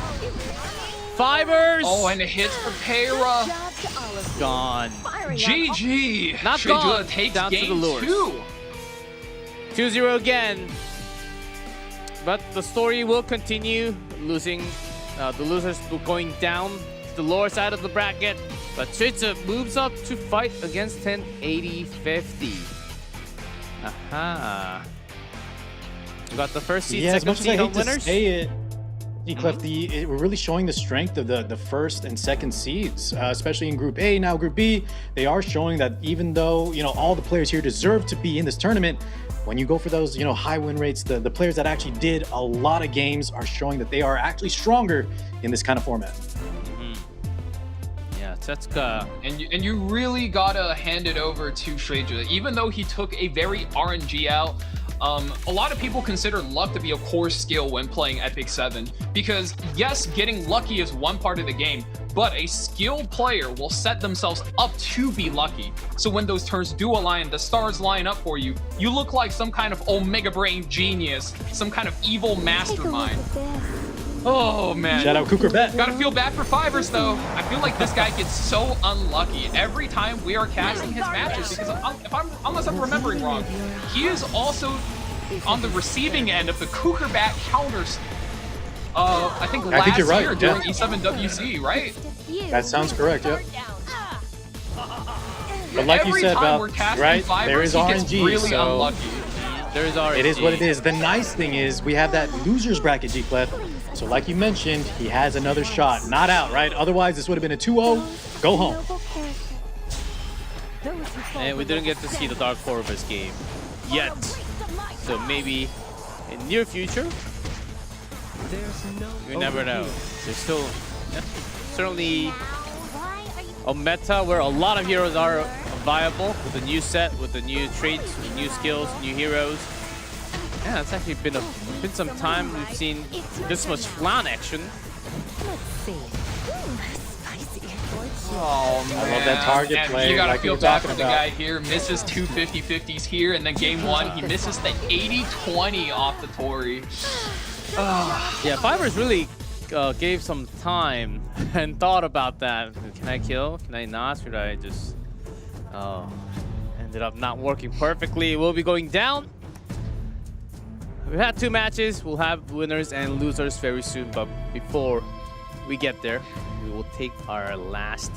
Fivers. Oh, and it hits for Pera. Job to all of you. Gone. Firing up. GG. Not Shreja gone. takes Down to the game lures. 2. 2-0 again. But the story will continue. Losing, the losers going down to the lower side of the bracket. But Shreja moves up to fight against 1080-50. Aha. We got the first seed, Yeah, as second much as I seed hate on to winners. say it, Clef, we're really showing the strength of the first and second seeds, especially in Group A. Now Group B, they are showing that even though, you know, all the players here deserve to be in this tournament, when you go for those, you know, high win rates, the players that actually did a lot of games are showing that they are actually stronger in this kind of format. Yeah, Setsuka. And you really gotta hand it over to Shreja. Even though he took a very RNG out, a lot of people consider luck to be a core skill when playing EpicSeven, because yes, getting lucky is one part of the game, but a skilled player will set themselves up to be lucky. So when those turns do align, the stars line up for you, you look like some kind of Omega Brain genius, some kind of evil Take a look mastermind. at this. Oh man. Shout out Cooker Bet. Gotta feel bad for Fivers though. I feel like this guy gets so unlucky every time we are casting his matches because unless I'm remembering wrong, he is also on the receiving end of the Cooker Bat counters. I think last you're right, year during E7WC, right? That sounds correct, yep. But like you Every said, time Val, we're casting right? Fivers, There is he gets RNG, really so unlucky. There's RNG. it is what it is. The nice thing is we have that losers bracket, G-Clef. So like you mentioned, he has another shot. Not out, right? Otherwise, this would have been a 2-0. Go home. And we didn't get to see the Dark Corvus game yet. So maybe in near future, you never know. There's still certainly a meta where a lot of heroes are viable with the new set, with the new traits, with new skills, new heroes. Yeah, it's actually been some time we've seen this much flan action. Let's see. Spicy. Oh man. I love that target and play, you gotta like we feel were bad talking for the about. guy here. Misses two 50-50s here, and then game one, he misses the 80-20 off the Tori. Yeah, Fivers really gave some time and thought about that. Can I kill? Can I not? Should I just... ended up not working perfectly. We'll be going down. We've had 2 matches. We'll have winners and losers very soon. But before we get there, we will take our last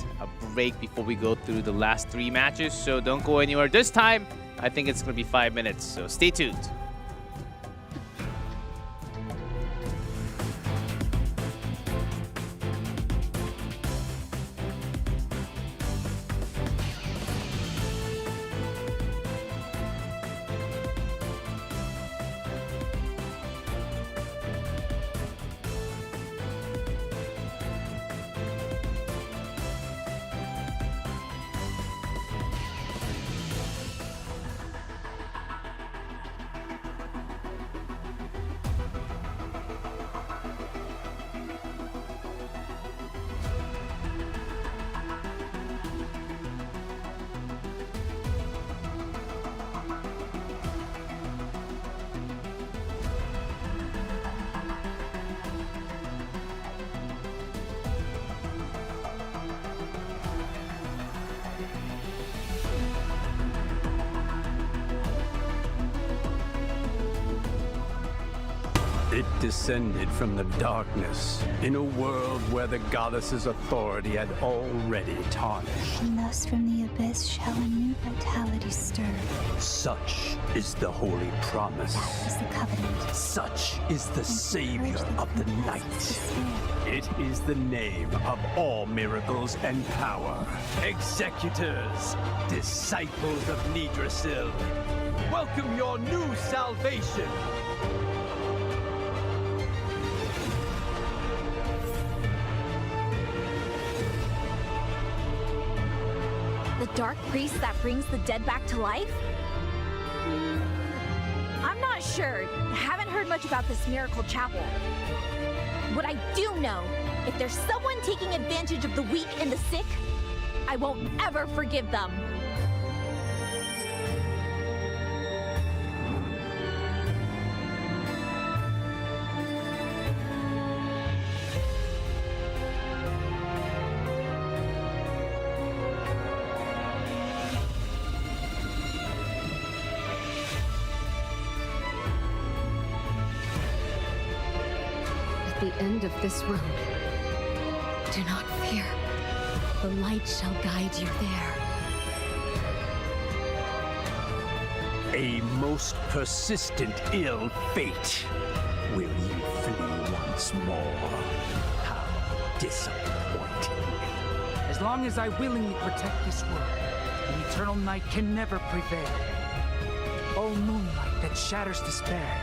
break before we go through the last 3 matches. So don't go anywhere. This time, I think it's going to be 5 minutes. So stay tuned. It descended from the darkness in a world where the goddess's authority had already tarnished. And thus from the abyss shall a new vitality stir. Such is the holy promise. That is the covenant. Such is the savior of the night. It is the name of all miracles and power. Executors, disciples of Nidrasil, welcome your new salvation. The dark priest that brings the dead back to life? I'm not sure. Haven't heard much about this miracle chapel. What I do know, if there's someone taking advantage of the weak and the sick, I won't ever forgive them. At the end of this road, do not fear. The light shall guide you there. A most persistent ill fate. Will you flee once more? How disappointing. As long as I willingly protect this world, the eternal night can never prevail. O moonlight that shatters despair,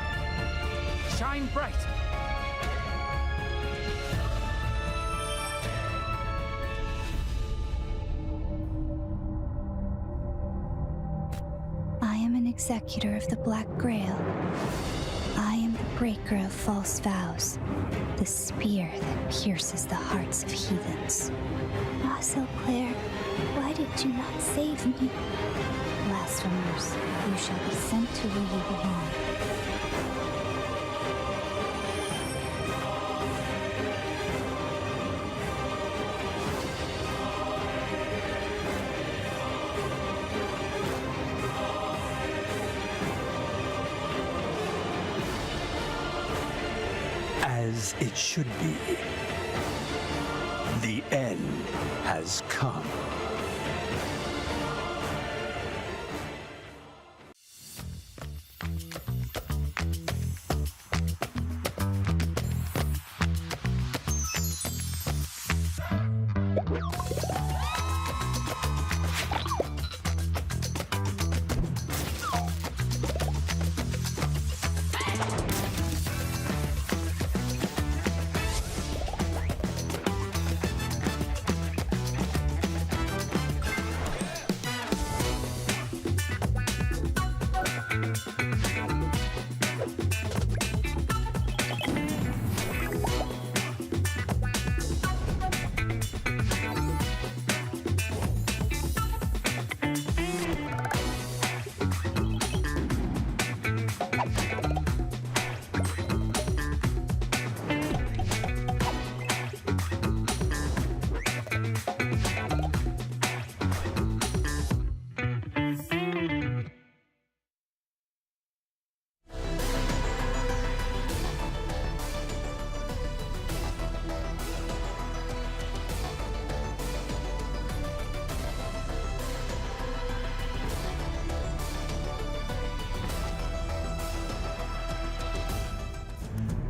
shine bright. I am an executor of the Black Grail. I am the breaker of false vows, the spear that pierces the hearts of heathens. Ah, Claire, why did you not save me? Blasphemers, you shall be sent to where you belong. as it should be. The end has come.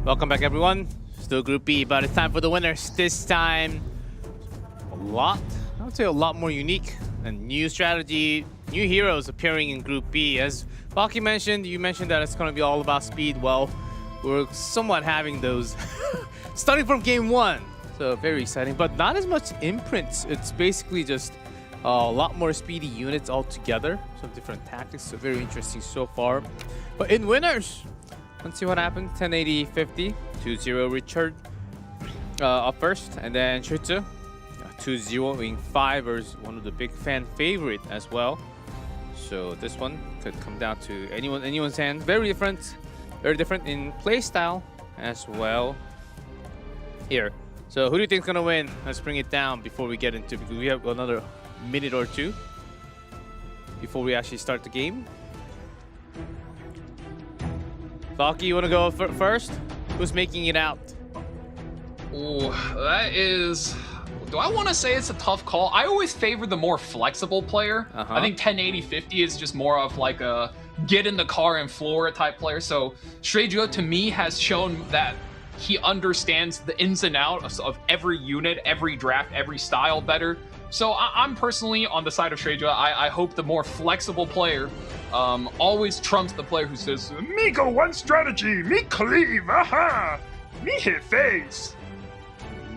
Welcome back, everyone. Still Group B, but it's time for the winners. This time, I would say a lot more unique and new strategy, new heroes appearing in Group B. As Valky mentioned, you mentioned that it's going to be all about speed. Well, we're somewhat having those starting from game one. So very exciting, but not as much imprints. It's basically just a lot more speedy units altogether. Some different tactics, so very interesting so far. But in winners, let's see what happened. 1080-50, 2-0 Richard up first, and then Schütze 2-0 Wing 5 is one of the big fan favorite as well. So this one could come down to anyone's hand. Very different in play style as well here. So who do you think is gonna win? Let's bring it down before we get into, because we have another minute or two before we actually start the game. Valky, you want to go first? Who's making it out? Ooh, that is... Do I want to say it's a tough call? I always favor the more flexible player. I think 1080-50 is just more of like a get in the car and floor it type player. So Shueju to me has shown that he understands the ins and outs of every unit, every draft, every style better. So I'm personally on the side of Shueju. I hope the more flexible player always trumps the player who says, "Me go one strategy, me cleave, aha, me hit face."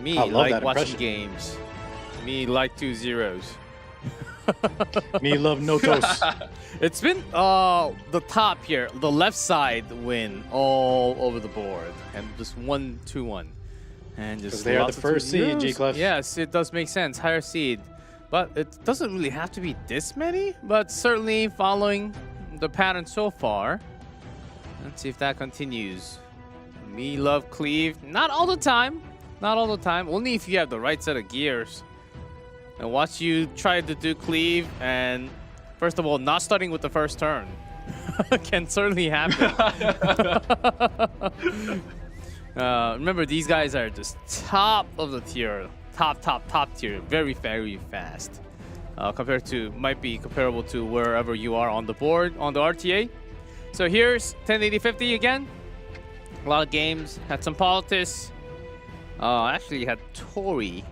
Me like watching games. Me like 2-0s. Me love Notos. It's been the top here, the left side win all over the board, and just 1-2-1, and just they are the first seed, G-Clef. Yes, it does make sense, higher seed, but it doesn't really have to be this many. But certainly following the pattern so far, let's see if that continues. Me love cleave, not all the time, not all the time. Only if you have the right set of gears. And watch you try to do cleave, and first of all, not starting with the first turn can certainly happen. Remember, these guys are just top of the tier, top tier, very, very fast. Might be comparable to wherever you are on the board, on the RTA. So here's 1080-50 again. A lot of games, had some politics. Actually had Tori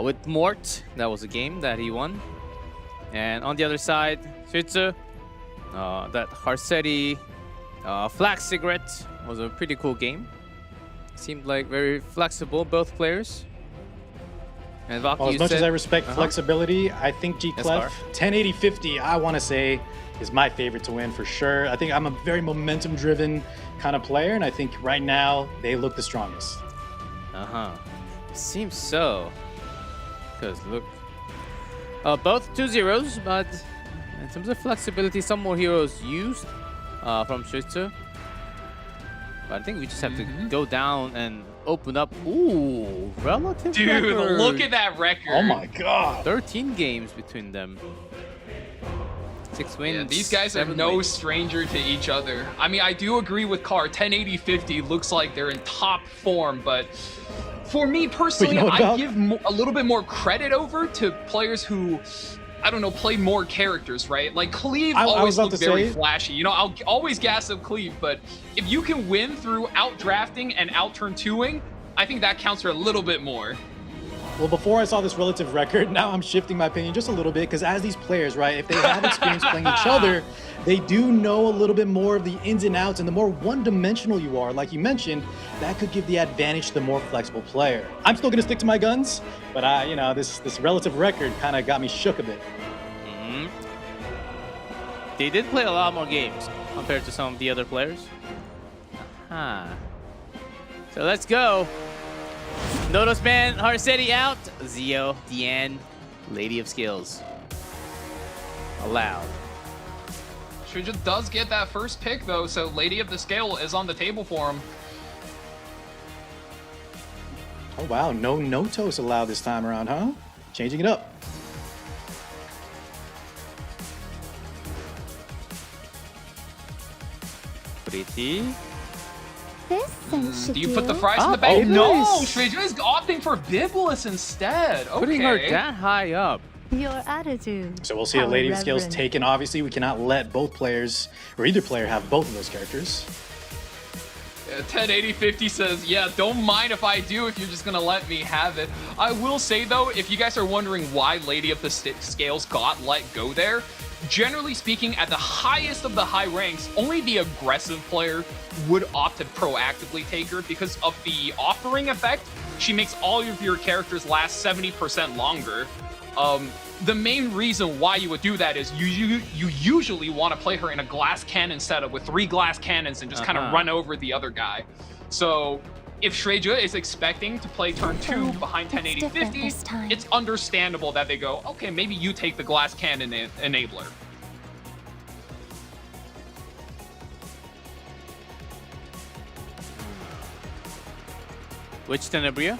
with Mort. That was a game that he won. And on the other side, Schütze, that Harsetti Flag Cigarette was a pretty cool game. Seemed like very flexible, both players. And Valky, well, as much as I respect flexibility, I think G-Clef 1080-50, I want to say, is my favorite to win for sure. I think I'm a very momentum-driven kind of player, and I think right now they look the strongest. Seems so. Because look, both 2-0s, but in terms of flexibility, some more heroes used from Schütze. But I think we just have to go down and open up. Ooh, relative record. Look at that record. Oh my god. 13 games between them. 6 wins. Yeah, these guys are 7 no wins. stranger to each other. I mean, I do agree with Carr. 1080-50 looks like they're in top form, but for me personally, I give a little bit more credit over to players who, I don't know, play more characters, right? Like Cleve always looks very flashy. You know, I'll always gas up Cleve, but if you can win through out-drafting and out-turn 2ing, I think that counts for a little bit more. Well, before I saw this relative record, now I'm shifting my opinion just a little bit, because as these players, right, if they have experience playing each other, they do know a little bit more of the ins and outs, and the more one-dimensional you are, like you mentioned, that could give the advantage to the more flexible player. I'm still going to stick to my guns, but you know, this relative record kind of got me shook a bit. They did play a lot more games compared to some of the other players. So let's go. Notos Man, Harsetti out. Zio, Diane, Lady of Skills. Allowed. Shuja does get that first pick though, so Lady of the Scale is on the table for him. Oh wow, no Notos allowed this time around, huh? Changing it up. Pretty. Do you put the fries in the bag? No, Shreja is opting for Biblis instead. Okay. Putting her that high up. Your attitude. So we'll see a Lady of Scales taken. Obviously, we cannot let both players, or either player, have both of those characters. 1080-50 says, yeah, don't mind if I do if you're just gonna let me have it. I will say though, if you guys are wondering why Lady of the Scales got let go there, generally speaking, at the highest of the high ranks, only the aggressive player would opt to proactively take her because of the offering effect. She makes all of your characters last 70% longer. The main reason why you would do that is you usually want to play her in a glass cannon setup with 3 glass cannons and just kind of run over the other guy. So if Shreja is expecting to play turn 2 behind 1080-50, it's understandable that they go, okay, maybe you take the glass cannon enabler. Which Tenebria?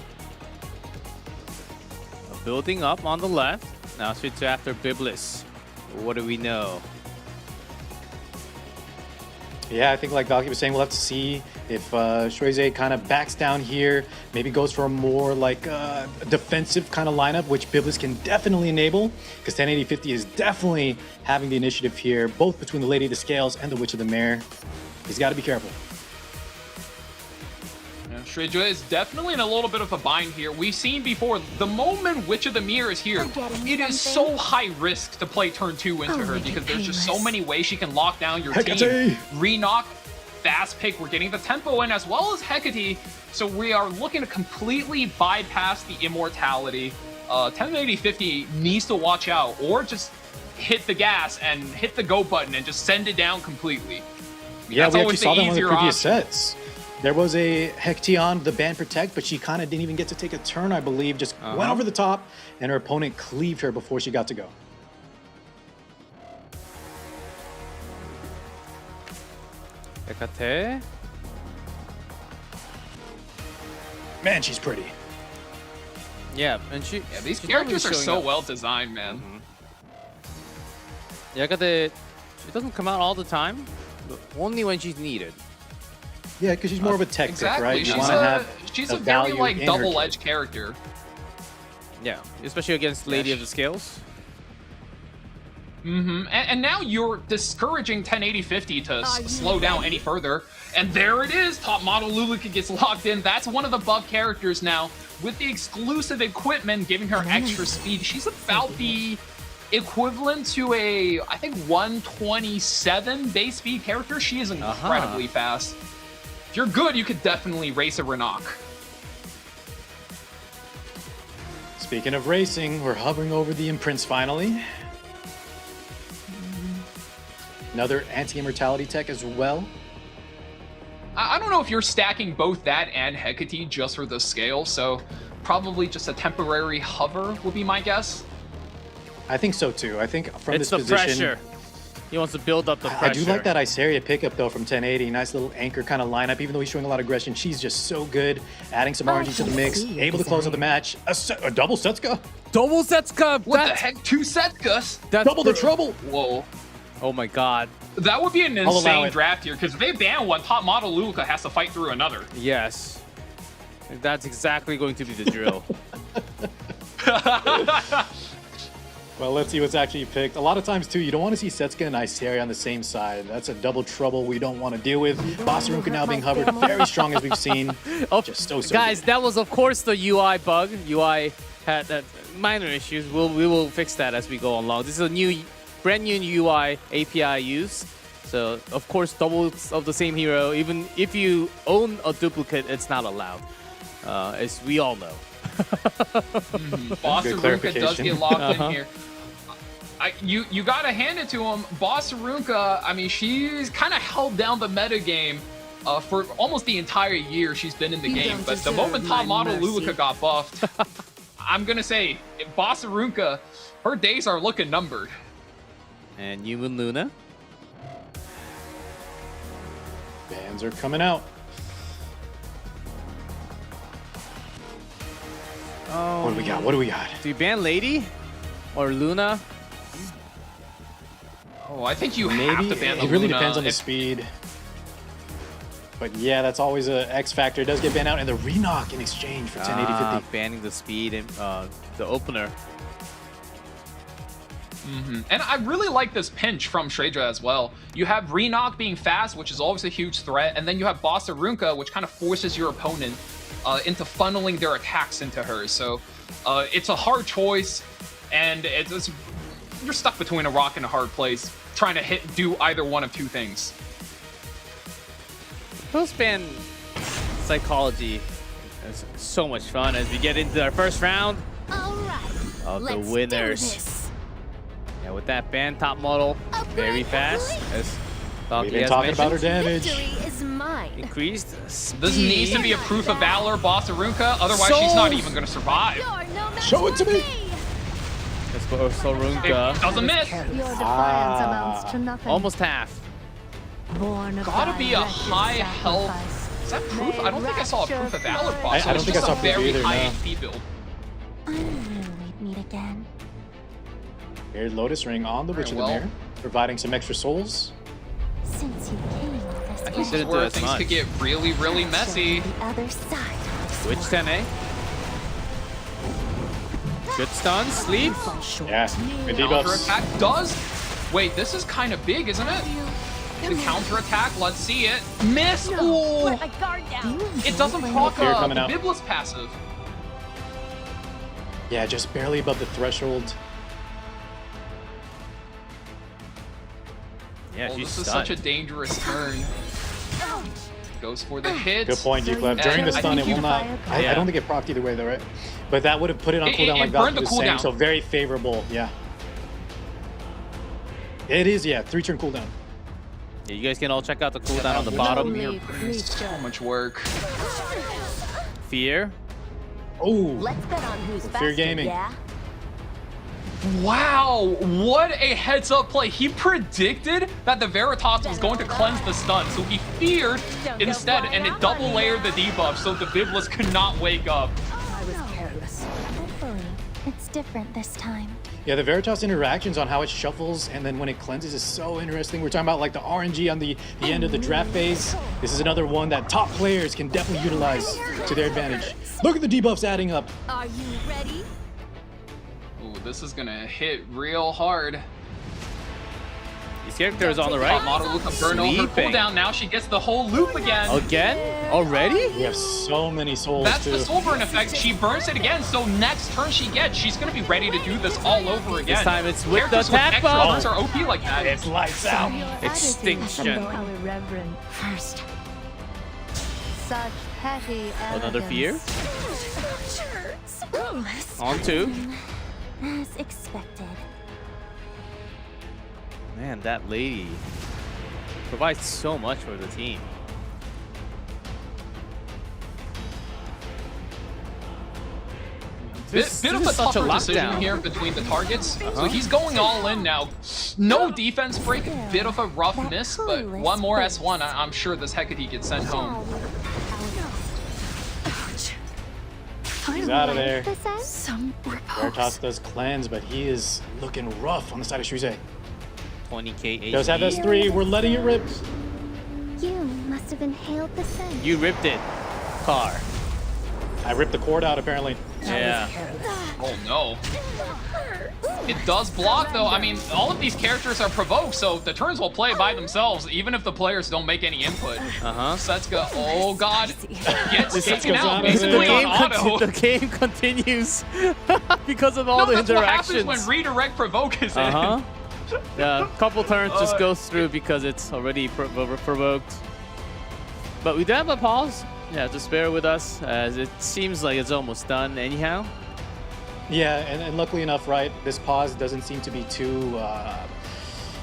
Building up on the left. Now switch after Biblis. What do we know? Yeah, I think like Valky was saying, we'll have to see if Shreja kind of backs down here, maybe goes for a more like defensive kind of lineup, which Biblis can definitely enable, because 1080-50 is definitely having the initiative here, both between the Lady of the Scales and the Witch of the Mare. He's got to be careful. Shreja is definitely in a little bit of a bind here. We've seen before, the moment Witch of the Mirror is here, it is so high risk to play turn 2 into her because there's just so many ways she can lock down your team. Re-knock, fast pick, we're getting the tempo in as well as Hecate, so we are looking to completely bypass the immortality. 1080-50 needs to watch out or just hit the gas and hit the go button and just send it down completely. Yeah, we actually saw that one in the previous sets. There was a Hecate on the Ban Protect, but she kind of didn't even get to take a turn, I believe. Just went over the top, and her opponent cleaved her before she got to go. Hecate. Man, she's pretty. Yeah, and these characters are so well designed, man. Hecate, she doesn't come out all the time, but only when she's needed. Yeah, because she's more of a tech pick, right? She's a very like double-edged character. Yeah, especially against Lady of the Scales. And now you're discouraging 1080-50 to slow down any further. And there it is, top model Lulika gets locked in. That's one of the buff characters now. With the exclusive equipment giving her extra speed, she's about the equivalent to a, I think, 127 base speed character. She is incredibly fast. If you're good, you could definitely race a Renok. Speaking of racing, we're hovering over the imprints finally. Another anti-immortality tech as well. I don't know if you're stacking both that and Hecate just for the scale, so probably just a temporary hover would be my guess. I think so too. I think from it's this the position... pressure. He wants to build up the pressure. I do like that Iseria pickup though from 1080. Nice little anchor kind of lineup. Even though he's showing a lot of aggression, she's just so good. Adding some RNG to the mix. Able to close out the match. A double Setsuka? Double Setsuka! What the heck? 2 Setsukas? Double the trouble! Whoa. Oh my god. That would be an allow insane it. draft here, because if they ban one, top model Luca has to fight through another. Yes. That's exactly going to be the drill. Well, let's see what's actually picked. A lot of times, too, you don't want to see Setsuka and Iceria on the same side. That's a double trouble we don't want to deal with. Bossarunka now being hovered very strong, as we've seen. Just so Guys, good. that was, of course, the UI bug. UI had minor issues. We will fix that as we go along. This is a brand new UI API use. So, of course, doubles of the same hero. Even if you own a duplicate, it's not allowed. As we all know. Bossarunka does get locked in here. You gotta hand it to him. Bossarunka, I mean, she's kind of held down the meta game for almost the entire year she's been in the game. But the moment top model Lulica got buffed, I'm gonna say, Bossarunka, her days are looking numbered. And Yumun Luna. Bans are coming out. Oh, What do we got? What do we got? do you ban Lady or Luna? Oh, I think you have Maybe. to ban the It really Luna depends on the if- speed. But yeah, that's always a X factor. It does get banned out, and the re-knock in exchange for 1080-50. Banning the speed and the opener. And I really like this pinch from Shredra as well. You have Re-knock being fast, which is always a huge threat, and then you have Bossarunka, which kind of forces your opponent into funneling their attacks into hers. So it's a hard choice, and you're stuck between a rock and a hard place, trying to do either one of two things. Post-ban psychology is so much fun as we get into our first round of the winners. Yeah, with that ban top model very fast, as We've been talking about her damage. Victory is mine. Increased speed. This needs to be a proof of valor, Bossarunka, otherwise she's not even going to survive. Show it to me! Let's go Sorunka. It doesn't miss. Your defiance amounts to nothing. Almost half. Born of Gotta thy be a wretched high health. sacrifice. Is that proof? I don't think I saw a proof of valor boss. I So don't it's think I just saw a proof very either, high no. HP build. I knew we'd meet again. Paired Lotus Ring on the Witch of the well. Mirror, providing some extra souls. Since you came this This Didn't is do where as things much. could get really, really messy. The other side of this Witch world. 10A. Good stun, sleep. Yeah, good Counter debuffs. attack does. Wait, this is kind of big, isn't it? The counter attack. Let's see it. Miss. Ooh. Put my guard down. It doesn't proc Fear the coming out. Biblis passive. Yeah, just barely above the threshold. Yeah, Oh, she's this is stunned. such a dangerous turn. Goes for the hit. Good point, G-Clef. During the I stun, think it will you- not... I don't think it procced either way, though, right? But that would have put it on cooldown like it burned Valkyrie the was saying, cooldown. so very favorable, yeah. It is, yeah, 3-turn cooldown. Yeah, you guys can all check out the cooldown on the Lonely bottom. creature. So much work. Fear. Oh, Let's bet on who's Fear faster, Gaming. yeah? Wow, what a heads up play. He predicted that the Veritas was going to cleanse the stun, so he feared instead, and it double layered the debuff so the Biblis could not wake up. I was careless. Hopefully, it's different this time. yeah, the Veritas interactions on how it shuffles and then when it cleanses is so interesting. We're talking about like the RNG on the end of the draft phase. This is another one that top players can definitely utilize to their advantage. Look at the debuffs adding up. Are you ready? Ooh, this is gonna hit real hard. These characters on the Top right. model Luca burn over Sleeping. cooldown. Now she gets the whole loop again. Again? Already? We have so many souls That's too. the soul burn effect. She burns it again, so next turn she gets, she's gonna be ready to do this all over again. This time it's with the Characters attack extra buff. burns are OP like that. It's lights out. Extinction. How irreverent. First, Such petty Another fear. spotless. On two. As expected. Man, that lady provides so much for the team. Bit of a This is such a tougher decision lockdown. here between the targets. So he's going all in now. No defense break, bit of a rough miss, but one more S1. I'm sure this Hecate gets sent home. He's out of there. This is some repose. Veritas does cleanse, but he is looking rough on the side of Shrize. 20k HP. Does have S3. We're letting it rip. You must have inhaled the scent. You ripped it, Car. I ripped the cord out, apparently. Yeah. Oh no. It does block though. I mean, all of these characters are provoked, so the turns will play by themselves, even if the players don't make any input. Setsuka, oh god, gets taken out basically on auto. The game continues because of all the that's interactions. What happens when redirect provoke is in. Yeah, a couple turns just goes through because it's already provoked. But we do have a pause. Yeah, just bear with us, as it seems like it's almost done anyhow. Yeah, and luckily enough, right, this pause doesn't seem to be too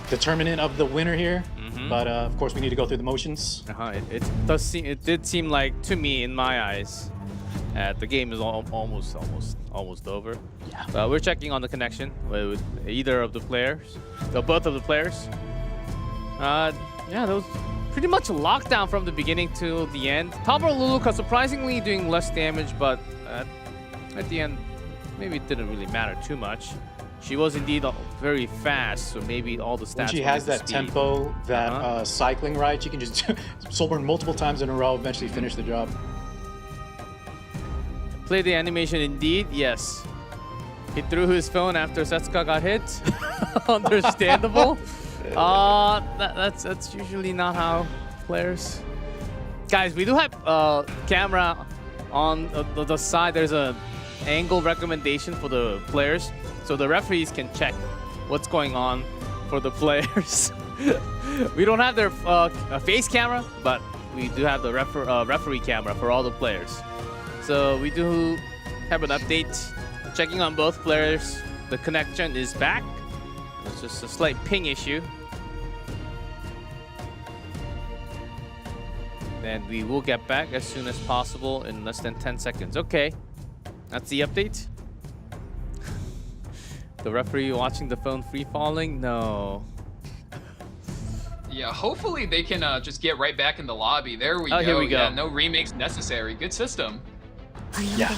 determinant of the winner here. But of course, we need to go through the motions. It does seem. It did seem like, to me, in my eyes, the game is almost over. Yeah. We're checking on the connection with either of the players, both of the players. Yeah, that was pretty much a lockdown from the beginning to the end. Topper Luluka surprisingly doing less damage, but at the end, maybe it didn't really matter too much. She was indeed very fast, so maybe all the stats. When she has that tempo, that cycling ride, she can just soul burn multiple times in a row, eventually finish the job. Play the animation indeed, yes. He threw his phone after Setsuka got hit. Understandable. That's usually not how players. Guys, we do have camera on the side. There's a angle recommendation for the players, so the referees can check what's going on for the players. We don't have their face camera, but we do have the referee camera for all the players. So we do have an update, checking on both players. The connection is back. It's just a slight ping issue. And we will get back as soon as possible in less than 10 seconds. Okay, that's the update. The referee watching the phone free falling? No. Yeah, hopefully they can just get right back in the lobby. There we go. Here we go. Yeah, no remakes necessary. Good system. Yeah.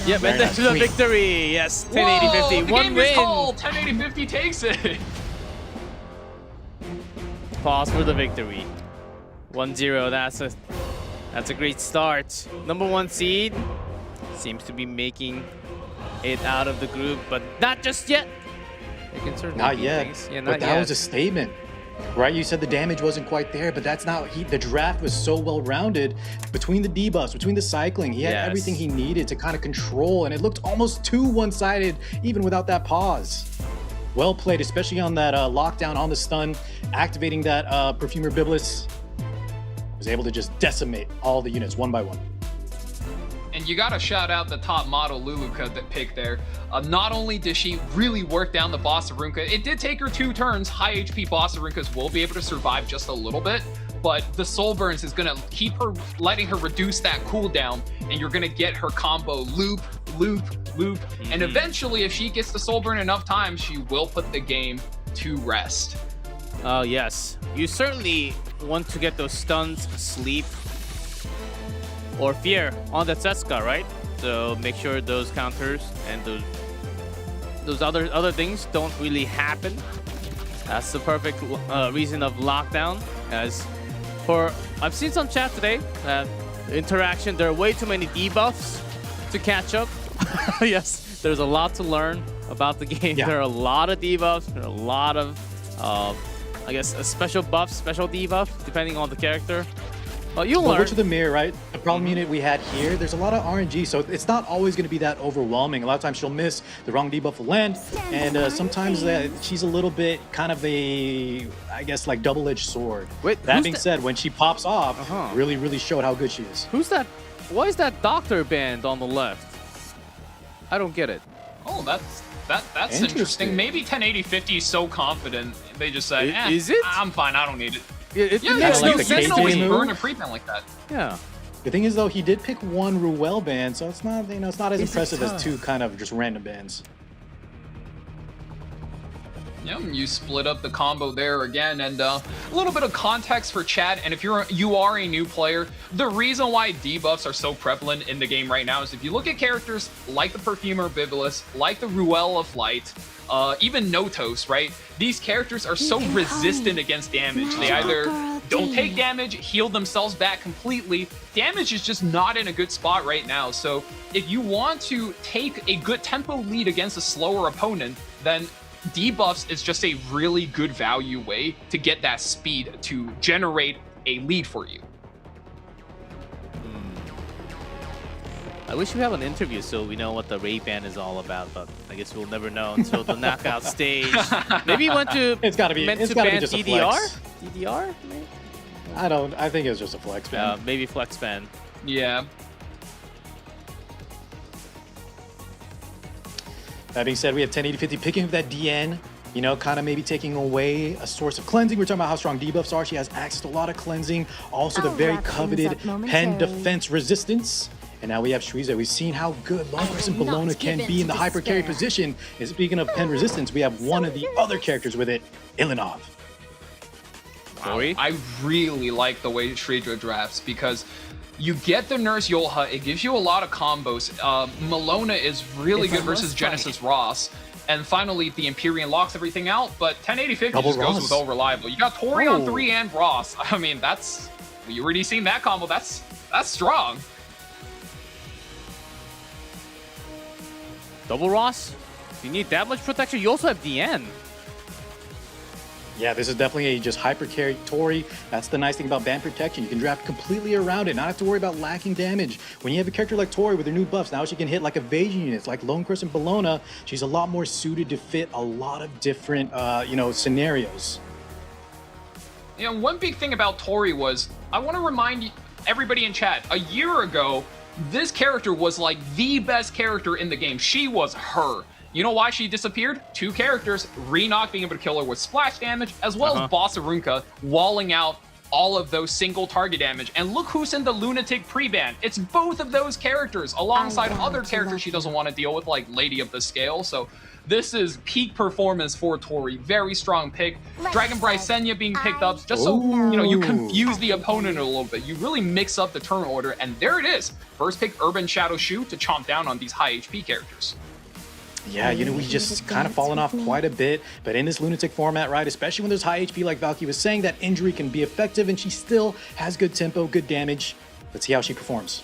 Yep, and that's the victory. Yes, 1080-50. The One game win. is called. 1080-50 takes it. Pause for the victory. 1-0. That's a great start. Number 1 seed seems to be making it out of the group, but not just yet. They can certainly Not do yet. things. Yeah, but not that yet. was a statement. Right, you said the damage wasn't quite there, but that's not. The draft was so well rounded between the debuffs, between the cycling. He had everything he needed to kind of control, and it looked almost too one-sided, even without that pause. Well played, especially on that lockdown on the stun, activating that Perfumer Biblis. Was able to just decimate all the units one by one. And you gotta shout out the top model Luluka that pick there. Not only did she really work down the Boss Arunka, it did take her 2 turns. High HP Boss Arunkas will be able to survive just a little bit, but the Soul Burns is gonna keep her, letting her reduce that cooldown, and you're gonna get her combo loop, loop, loop, and eventually if she gets the Soul Burn enough times, she will put the game to rest. Oh, yes. You certainly want to get those stuns, sleep, or fear on that Setsuka, right? So make sure those counters and those other things don't really happen. That's the perfect reason of lockdown. As for, I've seen some chat today, interaction, there are way too many debuffs to catch up. Yes, there's a lot to learn about the game. Yeah. There are a lot of debuffs, there are a lot of I guess special buffs, special debuffs, depending on the character. You'll learn. Which of the mirror, right? The problem unit we had here, there's a lot of RNG, so it's not always going to be that overwhelming. A lot of times she'll miss, the wrong debuff will land, and sometimes she's a little bit kind of a, I guess, like double-edged sword. Wait, that being said, when she pops off, really showed how good she is. Who's that? Why is that doctor band on the left? I don't get it. Oh, that's interesting. Maybe 1080-50 is so confident they just say, is it? I'm fine, I don't need it. It yeah, makes no you sense. can always burn a prevent like that. Yeah. The thing is, though, he did pick 1 Ruel band, so it's not, it's not as impressive as 2 kind of just random bands. Yeah, you split up the combo there again, and a little bit of context for chat. And if you are a new player, the reason why debuffs are so prevalent in the game right now is if you look at characters like the Perfumer Biblis, like the Ruel of Light, even Notos, right? These characters are so resistant against damage. They either don't take damage, heal themselves back completely. Damage is just not in a good spot right now. So if you want to take a good tempo lead against a slower opponent, then debuffs is just a really good value way to get that speed to generate a lead for you. I wish we have an interview so we know what the Ray-Ban is all about, but I guess we'll never know until the knockout stage. Maybe you want to It's gotta be ban just a DDR? flex. DDR? Maybe? I think it was just a flex ban. Maybe flex ban. Yeah. That being said, we have 1080-50 picking up that DN, you know, kind of maybe taking away a source of cleansing. We're talking about how strong debuffs are. She has access to a lot of cleansing. Also, the very coveted pen defense resistance. And now we have Shriza. We've seen how good Lone Crescent Bologna can be in the hyper carry position. And speaking of pen resistance, we have one of the other characters with it, Ilinov. Wow. I really like the way Shredra drafts because you get the Nurse Yolha, it gives you a lot of combos. Malona is really good versus Genesis Ross. And finally, the Empyrean locks everything out, but 1080-50 just goes with Over-Reliable. You got Tori on 3 and Ross. I mean, you already seen that combo. That's strong. Double Ross? If you need that much protection, you also have DN. Yeah, this is definitely a just hyper carry Tori. That's the nice thing about band protection. You can draft completely around it, not have to worry about lacking damage. When you have a character like Tori with her new buffs, now she can hit like evasion units, like Lone Crescent Bologna. She's a lot more suited to fit a lot of different, scenarios. You know, one big thing about Tori was, I want to remind everybody in chat, a year ago, this character was like the best character in the game. She was her. You know why she disappeared? 2 characters, Renok being able to kill her with splash damage, as well as Boss Arunka walling out all of those single target damage. And look who's in the Lunatic pre-ban. It's both of those characters alongside other characters she doesn't want to deal with, like Lady of the Scale. So this is peak performance for Tori. Very strong pick. Dragon Brysenia being picked up just so you confuse the opponent a little bit. You really mix up the turn order, and there it is. First pick Urban Shadow Shu to chomp down on these high HP characters. Yeah, we just kind of fallen off quite a bit, but in this Lunatic format, right, especially when there's high HP like Valky was saying, that injury can be effective, and she still has good tempo, good damage. Let's see how she performs.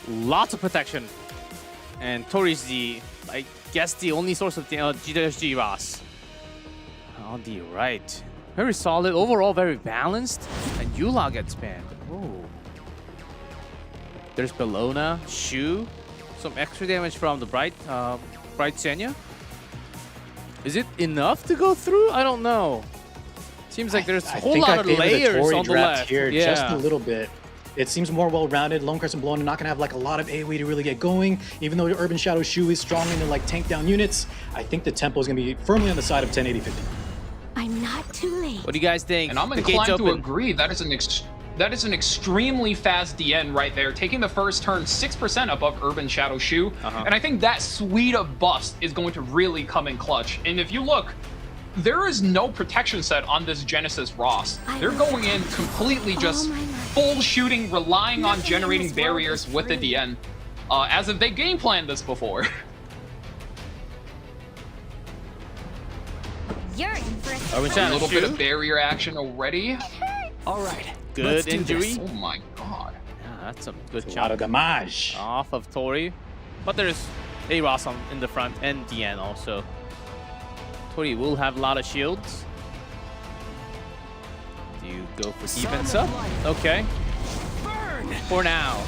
Lots of protection. And Tori's I guess the only source of GWG Ross. On the right. Very solid, overall very balanced. And Yula gets banned. Oh. There's Bologna, Shu. Some extra damage from the Bright Senya. Is it enough to go through? I don't know. Seems like there's a whole lot of layers on the left. Here just a little bit. It seems more well-rounded. Lone Crescent Bologna not gonna have like a lot of AoE to really get going. Even though Urban Shadow Shu is strong into like tank down units, I think the tempo is gonna be firmly on the side of 1080-50. I'm not too late. What do you guys think? And I'm inclined to agree. That is an extremely fast DN right there, taking the first turn 6% above Urban Shadow Shu. And I think that suite of buffs is going to really come in clutch. And if you look, there is no protection set on this Genesis Ross. They're going in completely just full shooting, relying on generating barriers with the DN, as if they game planned this before. You're in for a little bit of barrier action already. All right. Good injury. Oh my god. Yeah, that's a good chunk. A lot of damage. Off of Tori. But there's a Ross in the front and DN also. Tori will have a lot of shields. Do you go for defense up? Okay. Burn. For now.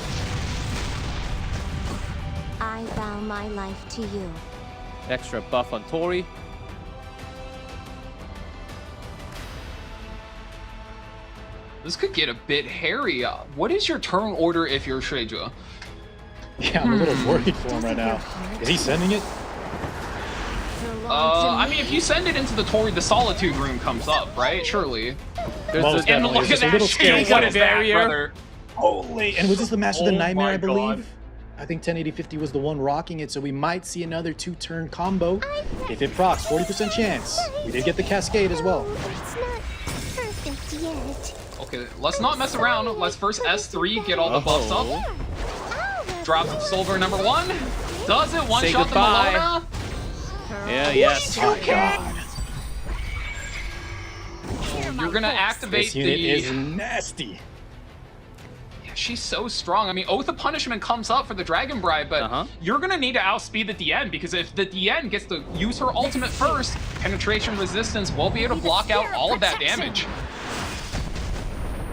I vow my life to you. Extra buff on Tori. This could get a bit hairy. What is your turn order if you're Shredra? Yeah, I'm a little worried for him right now. Is he sending it? I mean, if you send it into the Tori, the Solitude rune comes up, right? Surely. And look at that shield. What is that, brother? Holy! And was this the Master of the Nightmare, I believe? I think 1080-50 was the one rocking it, so we might see another 2-turn combo. If it procs, 40% chance. We did get the Cascade as well. It's not perfect yet. Okay, let's not mess around. Let's first S3, get all the buffs up. Drop Silver number 1. Does it one Say shot the goodbye. Malona? Yeah, yes. Oh my god. You're gonna activate This unit the. is nasty. She's so strong. I mean, Oath of Punishment comes up for the Dragon Bride, but you're gonna need to outspeed the DN because if the DN gets to use her ultimate first, penetration resistance will be able to block out all of that damage.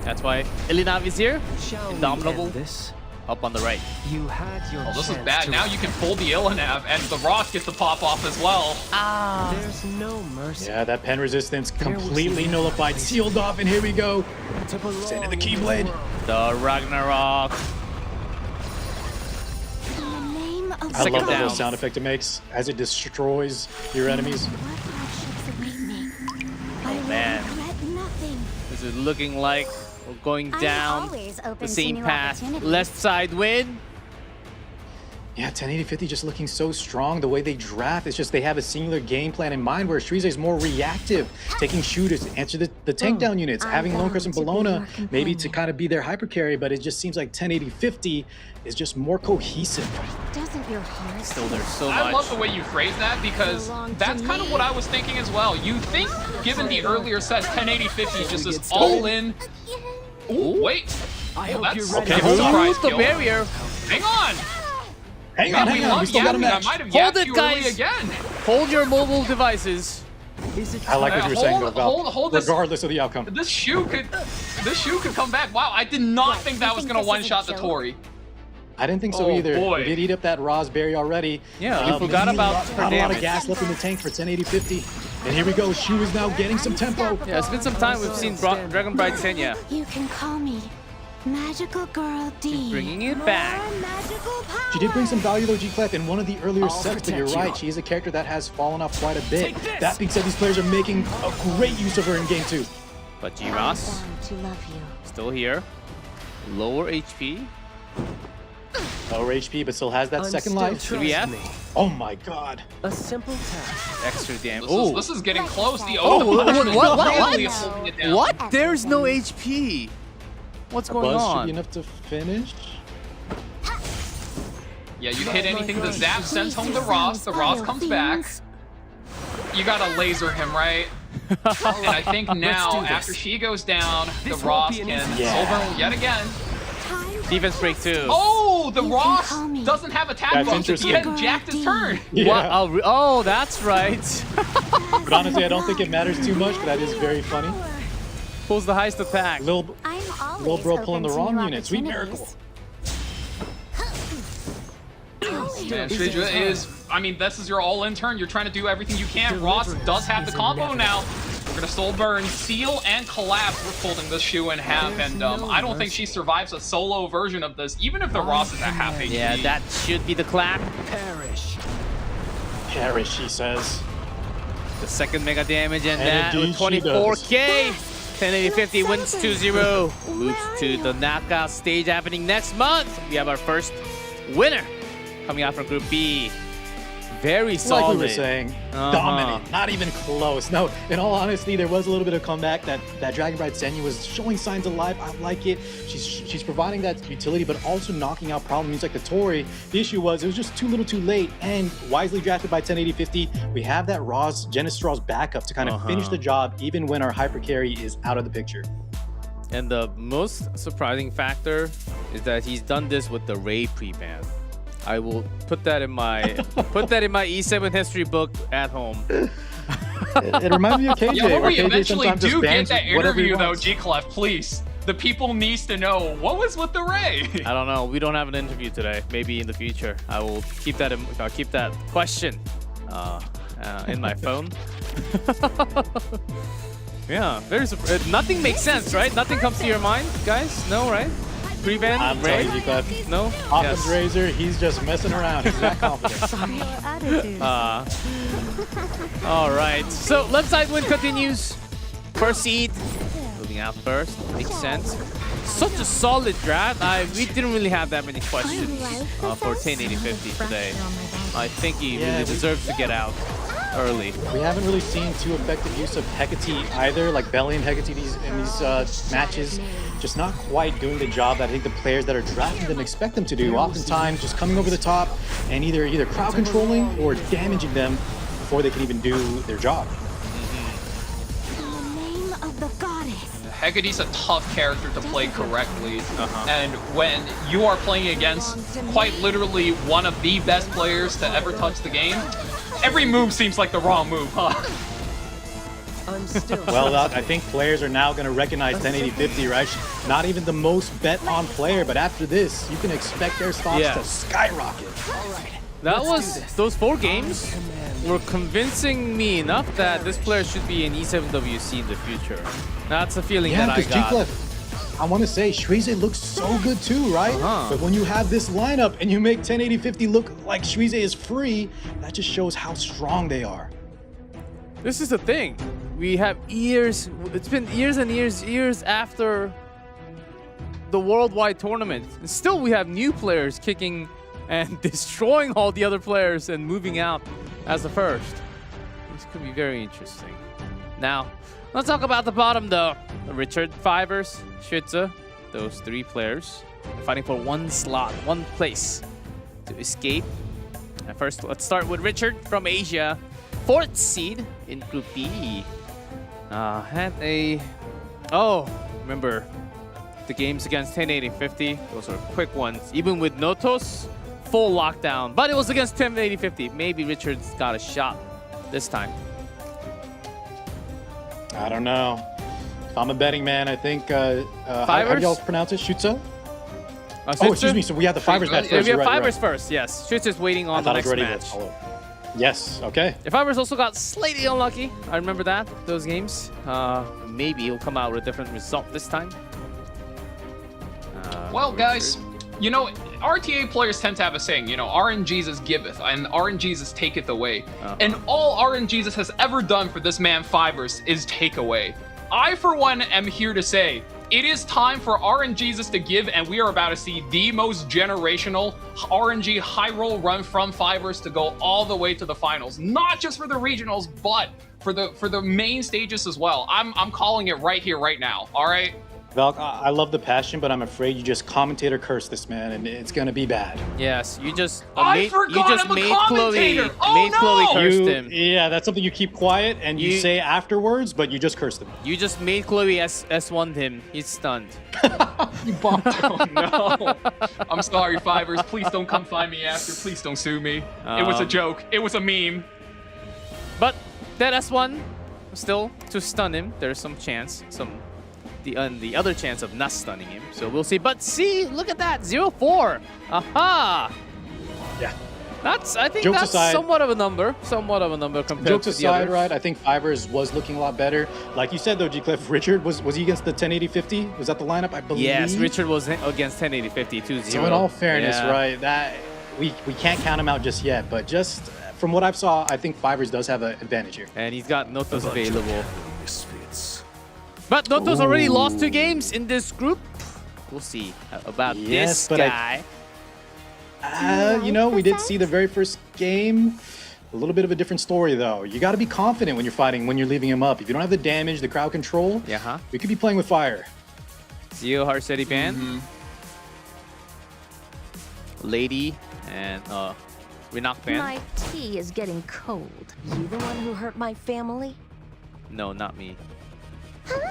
That's why Elinav is here. Indomitable. This? Up on the right. You had your Oh, this is chance bad. to- Now you can pull the Illinev, and the Ross gets to pop off as well. There's no mercy. Yeah, that pen resistance completely nullified, sealed off, and here we go. Send in the Keyblade. The Ragnarok. I love that little sound effect it makes as it destroys your enemies. Oh man. This is looking like we're going down the same path. Left side win. Yeah, 1080-50 just looking so strong. The way they draft, it's just they have a singular game plan in mind where Shrize is more reactive, taking shooters to answer the tank down units, having Lonecrest and Bellona maybe to kind of be their hyper carry, but it just seems like 1080-50 is just more cohesive. Doesn't your heart Still, there's so I much. love the way you phrase that because that's kind of what I was thinking as well. You think, given the earlier sets, 1080-50 just is all in. Ooh, wait. That's Okay, hold on. the barrier. Hang on. Hang on, we still got a match. I might have Hold yapped it, you early guys. again. Hold your mobile devices. I like what you were saying, though, Val. Hold this. Regardless of the outcome. This shoe could come back. Wow, I did not think that was gonna one-shot the Tori. I didn't think so Oh, either. boy. We did eat up that raspberry already. Yeah, we forgot about her not a lot damage. of gas left in the tank for 1080-50. And here we go. Shu is now getting some tempo. Yeah, it's been some time we've seen Dragon Bride Senya. You can call me Magical Girl D. Bringing it back. She did bring some value though, G-Clef, in one of the earlier sets, but you're right. She is a character that has fallen off quite a bit. That being said, these players are making a great use of her in game 2. But G-Ross to love you? still here. Lower HP. Lower HP, but still has that second life. 3F. Oh my god. A simple task. Extra damage. This is getting close. The What? There's no HP. What's going Buzz should on? be enough to finish. Yeah, you hit anything, the zap sends home the Ross. The Ross comes back. You gotta laser him, right? And I think now, after she goes down, the Ross can Soulburn yet again. Defense break 2. Oh, the Ross doesn't have attack That's buffs at the interesting. end. Jacked his turn. Yeah. What? Oh, that's right. But honestly, I don't think it matters too much, but that is very funny. Pulls the highest attack. Lil Always bro pulling the open to wrong new unit. Sweet opportunities. miracle. Man, Shrija is, I mean, this is your all-in turn. You're trying to do everything you can. Ross does have the combo now. We're gonna soul burn, seal, and collapse. We're folding this shoe in half, and I don't think she survives a solo version of this, even if the Ross is at half HP. Yeah, that should be the clap. Perish. Perish, he says. The second mega damage, and And that indeed with she 24k. 1080-50 wins 2-0. Moves to the knockout stage happening next month. We have our first winner coming out from Group B. Very solid. Like we were saying, dominant, not even close. No, in all honesty, there was a little bit of comeback. That Dragon Bride Senya was showing signs of life. I like it. She's providing that utility, but also knocking out problems like the Tori. The issue was it was just too little too late, and wisely drafted by 1080-50. We have that Ross, Genestraw's backup to kind of finish the job, even when our hyper carry is out of the picture. And the most surprising factor is that he's done this with the Ray pre-ban. I will put that in my E7 history book at home. It reminds me of KJ. Yeah, when where we KJ eventually sometimes just do get bans that whatever he Oh, interview, though, wants. G-Clef, please. The people needs to know, what was with the Ray? I don't know. We don't have an interview today. Maybe in the future. I will keep that I'll keep that question in my phone. Yeah, very nothing makes sense, right? Nothing comes to your mind, guys? No, right? Pre-ban? I'm Ray? telling you, Clef. No? Occam's razor, he's just messing around. He's that confident. All right. So left side win continues. First seed. Moving out first. Makes sense. Such a solid draft. We didn't really have that many questions for 1080-50 today. I think he really deserves to get out. early. We haven't really seen too effective use of Hecate either, like Belly and Hecate in these matches. Just not quite doing the job that I think the players that are drafting them expect them to do. Oftentimes just coming over the top and either crowd controlling or damaging them before they can even do their job. Hecate's a tough character to play correctly, and when you are playing against quite literally one of the best players to ever touch the game, every move seems like the wrong move, huh? Well, I think players are now going to recognize 1080-50, right? Not even the most bet on player, but after this, you can expect their stocks to skyrocket. That was those 4 games were convincing me enough that this player should be in E7WC in the future. That's the feeling that I got. G-Clef, I want to say, Shweze looks so good too, right? But when you have this lineup and you make 1080-50 look like Shweze is free, that just shows how strong they are. This is the thing. We have years, it's been years and years after the worldwide tournament. And still we have new players kicking and destroying all the other players and moving out as the first. This could be very interesting. Now, let's talk about the bottom though. Richard, Fivers, Schütze, those 3 players fighting for 1 slot, 1 place to escape. And first, let's start with Richard from Asia, 4th seed in Group B. Remember the games against 1080-50? Those are quick ones. Even with Notos, full lockdown. But it was against 1080-50. Maybe Richard's got a shot this time. I don't know. If I'm a betting man, I think, how do y'all pronounce it? Schütze? Oh, excuse me. So we have the Fivers match first. We have Fivers first, yes. Schütze's waiting on the next match. Yes, okay. If Fivers also got slightly unlucky, I remember that, those games. Maybe he'll come out with a different result this time. Well, guys, you know, RTA players tend to have a saying, you know, RNGesus giveth, and RNGesus taketh away. And all RNGesus has ever done for this man Fivers is take away. I, for one, am here to say, it is time for RNGesus to give, and we are about to see the most generational RNG high roll run from Fivers to go all the way to the finals. Not just for the regionals, but for the main stages as well. I'm calling it right here, right now. All right. Valk, I love the passion, but I'm afraid you just commentator cursed this man, and it's gonna be bad. Yes, you just made Chloe cursed him. Yeah, that's something you keep quiet and you say afterwards, but you just cursed him. You just made Chloe S1'd him. He's stunned. You bombed him. No. I'm sorry, Fivers. Please don't come find me after. Please don't sue me. It was a joke. It was a meme. But that S1 still to stun him. There's some chance. The other chance of not stunning him. So we'll see. But see, look at that. 0-4. Aha. Yeah. I think Jokes that's aside, somewhat of a number. Somewhat of a number compared jokes to the aside, others. right? I think Fivers was looking a lot better. Like you said though, G-Clef, Richard, was he against the 1080-50? Was that the lineup, I believe? Yes, Richard was against 1080-50, 2-0. So in all fairness, right, that we can't count him out just yet, but just from what I've saw, I think Fivers does have an advantage here. And he's got Notos available. But Notos already lost 2 games in this group. We'll see about this guy. You know, we did see the very first game. A little bit of a different story, though. You got to be confident when you're fighting, when you're leaving him up. If you don't have the damage, the crowd control, we could be playing with fire. Zio Harseti Pan. Lady and Rinak Pan. My tea is getting cold. You the one who hurt my family? No, not me. Huh?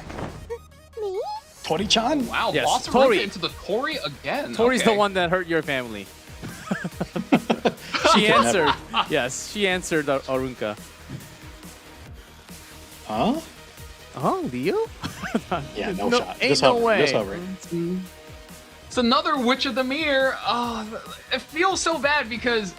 Me? Tori-chan? Wow, yes, Boss Tori. into the Tori again. Tori's the one that hurt your family. She answered. Yes, she answered Arunka. Huh? Oh, Leo? Yeah, no shot. Ain't no way. Just hovering. It's another Witch of the Mirror. Oh, it feels so bad because,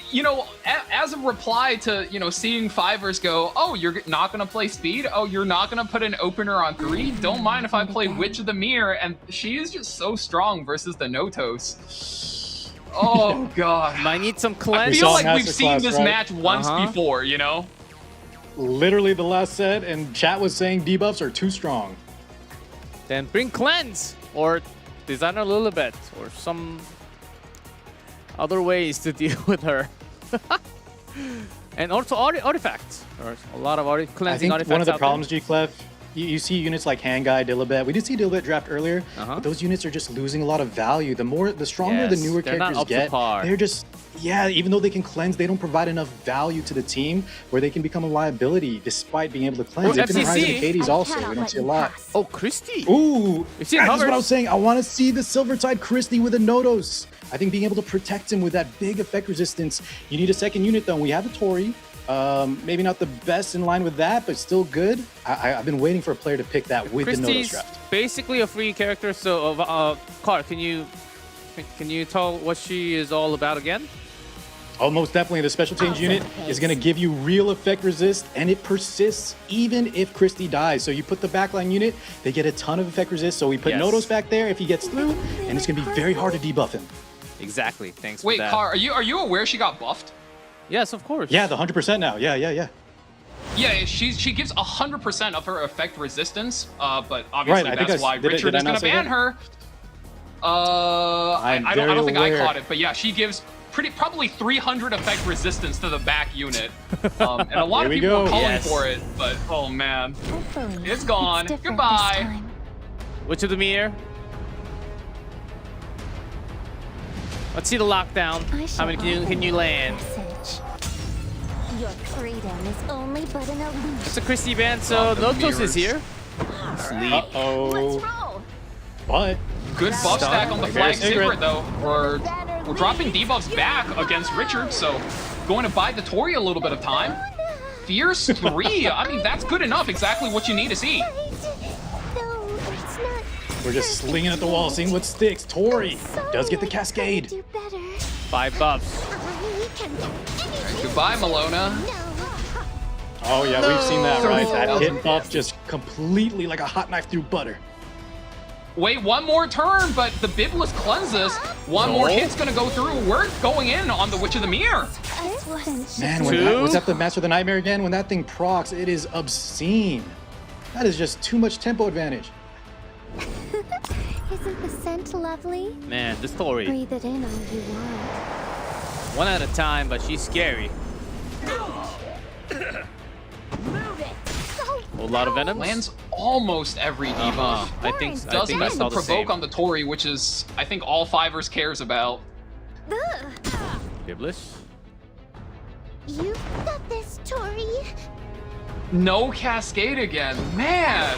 you know, as a reply to, you know, seeing Fivers go, oh, you're not going to play speed? Oh, you're not going to put an opener on 3? Don't mind if I play Witch of the Mirror. And she is just so strong versus the Notos. Oh, God. Might need some cleanse. I feel like we've seen this match once before, you know? Literally the last set, and chat was saying debuffs are too strong. Then bring cleanse or design a little bit or some other ways to deal with her. And also artifacts. There's a lot of I cleansing think artifacts one of the out problems, G-Clef, you see units like Hangai, Dilibet. We did see Dilibet draft earlier, Uh-huh. but those units are just losing a lot of value. The stronger the Yes, newer they're not characters up to get, par. they're just, even though they can cleanse, they don't provide enough value to the team where they can become a liability despite being able to cleanse. Oh, Even the Horizon FCC. Acades I also, cannot we don't let see a you lot. pass. Oh, Christie. Ooh, We've seen that's what I hovers. was saying. I want to see the Silverside Christie with a Notos. I think being able to protect him with that big effect resistance. You need a second unit though. We have a Tori. Maybe not the best in line with that, but still good. I've been waiting for a player to pick that with the Notos Christie's draft. basically a free character. So, Car, can you tell what she is all about again? Oh, most definitely. The special change unit is going to give you real effect resist, and it persists even if Christie dies. So you put the backline unit, they get a ton of effect resist. So we put Yes. Notos back there if he gets through, and it's going to be very hard to debuff him. Exactly. Thanks Wait, for that. Car, are you aware she got buffed? Yes, of course. Yeah, the 100% now. Yeah. Yeah, she gives 100% of her effect resistance, but Right, obviously I think that's why did Richard I is not going to say ban that? her. I I'm don't very think aware. I caught it, but yeah, she gives probably 300 effect resistance to the back unit, and a lot Here of we people go. are calling Yes. for it. But oh man, Hopefully, it's gone. different this Goodbye. time. Which of the mirror? Let's see the lockdown. I How shall many offer can you a land? message. Your freedom is only but an illusion. It's a Christie band, so Oh, the Notos is mirrors. here. Sleep. Uh-oh. But Good buff stack on the Like flag a cigarette. secret though. We're dropping debuffs back against Richard, so going to buy the Tori a little bit of time. Fierce 3. I mean, that's good enough. Exactly what you need to see. No, it's not. we're just slinging at the wall, seeing what sticks. Tori does get the Cascade. Do better. 5 buffs. I can do anything. Goodbye, Malona. No. Oh yeah, we've seen that, right? No. That hit buff just completely like a hot knife through butter. Wait, one more turn, but the Biblis cleanses. One more hit's gonna go through. We're going in on the Witch of the Mirror. This wasn't Man, was that the Master of the Nightmare again? When that thing procs, it is obscene. That is just too much tempo advantage. Isn't the scent lovely? Man, the story. Breathe it in all you want. One at a time, but she's scary. A lot of venoms. Lands almost every debuff. I think Doesn't I miss saw the the provoke same. on the Tori, which is, I think, all Fivers cares about. Giblish. You've got this, Tori. No Cascade again. Man!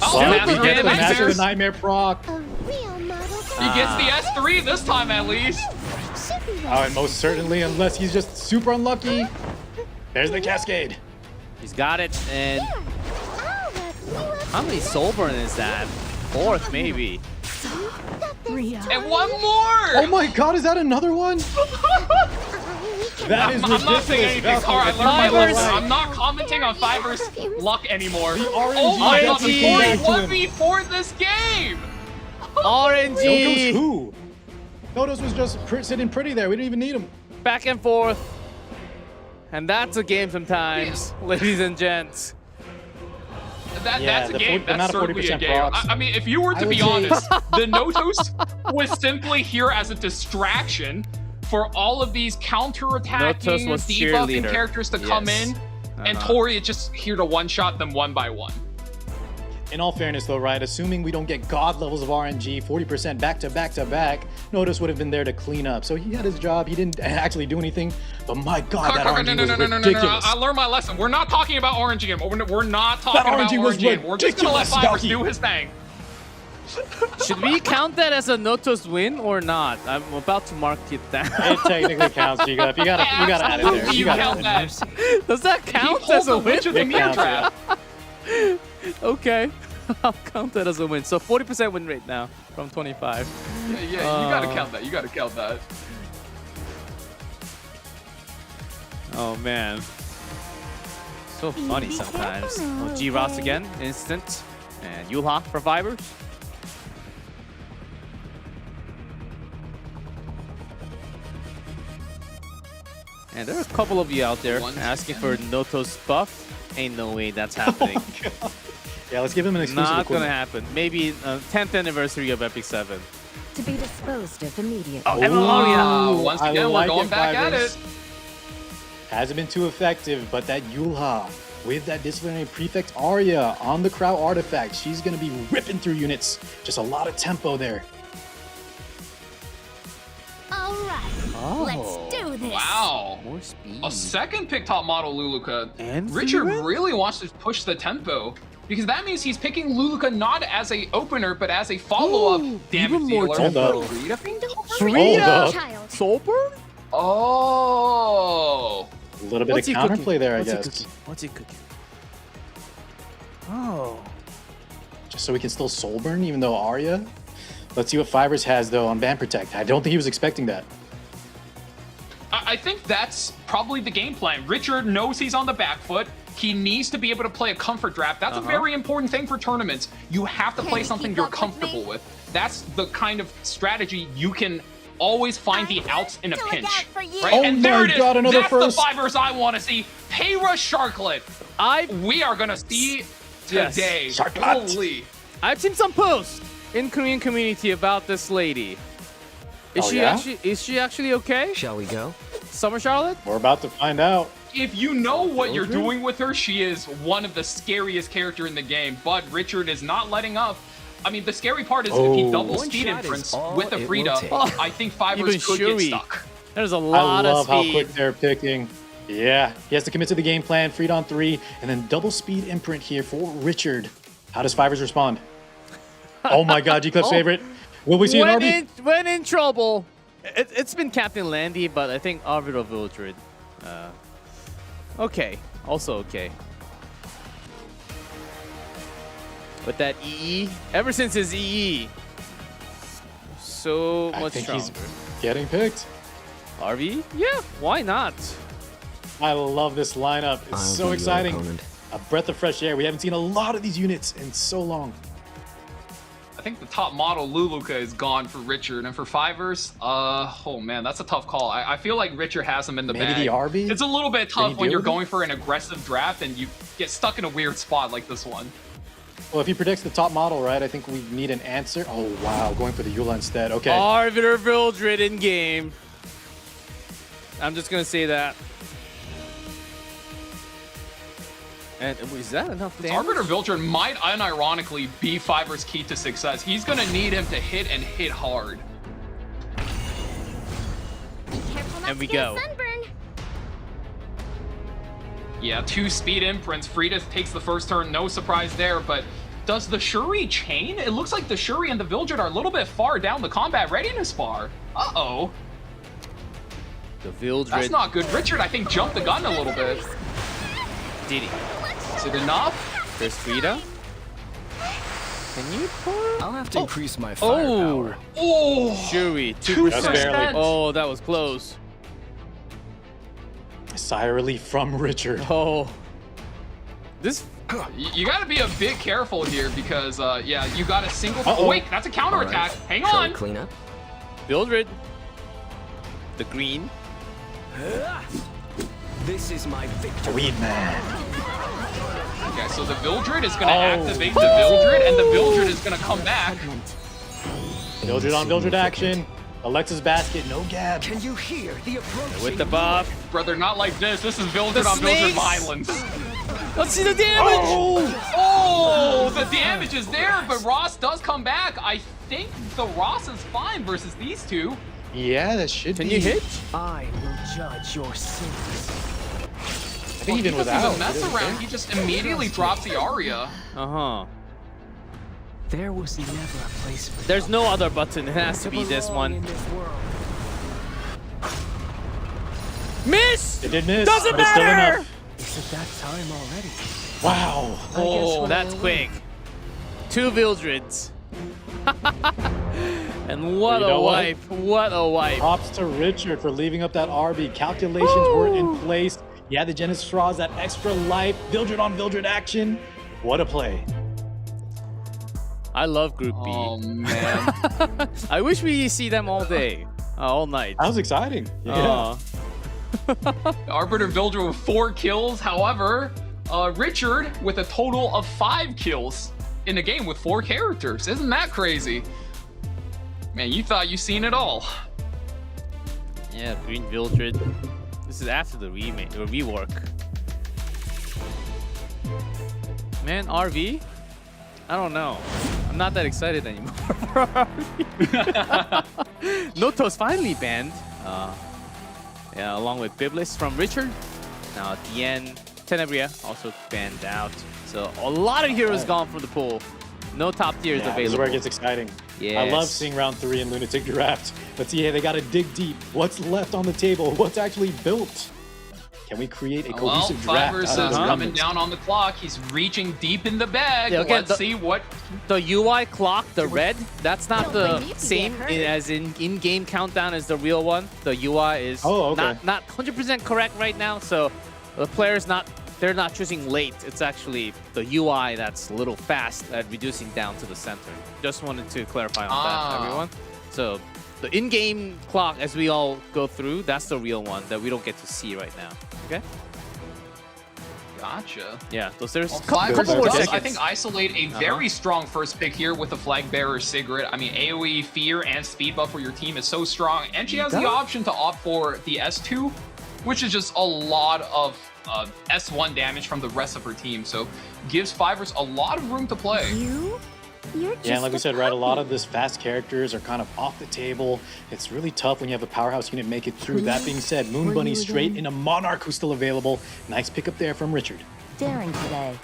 Oh, Well, Master we of get the the Master of Nightmares. the Nightmare proc. A real model. He gets the S3 this time at least. Should be Oh, and most certainly, unless he's just super unlucky, there's the Cascade. He's got it, and I'll wrap you up. how many soul burn is that? 4th, maybe. And one more! Oh my god, is that another one? That is I'm not saying ridiculous. anything, Car. I learned my Fivers. lesson. I'm not commenting on Fivers' luck anymore. RNG Oh my god, the RNG. Tori back to him. 1v4 this game! Notos RNG. who? Notos was just sitting pretty there. We didn't even need him. Back and forth. And that's a game sometimes, ladies and gents. That's a game. the amount That's of certainly a 40% game. procs. I mean, if you were I to would be say- honest, the Notos was simply here as a distraction for all of these counterattacking, Notos was debuffing cheerleader. characters to come Yes. in, and Uh-huh. Tori is just here to one-shot them one by one. In all fairness, though, right? Assuming we don't get god levels of RNG, 40% back to back to back, Notos would have been there to clean up. So he had his job. He didn't actually do anything. But my god, that RNG was ridiculous. I learned my lesson. We're not talking about RNG game. We're not talking That about RNG was RNG game. We're just gonna let ridiculous, Fivers Valky. do his thing. Should we count that as a Notos win or not? I'm about to mark it down. It technically counts, Giga. You gotta add it there. Absolutely, You gotta count add it. that. Does that He count pulled as a the win? Witch of the It Mirror counts, trap. Okay. I'll count that as a win. So 40% win rate now from 25. Yeah, you gotta count that. You gotta count that. Oh man. So funny sometimes. Oh, G-Ross again, instant. And Yulha for Fibers. And there are a couple of you out there asking for Notos buff. Ain't no way that's happening. Yeah, let's give him an exclusive Not equipment. gonna happen. Maybe 10th anniversary of EpicSeven. To be disposed of immediately. Oh, yeah. Once I again, like we're going it, back at Fivers. it. Hasn't been too effective, but that Yulha with that disciplinary prefect Arya on the Crow artifact, she's going to be ripping through units. Just a lot of tempo there. All right, let's do this. Wow. More speed. A second pick top model Luluka. And Richard Freeman? really wants to push the tempo because that means he's picking Luluka not as a opener but as a follow-up damage more dealer. tempo. Hold up. Child. Soulburn? Oh. A little bit of counterplay there, I guess. What's he cooking? Oh. Just so we can still soul burn even though Arya? Let's see what Fibers has though on Band Protect. I don't think he was expecting that. I think that's probably the game plan. Richard knows he's on the back foot. He needs to be able to play a comfort draft. That's a very important thing for tournaments. You have to play something you're comfortable with. That's the kind of strategy you can always find the outs in a pinch. Right? Oh and there my it is. God, another That's first. the Fibers I want to see. Payra Sharklet. We are gonna see today. Sharklet. Holy. I've seen some posts in Korean community about this lady. Is she actually okay? Shall we go? Summer Charlotte? We're about to find out. If you know what you're doing with her, she is one of the scariest character in the game, but Richard is not letting up. I mean, the scary part is if he double One speed shot is imprints all with the it will Frida, take. I think Fibers Even could get Shui. stuck. There's a I lot love of how speed. quick they're picking. Yeah, he has to commit to the game plan. Freed on 3, and then double speed imprint here for Richard. How does Fibers respond? Oh my God, G-Clip's favorite. Will we see an RB? When in trouble, it's been Captain Landy, but I think Arbiter Vildred. Okay, also okay. But that EE, ever since his EE, so I much think stronger. he's getting picked. RV? Yeah, why not? I love this lineup. It's I'll so be your exciting. opponent. A breath of fresh air. We haven't seen a lot of these units in so long. I think the top model Luluka is gone for Richard, and for Fibers, oh man, that's a tough call. I feel like Richard has him in the Maybe bag. the RB? It's a little bit Can he tough when deal you're with it? going for an aggressive draft and you get stuck in a weird spot like this one. Well, if he predicts the top model, right, I think we need an answer. Oh, wow, going for the Eula instead. Okay. Arbiter Vildred in game. I'm just gonna say that. And is that enough damage? Arbiter Viltern might unironically be Fibers' key to success. He's gonna need him to hit and hit hard. Careful not And we to get go. a sunburn. Yeah, 2 speed imprints. Frida takes the first turn, no surprise there, but does the Shuri chain? It looks like the Shuri and the Vildred are a little bit far down the combat readiness bar. Uh-oh. The Vildred. That's not good. Richard, I think, jumped the gun a little bit. Did he? Is it enough? There's Frida. Can you pull? I'll have to increase my firepower. Oh! Shuri, 2%. Just barely. Oh, that was close. Sigh of relief from Richard. Oh. This. You gotta be a bit careful here because, yeah, you got a single... Uh-oh. Oh, wait, that's a counterattack. Hang Shall on. we clean up? Vildred. The green. This is my victory. Weed man. Okay, so the Vildred is gonna activate the Vildred, and the Vildred is gonna come back. Vildred on Vildred action. Alexa's basket, no gab. Can you hear the approaching? With the buff. Brother, not like this. This is Vildred The on Vildred snakes. violence. Let's see the damage. Oh, the damage is there, but Ross does come back. I think the Ross is fine versus these two. Yeah, that should Can be. you hit? I will judge your sins. I think even he without. doesn't even mess he doesn't around. care. He just immediately drops the Aria. Uh-huh. There was never a place for There's no other button. It has to be this one. in this world. Miss! It did miss. Doesn't but it's still matter! enough. Is it that time already? Wow. Oh, that's quick. 2 Vildreds. And what You a know what? wipe. What a wipe. Props to Richard for leaving up that RB. Calculations were in place. He had the Genesis Straws, that extra life. Vildred on Vildred action. What a play. I love Group B. Oh, man. I wish we see them all day. All night. That was exciting. Yeah. Arbiter Vildred with 4 kills. However, Richard with a total of 5 kills in a game with 4 characters. Isn't that crazy? Man, you thought you seen it all. Yeah, Green Vildred. This is after the remake or rework. Man, RV? I don't know. I'm not that excited anymore for RV. Noto's finally banned. Yeah, along with Biblis from Richard. Now at the end, Tenebria also banned out. So a lot of heroes gone from the pool. No top tiers available. This is where it gets exciting. Yes. I love seeing round 3 in Lunatic Draft. But yeah, they got to dig deep. What's left on the table? What's actually built? Can we create a cohesive draft? Fivers is coming down on the clock. He's reaching deep in the bag. Yeah, okay, Let's see what... The UI clock, the red, that's not the same as in-game countdown as the real one. The UI is not 100% correct right now, so the player's they're not choosing late. It's actually the UI that's a little fast at reducing down to the center. Just wanted to clarify on that, everyone. So the in-game clock, as we all go through, that's the real one that we don't get to see right now. Okay? Gotcha. Yeah, so there's a Fivers couple more does, seconds. I think, isolate a very strong first pick here with the Flag Bearer Sigrid. I mean, AoE, Fear, and Speed buff for your team is so strong. And she has the option to opt for the S2, which is just a lot of S1 damage from the rest of her team. So gives Fivers a lot of room to play. You're just Yeah, and like we said, right, a lot of this fast characters are kind of off the table. It's really tough when you have a powerhouse unit make it through. That being said, Moon Bunny straight in a Monarch who's still available. Nice pickup there from Richard. daring today.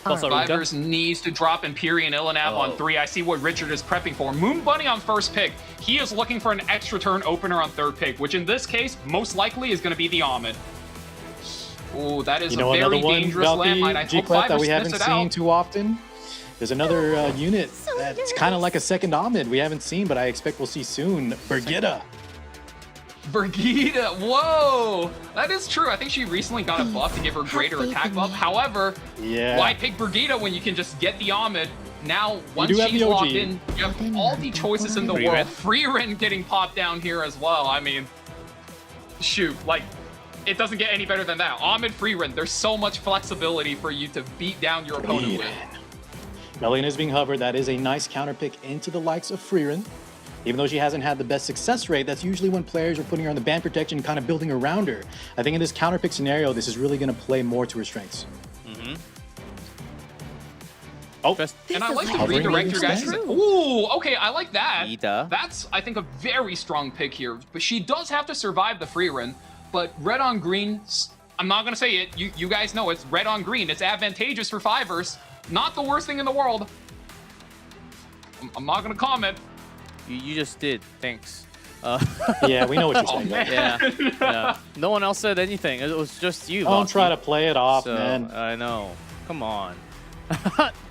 Fivers needs to drop Empyrean Illinab on 3. I see what Richard is prepping for. Moon Bunny on first pick. He is looking for an extra turn opener on third pick, which in this case, most likely is going to be the Ahmed. Ooh, that is a very dangerous landmine. I hope G-Clef that Fivers we haven't sniffs it seen out. too often. There's another unit that's kind of like a second Ahmed we haven't seen, but I expect we'll see soon. Brigitte. Brigitte, whoa! That is true. I think she recently got a buff to give her greater attack buff. However, why pick Brigitte when you can just get the Ahmed? Now, once she's locked in, you have all the choices in the world. Freerin getting popped down here as well. I mean, shoot, like, it doesn't get any better than that. Ahmed, Freerin, there's so much flexibility for you to beat down your opponent with. Melian is being hovered. That is a nice counter pick into the likes of Freerin. Even though she hasn't had the best success rate, that's usually when players are putting her on the ban protection, kind of building around her. I think in this counter pick scenario, this is really going to play more to her strengths. Oh, and I like the redirect your guys. Ooh, okay, I like that. That's, I think, a very strong pick here. But she does have to survive the free run. But red on green, I'm not going to say it. You guys know it's red on green. It's advantageous for Fivers. Not the worst thing in the world. I'm not going to comment. You just did. Thanks. Yeah, we know what you're saying. Yeah. No one else said anything. It was just you. Don't try to play it off, man. I know. Come on.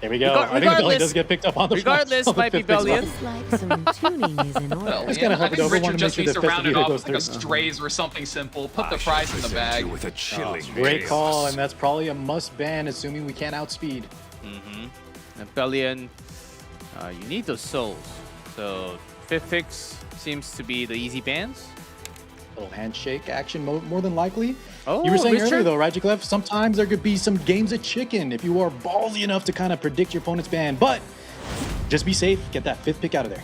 There we go. I think Bellion does get picked up on the regardless, might be Bellion. It's gonna I think Richard just needs to round it off goes with like a through. strays or something simple. Put the fries in the bag. With a chilling Great call, and that's probably a must ban, assuming we can't outspeed. And Bellion, you need those souls. So fifth fix seems to be the easy bans. Little handshake action, more than likely. Oh, you were saying Richard? earlier, though, right, G-Clef? Sometimes there could be some games of chicken if you are ballsy enough to kind of predict your opponent's ban. But just be safe. Get that fifth pick out of there.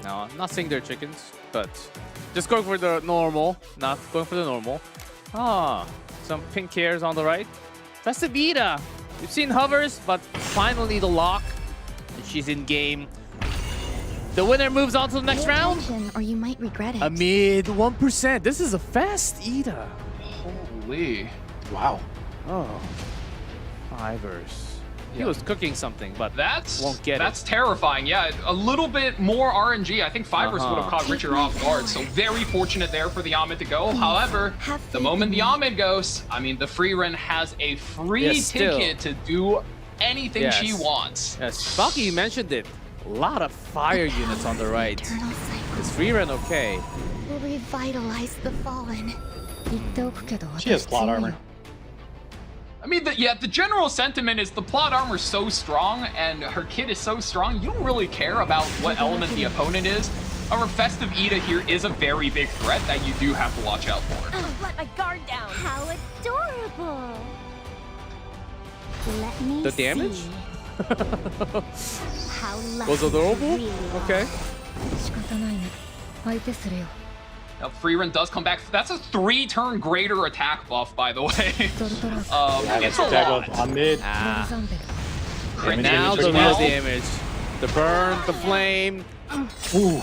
No, I'm not saying they're chickens, but just going for the normal. Not going for the normal. Some pink hairs on the right. That's the Vita. We've seen hovers, but finally the lock. And she's in game. The winner moves on to the next round. Or you might regret it. Amid 1%. This is a fast Ida. Holy. Wow. Oh. Fivers. He was cooking something, but won't get that's terrifying. Yeah, a little bit more RNG. I think Fivers would have caught Richard off guard. So very fortunate there for the Ahmed to go. However, the moment the Ahmed goes, I mean, the free run has a free ticket to do anything she wants. Yes, Baki, you mentioned it. A lot of fire units on the right. Is free run okay? Will revitalize the fallen. She has plot armor. I mean, the general sentiment is the plot armor is so strong and her kit is so strong, you don't really care about what element the opponent is. Our Festive Ida here is a very big threat that you do have to watch out for. Let my guard down. How adorable. Let me The damage? How Was adorable? Okay. Now, Freerun does come back. That's a 3-turn greater attack buff, by the way. It's a lot. On mid. And now the real damage. The burn, the flame. Ooh.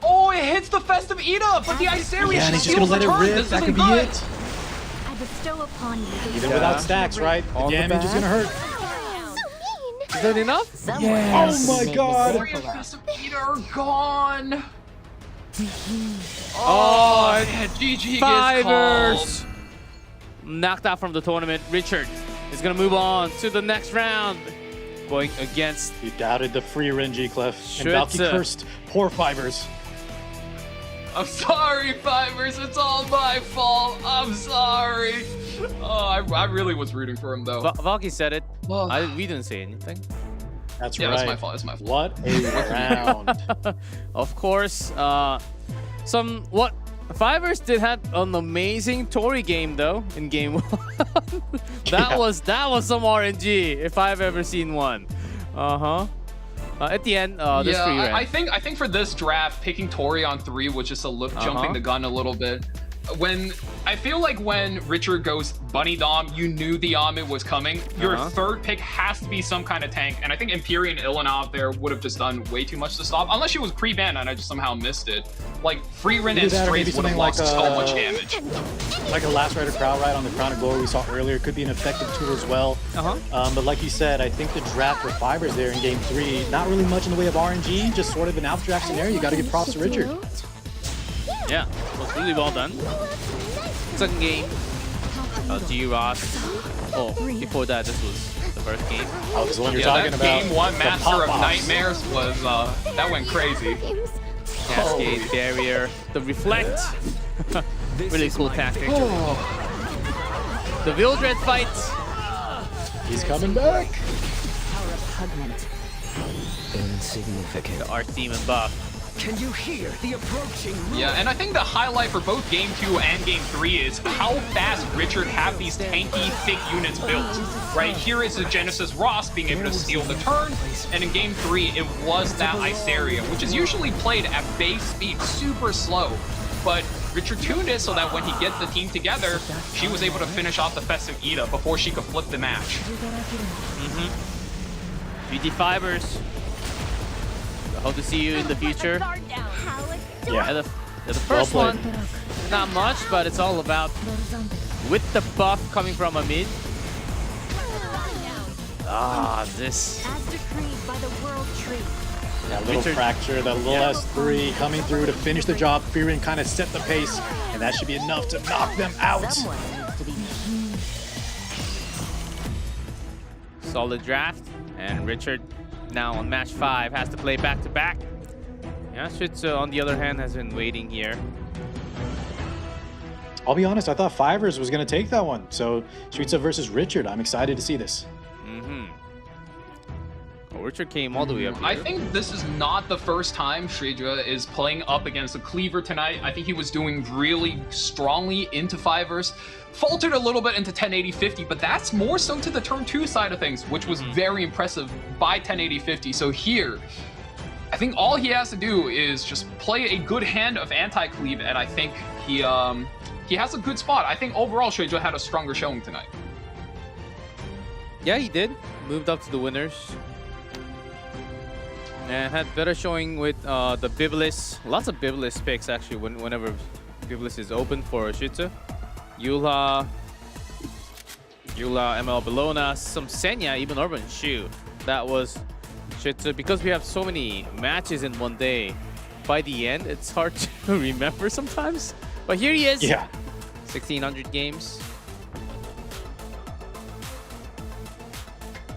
Oh, it hits the Festive Ida, but the Iceria and he's just gonna let it rip. That could be it. I bestow upon you the Even without stacks, right? The damage is gonna hurt. Is that enough? Yes. Oh my god. Three of Festive Ida are gone. Oh, man, GG Fivers. Knocked out from the tournament. Richard is gonna move on to the next round. Going against... You doubted the free Renji, Clef. And Valky cursed poor Fivers. I'm sorry, Fivers. It's all my fault. I'm sorry. Oh, I really was rooting for him, though. Valky said it. We didn't say anything. That's right. That's my fault. That's my fault. What a round. Of course. Fivers did have an amazing Tori game, though, in game 1. That was some RNG, if I've ever seen one. At the end, this free round. I think for this draft, picking Tori on 3 was just jumping the gun a little bit. I feel like when Richard goes Bunny Dom, you knew the Amit was coming. Your third pick has to be some kind of tank, and I think Empyrean Ilanov there would have just done way too much to stop, unless she was pre-banned and I just somehow missed it. Like Freerun and Strays would have lost so much damage. Like a Last Rider crowd ride on the Crown of Glory we saw earlier could be an effective tool as well. But like you said, I think the draft for Fivers there in game 3, not really much in the way of RNG, just sort of an abstract scenario. You got to give props to Richard. Yeah, was really well done. Second game, G-Ross. Oh, before that, this was the first game. Oh, this is the one you're talking about. Game 1 Master of Nightmares was, that went crazy. Cascade, barrier, the reflect. Really cool tactic. The Vildred fight. He's coming back. How repugnant. Insignificant. The Arch Demon buff. Can you hear the approaching? Yeah, and I think the highlight for both Game 2 and Game 3 is how fast Richard have these tanky, thick units built. Right here is the Genesis Ross being able to steal the turn, and in Game 3 it was that Iceria, which is usually played at base speed, super slow. But Richard tuned it so that when he gets the team together, she was able to finish off the Festive Ida before she could flip the match. GG Fivers. Hope to see you in the future. Yeah. The first one, not much, but it's all about with the buff coming from a mid. This. As decreed by the world tree. That little fracture, that little S3 coming through to finish the job. Freerun kind of set the pace, and that should be enough to knock them out. Solid draft, and Richard now on match 5 has to play back-to-back. Yeah, Shitsu on the other hand has been waiting here. I'll be honest, I thought Fivers was going to take that one. So Shitsu versus Richard, I'm excited to see this. Well, Richard came all the way up here. I think this is not the first time Shredra is playing up against a cleaver tonight. I think he was doing really strongly into Fivers. Faltered a little bit into 1080-50, but that's more so to the turn 2 side of things, which was very impressive by 1080-50. So here, I think all he has to do is just play a good hand of anti-cleave, and I think he has a good spot. I think overall Shredra had a stronger showing tonight. Yeah, he did. Moved up to the winners. And had better showing with the Biblis. Lots of Biblis picks actually whenever Biblis is open for Shitsu. Eula, ML Bologna, some Senya, even Urban Shu. That was Shitsu. Because we have so many matches in one day, by the end, it's hard to remember sometimes. But here he is. Yeah. 1600 games.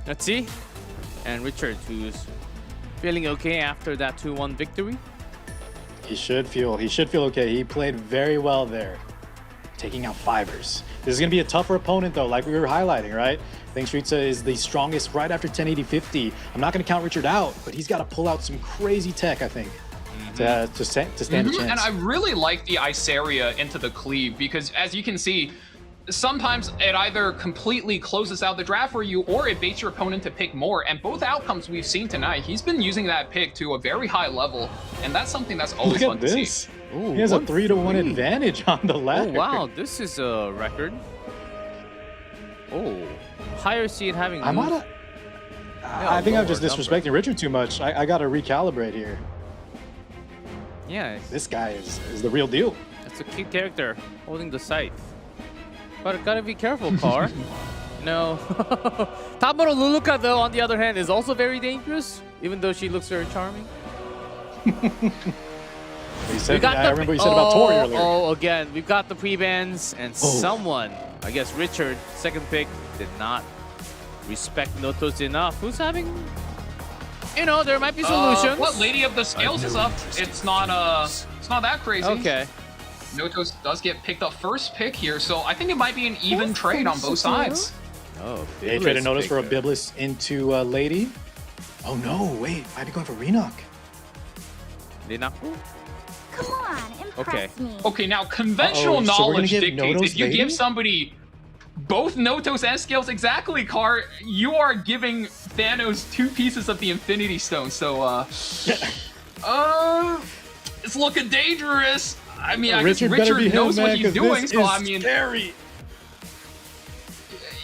Let's see. And Richard, who's feeling okay after that 2-1 victory. He should feel okay. He played very well there, taking out Fivers. This is going to be a tougher opponent, though, like we were highlighting, right? I think Shritza is the strongest right after 1080-50. I'm not going to count Richard out, but he's got to pull out some crazy tech, I think, to stand a chance. And I really like the Iceria into the cleave because, as you can see, sometimes it either completely closes out the draft for you or it baits your opponent to pick more. And both outcomes we've seen tonight, he's been using that pick to a very high level. And that's something that's always fun to see. Ooh, He has a 3-1 advantage on the Oh ladder. wow, this is a record. Oh, higher seed having. I might have. I think I'm just disrespecting Richard too much. I got to recalibrate here. Yeah, This guy is the real deal. it's a cute character holding the scythe. But gotta be careful, Car. No. Top model Luluka, though, on the other hand, is also very dangerous, even though she looks very charming. He said, I remember he said about Tori earlier. Oh, again, we've got the pre-bans, and someone, I guess Richard, second pick, did not respect Notos enough. Who's having... You know, there might be solutions. What Lady of the Scales is up? It's not that crazy. Okay. Notos does get picked up first pick here, so I think it might be an even trade on both sides. Oh, They traded Notice for a Biblis into Lady. Oh no, wait, might be going for Renok. Rinaku? Come on, impress me. Okay, now conventional So we're gonna knowledge give dictates Notos if you Lady? give somebody both Notos and Scales exactly, Car, you are giving Thanos 2 pieces of the Infinity Stone. So, it's looking dangerous. I mean, I guess Richard knows what he's doing, so I mean, scary.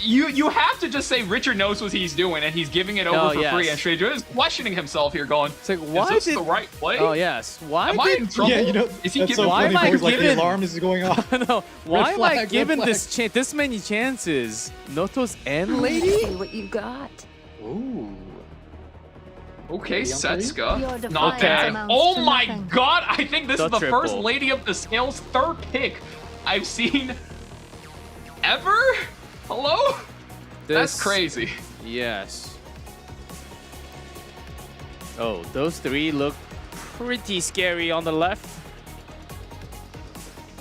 You have to just say Richard knows what he's doing and he's giving it over for free. And Stranger is questioning himself here, going, it's like, why is this the right play? Oh yes. Why am I in trouble? Yeah, you know, is he that's giving? so Why funny, am I boys, like given- the alarm is going off. No. Why am I flag, given red this many chances? Notos and Lady? See what you got. Ooh. Okay, Lady on three? Setsuka. Your Not defiance bad. amounts Oh to my nothing. god, I think this The is the triple. first Lady of the Scales third pick I've seen ever? Hello? That's crazy. Yes. Oh, those 3 look pretty scary on the left.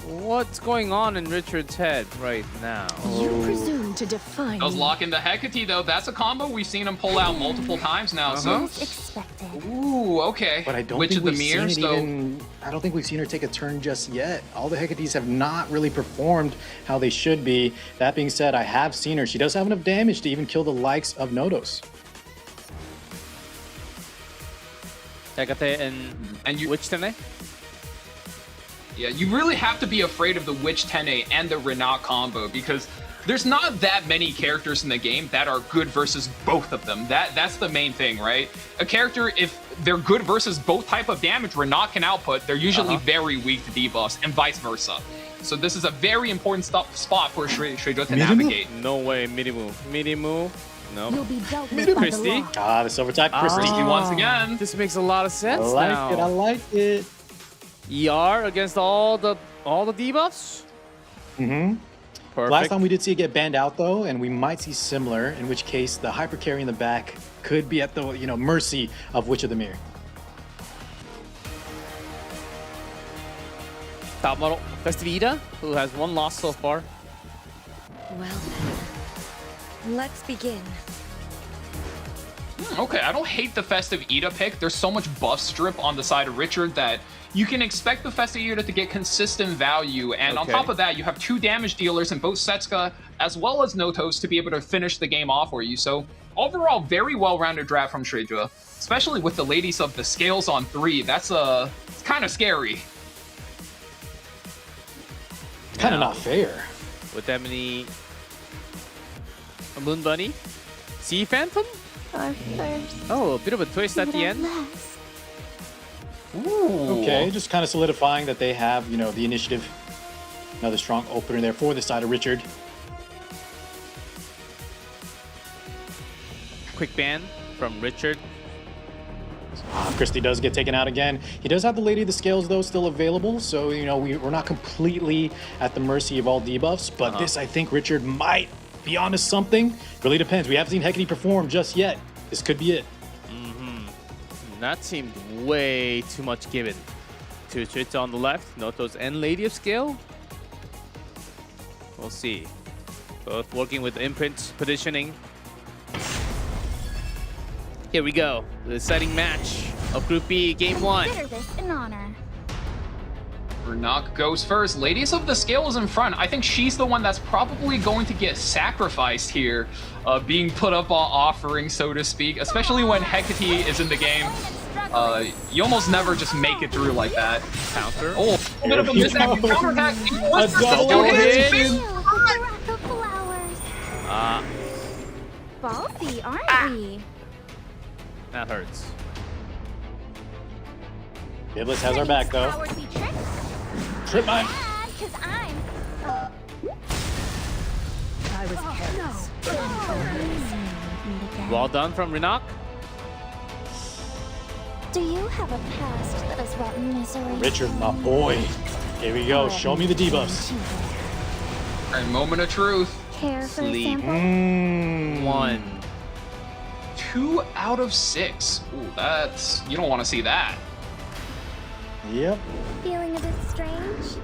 What's going on in Richard's head right now? You presume to define Does me. lock into Hecate though. That's a combo we've seen him pull out multiple times now. So, Expected. ooh, okay. But I don't Witch think of the we've seen Mirror. it So, even. I don't think we've seen her take a turn just yet. All the Hecates have not really performed how they should be. That being said, I have seen her. She does have enough damage to even kill the likes of Notos. Hecate and you- Witch Tene? yeah, you really have to be afraid of the Witch Tene and the Renat combo because there's not that many characters in the game that are good versus both of them. That's the main thing, right? A character, if they're good versus both type of damage Renat can output, they're usually very weak to debuffs, and vice versa. So this is a very important spot for Shrejo to navigate. No way, Minimu. No. You'll be dealt with by the Christy? law. Ah, the silver type Christy. Christy once again. This makes a lot of I sense like now. it. I like it. ER against all the debuffs? Mm-hmm. Perfect. Last time we did see it get banned out though, and we might see similar, in which case the hyper carry in the back could be at the mercy of Witch of the Mirror. Top model Festivita, who has 1 loss so far. Well then, let's begin. Okay, I don't hate the Festive Ida pick. There's so much buff strip on the side of Richard that you can expect the Festive Ida to get consistent value. And on Okay. top of that, you have 2 damage dealers in both Setsuka as well as Notos to be able to finish the game off for you. So overall, very well-rounded draft from Shreja, especially with the Ladies of the Scales on 3. That's it's kind of scary. It's kind of not fair. With that many... A Moon Bunny? Sea Phantom? Our first. Oh, a bit of a twist at the end. Last. Ooh. Okay, just kind of solidifying that they have, the initiative. Another strong opener there for the side of Richard. Quick ban from Richard. Christy does get taken out again. He does have the Lady of the Scales, though, still available. So, we're not completely at the mercy of all debuffs. But this, I think, Richard might be onto something. Really depends. We haven't seen Hecate perform just yet. This could be it. That seemed way too much given. 2 hits on the left, Notos and Lady of Scale. We'll see. Both working with imprint positioning. Here we go. The exciting match of Group B, Game 1. Consider this an honor. Renok goes first. Ladies of the Scale is in front. I think she's the one that's probably going to get sacrificed here, being put up on offering, so to speak, especially when Hecate is in the game. You almost never just make it through like that. Counter. Oh, a bit of a misactive counterattack. A double hit. Ballsy, aren't we? That hurts. Biblis has our back though. Cowardly trick? Trip mine. Because I'm... I was careless. Well done from Renak. Do you have a past that has wrought misery? Richard, my boy. Here we go. Show me the debuffs. A moment of truth. Care, for Sleep. example? 1. 2 out of 6. Ooh, that's... You don't want to see that. Yep. Feeling a bit strange?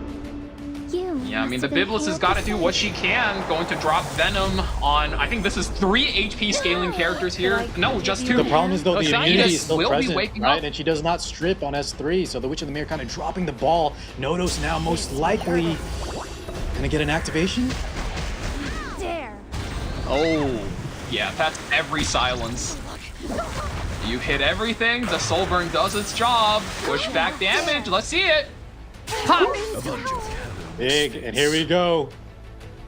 You Yeah, I mean, must the have been Biblis has here got to do before. what she can. Going to drop Venom on... I think this is 3 HP scaling characters here. No, just 2. The problem is, though, Oh, the Shiny immunity is still will be present, waking right? up. And she does not strip on S3, so the Witch of the Mirror kind of dropping the ball. Nodos now most likely gonna get an activation. Dare. Oh. Yeah, that's every silence. You hit everything. The Soul Burn does its job. Push back damage. Let's see it. Pop. Big, and here we go.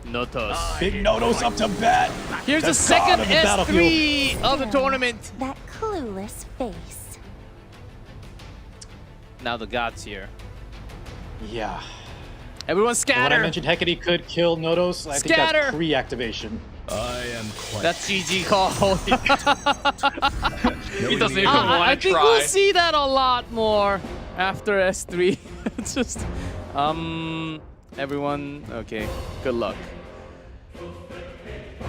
Notos. Big Nodos up to bat. Here's the The second god of the S3 of the tournament. That clueless face. Now the gods here. Yeah. Everyone When I scatter. mentioned Hecate could kill Nodos, I think Scatter. that's pre-activation. I am quite. That's GG call. He doesn't even I want to think try. we'll see that a lot more after S3. It's just, everyone, okay, good luck.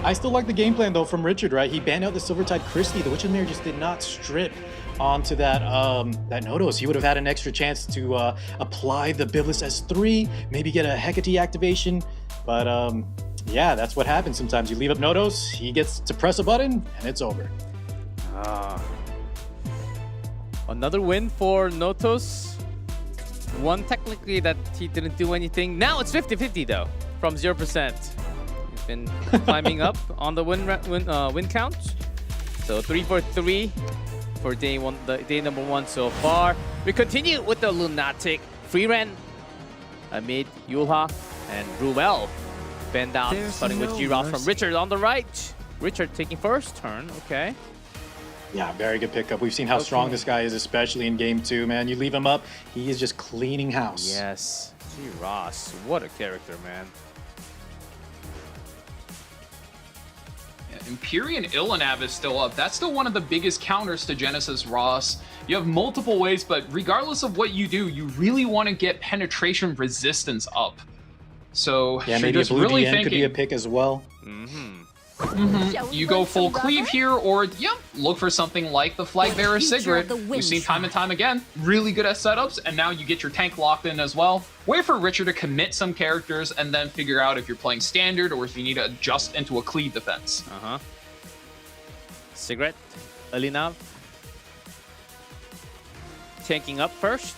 I still like the game plan though from Richard, right? He banned out the Silvertide Christie. The Witch of the Mirror just did not strip onto that that Nodos. He would have had an extra chance to apply the Biblis S3, maybe get a Hecate activation. But yeah, that's what happens sometimes. You leave up Nodos, he gets to press a button, and it's over. Another win for Notos. One technically that he didn't do anything. Now it's 50-50 though, from 0%. He's been climbing up on the win count. So 3 for 3 for day number 1 so far. We continue with the Lunatic free run amid Yulha and Ruel. Bend down, starting with G-Ross from Richard on the right. Richard taking first turn, okay. Yeah, very good pickup. We've seen how strong this guy is, especially in game 2, man. You leave him up, he is just cleaning house. Yes, G-Ross, what a character, man. Empyrean Ilanav is still up. That's still one of the biggest counters to Genesis Ross. You have multiple ways, but regardless of what you do, you really want to get penetration resistance up. So Yeah, maybe a just blue really DN could be a pick as well. You go full cleave here, or look for something like the Flag Bearer Sigrid. We've seen time and time again, really good at setups, and now you get your tank locked in as well. Wait for Richard to commit some characters and then figure out if you're playing standard or if you need to adjust into a cleave defense. Sigrid, Alinav. Tanking up first.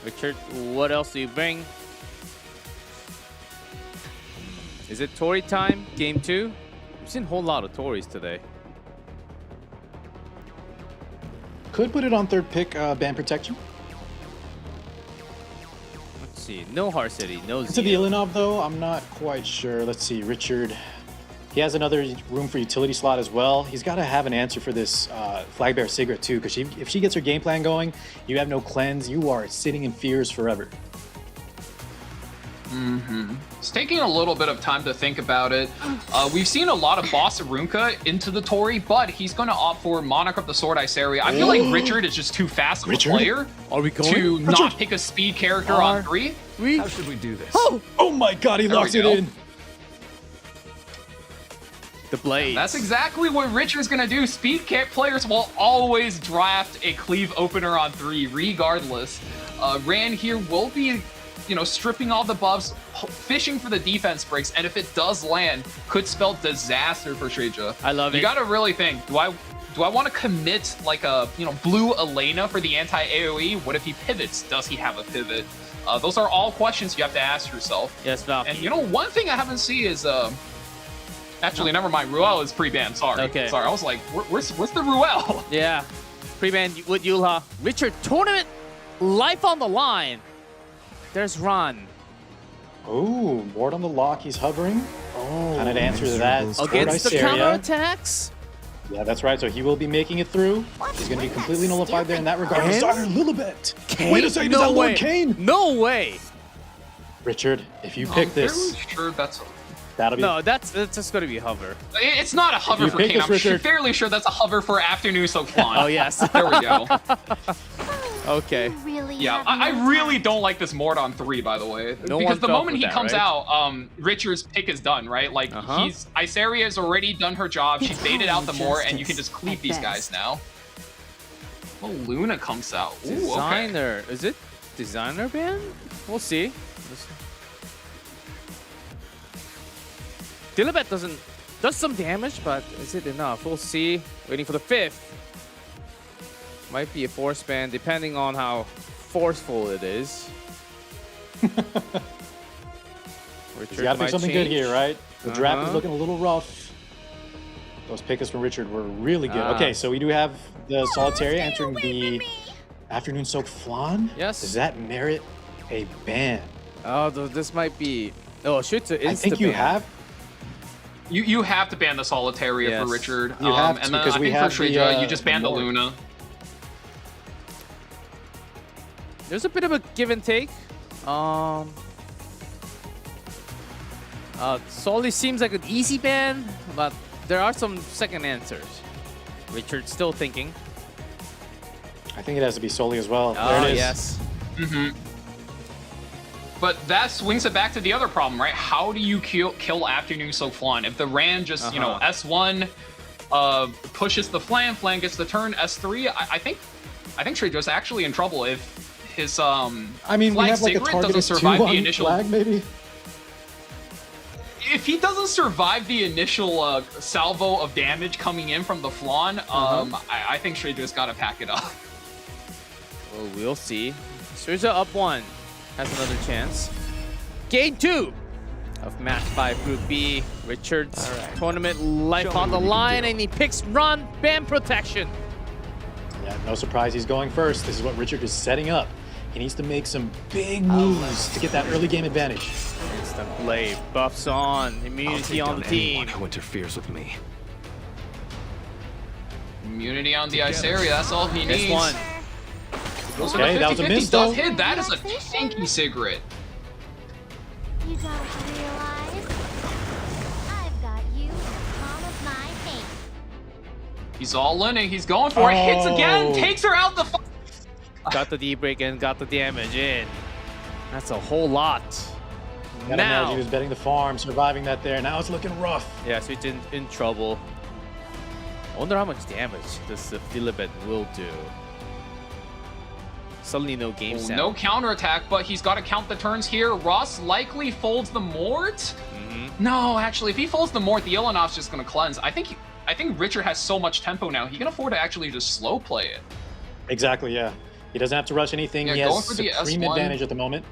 Richard, what else do you bring? Is it Tori time? Game 2? We've seen a whole lot of Tories today. Could put it on third pick, ban protection. Let's see. No Heart City, no To the Zia. Ilinov, though, I'm not quite sure. Let's see, Richard. He has another room for utility slot as well. He's got to have an answer for this Flag Bearer Sigrid, too, because if she gets her game plan going, you have no cleanse, you are sitting in fears forever. It's taking a little bit of time to think about it. We've seen a lot of Boss Arunka into the Tori, but he's going to opt for Monarch of the Sword Iceria. I feel like Richard is just too fast of a player to not pick a speed character on 3. How should we do this? Oh my god, he locks it in. The Blade. That's exactly what Richard's going to do. Speed players will always draft a cleave opener on 3, regardless. Rand here will be, stripping all the buffs, fishing for the defense breaks, and if it does land, could spell disaster for Shreja. I love it. You gotta really think, do I want to commit like a, blue Elena for the anti-AoE? What if he pivots? Does he have a pivot? Those are all questions you have to ask yourself. Yes, Valky. And one thing I haven't seen is, actually, never mind, Ruel is pre-banned, sorry. Okay. Sorry, I was like, where's the Ruel? Yeah. Pre-ban with Yulha. Richard, tournament life on the line. There's Ron. Ooh, ward on the lock. He's hovering. Oh, kind of answer to that. against the counterattacks. Yeah, that's right. So he will be making it through. He's going to be completely nullified there in that regard. Designer Lilibet. Wait a second, is that Lord Kane? No way. Richard, if you pick this, fairly sure that's. that'll be. No, that's just gonna be a hover. It's not a hover you for pick Kane. this, I'm Richard- fairly sure that's a hover for Afternoon So Flan. Oh yes. There we go. Okay. Yeah, I really don't like this Mordon 3, by the way. No because one the felt moment with he that, comes right? out, Richard's pick is done, right? Like, Isaria's already done her job. She's baited out the Moor, and you can just cleave these guys now. Oh, Luna comes out. Ooh, okay. Designer. Is it designer ban? We'll see. Dilibet does some damage, but is it enough? We'll see. Waiting for the 5th. Might be a force ban, depending on how forceful it is. He's got to pick something good here, right? The draft is looking a little rough. Those picks from Richard were really good. Okay, so we do have the Solitaria entering the Afternoon Soak Flan. Yes. Does that merit a ban? Oh, this might be. Oh, shoot! I think you have. You have to ban the Solitaria Yes. for Richard. You have and to, then because I we think have for the, Shreja, you just ban the Lord. Luna. There's a bit of a give and take. Soli seems like an easy ban, but there are some second answers. Richard's still thinking. I think it has to be Soli as well. There it is. Yes. But that swings it back to the other problem, right? How do you kill Afternoon So Flan? If the Ran just, you know, S1 pushes the flan, flan gets the turn, S3, I think Shreja's actually in trouble if his I mean, we flag have like a cigarette target doesn't of 2 survive on the initial flag, maybe? If he doesn't survive the initial salvo of damage coming in from the flan, I think Shreja's got to pack it up. Well, we'll see. Shreja up 1 has another chance. Game 2 of match 5 Group B. Richard's tournament life on the line, and he picks Run Ban Protection. Yeah, no surprise he's going first. This is what Richard is setting up. He needs to make some big moves to get that early game advantage. Instant blade, buffs on, immunity on the team. Who interferes with me? Immunity on the Isaria, that's all he needs. This one. Those Okay, are that the was a 50-50 miss, does though. hit. That is a tanky cigarette. You don't realize I've got you in the palm of my hand. He's all in. He's going for it. Hits again. Oh. Takes her out the. Got the D-break and got the damage in. That's a whole lot. Gotta imagine he was betting the farm, surviving that there. Now it's looking rough. Yeah, so he's in trouble. I wonder how much damage this Philibet will do. Suddenly no game sound. No counterattack, but he's got to count the turns here. Ross likely folds the Mort. No, actually, if he folds the Mort, the Illanov's just going to cleanse. I think Richard has so much tempo now, he can afford to actually just slow play it. Exactly, yeah. He doesn't have to rush anything. Yeah, He going has for the supreme S1. advantage at the moment.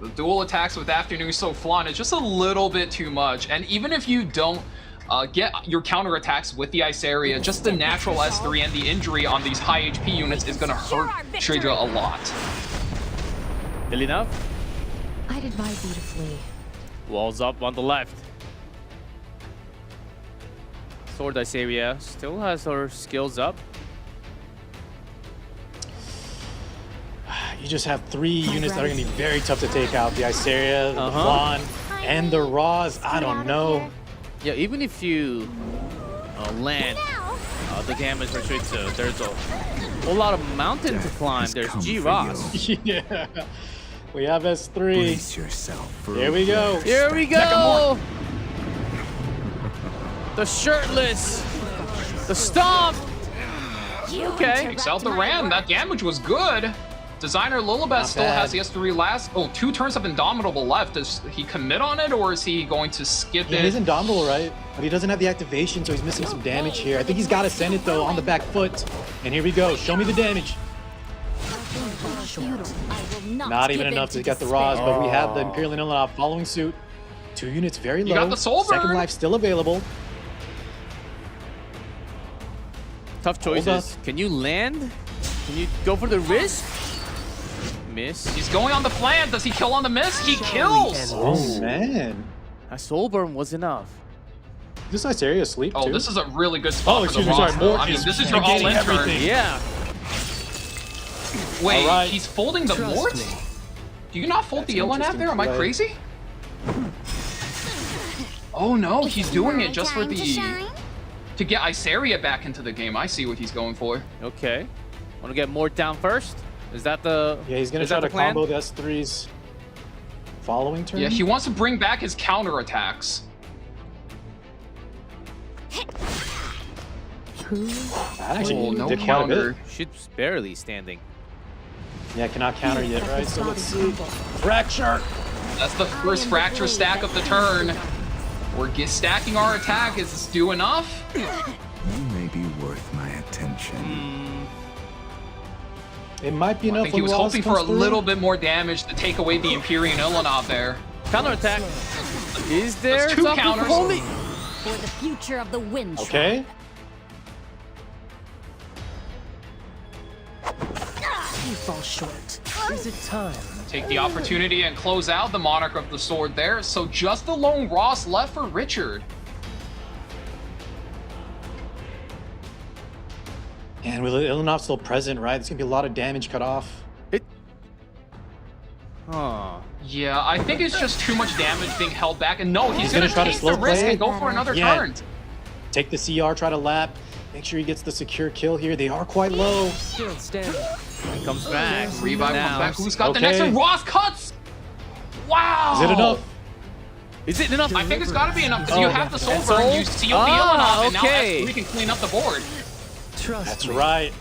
The dual attacks with Afternoon So Flan is just a little bit too much. And even if you don't get your counterattacks with the Isaria, just the natural S3 and the injury on these high HP units is going to hurt Shreja a lot. Still enough? I'd advise you to flee. Walls up on the left. Sword Isaria still has her skills up. You just have 3 units that are going to be very tough to take out. The Isaria, the Flan, and the Raws. I don't know. Yeah, even if you land the damage for Shreja, there's a whole lot of mountain to climb. There's G-Ross. Yeah. We have S3. Brace yourself for Here we go. Here we go! The shirtless! The stomp! Okay. Takes out the Ram. That damage was good. Designer Lilibet still bad. has the S3 last. Oh, 2 turns of Indomitable left. Does he commit on it, or is he going to skip Yeah, it? he's Indomitable, right? But he doesn't have the activation, so he's missing some damage here. I think he's got to send it, though, on the back foot. And here we go. Show me the damage. Not even enough to get the Raws, but we have the Imperial Illanon following suit. 2 units very low. You got the soul Second burn. life still available. Tough choices. Can you land? Can you go for the risk? Miss. He's going on the plan. Does he kill on the miss? He kills. Oh, man. A soul burn was enough. Is this Iseria asleep, Oh, too? this is a really good spot for the excuse me, sorry, Ross. Mort I mean, is this is your negating all-in turn. everything. Yeah. Wait, All right. he's folding the Trust Mort? me. Do you not fold That's the an Ilan there? Am I interesting crazy? Oh no, he's doing it just for the... To get Iseria back into the game. I see what he's going for. Okay. Want to get Mort down first? Is that the Yeah, he's going to is try that to the plan? combo the S3's following turn. Yeah, he wants to bring back his counter attacks. That actually Oh, no did quite a bit. counter. She's barely standing. Yeah, cannot counter yet, right? So let's see. Fracture! That's the first fracture stack of the turn. We're stacking our attack. Is this do enough? You may be worth my attention. It might be I enough think he when was Ross hoping for a comes through. little bit more damage to take away the Empyrean Ilanov there. Counter attack. Is there That's two something counters. holy? For the future of the wind. Okay. You fall short. Is it time? Take the opportunity and close out the Monarch of the Sword there. So just the lone Ross left for Richard. And with Ilanov still present, right? There's going to be a lot of damage cut off. Huh. Yeah, I think it's just too much damage being held back. And no, he's gonna gonna try to take slow the risk play and it. go for another Yeah. turn. Take the CR, try to lap. Make sure he gets the secure kill here. They are quite low. Still standing. He comes back. Revive Now. comes back. Who's got the Okay. next one? Ross cuts! Wow! Is it enough? Is it enough? I think it's gotta be enough because Oh, you have the soul and burn, soul? you seal the Ah, Ilanov, and okay. now S3 can clean up the board. Trust That's me. right.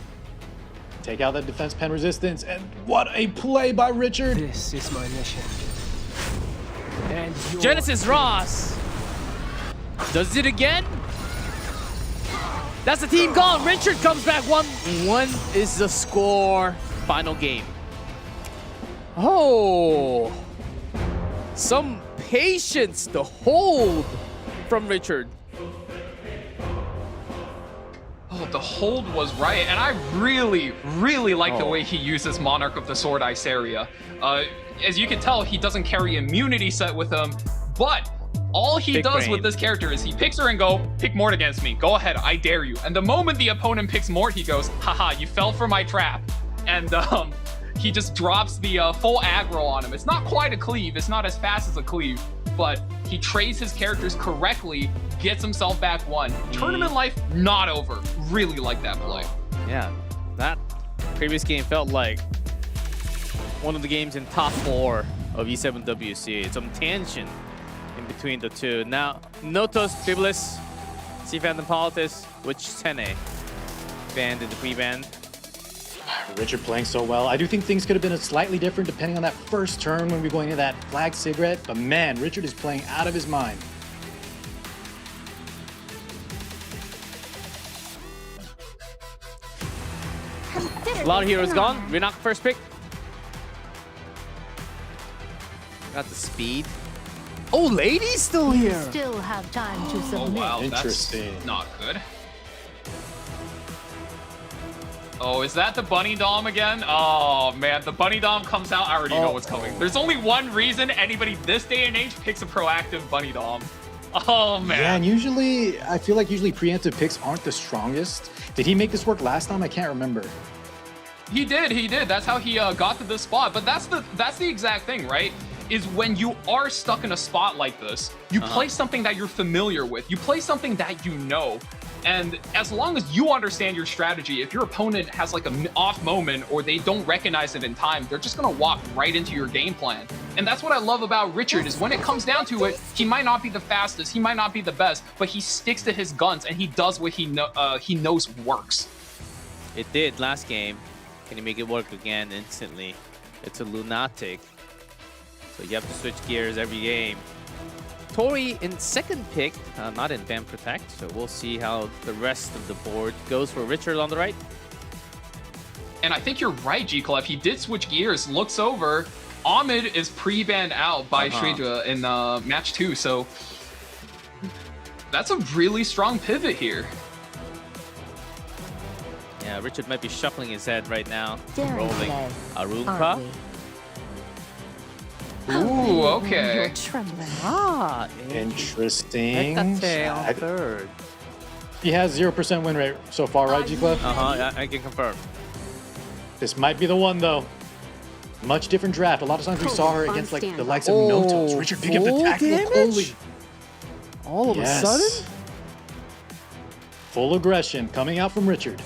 Take out that defense pen resistance. And what a play by Richard. This is my mission. And yours. Genesis Ross. Does it again? That's the team gone. Richard comes back. 1-1 is the score. Final game. Oh. Some patience to hold from Richard. Oh, the hold was right, and I really, really like the way he uses Monarch of the Sword Iseria. As you can tell, he doesn't carry immunity set with him, but all he Big does brain. with this character is he picks her and go, pick Mort against me. Go ahead, I dare you. And the moment the opponent picks Mort, he goes, haha, you fell for my trap. And he just drops the full aggro on him. It's not quite a cleave, it's not as fast as a cleave, but he trades his characters correctly, gets himself back one. Tournament life, not over. Really like that play. Yeah, that previous game felt like one of the games in top 4 of E7 WCA. Some tension in between the two. Now, Notos, Biblis, C-Fan and Politis, which Sene banned in the pre-ban. Richard playing so well. I do think things could have been slightly different depending on that first turn when we were going into that flag cigarette. But man, Richard is playing out of his mind. A lot of heroes gone. Rinak first pick. Got the speed. Oh, Lady's still You here. still have time to Oh submit. wow, Interesting. that's not good. Oh, is that the Bunny Dom again? Oh man, the Bunny Dom comes out, I already know what's coming. There's only one reason anybody this day and age picks a proactive Bunny Dom. Oh man. Yeah, and usually, I feel like preemptive picks aren't the strongest. Did he make this work last time? I can't remember. He did. That's how he got to this spot. But that's the exact thing, right? Is when you are stuck in a spot like this, you play something that you're familiar with. You play something that you know. And as long as you understand your strategy, if your opponent has like an off moment or they don't recognize it in time, they're just gonna walk right into your game plan. And that's what I love about Richard, is when it comes down to it, he might not be the fastest, he might not be the best, but he sticks to his guns and he does what he knows works. It did last game. Can he make it work again instantly? It's a lunatic. So you have to switch gears every game. Tori in second pick, not in Ban Protect, so we'll see how the rest of the board goes for Richard on the right. And I think you're right, G-Clef. He did switch gears, looks over, Ahmed is pre-banned out by Shreja in match 2, so that's a really strong pivot here. Yeah, Richard might be shuffling his head right now. Daring Rolling. play, Arunka. aren't we? Ooh, okay. You're trembling. Ah, Interesting. Hecate on third. He has 0% win rate so far, right, G-Clef? Yeah, I can confirm. This might be the one, though. Much different draft. A lot of times we saw her against like the likes of Notos. Richard pick up the tactical Coley. All of a sudden? Full aggression coming out from Richard.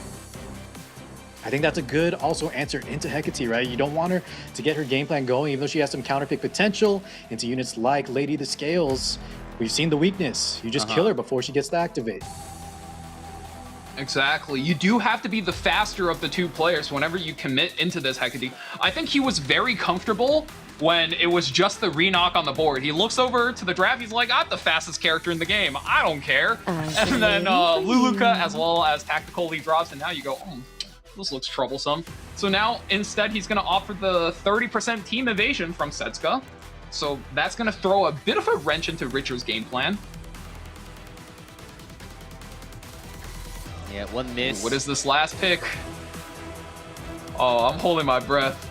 I think that's a good also answer into Hecate, right? You don't want her to get her game plan going, even though she has some counterpick potential into units like Lady the Scales. We've seen the weakness. You just kill her before she gets to activate. Exactly. You do have to be the faster of the two players whenever you commit into this Hecate. I think he was very comfortable when it was just the re-knock on the board. He looks over to the draft, he's like, I'm the fastest character in the game. I don't care. And then Luluka as well as Tactical Lee drops, and now you go, this looks troublesome. So now instead he's going to offer the 30% team evasion from Setsuka. So that's going to throw a bit of a wrench into Richard's game plan. Yeah, one miss. What is this last pick? Oh, I'm holding my breath.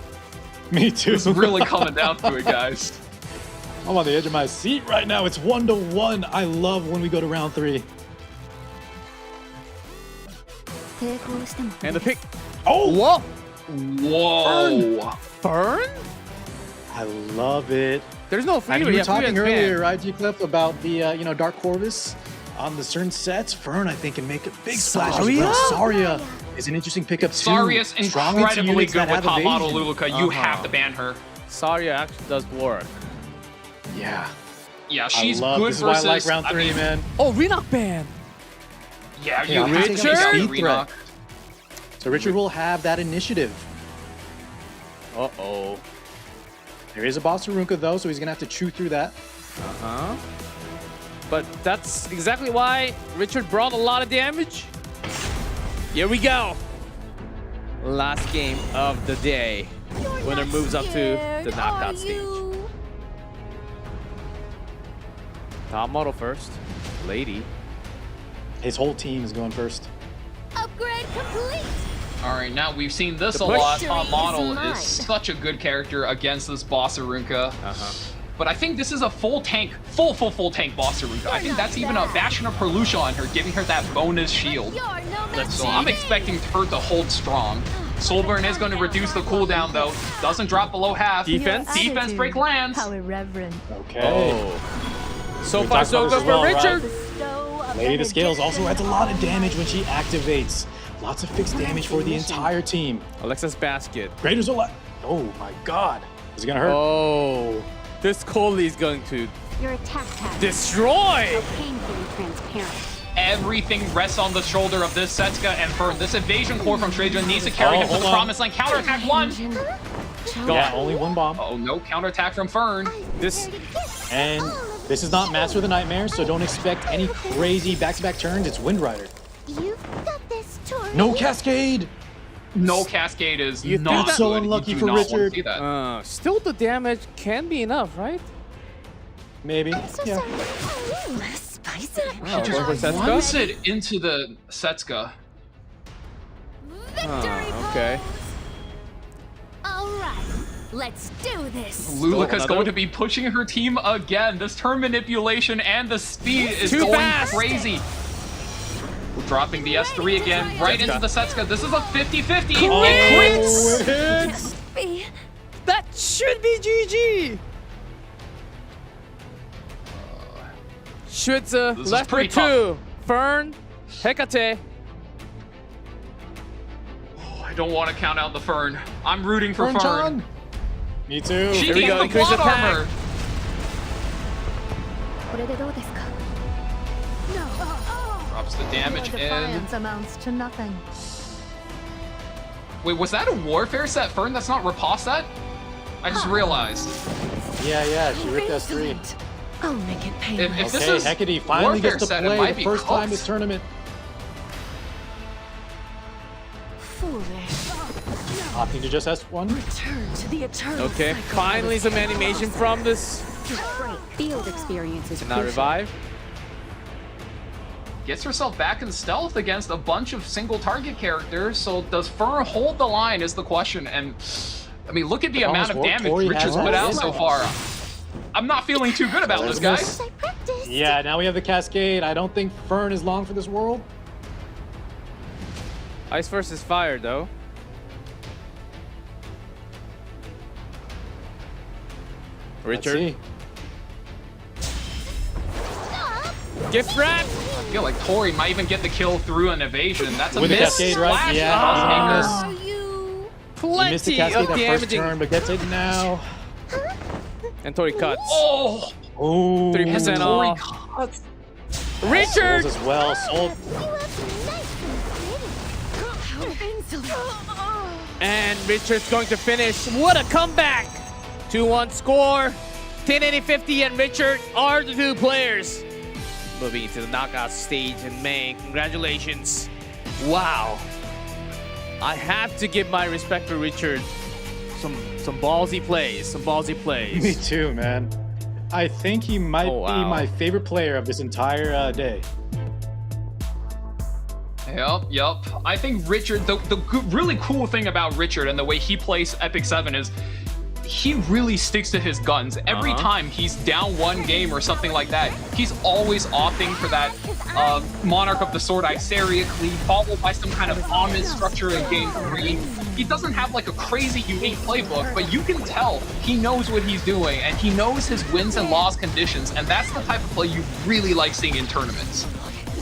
Me too. It's really coming down to it, guys. I'm on the edge of my seat right now. It's 1-1. I love when we go to round 3. And the pick. Oh! Whoa! Whoa! Burn? I love it. There's no free. I mean, we were talking earlier, right, G-Cliff, about the Dark Corvus on the certain sets. Fern, I think, can make a big splash as well. Saria is an interesting pickup too. Saria's incredibly good with top model Luluka. You have to ban her. Saria actually does work. Yeah. Yeah, she's I love, good this versus. is why I like round 3, man. Oh, Renock ban. Yeah, Hey, you I'm have taking to a take speed out threat. Renock. So Richard will have that initiative. Uh-oh. There is a boss Arunka though, so he's gonna have to chew through that. But that's exactly why Richard brought a lot of damage. Here we go. Last game of the day. Winner moves up to the knockout stage. Top model first. Lady. His whole team is going first. Upgrade complete. All right, now we've seen this The a lot. push. Top model Mine. is such a good character against this boss Arunka. But I think this is a full tank, full tank boss Arunka. I think that's even a Bastion of Perlucia on her, giving her that bonus shield. So I'm expecting her to hold strong. Soulburn is going to reduce the cooldown though. Doesn't drop below half. Defense break lands. How irreverent. Okay. Oh. So We far, talked so about this good as for well, Richard. right? Lady the Scales also adds a lot of damage when she activates. Lots of fixed damage for the entire team. Alexa's basket. Raiders are oh my god. Is it gonna hurt? Oh. This Coley is going to Your attack pattern. destroy. So painfully transparent. Everything rests on the shoulder of this Setsuka and Fern. This evasion core from Shreja needs to carry him to the promised land. Counterattack 1. Yeah, only one bomb. Oh, no counterattack from Fern. And this is not Master of the Nightmare, so don't expect any crazy back-to-back turns. It's Wind Rider. You've got this, Tori. No Cascade! No Cascade is You not think so good. unlucky You do for not want to Richard. see that. Still, the damage can be enough, right? Maybe. Yeah. Spicy. Wow, She going for just Setsuka? runs it into the Setsuka. Okay. All right, let's do this. Luluka's going to be pushing her team again. This turn manipulation and the speed is Too going fast. crazy. We're dropping the S3 again, right into the Setsuka. This is a 50-50. It crits! That should be GG. Schwitzer This is left for pretty 2. Fern, Hecate. I don't want to count out the Fern. I'm rooting for Fern. Fern-chan. Me too. She Here we needs go, the increase plot attack. armor. Drops the damage in. Defiance amounts to nothing. Wait, was that a Warfare set, Fern? That's not Riposte set? I just realized. Yeah, she ripped S3. I'll make it painless. If this Okay, is Hecate finally Warfare gets to set, it play might the be first time cooked. this tournament. Foolish. Opting to just S1. Return to the eternal Okay, cycle finally of some animation from this. Field experience is And now revive. Gets herself back in stealth against a bunch of single target characters. So does Fern hold the line is the question. And I mean, look at the amount of damage Richard's put out so far. I'm not feeling too good about this, guys. Yeah, now we have the Cascade. I don't think Fern is long for this world. Ice versus fire, though. Richard. Gift wrap. I feel like Tori might even get the kill through an evasion. That's a With the miss. Cascade, right? Yeah. Plenty He missed the Cascade of that first damaging. turn, but gets it now. And Tori cuts. Oh! 3% off. Cuts. Richard! Souls as well. Soul. And Richard's going to finish. What a comeback! 2-1 score. 1080-50 and Richard are the two players moving into the knockout stage in May. Congratulations. Wow. I have to give my respect to Richard. Some ballsy plays. Some ballsy plays. Me too, man. I think he might be my favorite player of this entire day. Yep. I think Richard, the really cool thing about Richard and the way he plays EpicSeven is he really sticks to his guns. Every time he's down one game or something like that, he's always opting for that Monarch of the Sword Iseria cleave, followed by some kind of Omid structure in game 3. He doesn't have like a crazy unique playbook, but you can tell he knows what he's doing and he knows his wins and loss conditions, and that's the type of play you really like seeing in tournaments.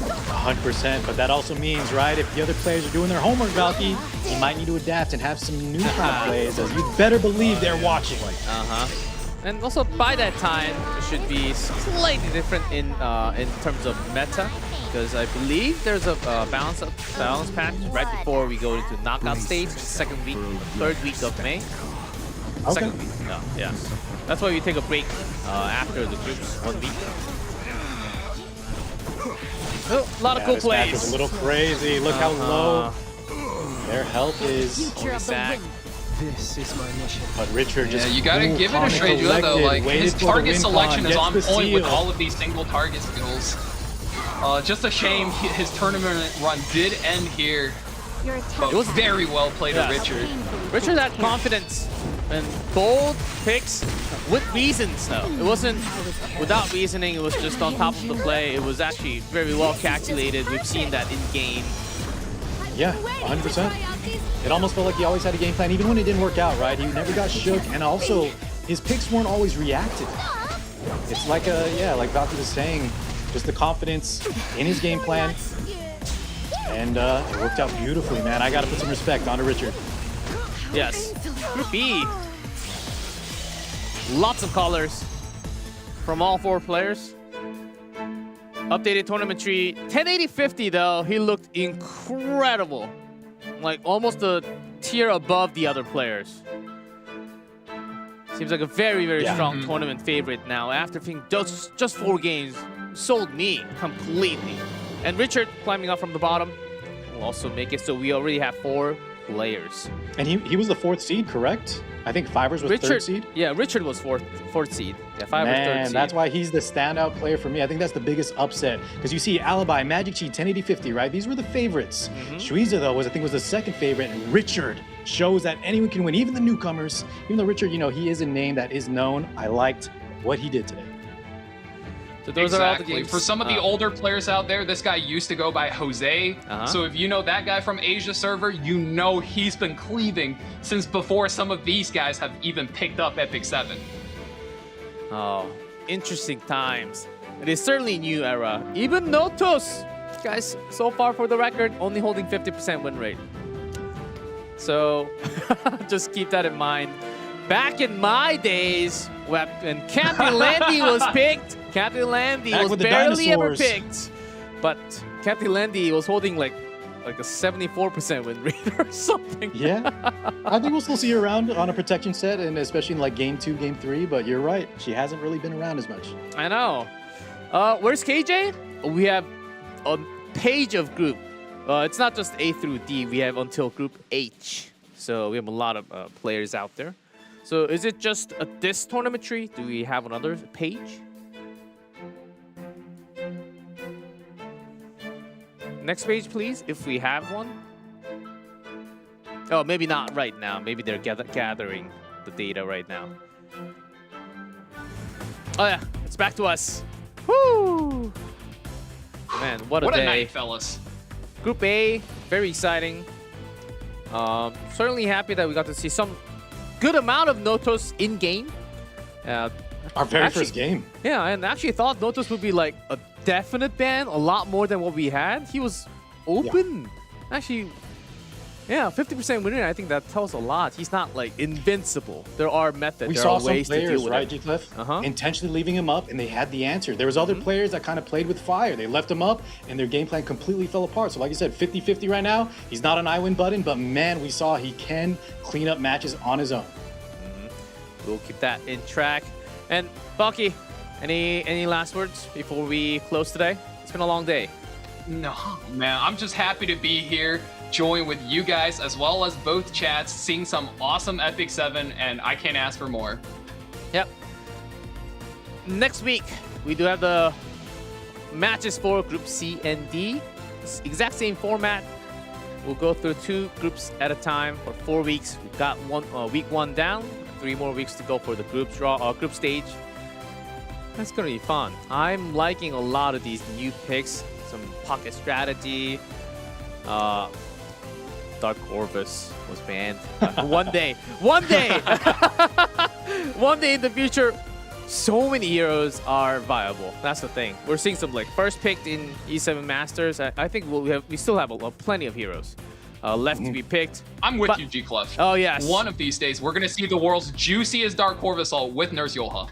100%, but that also means, right, if the other players are doing their homework, Valky, you might need to adapt and have some new kind of plays, as you better believe they're watching. And also by that time, it should be slightly different in terms of meta, because I believe there's a balance patch right before we go into knockout stage, third week of May. Second week, yeah. That's why we take a break after the groups 1 week. Oh, a lot of cool This match plays. was a little crazy. Look how low their health is. This is my mission. But Richard just you gotta give it a straight though. Like his target selection is on point with all of these single target skills. Just a shame his tournament run did end here. But it was very well played by Richard. Richard had confidence and bold picks with reasons though. It wasn't without reasoning, it was just on top of the play. It was actually very well calculated. We've seen that in game. Yeah, 100%. It almost felt like he always had a game plan, even when it didn't work out, right? He never got shook, and also his picks weren't always reactive. It's like like Valky was saying, just the confidence in his game plan. And it worked out beautifully, man. I gotta put some respect onto Richard. Yes. Group B. Lots of colors from all 4 players. Updated tournament tree. 1080-50 though, he looked incredible. Like almost a tier above the other players. Seems like a very, very strong tournament favorite now. After being just 4 games, sold me completely. And Richard climbing up from the bottom will also make it so we already have 4 players. And he was the 4th seed, correct? I think Fivers was 3rd seed. Yeah, Richard was 4th seed. Yeah, Fivers 3rd seed. That's why he's the standout player for me. I think that's the biggest upset. Because you see Alibi, MagicQi, 1080-50, right? These were the favorites. Shweeza, though, was the 2nd favorite. And Richard shows that anyone can win, even the newcomers. Even though Richard, he is a name that is known. I liked what he did today. So those are all the games. For some of the older players out there, this guy used to go by Jose. So if you know that guy from Asia server, you know he's been cleaving since before some of these guys have even picked up EpicSeven. Oh, interesting times. It is certainly a new era. Even Notos, guys, so far for the record, only holding 50% win rate. So just keep that in mind. Back in my days, when Captain Landy was picked, Captain Landy was barely ever picked. But Captain Landy was holding like a 74% win rate or something. Yeah, I think we'll still see her around on a protection set, and especially in like game 2, game 3. But you're right, she hasn't really been around as much. I know. Where's KJ? We have a page of group. It's not just A through D. We have until group H. So we have a lot of players out there. So is it just this tournament tree? Do we have another page? Next page, please, if we have one. Oh, maybe not right now. Maybe they're gathering the data right now. Oh yeah, it's back to us. Woo! Man, what a day. Night, fellas. Group A, very exciting. Certainly happy that we got to see some good amount of Notos in game. Our very first game. Yeah, and actually thought Notos would be like a definite ban, a lot more than what we had. He was open. Yeah. Actually, yeah, 50% winner. I think that tells a lot. He's not like invincible. There are methods. We there saw are some ways players, to deal with right, it. G-Cliff? Intentionally leaving him up, and they had the answer. There was other players that kind of played with fire. They left him up, and their game plan completely fell apart. So like I said, 50-50 right now. He's not an I win button, but man, we saw he can clean up matches on his own. We'll keep that in track. And Valky, any last words before we close today? It's been a long day. No, man, I'm just happy to be here, join with you guys as well as both chats, seeing some awesome EpicSeven, and I can't ask for more. Yep. Next week, we do have the matches for Group C and D. It's exact same format. We'll go through 2 groups at a time for 4 weeks. We've got week 1 down, 3 more weeks to go for the group stage. That's gonna be fun. I'm liking a lot of these new picks. Some pocket strategy. Dark Corvus was banned. One day. One day in the future, so many heroes are viable. That's the thing. We're seeing some like first picked in E7 Masters. I think we still have plenty of heroes left to be picked. I'm with you, G-Clef. Oh yes. One of these days, we're gonna see the world's juiciest Dark Corvus ult with Nurse Yolha.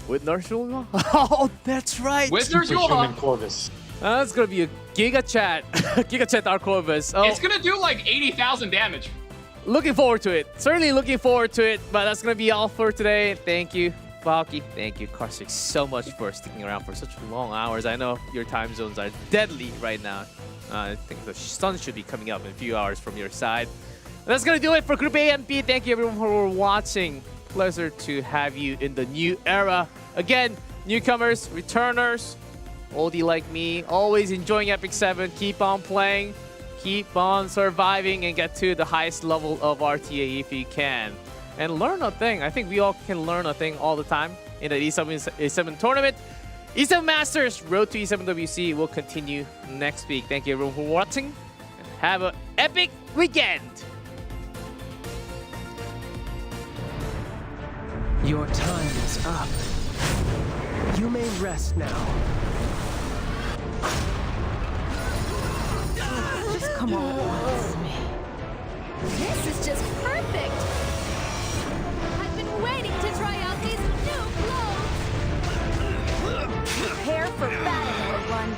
With Nurse Yolha? Oh, that's right. With Nurse Yolha. Corvus. That's gonna be a Giga Chat Dark Corvus. Oh. It's gonna do like 80,000 damage. Looking forward to it. Certainly looking forward to it. But that's gonna be all for today. Thank you, Valky. Thank you, Karsik, so much for sticking around for such long hours. I know your time zones are deadly right now. I think the sun should be coming up in a few hours from your side. And that's gonna do it for Group A and B. Thank you everyone for watching. Pleasure to have you in the new era. Again, newcomers, returners, oldie like me, always enjoying EpicSeven. Keep on playing, keep on surviving, and get to the highest level of RTA if you can. And learn a thing. I think we all can learn a thing all the time in the E7 tournament. E7 Masters, Road to E7 WC will continue next week. Thank you everyone for watching, and have an epic weekend. Your time is up. You may rest now. Just come on with me. This is just perfect! I've been waiting to try out these new clothes! Prepare for battle, everyone!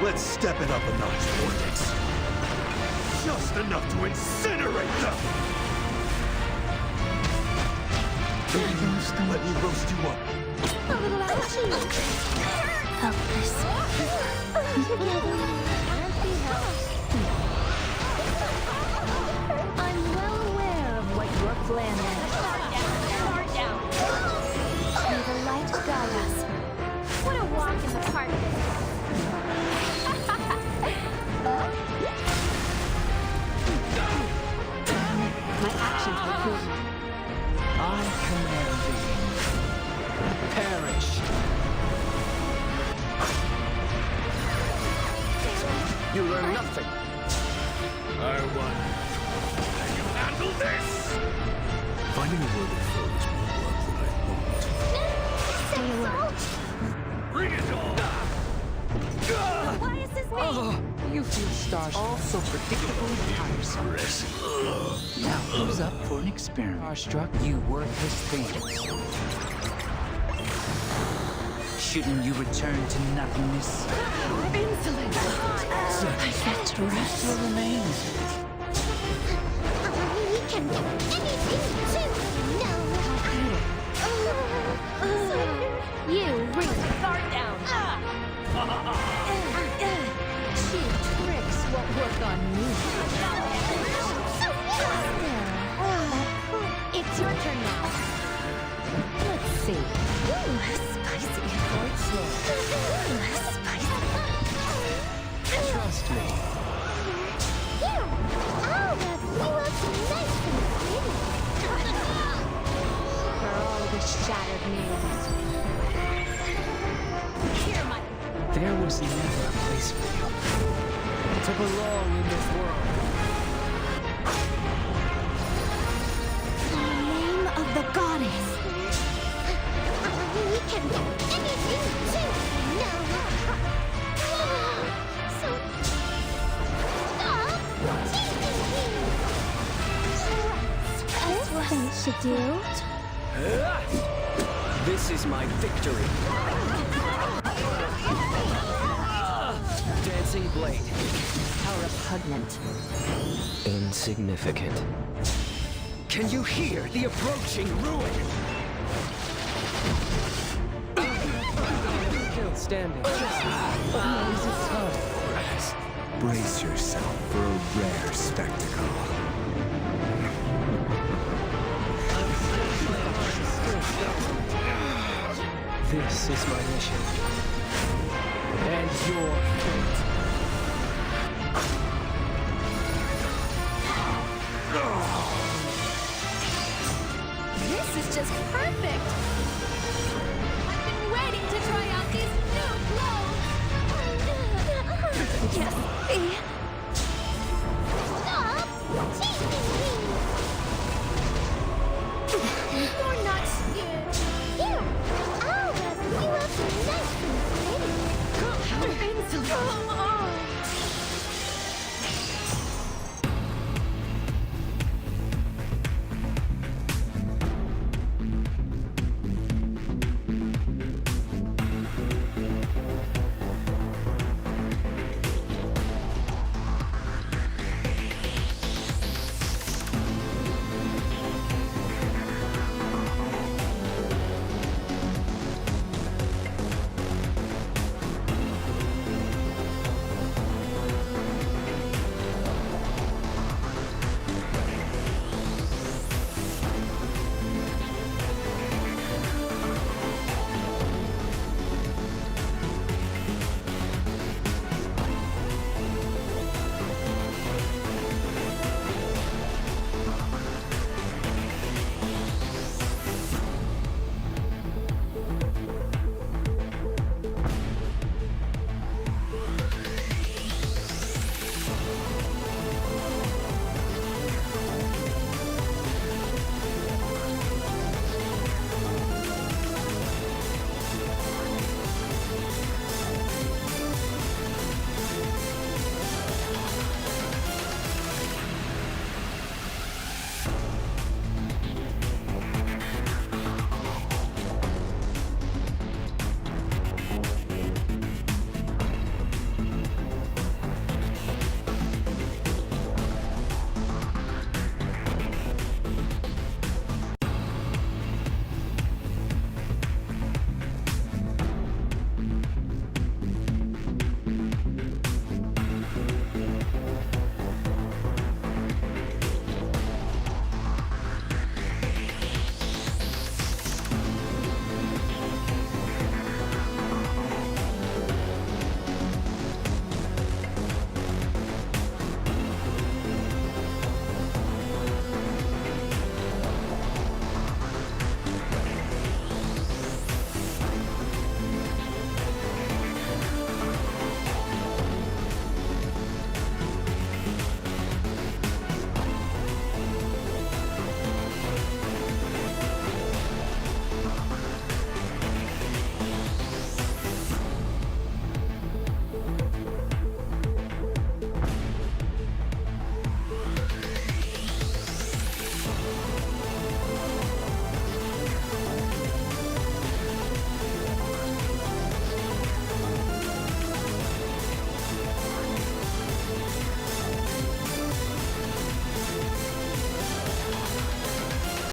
Let's step it up a notch, Vortex. Just enough to incinerate them! Let me roast you up. A little ouchie! Helpless. I'm well aware of what your plan is. Far down! May the light guide us. What a walk in the park My actions will prove it. I command thee. Perish. You learn nothing. I won. Can you handle this? Finding a worthy foe is more work than I want. Bring it on! Why is this me? You feel stars all so predictable and tiresome. Now who's up for an experiment? Starstruck, you worthless things. Shouldn't you return to nothingness? Insolent! I get to rest. Still remains. We can do anything too! No! You really far down! It's your turn now. Let's see. Ooh, spicy. Quite slow. Spicy. Trust me. Here. Oh, you look nice and pretty. For all the shattered nails. Here, my... There was never a place for you to belong in this world. In the name of the goddess. We can do anything too. No. So stop teasing me. That's what I should do. This is my victory. Dancing blade. How repugnant. Insignificant. Can you hear the approaching ruin? Still standing. Brace yourself for a rare spectacle. This is my mission. And your fate. This is just perfect. I've been waiting to try out these new clothes. Yes,